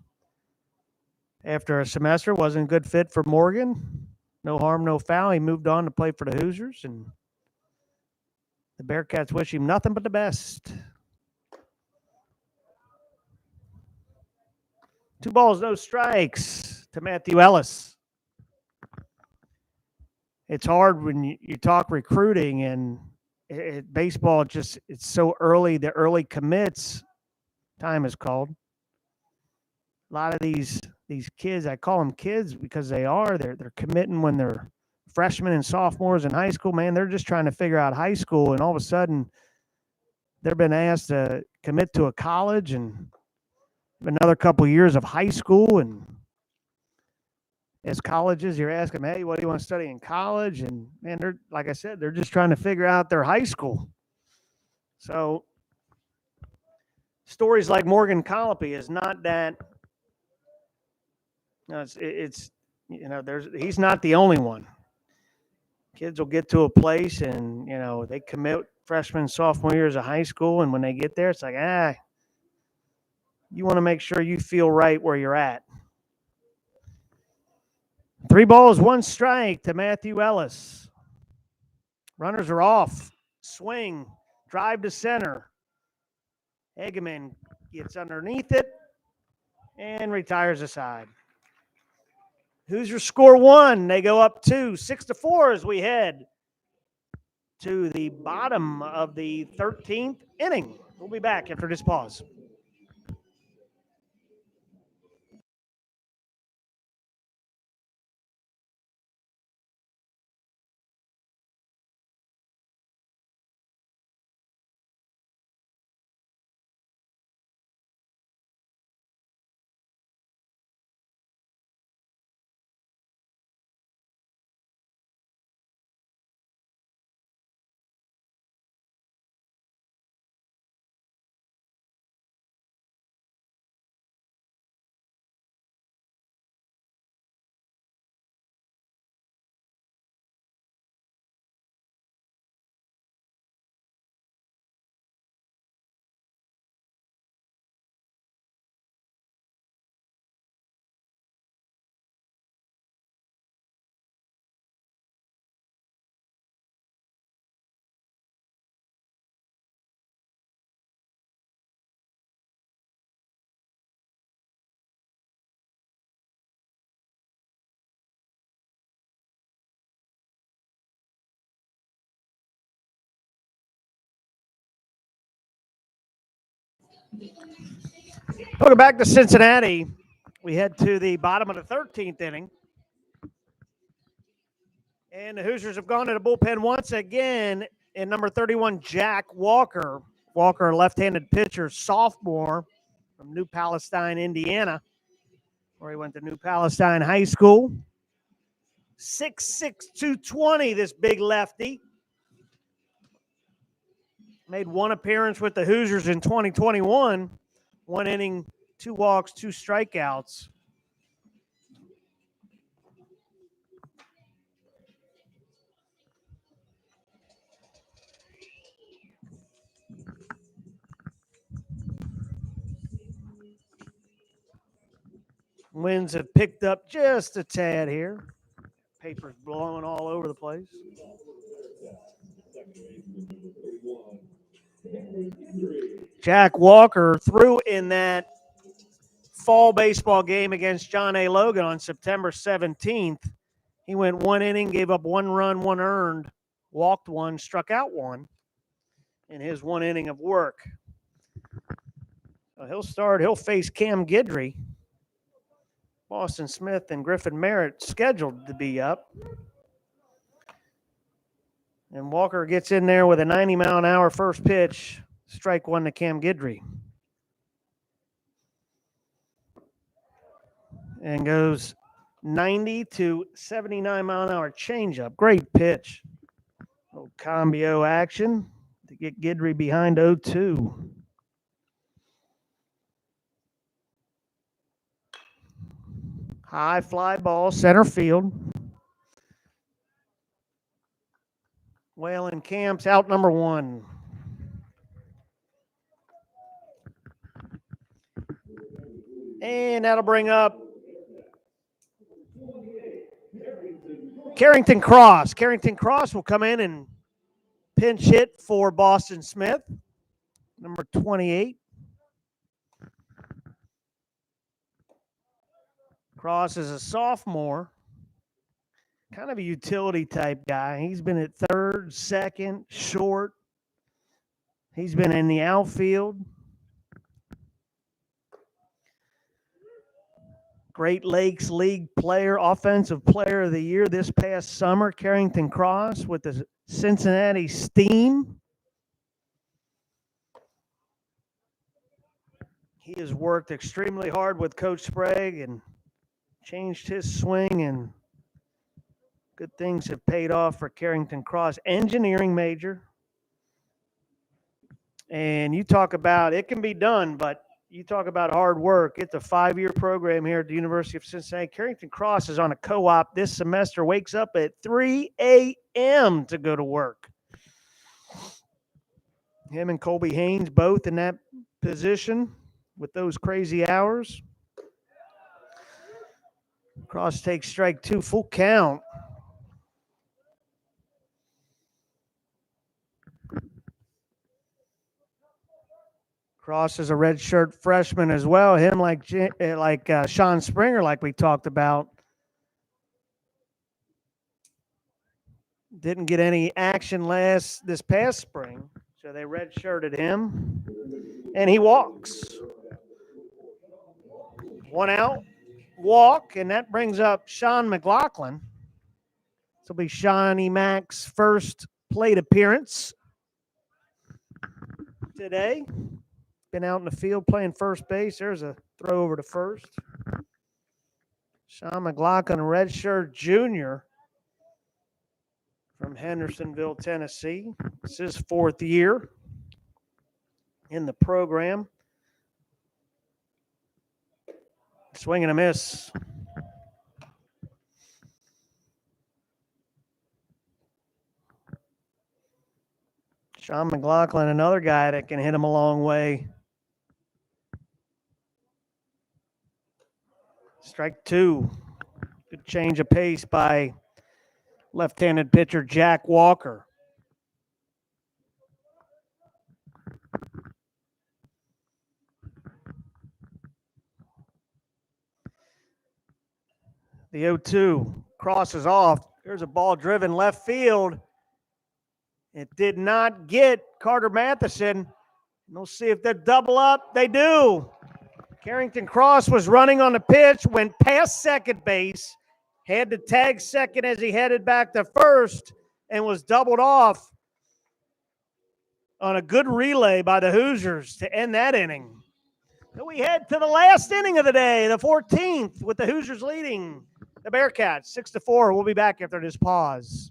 after a semester, wasn't a good fit for Morgan. No harm, no foul. He moved on to play for the Hoosiers, and the Bearcats wish him nothing but the best. 2 balls, no strikes to Matthew Ellis. It's hard when you talk recruiting and baseball, just it's so early. The early commits, time is called. A lot of these kids, I call them kids because they're committing when they're freshmen and sophomores in high school. Man, they're just trying to figure out high school, and all of a sudden they're been asked to commit to a college and another couple of years of high school. And as colleges, you're asking them, hey, what do you want to study in college? And man, they're, like I said, they're just trying to figure out their high school. So stories like Morgan Colopy is not that, it's he's not the only one. Kids will get to a place and, they commit freshman, sophomore years of high school. And when they get there, it's like, you want to make sure you feel right where you're at. 3 balls, 1 strike to Matthew Ellis. Runners are off. Swing. Drive to center. Egeman gets underneath it and retires aside. Hoosiers score 1. They go up 2, 6-4 as we head to the bottom of the 13th inning. We'll be back after this pause. Welcome back to Cincinnati. We head to the bottom of the 13th inning. And the Hoosiers have gone to the bullpen once again in number 31, Jack Walker. Walker, a left-handed pitcher, sophomore from New Palestine, Indiana, where he went to New Palestine High School. 6'6", 220, this big lefty. Made one appearance with the Hoosiers in 2021. 1 inning, 2 walks, 2 strikeouts. Winds have picked up just a tad here. Paper's blowing all over the place. Jack Walker threw in that fall baseball game against John A. Logan on September 17th. He went 1 inning, gave up 1 run, 1 earned, walked 1, struck out 1 in his 1 inning of work. So he'll face Cam Guidry. Boston Smith and Griffin Merritt scheduled to be up. And Walker gets in there with a 90-mile-an-hour first pitch, strike 1 to Cam Guidry. And goes 90 to 79-mile-an-hour changeup. Great pitch. Little combio action to get Guidry behind 0-2. High fly ball, center field. Whalen Camps out number 1. And that'll bring up Carrington Cross. Carrington Cross will come in and pinch hit for Boston Smith, number 28. Cross is a sophomore, kind of a utility type guy. He's been at third, second, short. He's been in the outfield. Great Lakes League player, offensive player of the year this past summer, Carrington Cross with the Cincinnati Steam. He has worked extremely hard with Coach Sprague and changed his swing, and good things have paid off for Carrington Cross. Engineering major. And you talk about it can be done, but you talk about hard work. It's a 5-year program here at the University of Cincinnati. Carrington Cross is on a co-op this semester, wakes up at 3 a.m. to go to work. Him and Colby Haynes both in that position with those crazy hours. Cross takes strike 2, full count. Cross is a redshirt freshman as well. Him like Sean Springer, like we talked about. Didn't get any action this past spring, so they redshirted him, and he walks. 1 out, walk, and that brings up Sean McLaughlin. This will be Shawnee Mack's first plate appearance today. Been out in the field playing first base. There's a throw over to first. Sean McLaughlin, a redshirt junior from Hendersonville, Tennessee. It's his 4th year in the program. Swing and a miss. Sean McLaughlin, another guy that can hit him a long way. Strike 2. Good change of pace by left-handed pitcher Jack Walker. The 0-2 crosses off. There's a ball driven left field. It did not get Carter Matheson. We'll see if they double up. They do. Carrington Cross was running on the pitch, went past second base, had to tag second as he headed back to first, and was doubled off on a good relay by the Hoosiers to end that inning. So we head to the last inning of the day, the 14th, with the Hoosiers leading the Bearcats 6-4. We'll be back after this pause.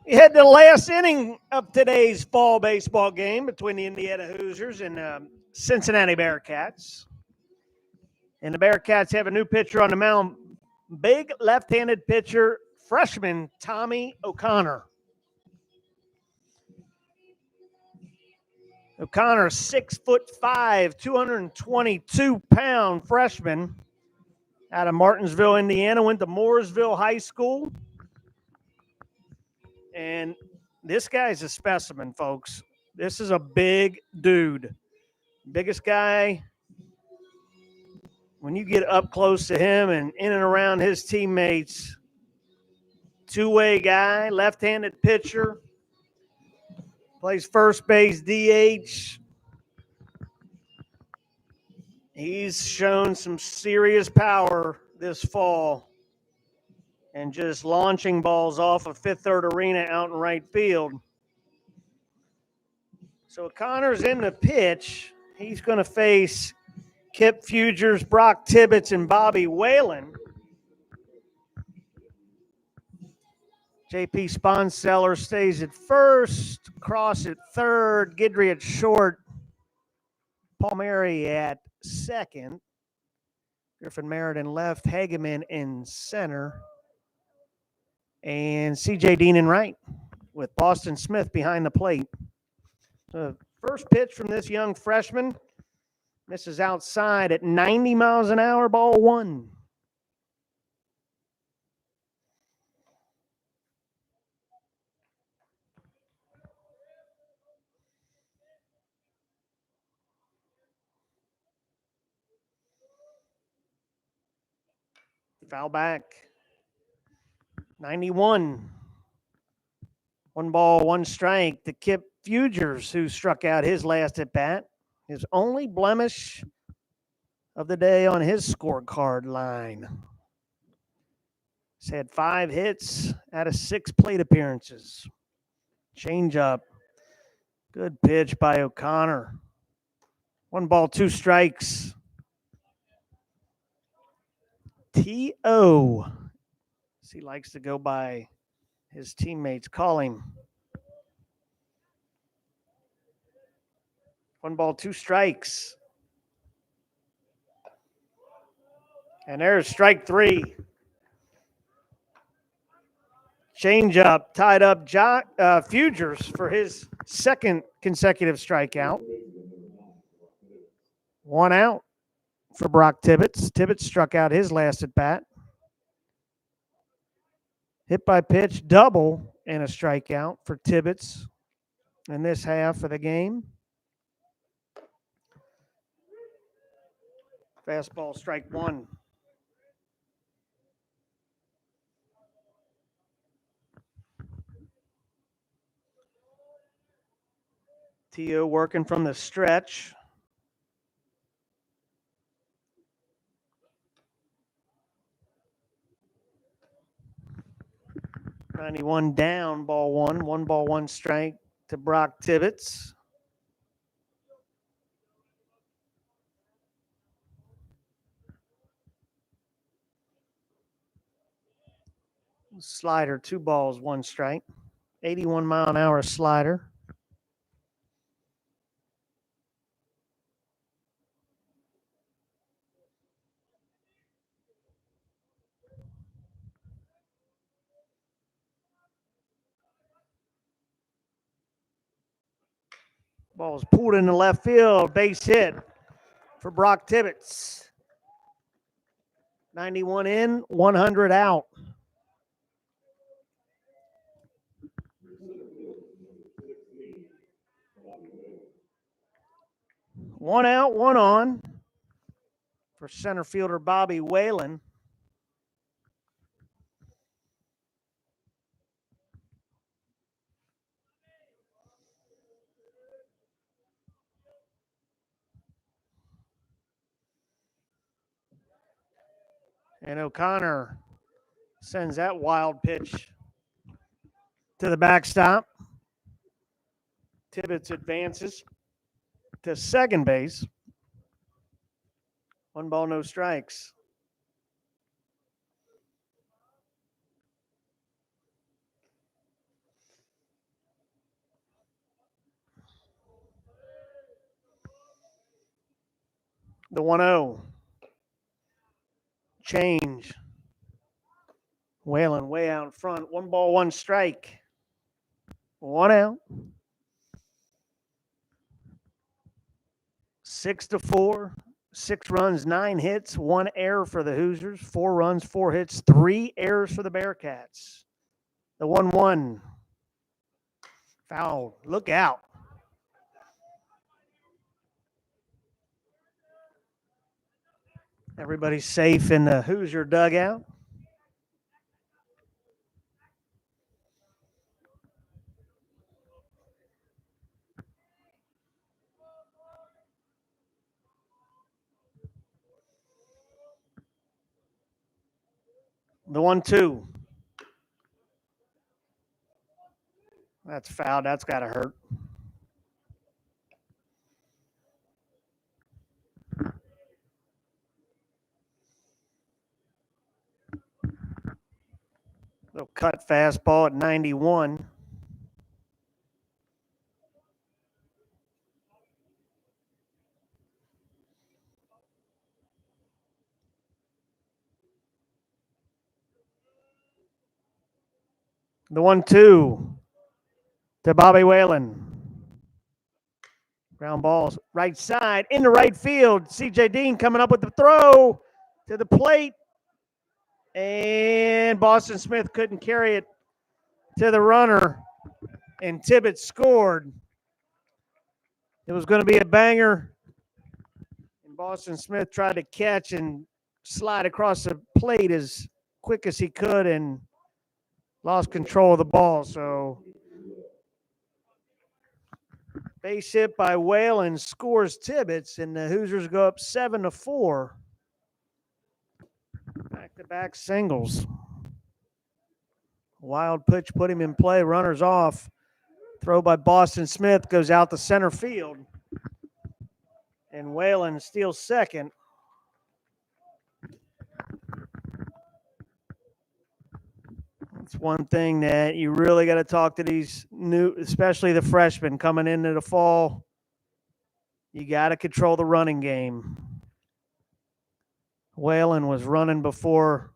We head to the last inning of today's fall baseball game between the Indiana Hoosiers and Cincinnati Bearcats. And the Bearcats have a new pitcher on the mound, big left-handed pitcher, freshman Tommy O'Connor. O'Connor, 6'5", 222-pound freshman out of Martinsville, Indiana, went to Mooresville High School. And this guy's a specimen, folks. This is a big dude. Biggest guy. When you get up close to him and in and around his teammates, two-way guy, left-handed pitcher, plays first base, DH. He's shown some serious power this fall and just launching balls off of Fifth Third Arena out in right field. So Connor's in the pitch. He's going to face Kip Fugers, Brock Tibbetts, and Bobby Whalen. JP Sponseller stays at first, Cross at third, Guidry at short, Palmieri at second, Griffin Meriden left, Hageman in center, and CJ Dean in right with Boston Smith behind the plate. The first pitch from this young freshman misses outside at 90 miles an hour, ball one. Foul back. 91. 1 ball, 1 strike to Kip Fugers, who struck out his last at bat. His only blemish of the day on his scorecard line. He's had 5 hits out of 6 plate appearances. Change up. Good pitch by O'Connor. 1 ball, 2 strikes. T.O. as he likes to go by his teammates call him. 1 ball, 2 strikes. And there's strike 3. Change up, tied up Fugers for his second consecutive strikeout. 1 out for Brock Tibbetts. Tibbetts struck out his last at bat. Hit by pitch, double, and a strikeout for Tibbetts in this half of the game. Fastball, strike 1. T.O. working from the stretch. .91 down, ball 1. 1 ball, 1 strike to Brock Tibbetts. Slider, 2 balls, 1 strike. 81-mile-an-hour slider. Ball's pulled into left field. Base hit for Brock Tibbetts. 91 in, 100 out. One out, one on for center fielder Bobby Whalen. And O'Connor sends that wild pitch to the backstop. Tibbetts advances to second base. 1 ball, no strikes. The 1-0. Change. Whalen way out in front. 1 ball, 1 strike. 1 out. 6-4. 6 runs, 9 hits, 1 error for the Hoosiers. 4 runs, 4 hits, 3 errors for the Bearcats. The 1-1. Foul. Look out. Everybody's safe in the Hoosier dugout. The 1-2. That's foul. That's got to hurt. Little cut fastball at 91. The 1-2 to Bobby Whalen. Ground balls right side into right field. C.J. Dean coming up with the throw to the plate. And Boston Smith couldn't carry it to the runner. And Tibbetts scored. It was going to be a banger. And Boston Smith tried to catch and slide across the plate as quick as he could and lost control of the ball. So base hit by Whalen scores Tibbetts, and the Hoosiers go up 7-4. Back-to-back singles. Wild pitch put him in play. Runners off. Throw by Boston Smith goes out to center field. And Whalen steals second. That's one thing that you really got to talk to these new, especially the freshmen coming into the fall. You got to control the running game. Whalen was running before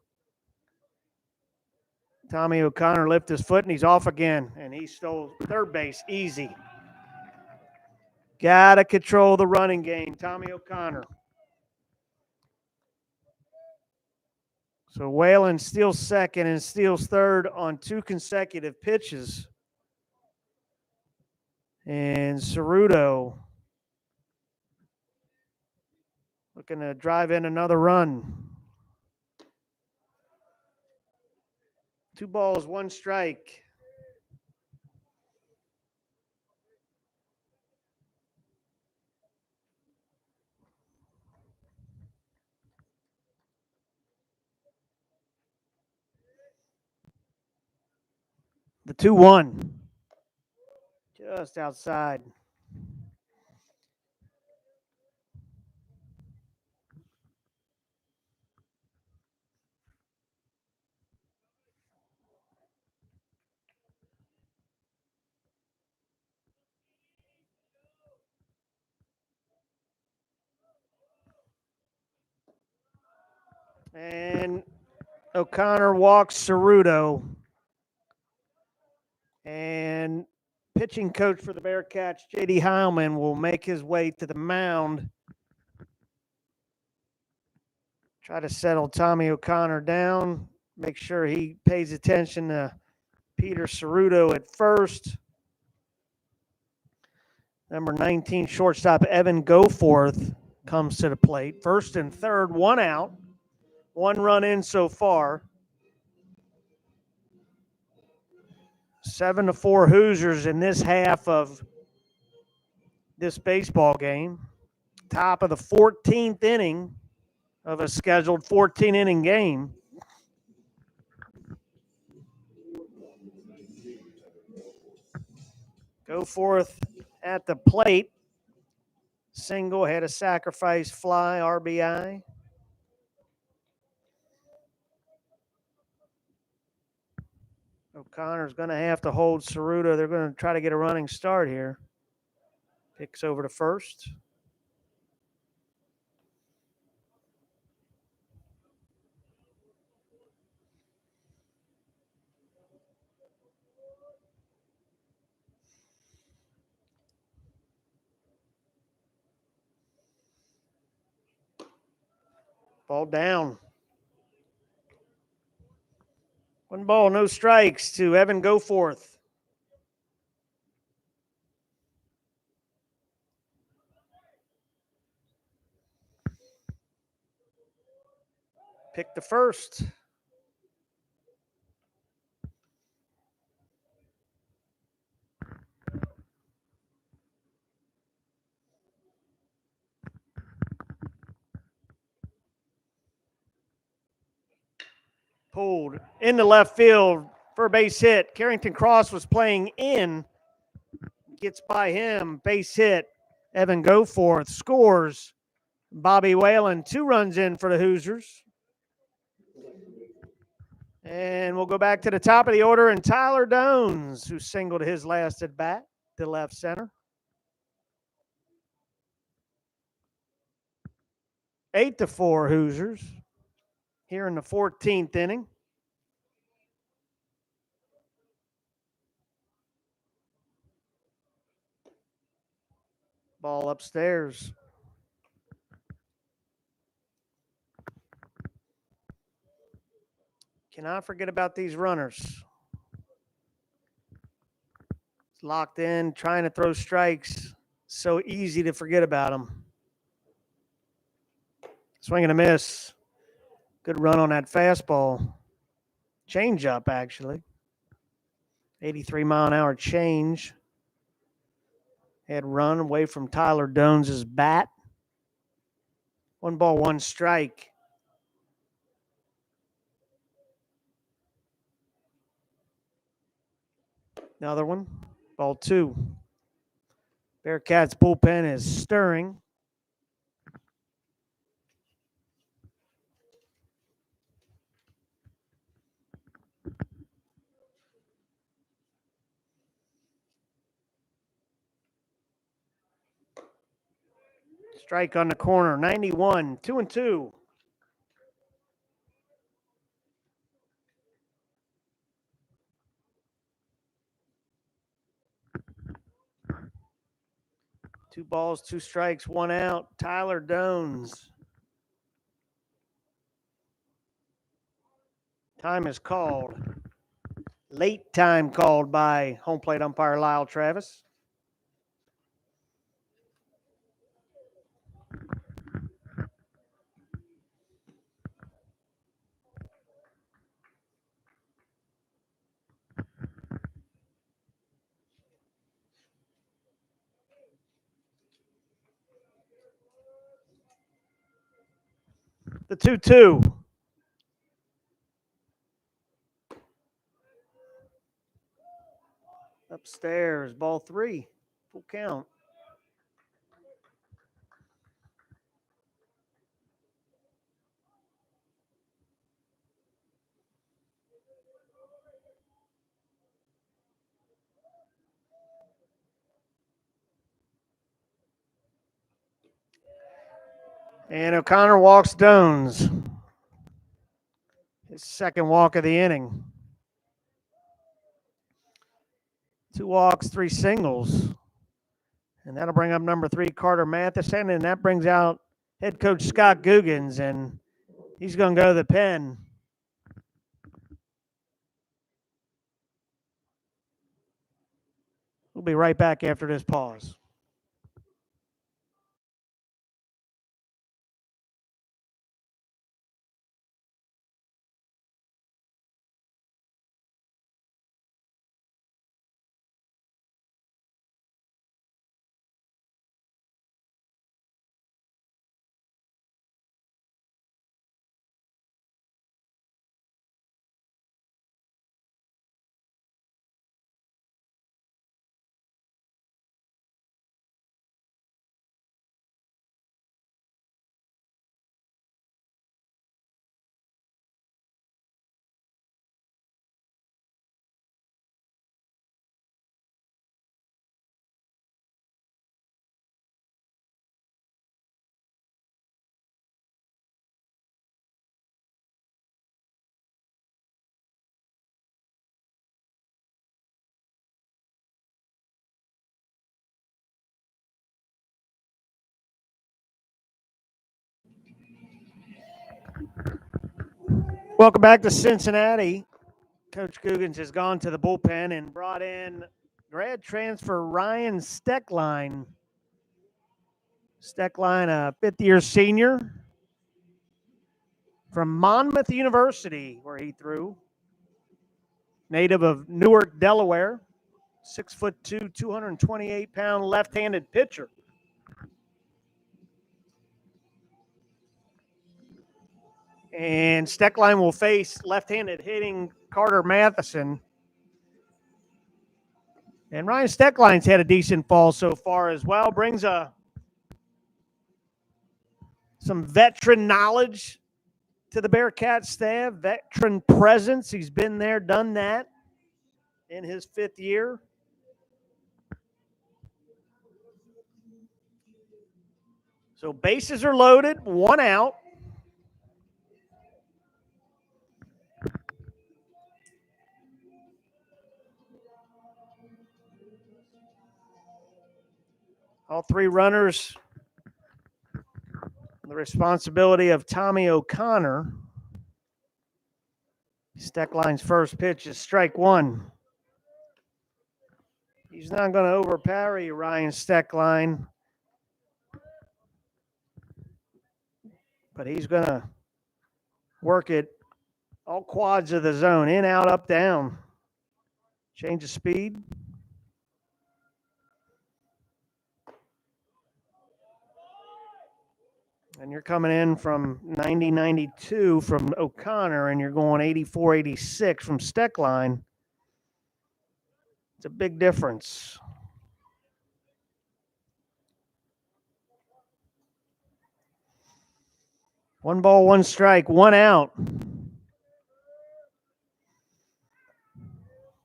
Tommy O'Connor lifted his foot, and he's off again. And he stole third base easy. Got to control the running game, Tommy O'Connor. So Whalen steals second and steals third on 2 consecutive pitches. And Ceruto looking to drive in another run. 2 balls, 1 strike. The 2-1. Just outside. And O'Connor walks Ceruto. And pitching coach for the Bearcats, J.D. Heilman, will make his way to the mound. Try to settle Tommy O'Connor down. Make sure he pays attention to Peter Ceruto at first. Number 19, shortstop Evan Goforth comes to the plate. First and third, one out. One run in so far. 7-4 Hoosiers in this half of this baseball game. Top of the 14th inning of a scheduled 14-inning game. Goforth at the plate. Single, had a sacrifice fly, RBI. O'Connor's going to have to hold Ceruto. They're going to try to get a running start here. Kicks over to first. Ball down. One ball, no strikes to Evan Goforth. Pick the first. Pulled into left field for a base hit. Carrington Cross was playing in. Gets by him. Base hit. Evan Goforth scores. Bobby Whalen, 2 runs in for the Hoosiers. And we'll go back to the top of the order, and Tyler Dones, who singled his last at bat to left center. 8-4 Hoosiers here in the 14th inning. Ball upstairs. Cannot forget about these runners. Locked in, trying to throw strikes. So easy to forget about them. Swing and a miss. Good run on that fastball. Change up, actually. 83-mile-an-hour change. Had run away from Tyler Dones' bat. 1 ball, 1 strike. Another one. Ball 2. Bearcats bullpen is stirring. Strike on the corner, 91, 2-2. Two balls, 2 strikes, 1 out. Tyler Dones. Time is called. Late time called by home plate umpire Lyle Travis. The 2-2. Upstairs, ball 3. Full count. And O'Connor walks Dones. His second walk of the inning. 2 walks, 3 singles. And that'll bring up number 3, Carter Matheson, and that brings out head coach Scott Googins, and he's going to go to the pen. We'll be right back after this pause. Welcome back to Cincinnati. Coach Googins has gone to the bullpen and brought in grad transfer Ryan Steckline. Steckline, a fifth-year senior from Monmouth University, where he threw. Native of Newark, Delaware. 6'2", 228-pound left-handed pitcher. And Steckline will face left-handed hitting Carter Matheson. And Ryan Steckline's had a decent fall so far as well. Brings some veteran knowledge to the Bearcats staff, veteran presence. He's been there, done that in his 5th year. So bases are loaded, 1 out. All 3 runners, the responsibility of Tommy O'Connor. Steckline's first pitch is strike 1. He's not going to overpower you, Ryan Steckline. But he's going to work it all quads of the zone, in, out, up, down. Change of speed. And you're coming in from 90-92 from O'Connor, and you're going 84-86 from Steckline. It's a big difference. One ball, 1 strike, 1 out.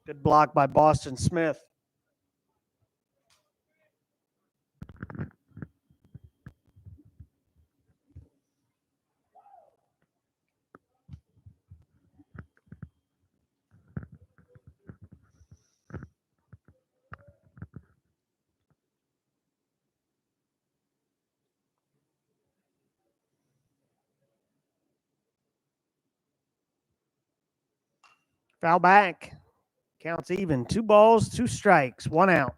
Good block by Boston Smith. Foul back. Counts even. 2 balls, 2 strikes, 1 out.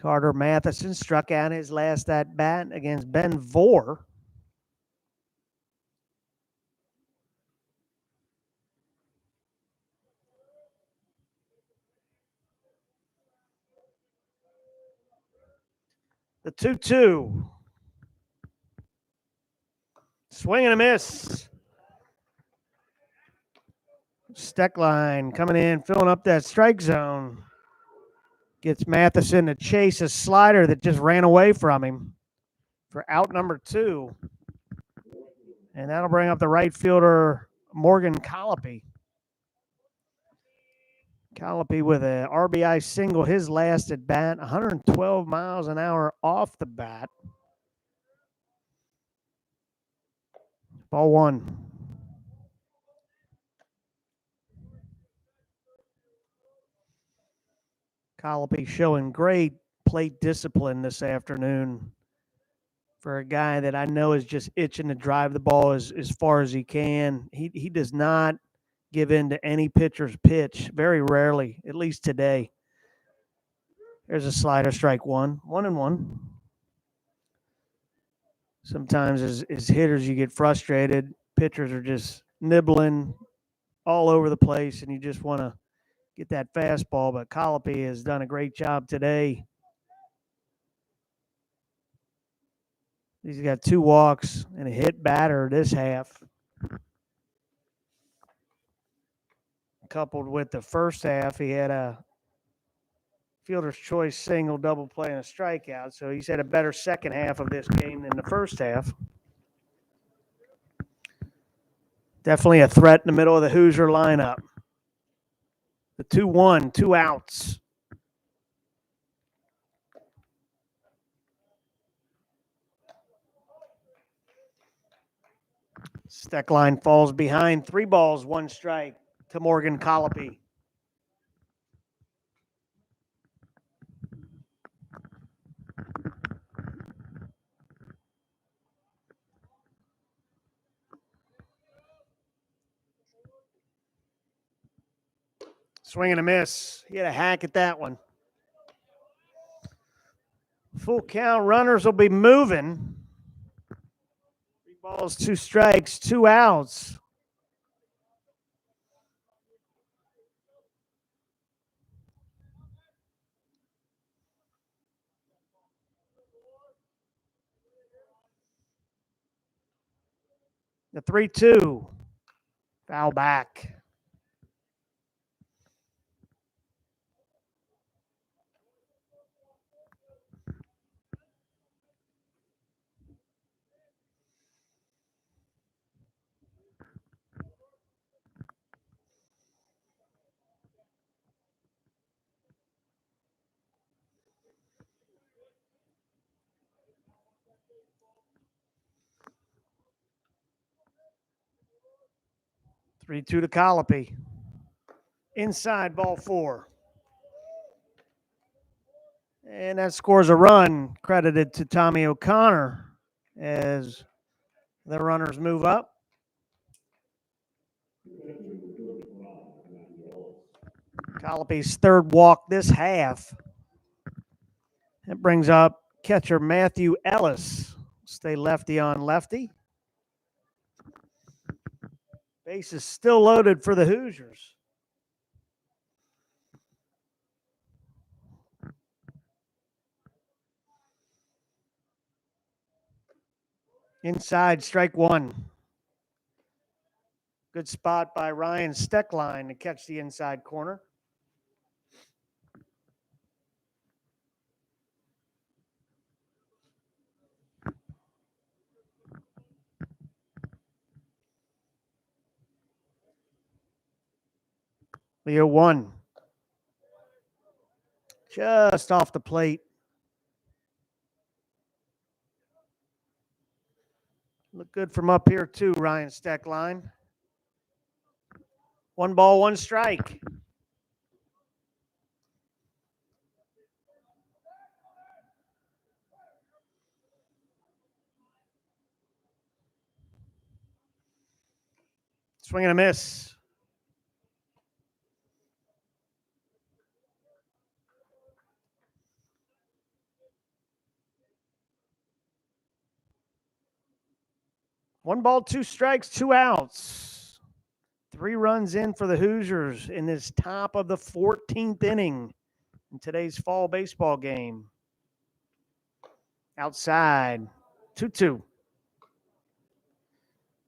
Carter Matheson struck out his last at bat against Ben Vore. The 2-2. Swing and a miss. Steckline coming in, filling up that strike zone. Gets Matheson to chase a slider that just ran away from him for out number 2. And that'll bring up the right fielder, Morgan Colopy. Colopy with an RBI single, his last at bat, 112 miles an hour off the bat. Ball one. Colopy showing great plate discipline this afternoon for a guy that I know is just itching to drive the ball as far as he can. He does not give in to any pitcher's pitch, very rarely, at least today. There's a slider, strike one. 1-1. Sometimes as hitters, you get frustrated. Pitchers are just nibbling all over the place, and you just want to get that fastball. But Colopy has done a great job today. He's got 2 walks and a hit batter this half. Coupled with the first half, he had a fielder's choice single, double play, and a strikeout. So he's had a better second half of this game than the first half. Definitely a threat in the middle of the Hoosier lineup. The 2-1, 2 outs. Steckline falls behind. 3 balls, 1 strike to Morgan Colopy. Swing and a miss. He had a hack at that one. Full count. Runners will be moving. 3 balls, 2 strikes, 2 outs. The 3-2. Foul back. Three-two to Colopy. Inside, ball 4. And that scores a run, credited to Tommy O'Connor as the runners move up. Colopy's 3rd walk this half. That brings up catcher Matthew Ellis. Stay lefty on lefty. Base is still loaded for the Hoosiers. Inside, strike 1. Good spot by Ryan Steckline to catch the inside corner. Leo 1. Just off the plate. Look good from up here too, Ryan Steckline. 1 ball, 1 strike. Swing and a miss. One ball, 2 strikes, 2 outs. 3 runs in for the Hoosiers in this top of the 14th inning in today's fall baseball game. Outside, 2-2.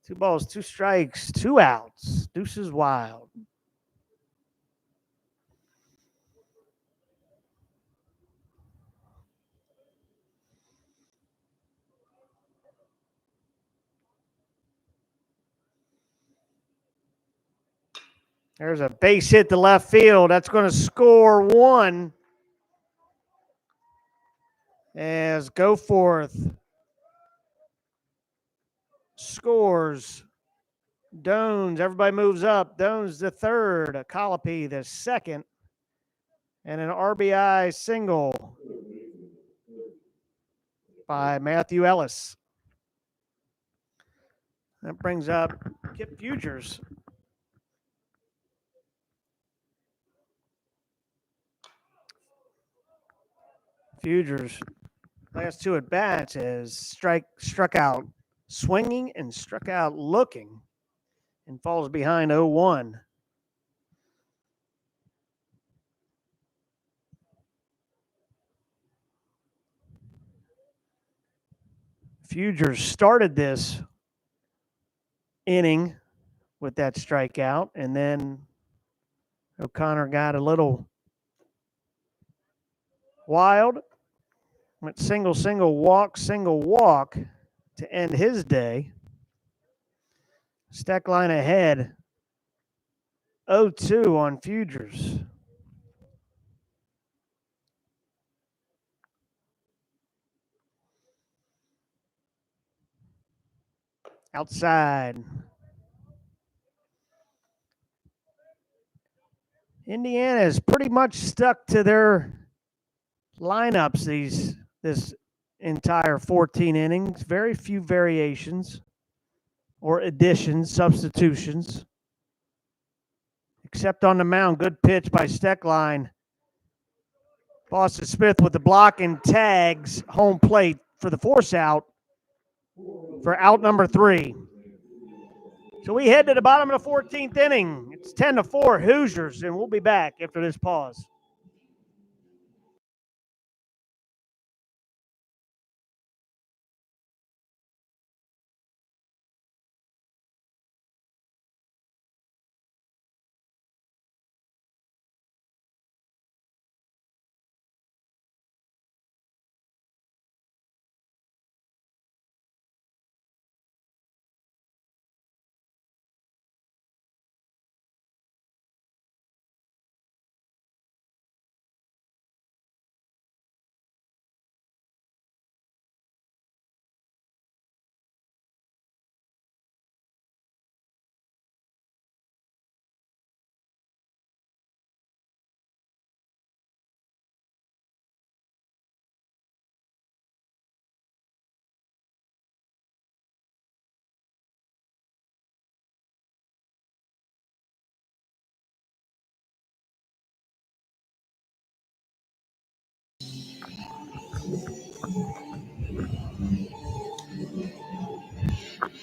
2 balls, 2 strikes, 2 outs. Deuces wild. There's a base hit to left field. That's going to score 1. As Goforth scores. Dones, everybody moves up. Dones the third, Colopy the second, and an RBI single by Matthew Ellis. That brings up Kip Futures. Futures, last two at bats, has struck out swinging and struck out looking and falls behind 0-1. Futures started this inning with that strikeout, and then O'Connor got a little wild, went single, walk to end his day. Steckline ahead 0-2 on Futures. Outside. Indiana is pretty much stuck to their lineups this entire 14 innings. Very few variations or additions, substitutions. Except on the mound, good pitch by Steckline. Boston Smith with the block and tags home plate for the force out for out number 3. So we head to the bottom of the 14th inning. It's 10-4 Hoosiers, and we'll be back after this pause.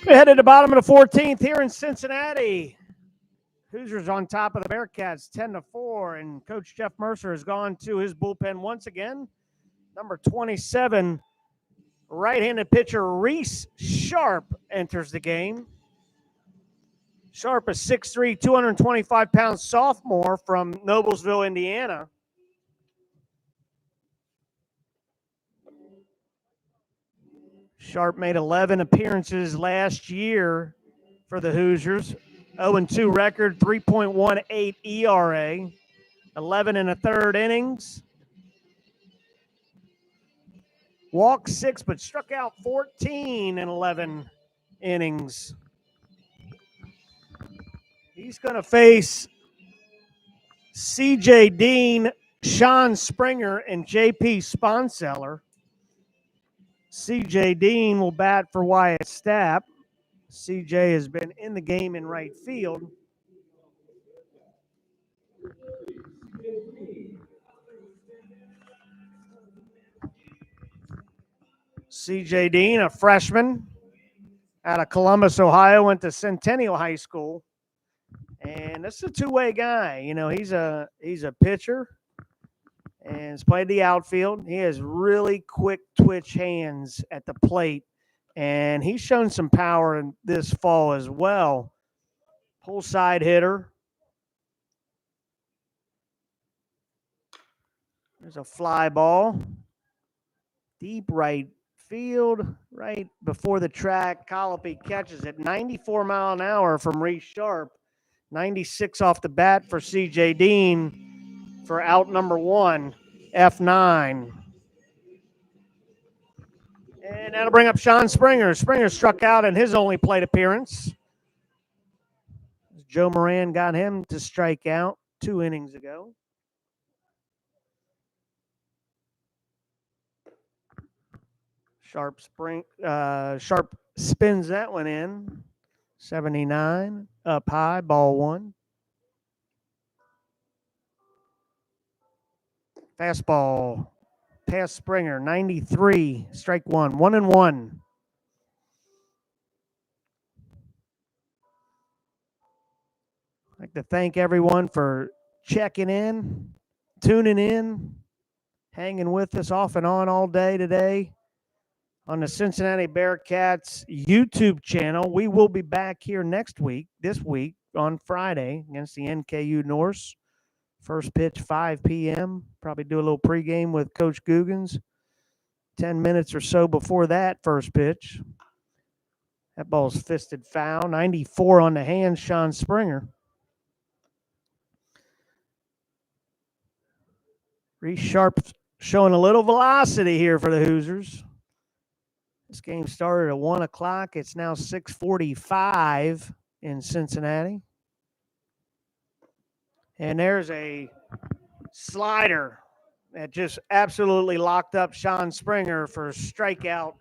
We head to the bottom of the 14th here in Cincinnati. Hoosiers on top of the Bearcats 10-4, and Coach Jeff Mercer has gone to his bullpen once again. Number 27, right-handed pitcher Reese Sharp enters the game. Sharp, a 6'3", 225-pound sophomore from Noblesville, Indiana. Sharp made 11 appearances last year for the Hoosiers. 0-2 record, 3.18 ERA, 11 and a third innings. Walked 6, but struck out 14 in 11 innings. He's going to face C.J. Dean, Sean Springer, and J.P. Sponseller. C.J. Dean will bat for Wyatt Stapp. C.J. has been in the game in right field. C.J. Dean, a freshman out of Columbus, Ohio, went to Centennial High School. And this is a two-way guy. You know, he's a pitcher and has played the outfield. He has really quick twitch hands at the plate, and he's shown some power in this fall as well. Pull side hitter. There's a fly ball. Deep right field, right before the track. Colopy catches it. 94 mile an hour from Reese Sharp. 96 off the bat for C.J. Dean for out number 1, F9. And And that'll bring up Sean Springer. Springer struck out in his only plate appearance. Joe Moran got him to strike out 2 innings ago. Sharp spins that one in. 79, up high, ball 1. Fastball, past Springer, 93, strike 1, 1-1. I'd like to thank everyone for checking in, tuning in, hanging with us off and on all day today on the Cincinnati Bearcats YouTube channel. We will be back here this week, on Friday against the NKU Norse. First pitch, 5 p.m. Probably do a little pregame with Coach Googans. 10 minutes or so before that first pitch. That ball's fisted foul. 94 on the hand, Sean Springer. Reese Sharp showing a little velocity here for the Hoosiers. This game started at 1 o'clock. It's now 6:45 in Cincinnati. And there's a slider that just absolutely locked up Sean Springer for strikeout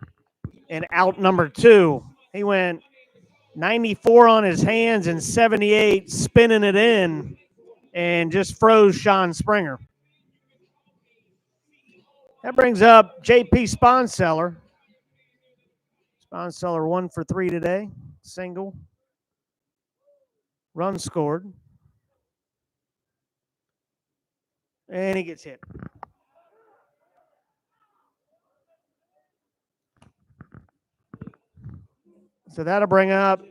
and out number 2. He went 94 on his hands and 78 spinning it in and just froze Sean Springer. That brings up J.P. Sponseller. Sponseller 1 for 3 today. Single. Run scored. And he gets hit. So that'll bring up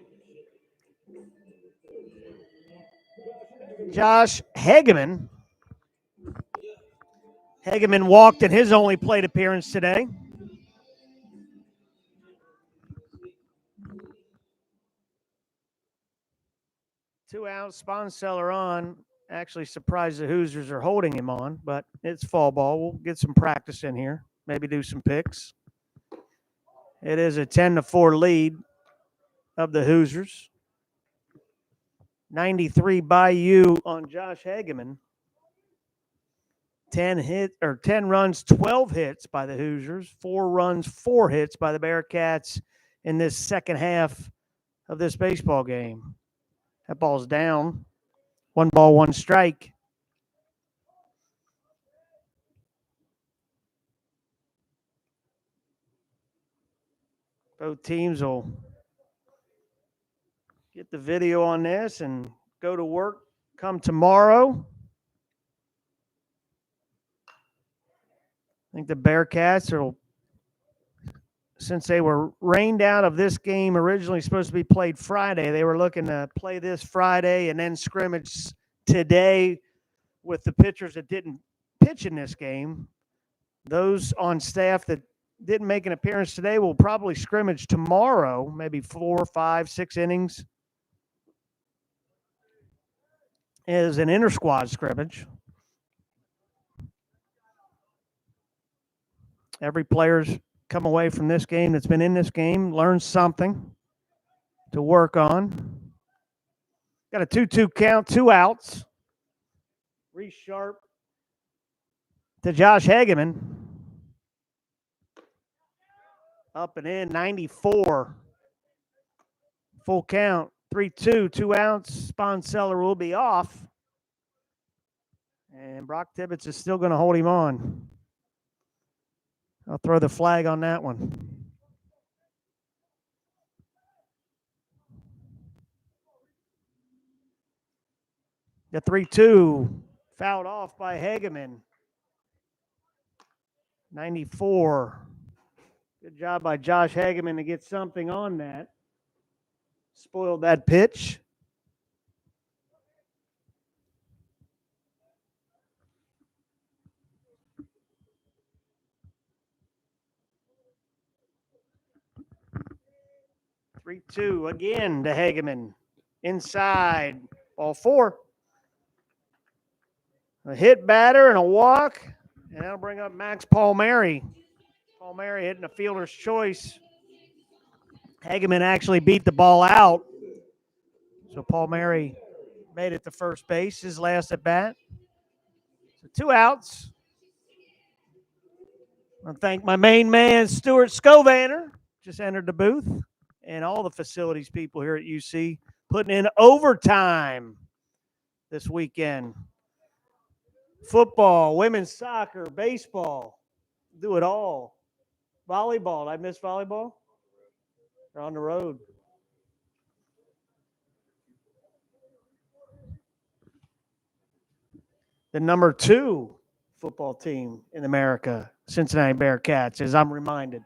Josh Hageman. Hageman walked in his only plate appearance today. Two outs, Sponseller on. Actually surprised the Hoosiers are holding him on, but it's fall ball. We'll get some practice in here. Maybe do some picks. It is a 10-4 lead of the Hoosiers. 93 by you on Josh Hageman. 10 runs, 12 hits by the Hoosiers. 4 runs, 4 hits by the Bearcats in this second half of this baseball game. That ball's down. 1 ball, 1 strike. Both teams will get the video on this and go to work come tomorrow. I think the Bearcats will, since they were rained out of this game originally supposed to be played Friday, they were looking to play this Friday and then scrimmage today with the pitchers that didn't pitch in this game. Those on staff that didn't make an appearance today will probably scrimmage tomorrow, maybe 4, 5, 6 innings as an inter-squad scrimmage. Every player's come away from this game that's been in this game, learned something to work on. Got a 2-2 count, 2 outs. Reese Sharp to Josh Hageman. Up and in, 94. Full count, 3-2, 2 outs. Sponseller will be off. And Brock Tibbetts is still going to hold him on. I'll throw the flag on that one. The 3-2 fouled off by Hageman. 94. Good job by Josh Hageman to get something on that. Spoiled that pitch. Three, 2 again to Hageman. Inside. Ball 4. A hit batter and a walk. And that'll bring up Max Palmieri. Palmieri hitting a fielder's choice. Hageman actually beat the ball out. So Palmieri made it to first base, his last at bat. So 2 outs. I want to thank my main man, Stuart Scovaner, just entered the booth, and all the facilities people here at UC putting in overtime this weekend. Football, women's soccer, baseball, do it all. Volleyball, did I miss volleyball? They're on the road. The number 2 football team in America, Cincinnati Bearcats, as I'm reminded.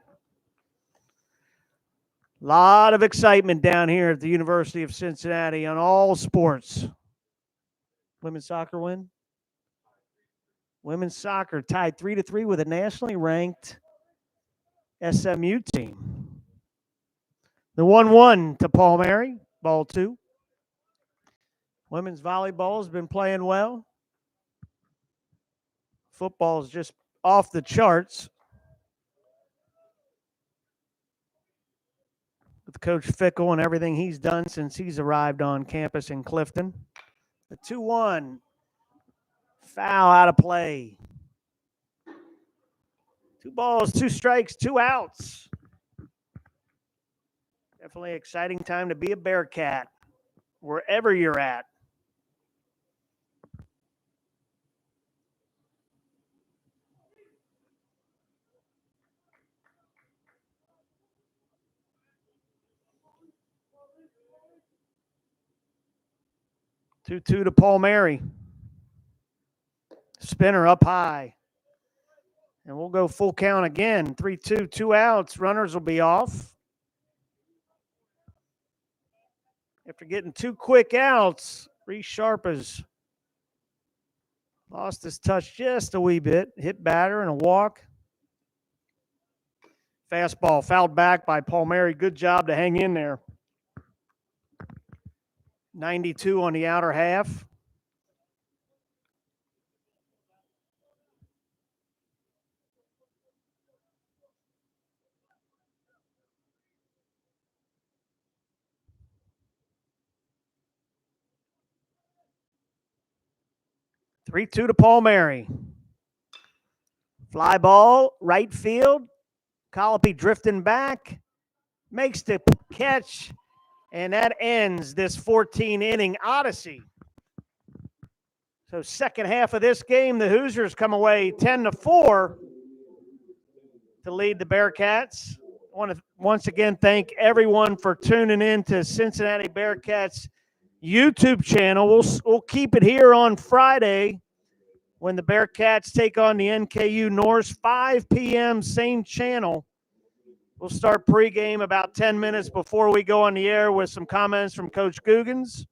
A lot of excitement down here at the University of Cincinnati on all sports. Women's soccer win? Women's soccer tied 3-3 with a nationally ranked SMU team. The 1-1 to Palmieri, ball 2. Women's volleyball has been playing well. Football is just off the charts. With Coach Fickle and everything he's done since he's arrived on campus in Clifton. The 2-1. Foul out of play. 2 balls, 2 strikes, 2 outs. Definitely exciting time to be a Bearcat, wherever you're at. Two to Palmieri. Spinner up high. And we'll go full count again. 3-2, 2 outs. Runners will be off. After getting 2 quick outs, Reese Sharp has lost his touch just a wee bit. Hit batter and a walk. Fastball fouled back by Palmieri. Good job to hang in there. 92 on the outer half. Three-two to Palmieri. Fly ball, right field. Colopy drifting back. Makes the catch. And that ends this 14-inning odyssey. So second half of this game, the Hoosiers come away 10-4 to lead the Bearcats. I want to once again thank everyone for tuning in to Cincinnati Bearcats YouTube channel. We'll keep it here on Friday when the Bearcats take on the NKU Norse, 5 p.m., same channel. We'll start pregame about 10 minutes before we go on the air with some comments from Coach Googans.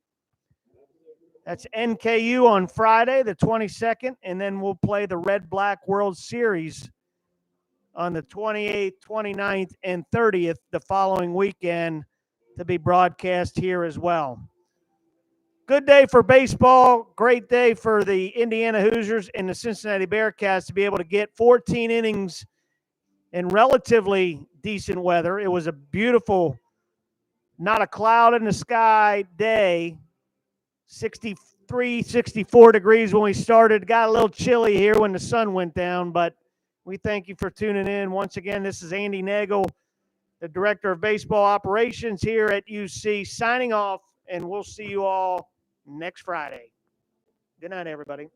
That's NKU on Friday, the 22nd, and then we'll play the Red Black World Series on the 28th, 29th, and 30th the following weekend to be broadcast here as well. Good day for baseball. Great day for the Indiana Hoosiers and the Cincinnati Bearcats to be able to get 14 innings in relatively decent weather. It was a beautiful, not a cloud in the sky day. 63, 64 degrees when we started. Got a little chilly here when the sun went down, but we thank you for tuning in. Once again, this is Andy Nagel, the Director of Baseball Operations here at UC, signing off, and we'll see you all next Friday. Good night, everybody.